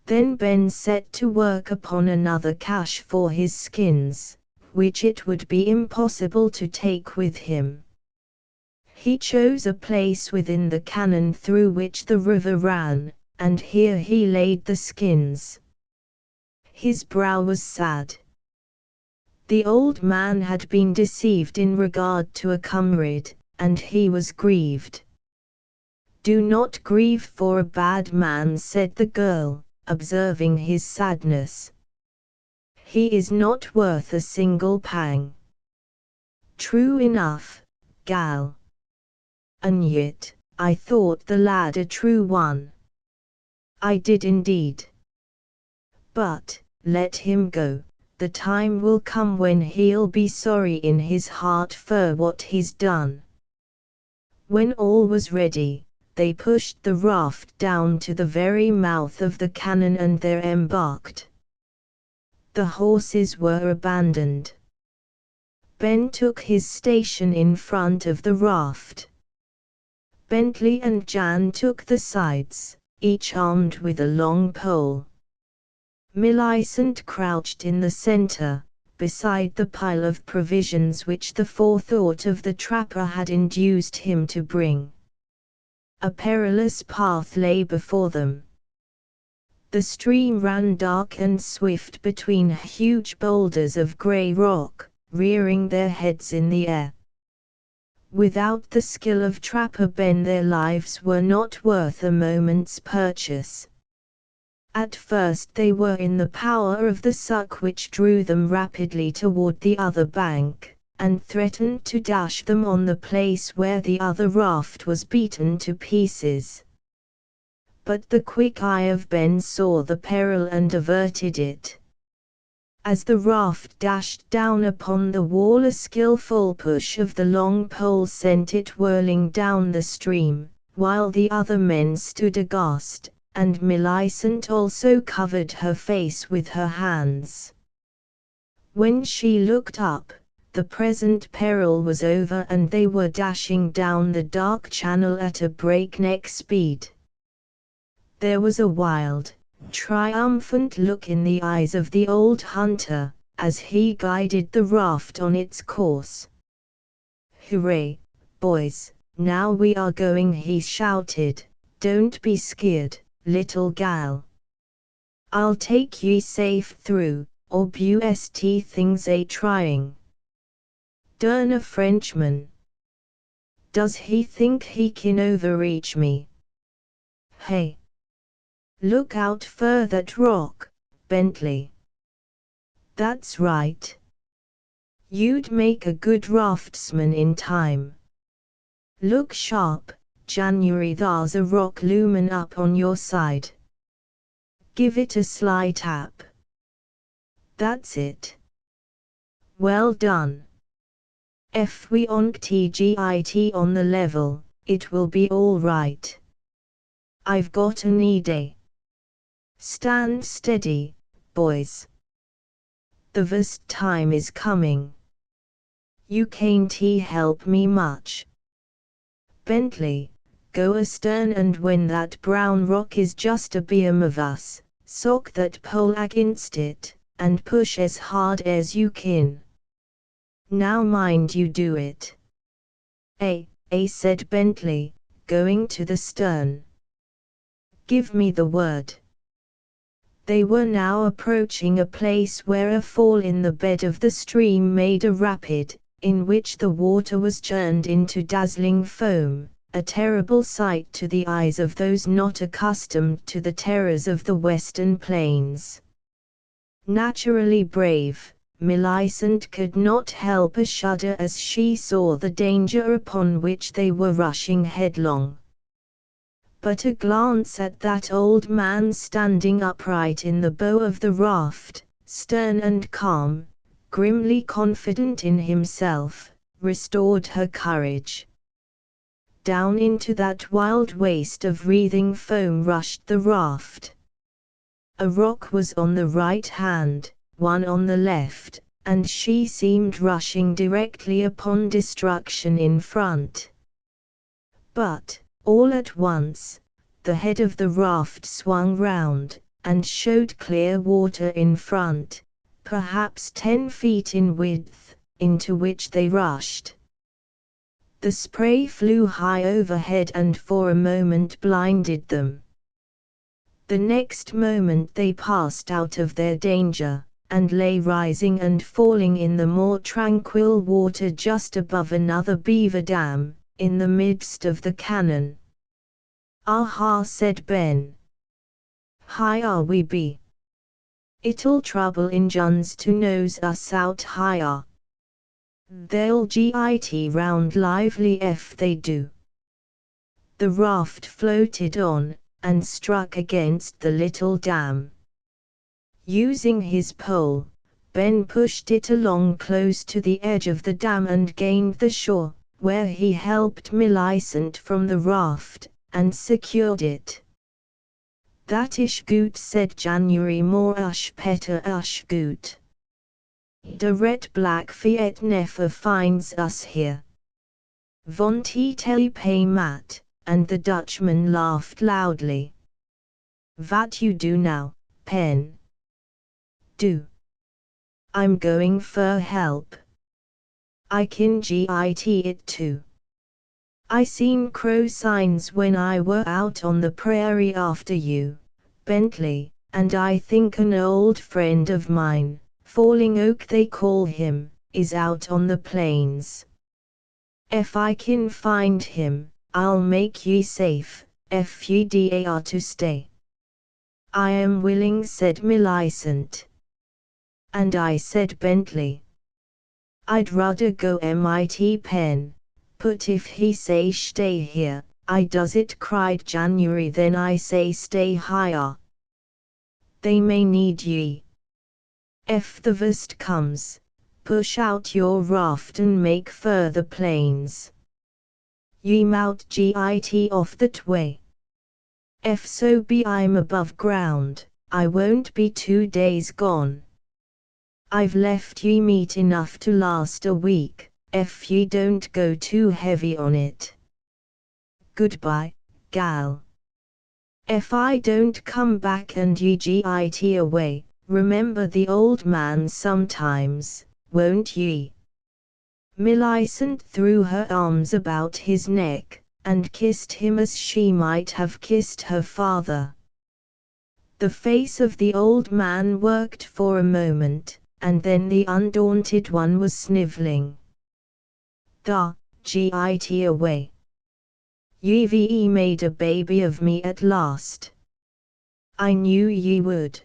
Then Ben set to work upon another cache for his skins, which it would be impossible to take with him. He chose a place within the canon through which the river ran, and here he laid the skins. His brow was sad. The old man had been deceived in regard to a comrade, and he was grieved. "Do not grieve for a bad man," said the girl, observing his sadness. "He is not worth a single pang." "True enough, gal. And yet, I thought the lad a true one." "I did indeed. But, let him go. The time will come when he'll be sorry in his heart for what he's done." When all was ready, they pushed the raft down to the very mouth of the canon and there embarked. The horses were abandoned. Ben took his station in front of the raft. Bentley and Jan took the sides, each armed with a long pole. Millicent crouched in the center, beside the pile of provisions which the forethought of the trapper had induced him to bring. A perilous path lay before them. The stream ran dark and swift between huge boulders of grey rock, rearing their heads in the air. Without the skill of Trapper Ben their lives were not worth a moment's purchase. At first they were in the power of the suck which drew them rapidly toward the other bank, and threatened to dash them on the place where the other raft was beaten to pieces. But the quick eye of Ben saw the peril and averted it. As the raft dashed down upon the wall, a skillful push of the long pole sent it whirling down the stream, while the other men stood aghast, and Millicent also covered her face with her hands. When she looked up, the present peril was over and they were dashing down the dark channel at a breakneck speed. There was a wild, triumphant look in the eyes of the old hunter, as he guided the raft on its course. "Hooray, boys, now we are going," he shouted. "Don't be scared, little gal. I'll take ye safe through, or bust things a trying. Durn a Frenchman. Does he think he kin overreach me? Hey! Look out for that rock, Bentley. That's right. You'd make a good raftsman in time. Look sharp, January, there's a rock loomin' up on your side. Give it a sly tap. That's it. Well done. If we on't TGIT on the level, it will be all right. I've got an idea. Stand steady, boys. The worst time is coming. You can't help me much. Bentley, go astern, and when that brown rock is just a beam of us, sock that pole against it, and push as hard as you can. Now mind you do it. Said Bentley, going to the stern. Give me the word. They were now approaching a place where a fall in the bed of the stream made a rapid, in which the water was churned into dazzling foam, a terrible sight to the eyes of those not accustomed to the terrors of the western plains. Naturally brave, Millicent could not help a shudder as she saw the danger upon which they were rushing headlong. But a glance at that old man standing upright in the bow of the raft, stern and calm, grimly confident in himself, restored her courage. Down into that wild waste of wreathing foam rushed the raft. A rock was on the right hand, one on the left, and she seemed rushing directly upon destruction in front. But, all at once, the head of the raft swung round, and showed clear water in front, perhaps 10 feet in width, into which they rushed. The spray flew high overhead and for a moment blinded them. The next moment they passed out of their danger, and lay rising and falling in the more tranquil water just above another beaver dam, in the midst of the cannon. "Aha," said Ben. "Higher we be. It'll trouble Injuns to nose us out higher. They'll git round lively if they do." The raft floated on, and struck against the little dam. Using his pole, Ben pushed it along close to the edge of the dam and gained the shore, where he helped Millicent from the raft, and secured it. "That ish gut," said January, "more ush petter ush gut. De red black Fiat never finds us here. Von Telly pay mat," and the Dutchman laughed loudly. "Vat you do now, Pen?" "Do? I'm going for help. I kin git it too. I seen crow signs when I were out on the prairie after you, Bentley, and I think an old friend of mine, Falling Oak they call him, is out on the plains. If I kin find him, I'll make ye safe, if ye dare to stay." "I am willing," said Millicent. "And I," said Bentley. "I'd rudder go mit Pen, but if he say stay here, I does it," cried January. "Then I say stay higher. They may need ye. If the worst comes, push out your raft and make further plains. Ye mout git off that way. If so be I'm above ground, I won't be 2 days gone. I've left ye meat enough to last a week, if ye don't go too heavy on it. Goodbye, gal. If I don't come back and ye git away, remember the old man sometimes, won't ye?" Millicent threw her arms about his neck, and kissed him as she might have kissed her father. The face of the old man worked for a moment, and then the undaunted one was snivelling. "Da, git away. Ye made a baby of me at last. I knew ye would.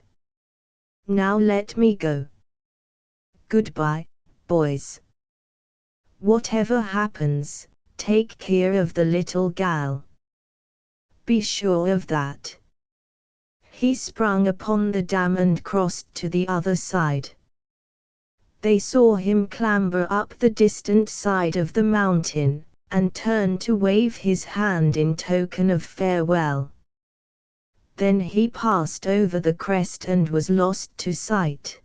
Now let me go. Goodbye, boys. Whatever happens, take care of the little gal. Be sure of that." He sprung upon the dam and crossed to the other side. They saw him clamber up the distant side of the mountain, and turn to wave his hand in token of farewell. Then he passed over the crest and was lost to sight.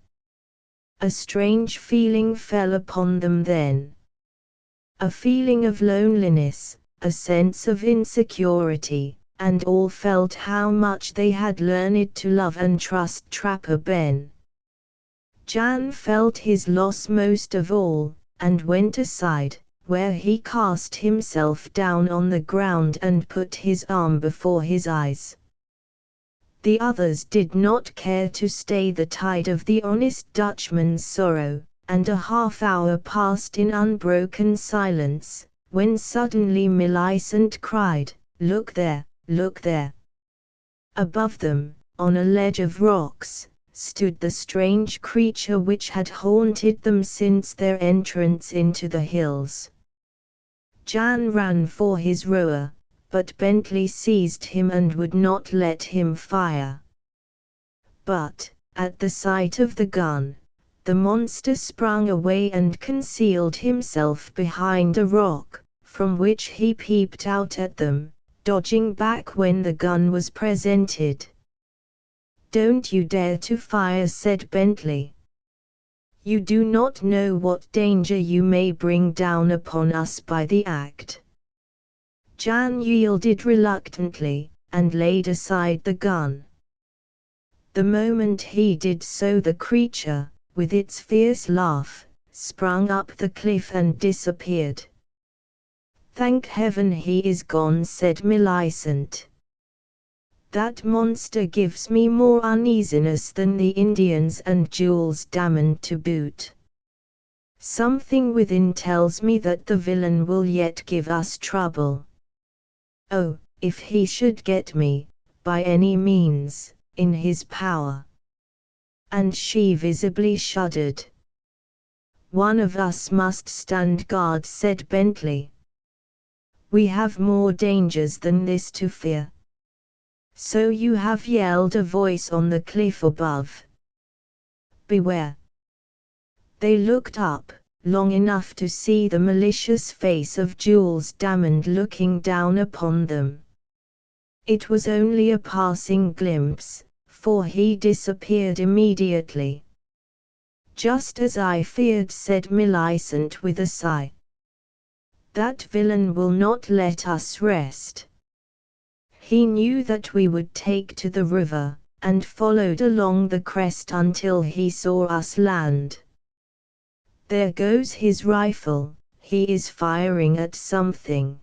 A strange feeling fell upon them then. A feeling of loneliness, a sense of insecurity, and all felt how much they had learned to love and trust Trapper Ben. Jan felt his loss most of all, and went aside, where he cast himself down on the ground and put his arm before his eyes. The others did not care to stay the tide of the honest Dutchman's sorrow, and a half-hour passed in unbroken silence, when suddenly Millicent cried, "Look there, look there!" Above them, on a ledge of rocks, stood the strange creature which had haunted them since their entrance into the hills. Jan ran for his roer, but Bentley seized him and would not let him fire. But, at the sight of the gun, the monster sprung away and concealed himself behind a rock, from which he peeped out at them, dodging back when the gun was presented. "Don't you dare to fire," said Bentley. You do not know what danger you may bring down upon us by the act. Jan yielded reluctantly, and laid aside the gun. The moment he did so, the creature, with its fierce laugh, sprung up the cliff and disappeared. "Thank heaven he is gone," said Millicent. "That monster gives me more uneasiness than the Indians and Jules Damond to boot. Something within tells me that the villain will yet give us trouble. Oh, if he should get me, by any means, in his power." And she visibly shuddered. "One of us must stand guard," said Bentley. "We have more dangers than this to fear." "So you have," yelled a voice on the cliff above. "Beware." They looked up, long enough to see the malicious face of Jules Damond looking down upon them. It was only a passing glimpse, for he disappeared immediately. "Just as I feared," said Millicent with a sigh. "That villain will not let us rest. He knew that we would take to the river, and followed along the crest until he saw us land. There goes his rifle, he is firing at something."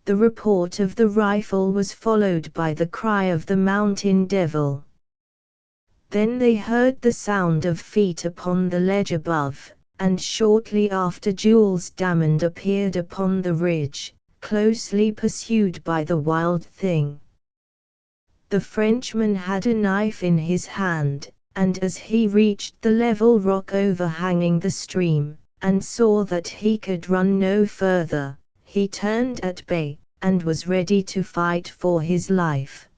The report of the rifle was followed by the cry of the mountain devil. Then they heard the sound of feet upon the ledge above, and shortly after Jules Damond appeared upon the ridge, closely pursued by the wild thing. The Frenchman had a knife in his hand, and as he reached the level rock overhanging the stream, and saw that he could run no further, he turned at bay, and was ready to fight for his life.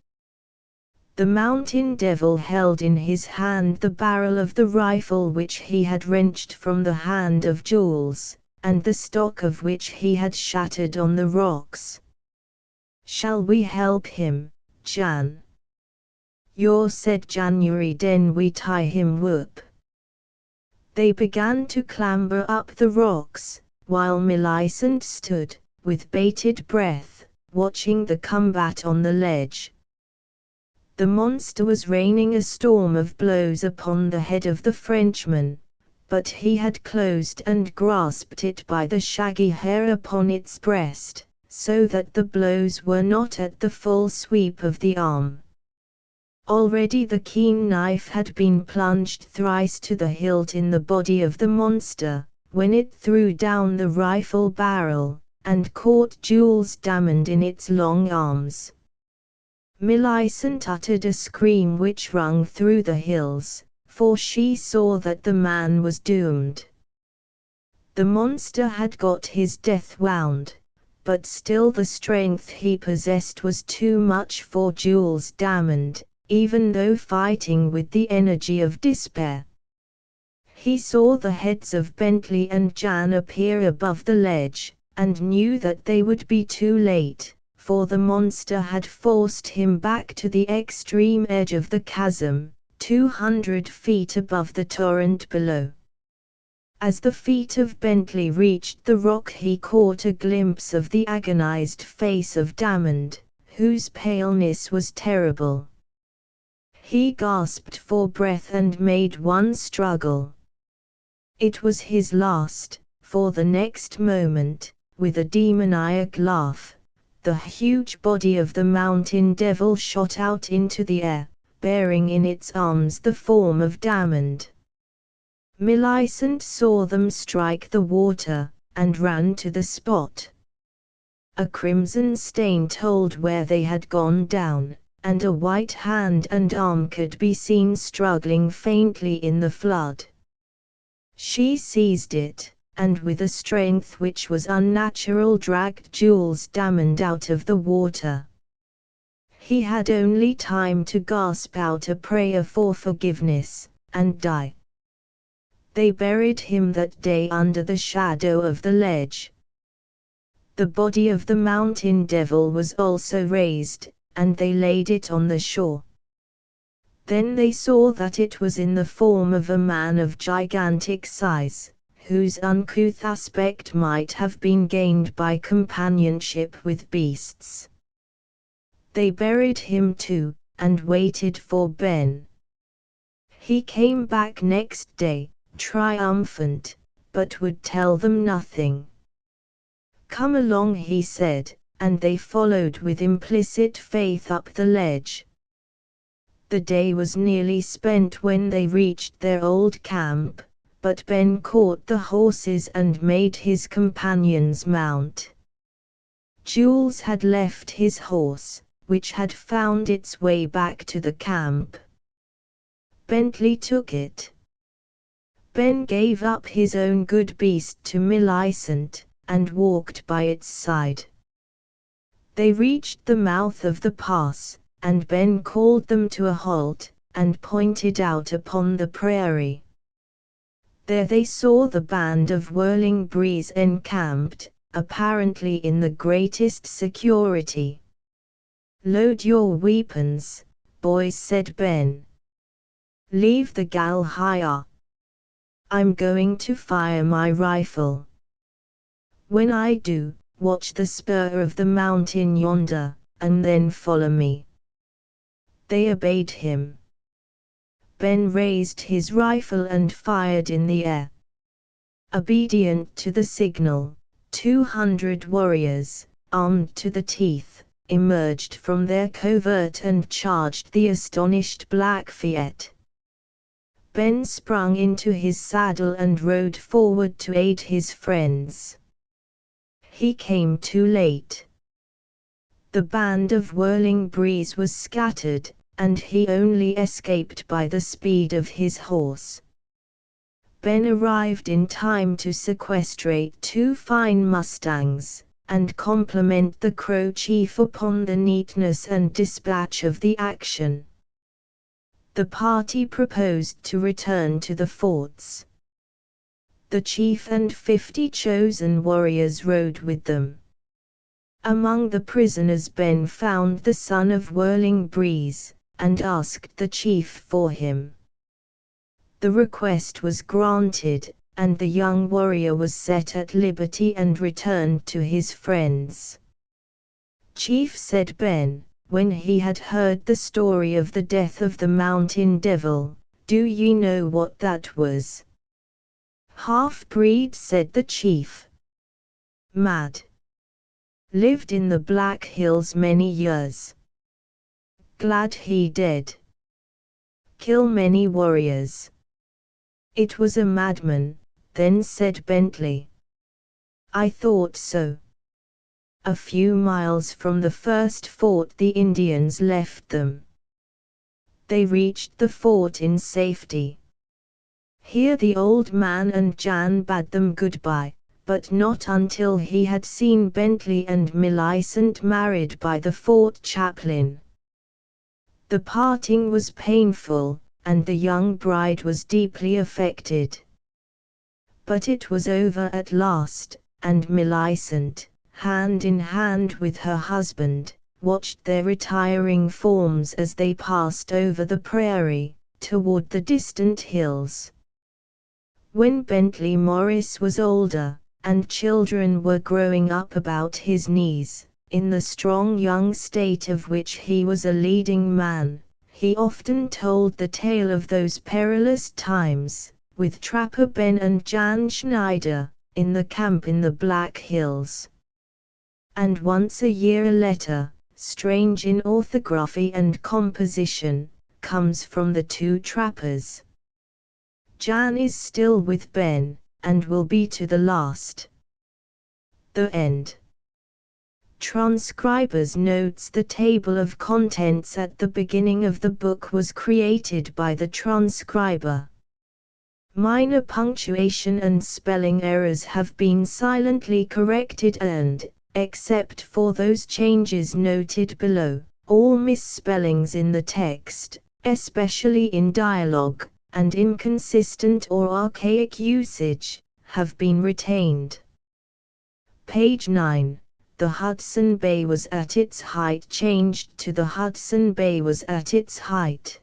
The mountain devil held in his hand the barrel of the rifle which he had wrenched from the hand of Jules, and the stock of which he had shattered on the rocks. "Shall we help him, Jan?" "Your," said January, "den we tie him whoop." They began to clamber up the rocks, while Millicent stood, with bated breath, watching the combat on the ledge. The monster was raining a storm of blows upon the head of the Frenchman, but he had closed and grasped it by the shaggy hair upon its breast, so that the blows were not at the full sweep of the arm. Already the keen knife had been plunged thrice to the hilt in the body of the monster, when it threw down the rifle barrel, and caught Jules Damond in its long arms. Millicent uttered a scream which rung through the hills, for she saw that the man was doomed. The monster had got his death wound, but still the strength he possessed was too much for Jules Damond, even though fighting with the energy of despair. He saw the heads of Bentley and Jan appear above the ledge, and knew that they would be too late, for the monster had forced him back to the extreme edge of the chasm, 200 feet above the torrent below. As the feet of Bentley reached the rock, he caught a glimpse of the agonized face of Damond, whose paleness was terrible. He gasped for breath and made one struggle. It was his last, for the next moment, with a demoniac laugh, the huge body of the mountain devil shot out into the air, bearing in its arms the form of Damond. Millicent saw them strike the water, and ran to the spot. A crimson stain told where they had gone down, and a white hand and arm could be seen struggling faintly in the flood. She seized it, and with a strength which was unnatural dragged Jules Damond out of the water. He had only time to gasp out a prayer for forgiveness, and die. They buried him that day under the shadow of the ledge. The body of the mountain devil was also raised, and they laid it on the shore. Then they saw that it was in the form of a man of gigantic size, whose uncouth aspect might have been gained by companionship with beasts. They buried him too, and waited for Ben. He came back next day, triumphant, but would tell them nothing. "Come along," he said, and they followed with implicit faith up the ledge. The day was nearly spent when they reached their old camp, but Ben caught the horses and made his companions mount. Jules had left his horse, which had found its way back to the camp. Bentley took it. Ben gave up his own good beast to Millicent, and walked by its side. They reached the mouth of the pass, and Ben called them to a halt, and pointed out upon the prairie. There they saw the band of Whirling Breeze encamped, apparently in the greatest security. "Load your weapons, boys," said Ben. "Leave the gal higher. I'm going to fire my rifle. When I do, watch the spur of the mountain yonder, and then follow me." They obeyed him. Ben raised his rifle and fired in the air. Obedient to the signal, 200 warriors, armed to the teeth, emerged from their covert and charged the astonished Blackfeet. Ben sprung into his saddle and rode forward to aid his friends. He came too late. The band of Whirling Breeze was scattered, and he only escaped by the speed of his horse. Ben arrived in time to sequestrate 2 fine mustangs, and compliment the Crow chief upon the neatness and dispatch of the action. The party proposed to return to the forts. The chief and 50 chosen warriors rode with them. Among the prisoners Ben found the son of Whirling Breeze, and asked the chief for him. The request was granted, and the young warrior was set at liberty and returned to his friends. "Chief," said Ben, when he had heard the story of the death of the mountain devil, "do ye know what that was?" "Half-breed," said the chief. "Mad. Lived in the Black Hills many years. Glad he dead. Kill many warriors." "It was a madman, then," said Bentley. "I thought so." A few miles from the first fort the Indians left them. They reached the fort in safety. Here the old man and Jan bade them goodbye, but not until he had seen Bentley and Millicent married by the fort chaplain. The parting was painful, and the young bride was deeply affected. But it was over at last, and Millicent, hand in hand with her husband, watched their retiring forms as they passed over the prairie, toward the distant hills. When Bentley Morris was older, and children were growing up about his knees, in the strong young state of which he was a leading man, he often told the tale of those perilous times, with Trapper Ben and Jan Schneider, in the camp in the Black Hills. And once a year a letter, strange in orthography and composition, comes from the 2 trappers. Jan is still with Ben, and will be to the last. The end. Transcriber's notes: the table of contents at the beginning of the book was created by the transcriber. Minor punctuation and spelling errors have been silently corrected and, except for those changes noted below, all misspellings in the text, especially in dialogue, and inconsistent or archaic usage, have been retained. Page 9. The Hudson Bay was at its height changed to the Hudson Bay was at its height.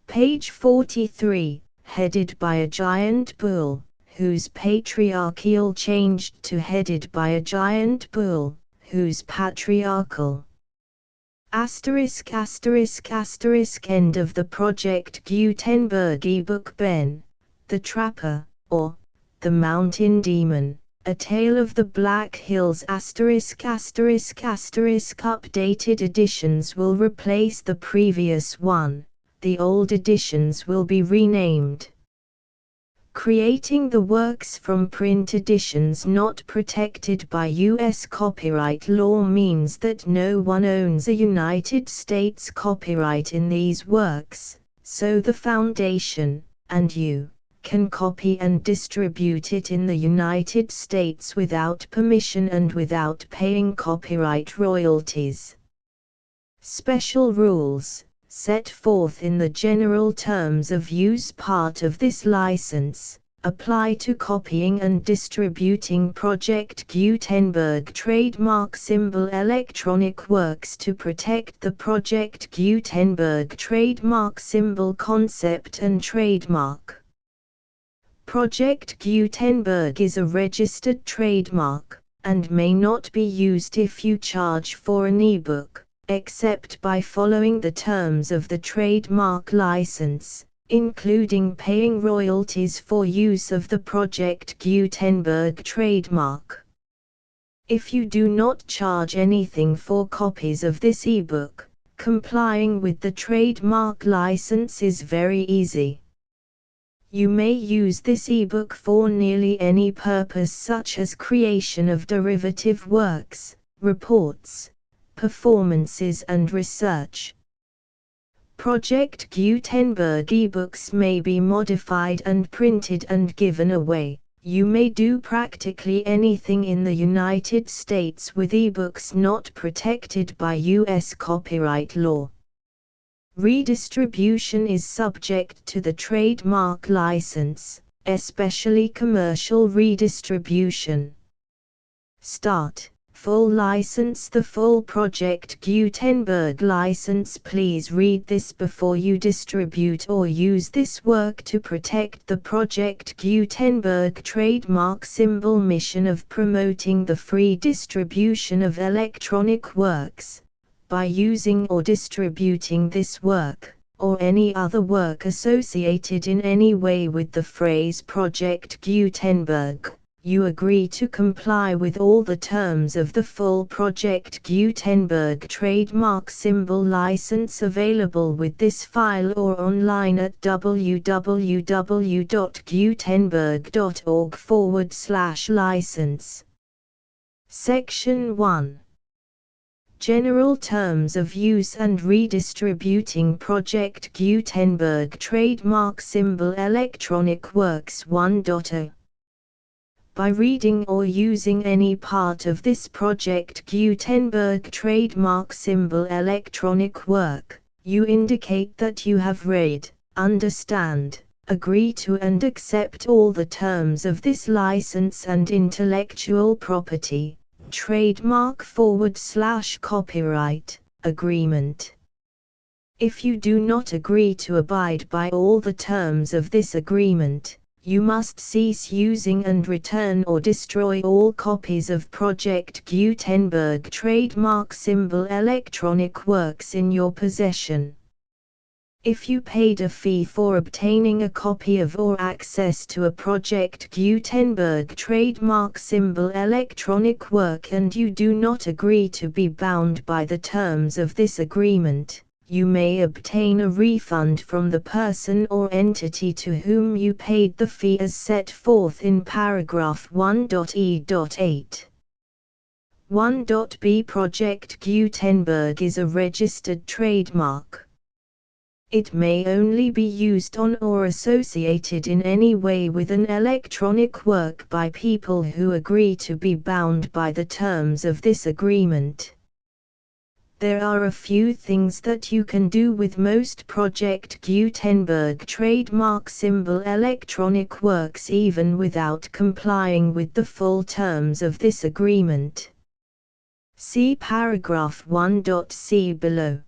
Page 43, headed by a giant bull, whose patriarchal changed to headed by a giant bull, whose patriarchal. Asterisk asterisk asterisk end of the Project Gutenberg ebook. Ben, the Trapper, or The Mountain Demon, A Tale of the Black Hills. Asterisk asterisk asterisk updated editions will replace the previous one, the old editions will be renamed. Creating the works from print editions not protected by U.S. copyright law means that no one owns a United States copyright in these works, so the Foundation, and you, can copy and distribute it in the United States without permission and without paying copyright royalties. Special rules, set forth in the general terms of use part of this license, apply to copying and distributing Project Gutenberg trademark symbol electronic works to protect the Project Gutenberg trademark symbol concept and trademark. Project Gutenberg is a registered trademark, and may not be used if you charge for an ebook, except by following the terms of the trademark license, including paying royalties for use of the Project Gutenberg trademark. If you do not charge anything for copies of this ebook, complying with the trademark license is very easy. You may use this ebook for nearly any purpose, such as creation of derivative works, reports, performances and research. Project Gutenberg ebooks may be modified and printed and given away. You may do practically anything in the United States with ebooks not protected by U.S. copyright law. Redistribution is subject to the trademark license, especially commercial redistribution. Start. Full license. The full Project Gutenberg license. Please read this before you distribute or use this work to protect the Project Gutenberg trademark symbol mission of promoting the free distribution of electronic works. By using or distributing this work, or any other work associated in any way with the phrase Project Gutenberg, you agree to comply with all the terms of the full Project Gutenberg trademark symbol license available with this file or online at www.gutenberg.org/license. Section 1. General Terms of Use and Redistributing Project Gutenberg Trademark Symbol Electronic Works 1.0. By reading or using any part of this Project Gutenberg trademark symbol electronic work, you indicate that you have read, understand, agree to and accept all the terms of this license and intellectual property, trademark/copyright, agreement. If you do not agree to abide by all the terms of this agreement, you must cease using and return or destroy all copies of Project Gutenberg trademark symbol electronic works in your possession. If you paid a fee for obtaining a copy of or access to a Project Gutenberg trademark symbol electronic work and you do not agree to be bound by the terms of this agreement, you may obtain a refund from the person or entity to whom you paid the fee as set forth in paragraph 1.e.8. 1.b Project Gutenberg is a registered trademark. It may only be used on or associated in any way with an electronic work by people who agree to be bound by the terms of this agreement. There are a few things that you can do with most Project Gutenberg trademark symbol electronic works even without complying with the full terms of this agreement. See paragraph 1.c below.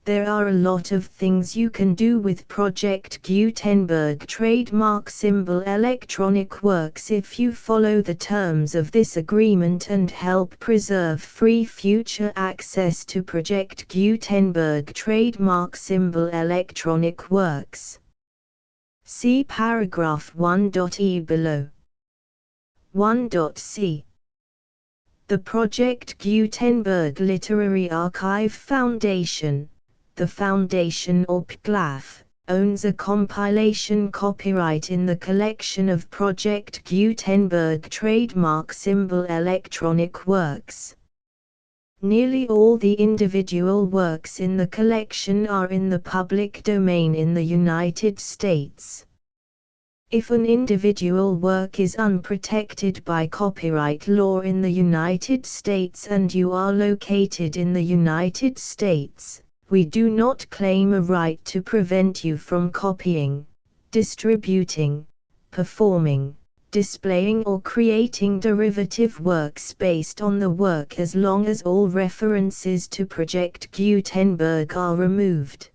There are a lot of things you can do with Project Gutenberg trademark symbol electronic works if you follow the terms of this agreement and help preserve free future access to Project Gutenberg trademark symbol electronic works. See paragraph 1.e below. 1.c. The Project Gutenberg Literary Archive Foundation, the Foundation or PGLAF, owns a compilation copyright in the collection of Project Gutenberg trademark symbol electronic works. Nearly all the individual works in the collection are in the public domain in the United States. If an individual work is unprotected by copyright law in the United States and you are located in the United States, we do not claim a right to prevent you from copying, distributing, performing, displaying or creating derivative works based on the work as long as all references to Project Gutenberg are removed.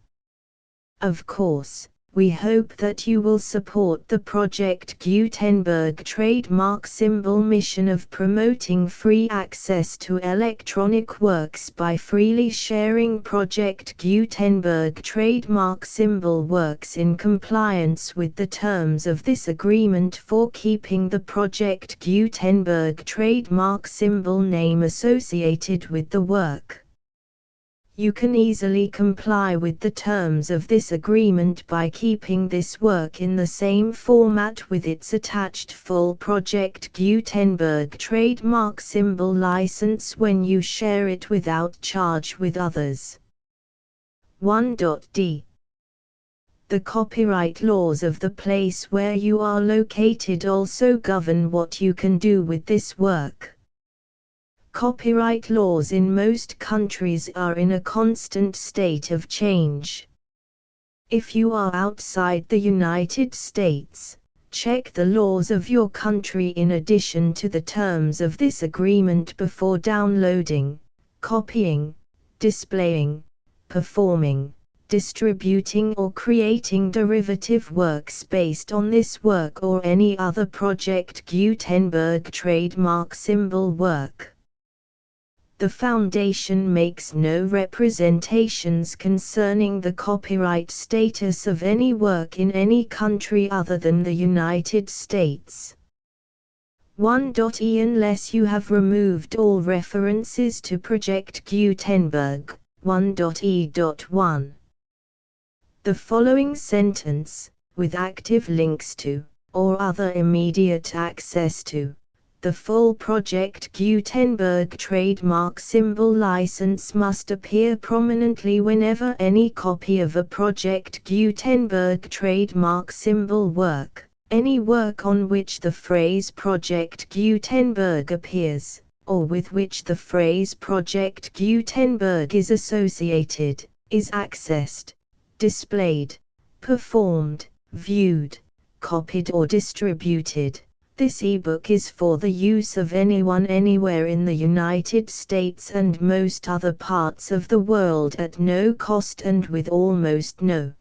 Of course, we hope that you will support the Project Gutenberg trademark symbol mission of promoting free access to electronic works by freely sharing Project Gutenberg trademark symbol works in compliance with the terms of this agreement for keeping the Project Gutenberg trademark symbol name associated with the work. You can easily comply with the terms of this agreement by keeping this work in the same format with its attached full Project Gutenberg trademark symbol license when you share it without charge with others. 1.d. The copyright laws of the place where you are located also govern what you can do with this work. Copyright laws in most countries are in a constant state of change. If you are outside the United States, check the laws of your country in addition to the terms of this agreement before downloading, copying, displaying, performing, distributing or creating derivative works based on this work or any other Project Gutenberg trademark symbol work. The Foundation makes no representations concerning the copyright status of any work in any country other than the United States. 1.e Unless you have removed all references to Project Gutenberg. 1.e.1. The following sentence, with active links to, or other immediate access to, the full Project Gutenberg trademark symbol license must appear prominently whenever any copy of a Project Gutenberg trademark symbol work, any work on which the phrase Project Gutenberg appears, or with which the phrase Project Gutenberg is associated, is accessed, displayed, performed, viewed, copied or distributed. This ebook is for the use of anyone anywhere in the United States and most other parts of the world at no cost and with almost no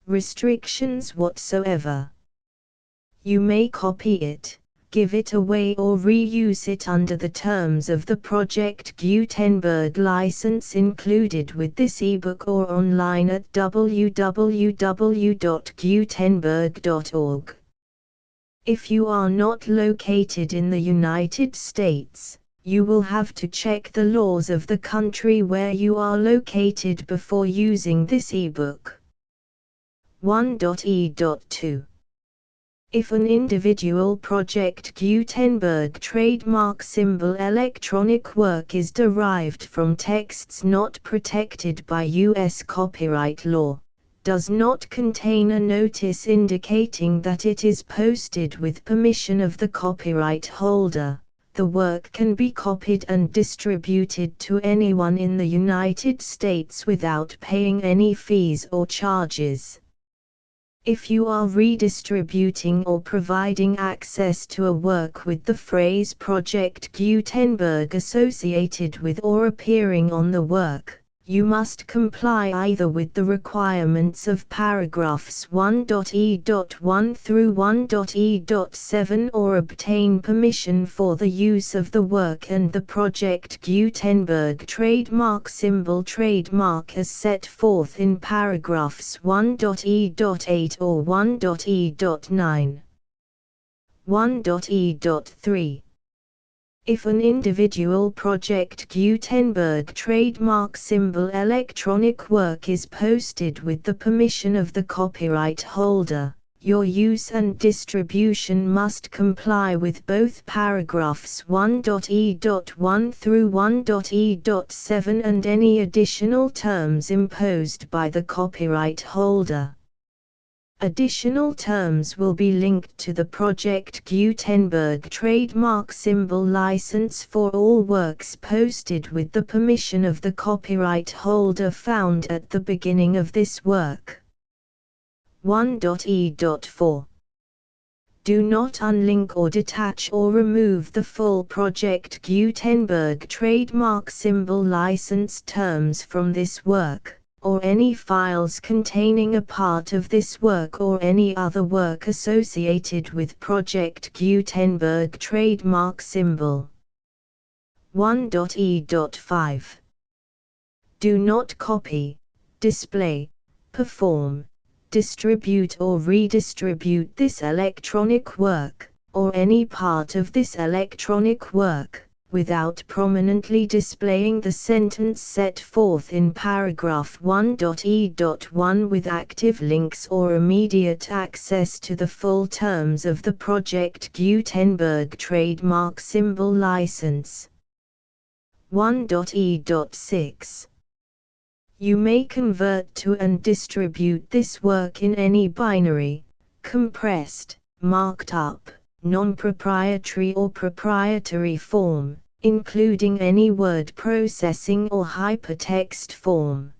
restrictions whatsoever. You may copy it, give it away or reuse it under the terms of the Project Gutenberg license included with this ebook or online at www.gutenberg.org. If you are not located in the United States, you will have to check the laws of the country where you are located before using this ebook. 1.e.2. If an individual Project Gutenberg trademark symbol electronic work is derived from texts not protected by U.S. copyright law, does not contain a notice indicating that it is posted with permission of the copyright holder, the work can be copied and distributed to anyone in the United States without paying any fees or charges. If you are redistributing or providing access to a work with the phrase Project Gutenberg associated with or appearing on the work, You must comply either with the requirements of paragraphs 1.e.1 through 1.e.7 or obtain permission for the use of the work and the Project Gutenberg trademark symbol trademark as set forth in paragraphs 1.e.8 or 1.e.9. 1.e.3. If an individual Project Gutenberg trademark symbol electronic work is posted with the permission of the copyright holder, your use and distribution must comply with both paragraphs 1.e.1 through 1.e.7 and any additional terms imposed by the copyright holder. Additional terms will be linked to the Project Gutenberg trademark symbol license for all works posted with the permission of the copyright holder found at the beginning of this work. 1.e.4. Do not unlink or detach or remove the full Project Gutenberg trademark symbol license terms from this work, or any files containing a part of this work or any other work associated with Project Gutenberg trademark symbol. 1.e.5. Do not copy, display, perform, distribute or redistribute this electronic work, or any part of this electronic work, without prominently displaying the sentence set forth in paragraph 1.e.1 with active links or immediate access to the full terms of the Project Gutenberg trademark symbol license. 1.e.6. You may convert to and distribute this work in any binary, compressed, marked up, non-proprietary or proprietary form, including any word processing or hypertext form.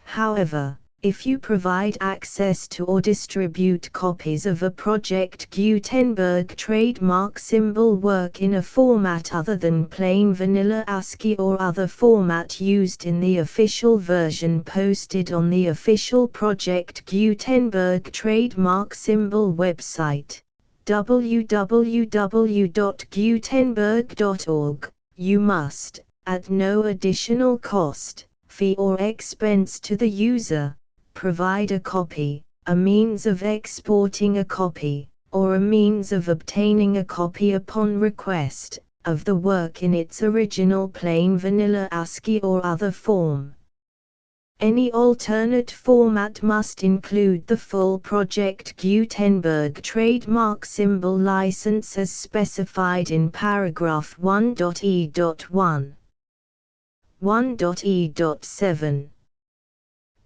However, if you provide access to or distribute copies of a Project Gutenberg trademark symbol work in a format other than plain vanilla ASCII or other format used in the official version posted on the official Project Gutenberg trademark symbol website, www.gutenberg.org, you must, at no additional cost, fee or expense to the user, provide a copy, a means of exporting a copy, or a means of obtaining a copy upon request, of the work in its original plain vanilla ASCII or other form. Any alternate format must include the full Project Gutenberg trademark symbol license as specified in paragraph 1.e.1. 1.e.7.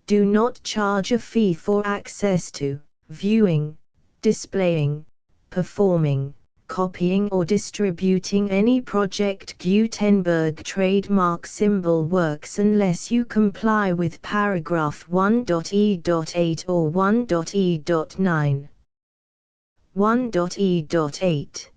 Do not charge a fee for access to, viewing, displaying, performing, copying or distributing any Project Gutenberg trademark symbol works unless you comply with paragraph 1.e.8 or 1.e.9. 1.e.8.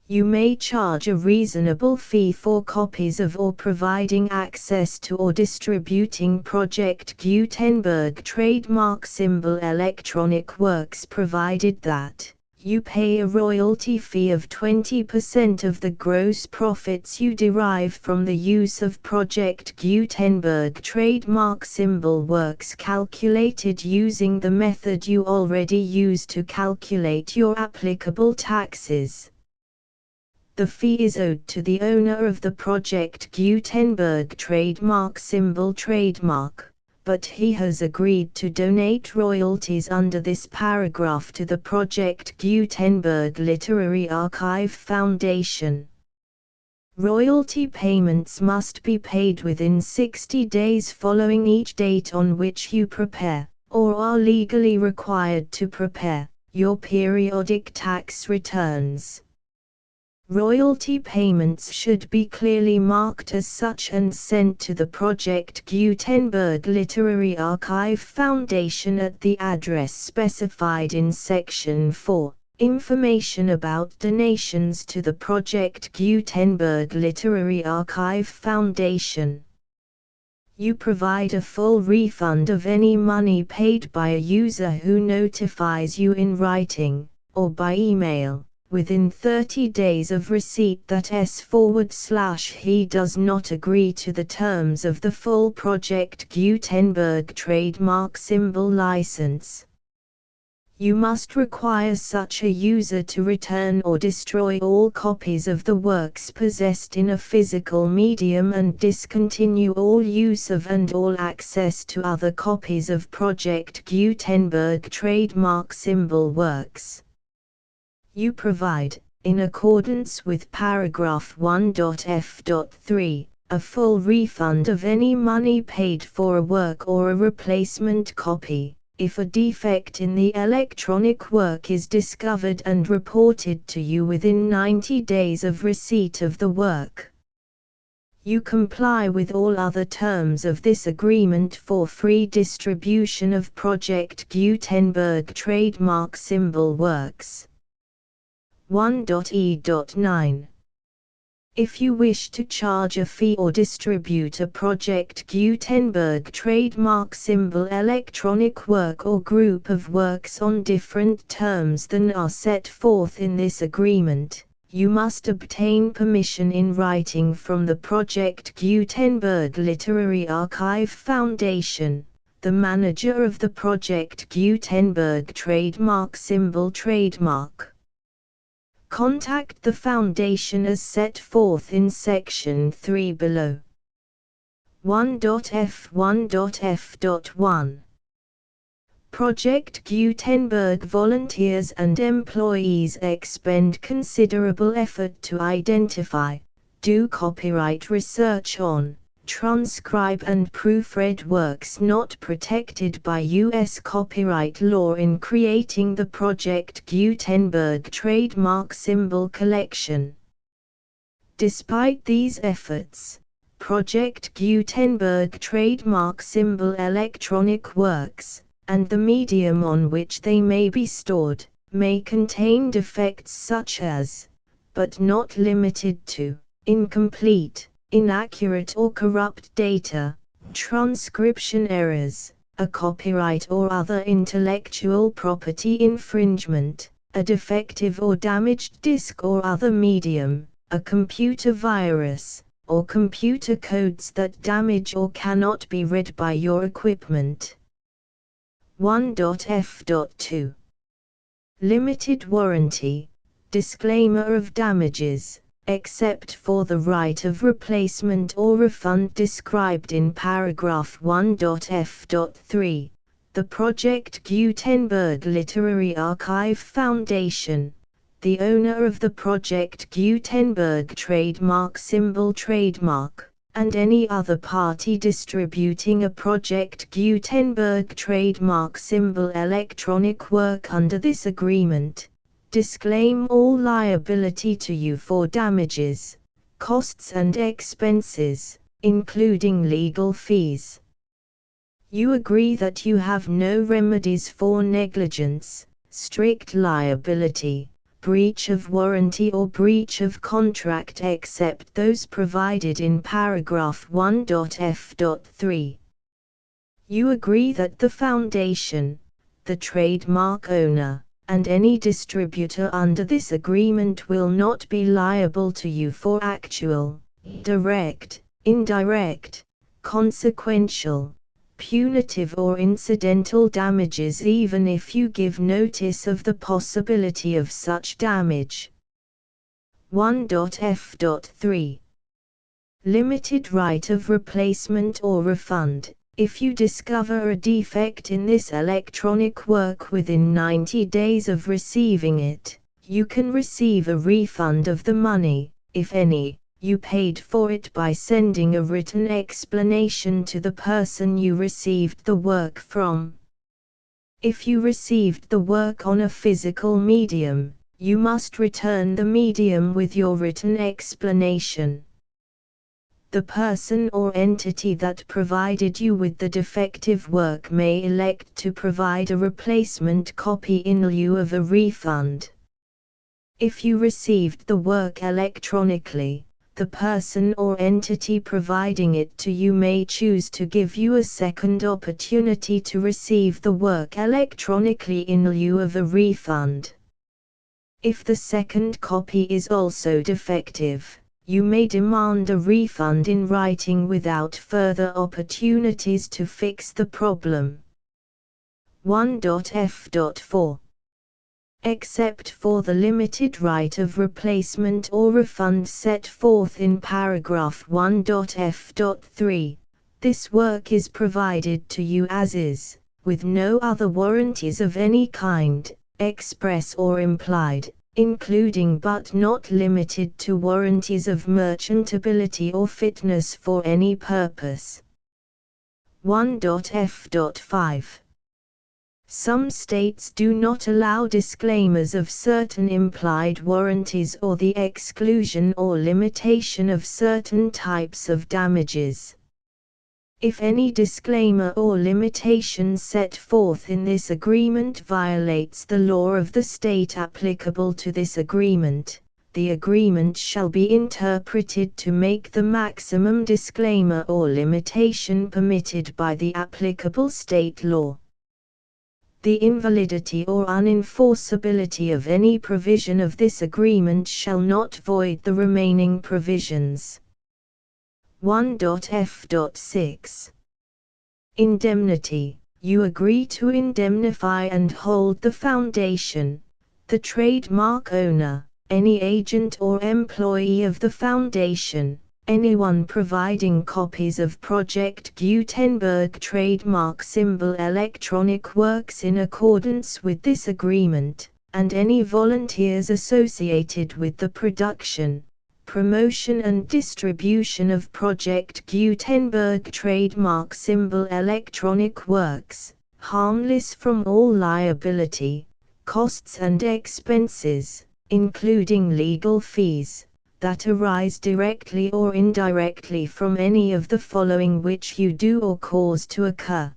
You may charge a reasonable fee for copies of or providing access to or distributing Project Gutenberg trademark symbol electronic works provided that you pay a royalty fee of 20% of the gross profits you derive from the use of Project Gutenberg trademark symbol works calculated using the method you already use to calculate your applicable taxes. The fee is owed to the owner of the Project Gutenberg trademark symbol trademark, but he has agreed to donate royalties under this paragraph to the Project Gutenberg Literary Archive Foundation. Royalty payments must be paid within 60 days following each date on which you prepare, or are legally required to prepare, your periodic tax returns. Royalty payments should be clearly marked as such and sent to the Project Gutenberg Literary Archive Foundation at the address specified in Section 4, Information about donations to the Project Gutenberg Literary Archive Foundation. You provide a full refund of any money paid by a user who notifies you in writing, or by email, within 30 days of receipt that S/he does not agree to the terms of the full Project Gutenberg trademark symbol license. You must require such a user to return or destroy all copies of the works possessed in a physical medium and discontinue all use of and all access to other copies of Project Gutenberg trademark symbol works. You provide, in accordance with paragraph 1.f.3, a full refund of any money paid for a work or a replacement copy, if a defect in the electronic work is discovered and reported to you within 90 days of receipt of the work. You comply with all other terms of this agreement for free distribution of Project Gutenberg trademark symbol works. 1.e.9. If you wish to charge a fee or distribute a Project Gutenberg trademark symbol electronic work or group of works on different terms than are set forth in this agreement, you must obtain permission in writing from the Project Gutenberg Literary Archive Foundation, the manager of the Project Gutenberg trademark symbol trademark. Contact the Foundation as set forth in Section 3 below. 1.f1.f.1 Project Gutenberg volunteers and employees expend considerable effort to identify, do copyright research on, transcribe and proofread works not protected by U.S. copyright law in creating the Project Gutenberg trademark symbol collection. Despite these efforts, Project Gutenberg trademark symbol electronic works, and the medium on which they may be stored, may contain defects such as, but not limited to, incomplete, inaccurate or corrupt data, transcription errors, a copyright or other intellectual property infringement, a defective or damaged disk or other medium, a computer virus, or computer codes that damage or cannot be read by your equipment. 1.f.2 Limited warranty, disclaimer of damages, except for the right of replacement or refund described in paragraph 1.f.3, the Project Gutenberg Literary Archive Foundation, the owner of the Project Gutenberg trademark symbol trademark, and any other party distributing a Project Gutenberg trademark symbol electronic work under this agreement, disclaim all liability to you for damages, costs and expenses, including legal fees. You agree that you have no remedies for negligence, strict liability, breach of warranty or breach of contract except those provided in paragraph 1.f.3. You agree that the Foundation, the trademark owner, and any distributor under this agreement will not be liable to you for actual, direct, indirect, consequential, punitive or incidental damages even if you give notice of the possibility of such damage. 1.f.3 Limited right of replacement or refund. If you discover a defect in this electronic work within 90 days of receiving it, you can receive a refund of the money, if any, you paid for it by sending a written explanation to the person you received the work from. If you received the work on a physical medium, you must return the medium with your written explanation. The person or entity that provided you with the defective work may elect to provide a replacement copy in lieu of a refund. If you received the work electronically, the person or entity providing it to you may choose to give you a second opportunity to receive the work electronically in lieu of a refund. If the second copy is also defective, you may demand a refund in writing without further opportunities to fix the problem. 1.f.4 Except for the limited right of replacement or refund set forth in paragraph 1.f.3, this work is provided to you as is, with no other warranties of any kind, express or implied, including but not limited to warranties of merchantability or fitness for any purpose. 1.f.5 Some states do not allow disclaimers of certain implied warranties or the exclusion or limitation of certain types of damages. If any disclaimer or limitation set forth in this agreement violates the law of the state applicable to this agreement, the agreement shall be interpreted to make the maximum disclaimer or limitation permitted by the applicable state law. The invalidity or unenforceability of any provision of this agreement shall not void the remaining provisions. 1.f.6 Indemnity. You agree to indemnify and hold the foundation, the trademark owner, any agent or employee of the foundation, anyone providing copies of Project Gutenberg trademark symbol electronic works in accordance with this agreement, and any volunteers associated with the production, promotion and distribution of Project Gutenberg trademark symbol electronic works, harmless from all liability, costs and expenses, including legal fees, that arise directly or indirectly from any of the following which you do or cause to occur.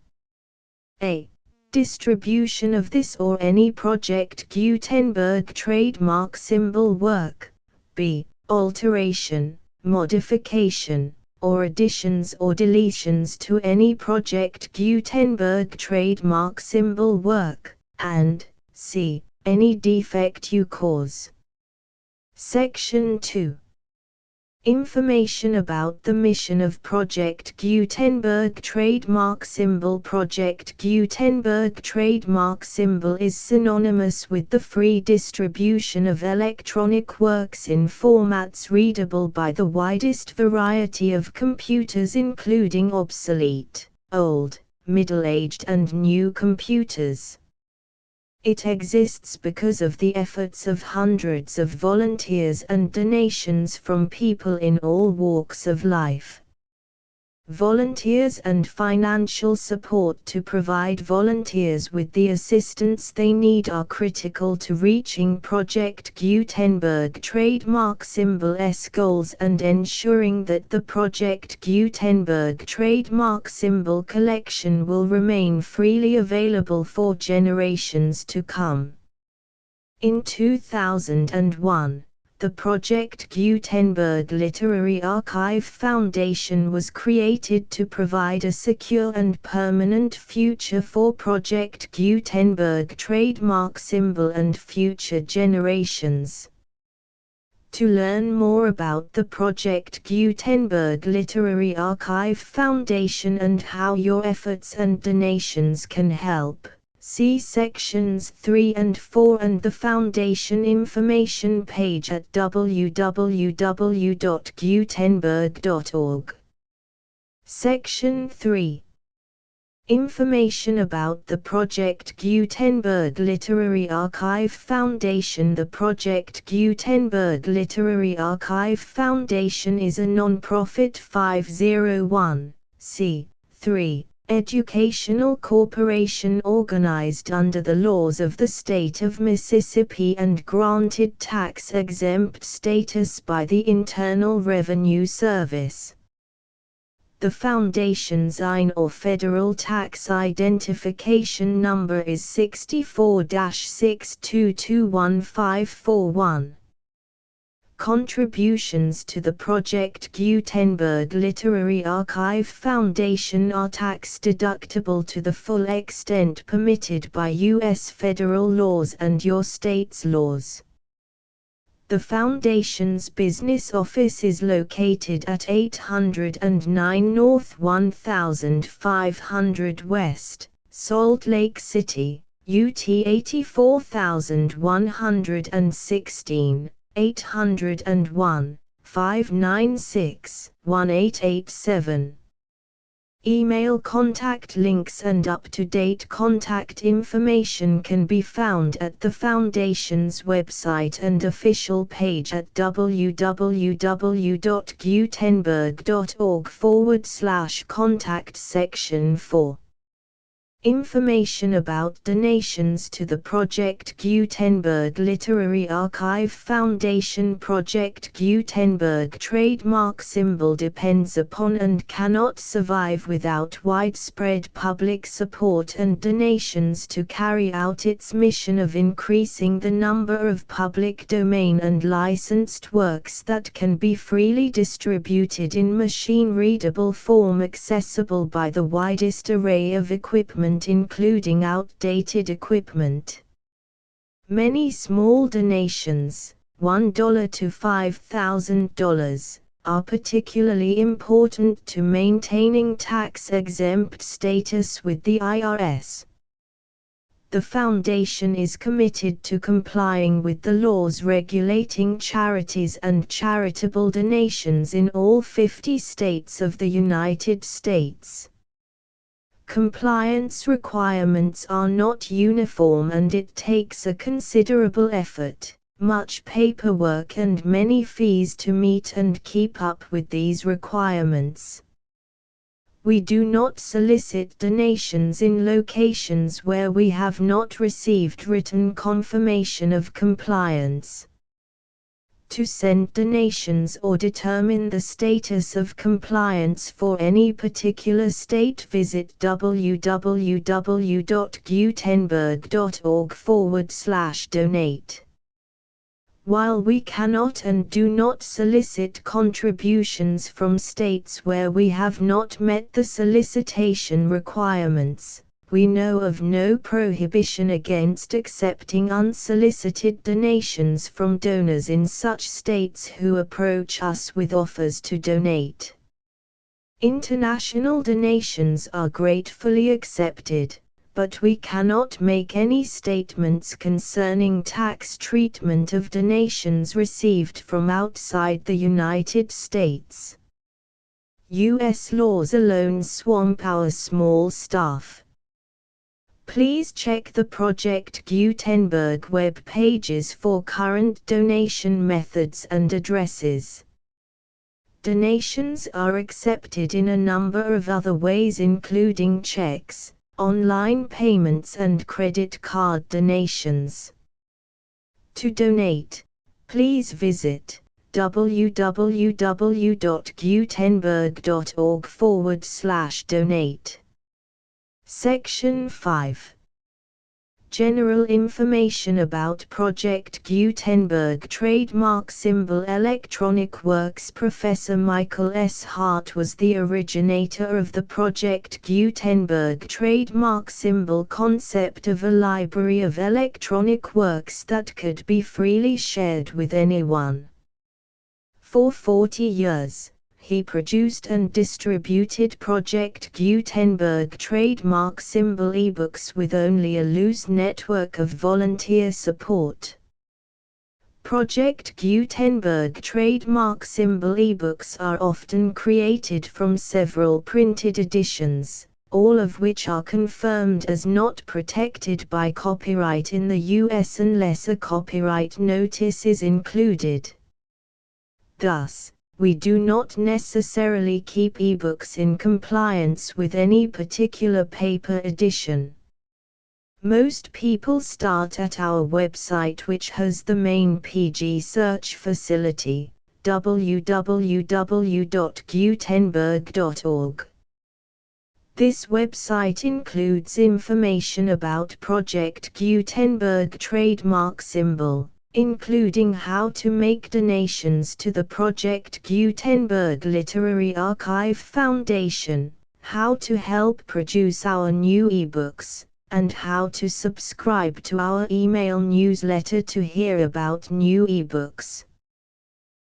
A. Distribution of this or any Project Gutenberg trademark symbol work. B. Alteration, modification, or additions or deletions to any Project Gutenberg trademark symbol work, and C. Any defect you cause. Section 2. Information about the mission of Project Gutenberg trademark symbol. Project Gutenberg trademark symbol is synonymous with the free distribution of electronic works in formats readable by the widest variety of computers, including obsolete, old, middle-aged and new computers. It exists because of the efforts of hundreds of volunteers and donations from people in all walks of life. Volunteers and financial support to provide volunteers with the assistance they need are critical to reaching Project Gutenberg trademark symbol's goals and ensuring that the Project Gutenberg trademark symbol collection will remain freely available for generations to come. In 2001, the Project Gutenberg Literary Archive Foundation was created to provide a secure and permanent future for Project Gutenberg trademark symbol and future generations. To learn more about the Project Gutenberg Literary Archive Foundation and how your efforts and donations can help, see sections 3 and 4 and the Foundation information page at www.gutenberg.org. Section 3. Information about the Project Gutenberg Literary Archive Foundation. The Project Gutenberg Literary Archive Foundation is a non-profit 501(c)(3) educational corporation organized under the laws of the state of Mississippi and granted tax-exempt status by the Internal Revenue Service. The Foundation's IN or Federal Tax Identification Number is 64-6221541. Contributions to the Project Gutenberg Literary Archive Foundation are tax-deductible to the full extent permitted by U.S. federal laws and your state's laws. The Foundation's business office is located at 809 North 1500 West, Salt Lake City, UT 84116, 801-596-1887. Email contact links and up-to-date contact information can be found at the Foundation's website and official page at www.gutenberg.org/contact section 4. Information about donations to the Project Gutenberg Literary Archive Foundation. Project Gutenberg trademark symbol depends upon and cannot survive without widespread public support and donations to carry out its mission of increasing the number of public domain and licensed works that can be freely distributed in machine-readable form accessible by the widest array of equipment including outdated equipment. Many small donations, $1 to $5,000, are particularly important to maintaining tax-exempt status with the IRS. The Foundation is committed to complying with the laws regulating charities and charitable donations in all 50 states of the United States. Compliance requirements are not uniform and it takes a considerable effort, much paperwork and many fees to meet and keep up with these requirements. We do not solicit donations in locations where we have not received written confirmation of compliance. To send donations or determine the status of compliance for any particular state, visit www.gutenberg.org/donate. While we cannot and do not solicit contributions from states where we have not met the solicitation requirements, we know of no prohibition against accepting unsolicited donations from donors in such states who approach us with offers to donate. International donations are gratefully accepted, but we cannot make any statements concerning tax treatment of donations received from outside the United States. U.S. laws alone swamp our small staff. Please check the Project Gutenberg web pages for current donation methods and addresses. Donations are accepted in a number of other ways including checks, online payments and credit card donations. To donate, please visit www.gutenberg.org/donate. Section 5. General information about Project Gutenberg trademark symbol electronic works. Professor Michael S. Hart was the originator of the Project Gutenberg trademark symbol concept of a library of electronic works that could be freely shared with anyone. For 40 years, he produced and distributed Project Gutenberg trademark symbol ebooks with only a loose network of volunteer support. Project Gutenberg trademark symbol ebooks are often created from several printed editions, all of which are confirmed as not protected by copyright in the U.S. unless a copyright notice is included. Thus, we do not necessarily keep ebooks in compliance with any particular paper edition. Most people start at our website, which has the main PG search facility, www.gutenberg.org. This website includes information about Project Gutenberg trademark symbol, including how to make donations to the Project Gutenberg Literary Archive Foundation, how to help produce our new ebooks, and how to subscribe to our email newsletter to hear about new ebooks.